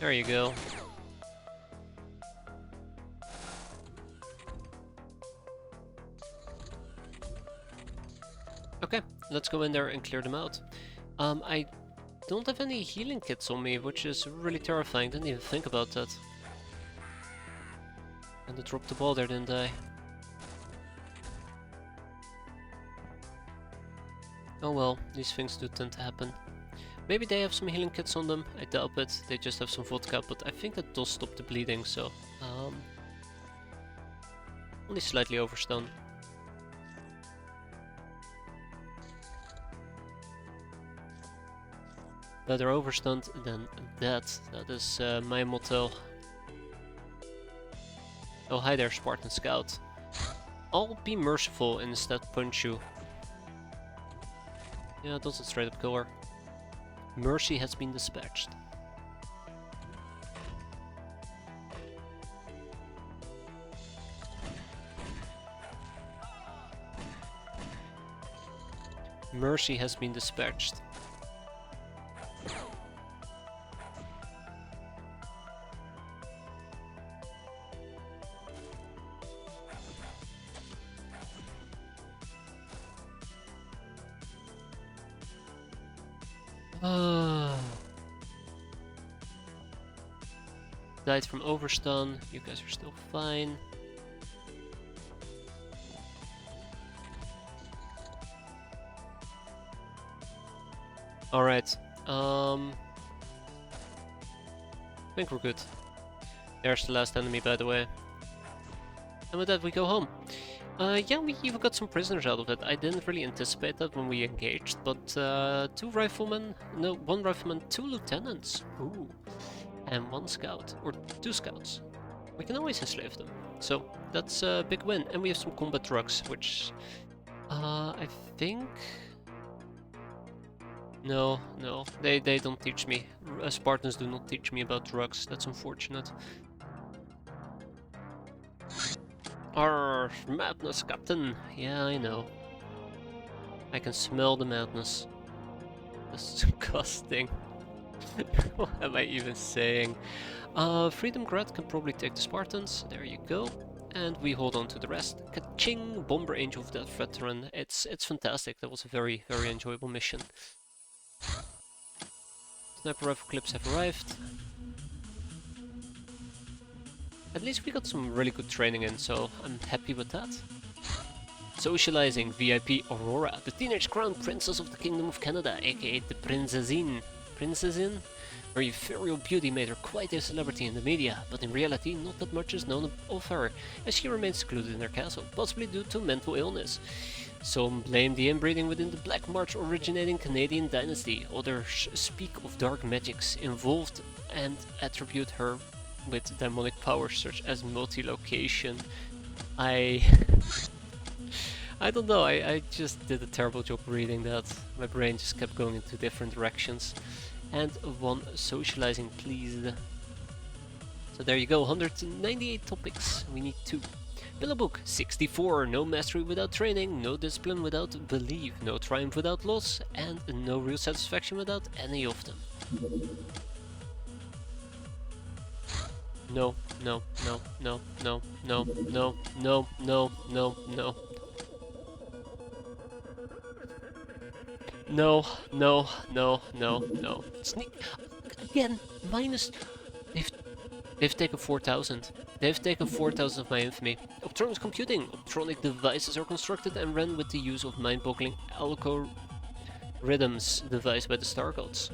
There you go. Okay, let's go in there and clear them out. I don't have any healing kits on me, which is really terrifying. Didn't even think about that. And I dropped the ball there, didn't I? Oh well, these things do tend to happen. Maybe they have some healing kits on them, I doubt it. They just have some vodka, but I think that does stop the bleeding, so... only slightly overstone. Better overstunned than that. That is my motto. Oh, hi there, Spartan Scout. I'll be merciful and instead punch you. Yeah, that's a straight up killer. Mercy has been dispatched. Mercy has been dispatched. Died from overstun. You guys are still fine. Alright. I think we're good. There's the last enemy, by the way. And with that we go home. Yeah, we even got some prisoners out of it. I didn't really anticipate that when we engaged, but one rifleman, 2 lieutenants. Ooh. And 1 scout, or 2 scouts. We can always enslave them. So that's a big win. And we have some combat drugs, which I think... No, they don't teach me. Spartans do not teach me about drugs. That's unfortunate. Arr, madness, Captain. Yeah, I know. I can smell the madness. That's disgusting. What am I even saying? Freedom Grad can probably take the Spartans. There you go. And we hold on to the rest. Ka-ching! Bomber Angel of Death Veteran. It's fantastic. That was a very, very enjoyable mission. Sniper rifle clips have arrived. At least we got some really good training in, so I'm happy with that. Socializing VIP Aurora, the teenage crown princess of the Kingdom of Canada, aka the Princesin. Her ethereal beauty made her quite a celebrity in the media, but in reality not that much is known of her, as she remains secluded in her castle, possibly due to mental illness. Some blame the inbreeding within the Black March originating Canadian dynasty, others speak of dark magics involved and attribute her with demonic powers such as multi-location. I don't know, I just did a terrible job reading that. My brain just kept going into different directions. And 1 socializing, please. So there you go, 198 topics. We need 2. Pillow book 64. No mastery without training, no discipline without belief, no triumph without loss, and no real satisfaction without any of them. No. No. Sneak again. Minus. They've taken 4,000. They've taken 4,000 of my infamy. Optronic computing. Optronic devices are constructed and ran with the use of mind-boggling algorithms devised by the Star Gods.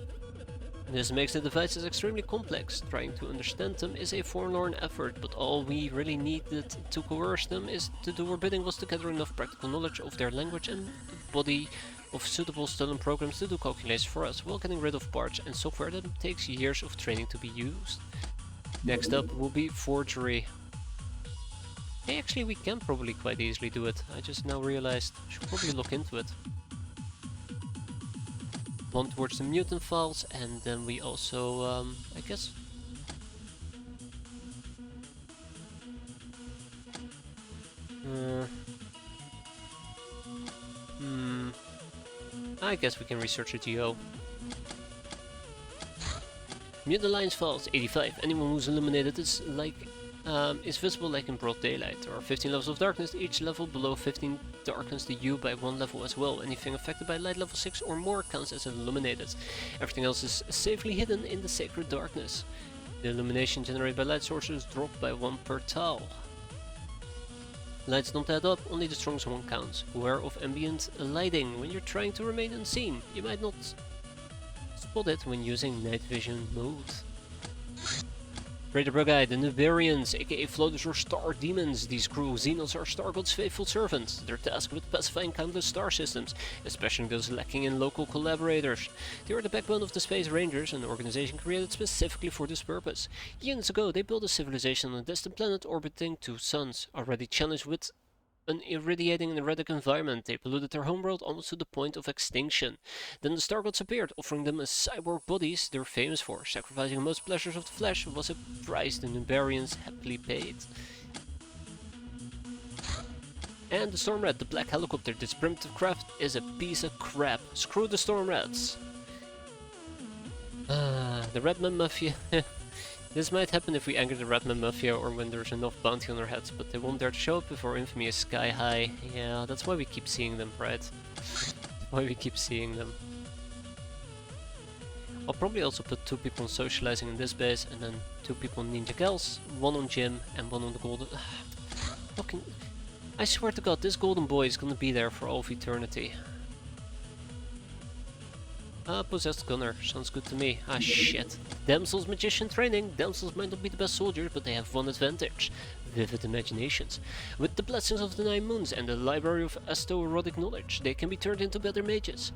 This makes the devices extremely complex. Trying to understand them is a forlorn effort, but all we really needed to coerce them is to do our bidding was to gather enough practical knowledge of their language and body of suitable stolen programs to do calculations for us, while getting rid of parts and software that takes years of training to be used. Next up will be forgery. Hey, actually we can probably quite easily do it. I just now realized I should probably look into it. 1 towards the mutant files, and then we also, I guess... I guess we can research a GO. Mutant Alliance files 85. Anyone who's eliminated is visible like in broad daylight. There are 15 levels of darkness, each level below 15 darkens the U by 1 level as well. Anything affected by light level 6 or more counts as illuminated. Everything else is safely hidden in the sacred darkness. The illumination generated by light sources dropped by 1 per tile. Lights don't add up, only the strongest one counts. Beware of ambient lighting when you're trying to remain unseen. You might not spot it when using night vision mode. Raider Bug-Eye, the Nubarians, aka floaters or star demons. These cruel Xenos are Star God's faithful servants. They're tasked with pacifying countless star systems, especially those lacking in local collaborators. They are the backbone of the Space Rangers, an organization created specifically for this purpose. Years ago, they built a civilization on a distant planet orbiting 2 suns, already challenged with an irradiating and erratic environment. They polluted their homeworld almost to the point of extinction. Then the Star Gods appeared, offering them a cyborg bodies they're famous for. Sacrificing most pleasures of the flesh was a price the Nubarians happily paid. And the Storm Rat, the black helicopter. This primitive craft is a piece of crap. Screw the Storm Rats. The Redman Mafia. This might happen if we anger the Redman Mafia or when there's enough bounty on our heads, but they won't dare to show up before infamy is sky high. Yeah, that's why we keep seeing them, right? Why we keep seeing them. I'll probably also put 2 people on socializing in this base, and then 2 people on Ninja Gals, 1 on Gym, and 1 on the Golden... Fucking... I swear to God, this Golden Boy is gonna be there for all of eternity. Possessed Gunner, sounds good to me. Ah shit. Damsels Magician training. Damsels might not be the best soldiers, but they have one advantage. Vivid imaginations. With the blessings of the 9 moons and the library of autoerotic knowledge, they can be turned into better mages.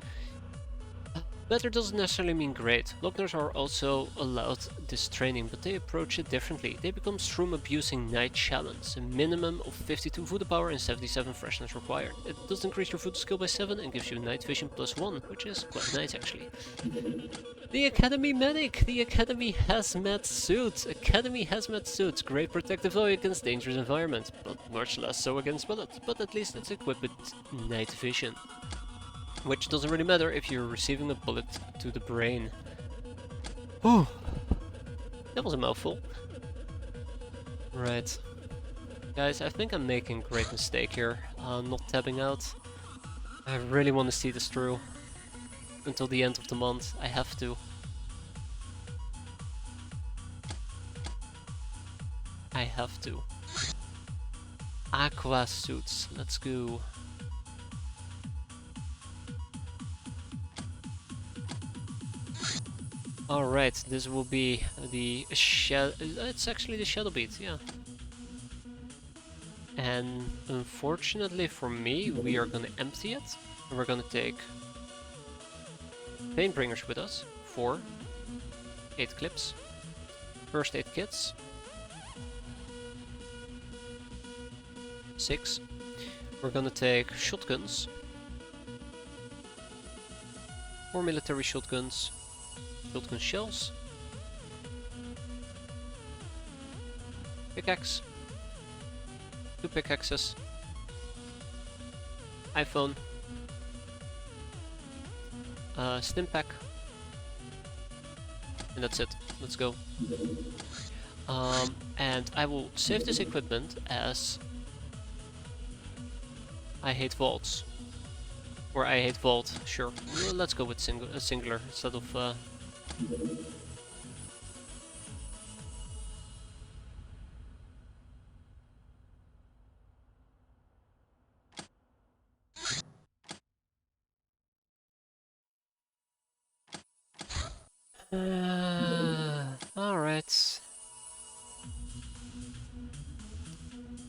Better doesn't necessarily mean great. Lockners are also allowed this training, but they approach it differently. They become Shroom abusing Night Challenge, a minimum of 52 voodoo power and 77 freshness required. It does increase your voodoo skill by 7 and gives you night vision +1, which is quite nice actually. The Academy Medic! The Academy Hazmat Suit! Academy Hazmat Suits, great protective value against dangerous environments, but much less so against bullets, but at least it's equipped with night vision. Which doesn't really matter if you're receiving a bullet to the brain. Oh, that was a mouthful. Right. Guys, I think I'm making a great mistake here. Not tabbing out. I really want to see this through. Until the end of the month. I have to. I have to. Aqua suits. Let's go. Alright, this will be the it's actually the Shadow Beat, yeah. And unfortunately for me, we are gonna empty it. And we're gonna take Painbringers with us. 4. 8 clips. First 8 kits. 6. We're gonna take shotguns. 4 military shotguns. Shotgun shells. Pickaxe. 2 pickaxes. iPhone. Stim pack. And that's it. Let's go. And I will save this equipment as I hate vaults. Or I hate vault, sure. Well, let's go with singular instead of alright.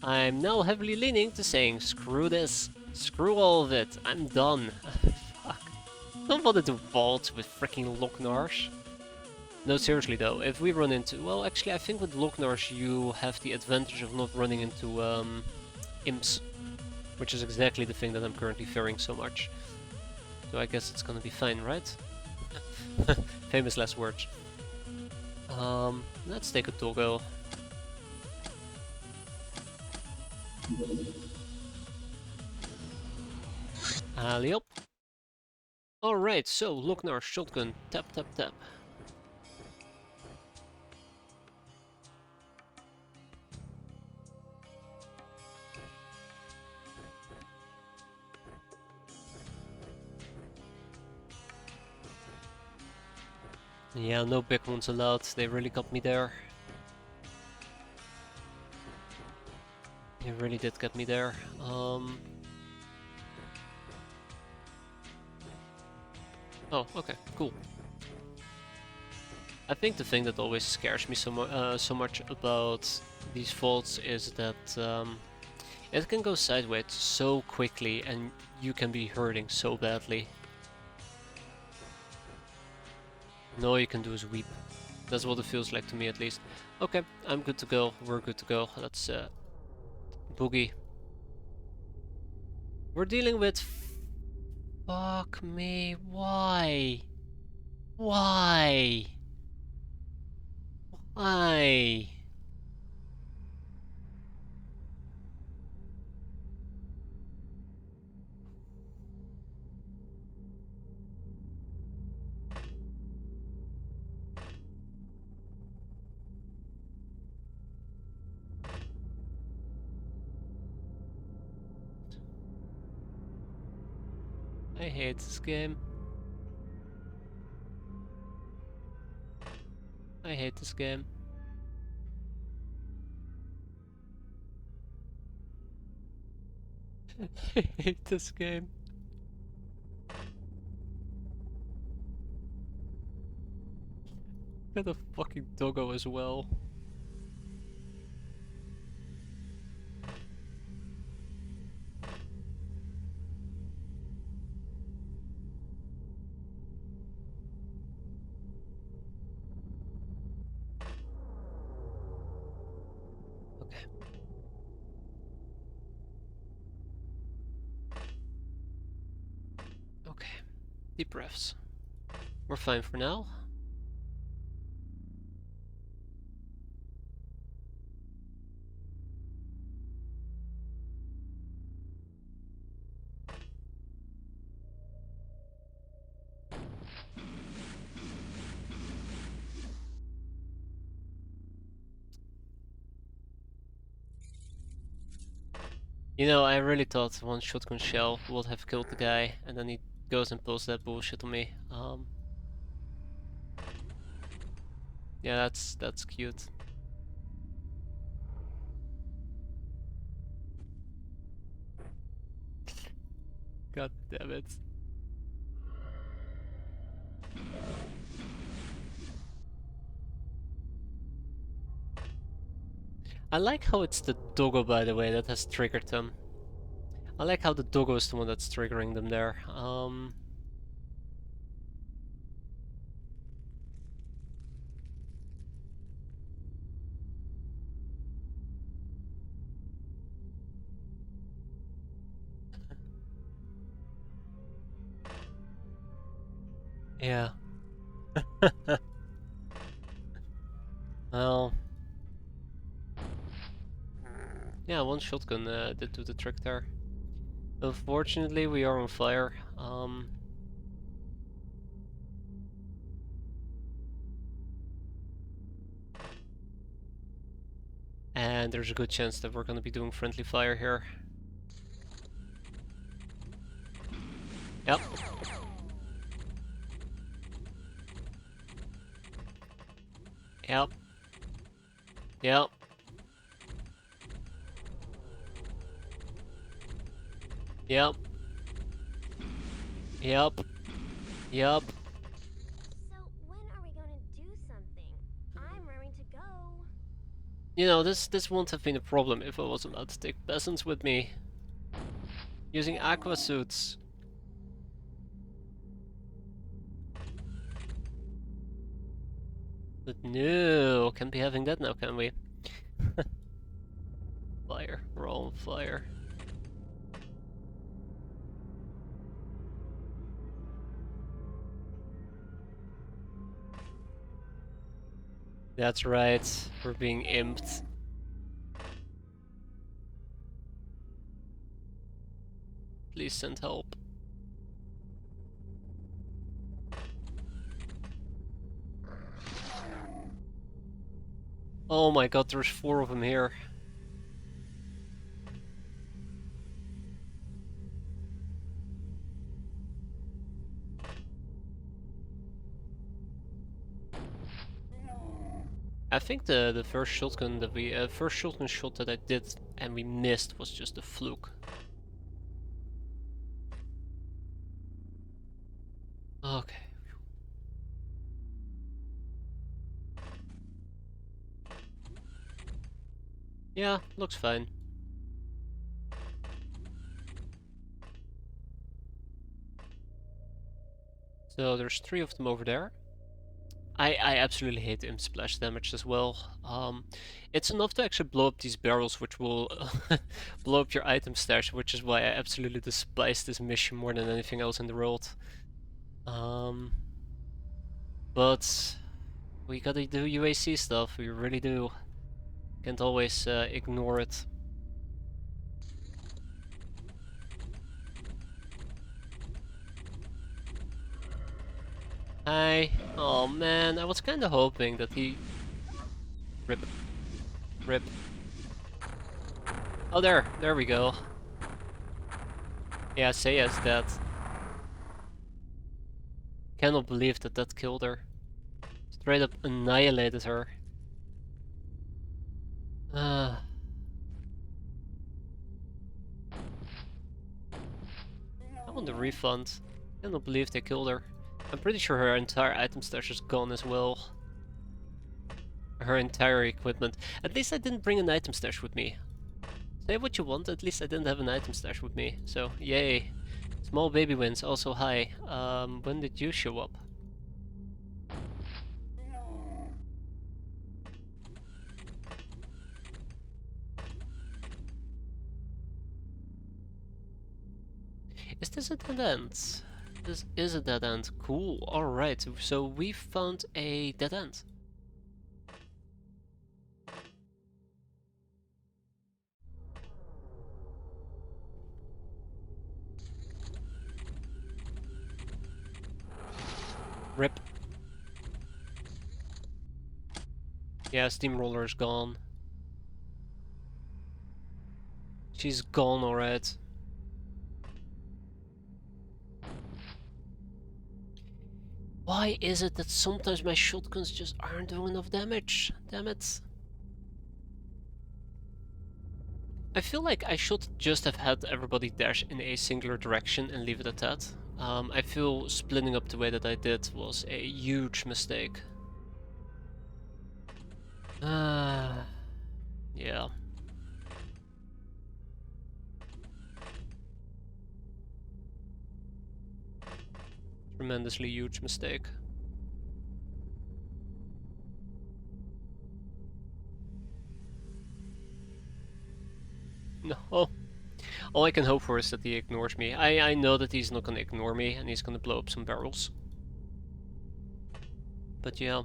I'm now heavily leaning to saying screw this. Screw all of it. I'm done. Fuck. Don't bother to vault with freaking Locknars. No, seriously though, if we run into... Well, actually I think with Locknars you have the advantage of not running into imps. Which is exactly the thing that I'm currently fearing so much. So I guess it's gonna be fine, right? Famous last words. Let's take a toggle. Alley up. Alright, so Locknar shotgun, tap tap tap. Yeah, no big ones allowed, they really got me there. You really did get me there. Oh, okay, cool. I think the thing that always scares me so much about these vaults is that it can go sideways so quickly and you can be hurting so badly. And all you can do is weep. That's what it feels like to me at least. Okay, I'm good to go. We're good to go. Let's boogie. We're dealing with... Fuck me, why? Why? Why? I hate this game. I hate this game. I hate this game. Got a fucking doggo as well. Okay. Okay. Deep breaths. We're fine for now. You know, I really thought one shotgun shell would have killed the guy, and then he goes and pulls that bullshit on me. Yeah, that's cute. God damn it. I like how it's the doggo, by the way, that has triggered them. I like how the doggo is the one that's triggering them there. Yeah. Well... Yeah, one shotgun did do the trick there. Unfortunately, we are on fire. And there's a good chance that we're gonna be doing friendly fire here. Yep. Yep. Yep. Yep. Yep. Yep. So when are we gonna do something? I'm raring to go. You know, this won't have been a problem if I was allowed to take peasants with me. Using aqua suits. But no, can't be having that now, can we? Fire. We're all on fire. That's right, we're being imped. Please send help. Oh my god, there's 4 of them here. I think the first shotgun that first shotgun shot that I did and we missed was just a fluke. Okay. Yeah, looks fine. So there's 3 of them over there. I absolutely hate imp splash damage as well. It's enough to actually blow up these barrels, which will blow up your item stash, which is why I absolutely despise this mission more than anything else in the world. But we gotta do UAC stuff, we really do. Can't always ignore it. Hi. Oh man, I was kinda hoping that he... Rip. Rip. Oh, there we go. Yeah, Seiya's dead. Cannot believe that that killed her. Straight up annihilated her. I want a refund. Cannot believe they killed her. I'm pretty sure her entire item stash is gone as well. Her entire equipment. At least I didn't bring an item stash with me. Say what you want, at least I didn't have an item stash with me. So, yay. Small baby wins, also hi. When did you show up? Is this a dead end? This is a dead end. Cool, alright. So we found a dead end. Rip. Yeah, Steamroller is gone. She's gone, alright. Why is it that sometimes my shotguns just aren't doing enough damage? Damn it. I feel like I should just have had everybody dash in a singular direction and leave it at that. I feel splitting up the way that I did was a huge mistake. Yeah. Tremendously huge mistake. No. All I can hope for is that he ignores me. I know that he's not gonna ignore me and he's gonna blow up some barrels. But yeah.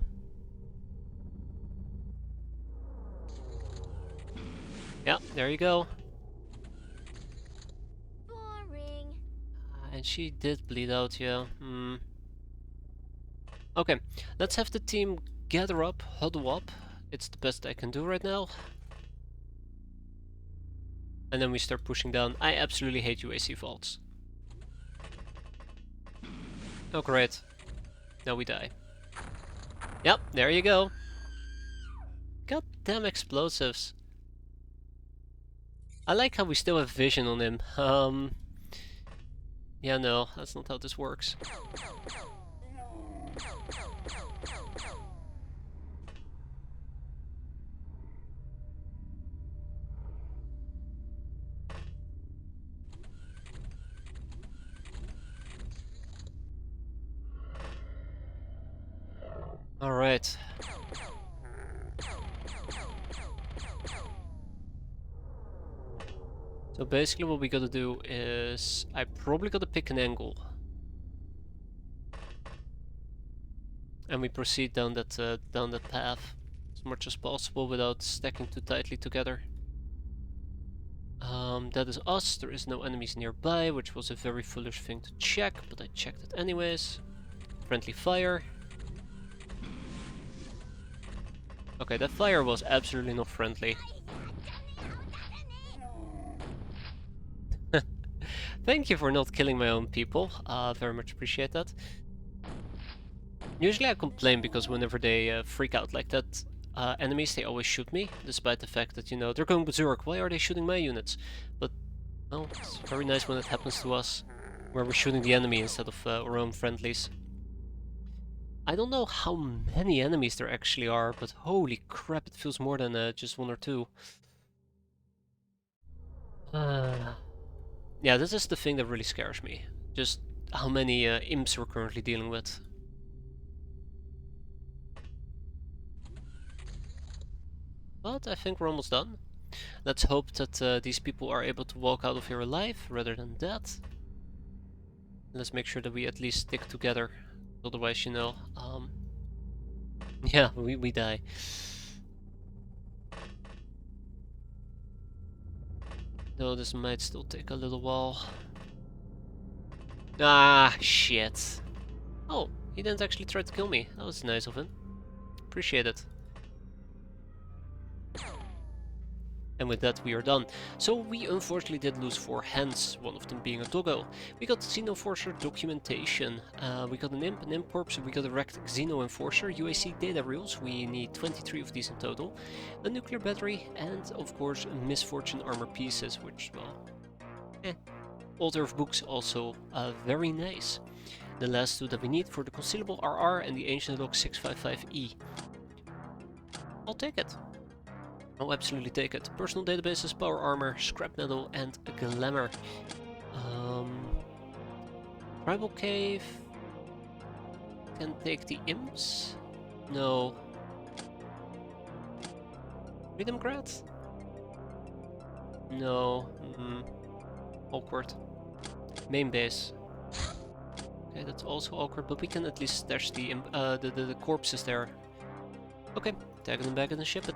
Yeah, there you go. Boring. And she did bleed out, yeah. Okay, let's have the team gather up, huddle up. It's the best I can do right now. And then we start pushing down. I absolutely hate UAC vaults. Oh great. Now we die. Yep, there you go. Goddamn explosives. I like how we still have vision on him. Yeah, no, that's not how this works. Alright. So basically what we gotta do is... I probably gotta pick an angle. And we proceed down that path as much as possible without stacking too tightly together. That is us, there is no enemies nearby, which was a very foolish thing to check, but I checked it anyways. Friendly fire. Okay, that fire was absolutely not friendly. Thank you for not killing my own people, very much appreciate that. Usually I complain because whenever they freak out like that, enemies, they always shoot me, despite the fact that, you know, they're going berserk. Why are they shooting my units? But, well, it's very nice when it happens to us, where we're shooting the enemy instead of our own friendlies. I don't know how many enemies there actually are, but holy crap, it feels more than just 1 or 2. Yeah, this is the thing that really scares me. Just how many imps we're currently dealing with. But I think we're almost done. Let's hope that these people are able to walk out of here alive rather than dead. Let's make sure that we at least stick together. Otherwise, you know, yeah, we die. Though this might still take a little while. Ah, shit. Oh, he didn't actually try to kill me. That was nice of him. Appreciate it. And with that we are done. So we unfortunately did lose 4 hands, one of them being a doggo. We got Xenoforcer documentation, we got an imp corpse, we got a wrecked Xeno enforcer, UAC data reels, we need 23 of these in total, a nuclear battery, and of course misfortune armor pieces, which, well, Altar of Books also very nice. The last 2 that we need for the Concealable RR and the Ancient Log 655E. I'll take it. I'll absolutely take it. Personal databases, power armor, scrap metal, and glamour. Tribal cave. Can take the imps? No. Freedom Grad? No. Awkward. Main base. Okay, that's also awkward, but we can at least stash the corpses there. Okay, tag them back and ship it.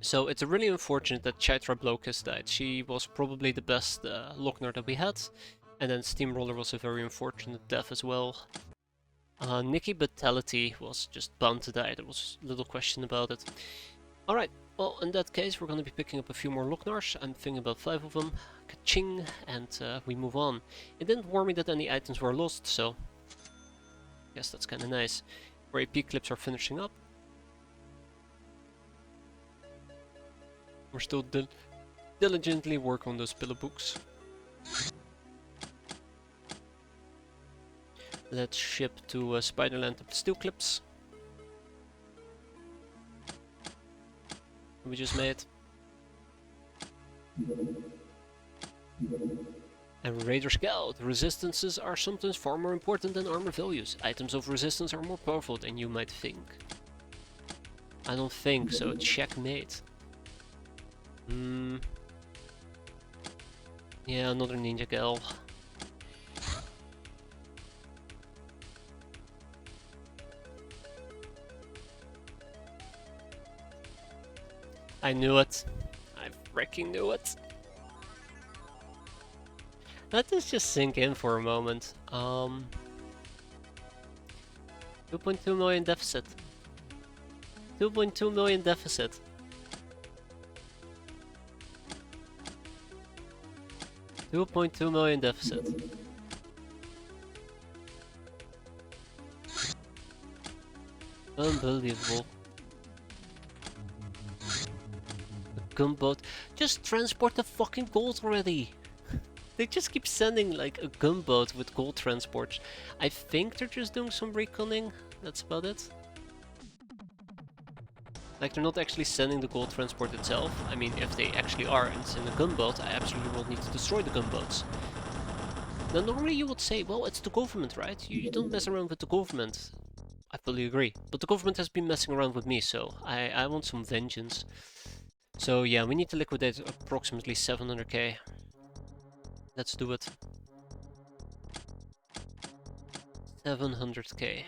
So it's really unfortunate that Chaitra Blokus died. She was probably the best Lochner that we had. And then Steamroller was a very unfortunate death as well. Nikki Vitality was just bound to die, there was little question about it. Alright, well in that case we're going to be picking up a few more Lochnars. I'm thinking about 5 of them. Ka-ching! And we move on. It didn't warn me that any items were lost, so I guess that's kinda nice. Our AP clips are finishing up. We're still diligently working on those pillow books. Let's ship to Spiderland of the steel clips. We just made. And Raider Scout. Resistances are sometimes far more important than armor values. Items of resistance are more powerful than you might think. I don't think so. Checkmate. Yeah, another Ninja Gal. I knew it. I freaking knew it. Let this just sink in for a moment. 2.2 million deficit. 2.2 million deficit. 2.2 million deficit. Unbelievable. A gunboat. Just transport the fucking gold already. They just keep sending like a gunboat with gold transports. I think they're just doing some reconning. That's about it. Like, they're not actually sending the gold transport itself. I mean, if they actually are and it's in a gunboat, I absolutely will need to destroy the gunboats. Now, normally you would say, well, it's the government, right? You don't mess around with the government. I fully agree. But the government has been messing around with me, so I want some vengeance. So yeah, we need to liquidate approximately 700k. Let's do it. 700k.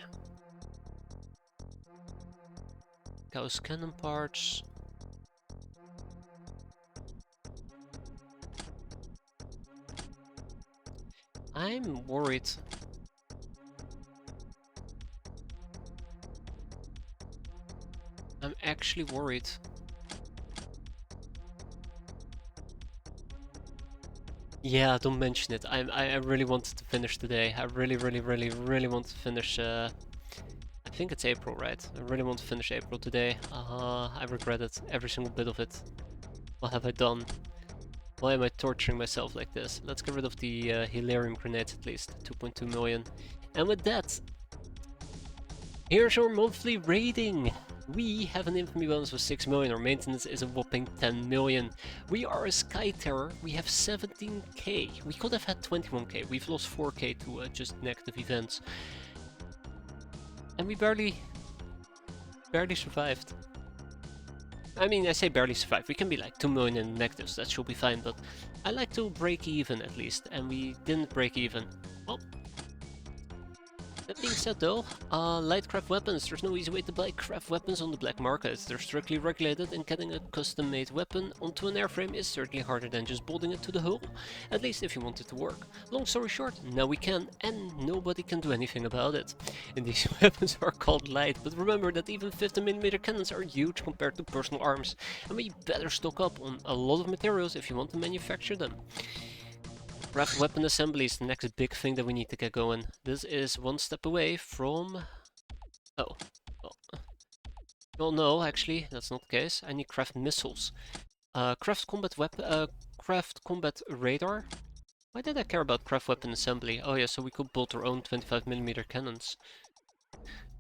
Gauss cannon parts. I'm worried. I'm actually worried. Yeah, don't mention it. I really wanted to finish today. I really want to finish. I I think it's April, right? I really want to finish April today. I regret it, every single bit of it. What have I done? Why am I torturing myself like this? Let's get rid of the Hilarium grenades at least. 2.2 million. And with that, here's our monthly rating. We have an infamy bonus of 6 million. Our maintenance is a whopping 10 million. We are a Sky Terror. We have 17k. We could have had 21k. We've lost 4k to just negative events. And we barely survived. I mean, I say barely survived. We can be like 2 million in negatives. That should be fine. But I like to break even at least. And we didn't break even. Well, that being said though, light craft weapons. There's no easy way to buy craft weapons on the black market. They're strictly regulated, and getting a custom-made weapon onto an airframe is certainly harder than just bolting it to the hull. At least if you want it to work. Long story short, now we can, and nobody can do anything about it. And these weapons are called light, but remember that even 50mm cannons are huge compared to personal arms. And we better stock up on a lot of materials if you want to manufacture them. Craft weapon assembly is the next big thing that we need to get going. This is one step away from... Oh. Well, no, actually, that's not the case. I need craft missiles. Craft combat weapon... craft combat radar? Why did I care about craft weapon assembly? Oh yeah, so we could build our own 25mm cannons.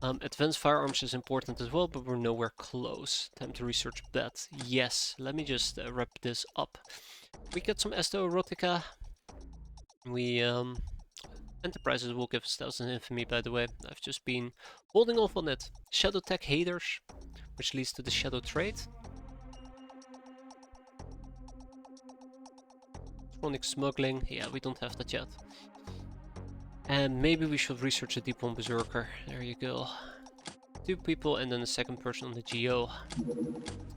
Advanced firearms is important as well, but we're nowhere close. Time to research that. Yes, let me just wrap this up. We get some erotica. We, Enterprises will give us 1000 infamy, by the way. I've just been holding off on it. Shadow tech haters, which leads to the shadow trade. Chronic smuggling, yeah, we don't have that yet. And maybe we should research a deep one berserker. There you go. 2 people and then a second person on the GO.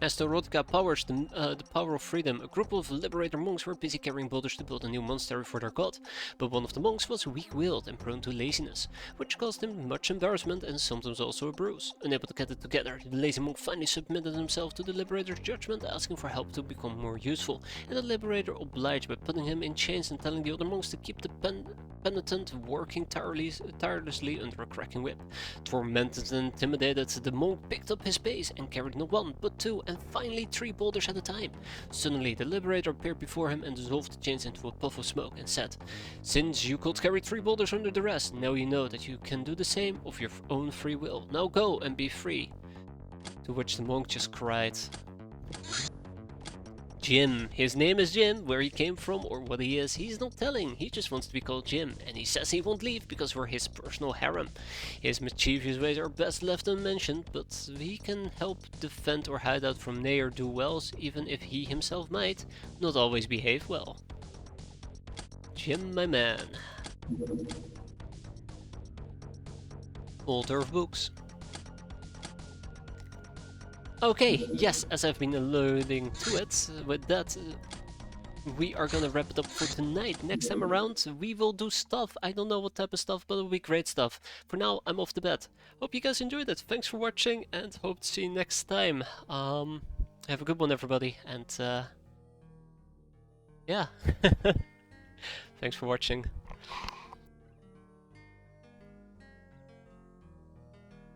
As the Erotica powers the power of freedom, a group of liberator monks were busy carrying boulders to build a new monastery for their god. But one of the monks was weak-willed and prone to laziness, which caused him much embarrassment and sometimes also a bruise. Unable to get it together, the lazy monk finally submitted himself to the liberator's judgment, asking for help to become more useful. And the liberator obliged by putting him in chains and telling the other monks to keep the penitent working tirelessly under a cracking whip. Tormented and intimidated, the monk picked up his pace and carried not 1 but 2 and finally 3 boulders at a time. Suddenly the liberator appeared before him and dissolved the chains into a puff of smoke and said, "Since you could carry 3 boulders under duress, now you know that you can do the same of your own free will. Now go and be free." To which the monk just cried. Jim. His name is Jim. Where he came from or what he is, he's not telling. He just wants to be called Jim. And he says he won't leave because we're his personal harem. His mischievous ways are best left unmentioned, but he can help defend or hide out from ne'er-do-wells, even if he himself might not always behave well. Jim, my man. Altar of books. Okay, yes, as I've been alluding to it, with that, we are gonna wrap it up for tonight. Next time around, we will do stuff. I don't know what type of stuff, but it'll be great stuff. For now, I'm off to bed. Hope you guys enjoyed it. Thanks for watching, and hope to see you next time. Have a good one, everybody, and, yeah. Thanks for watching.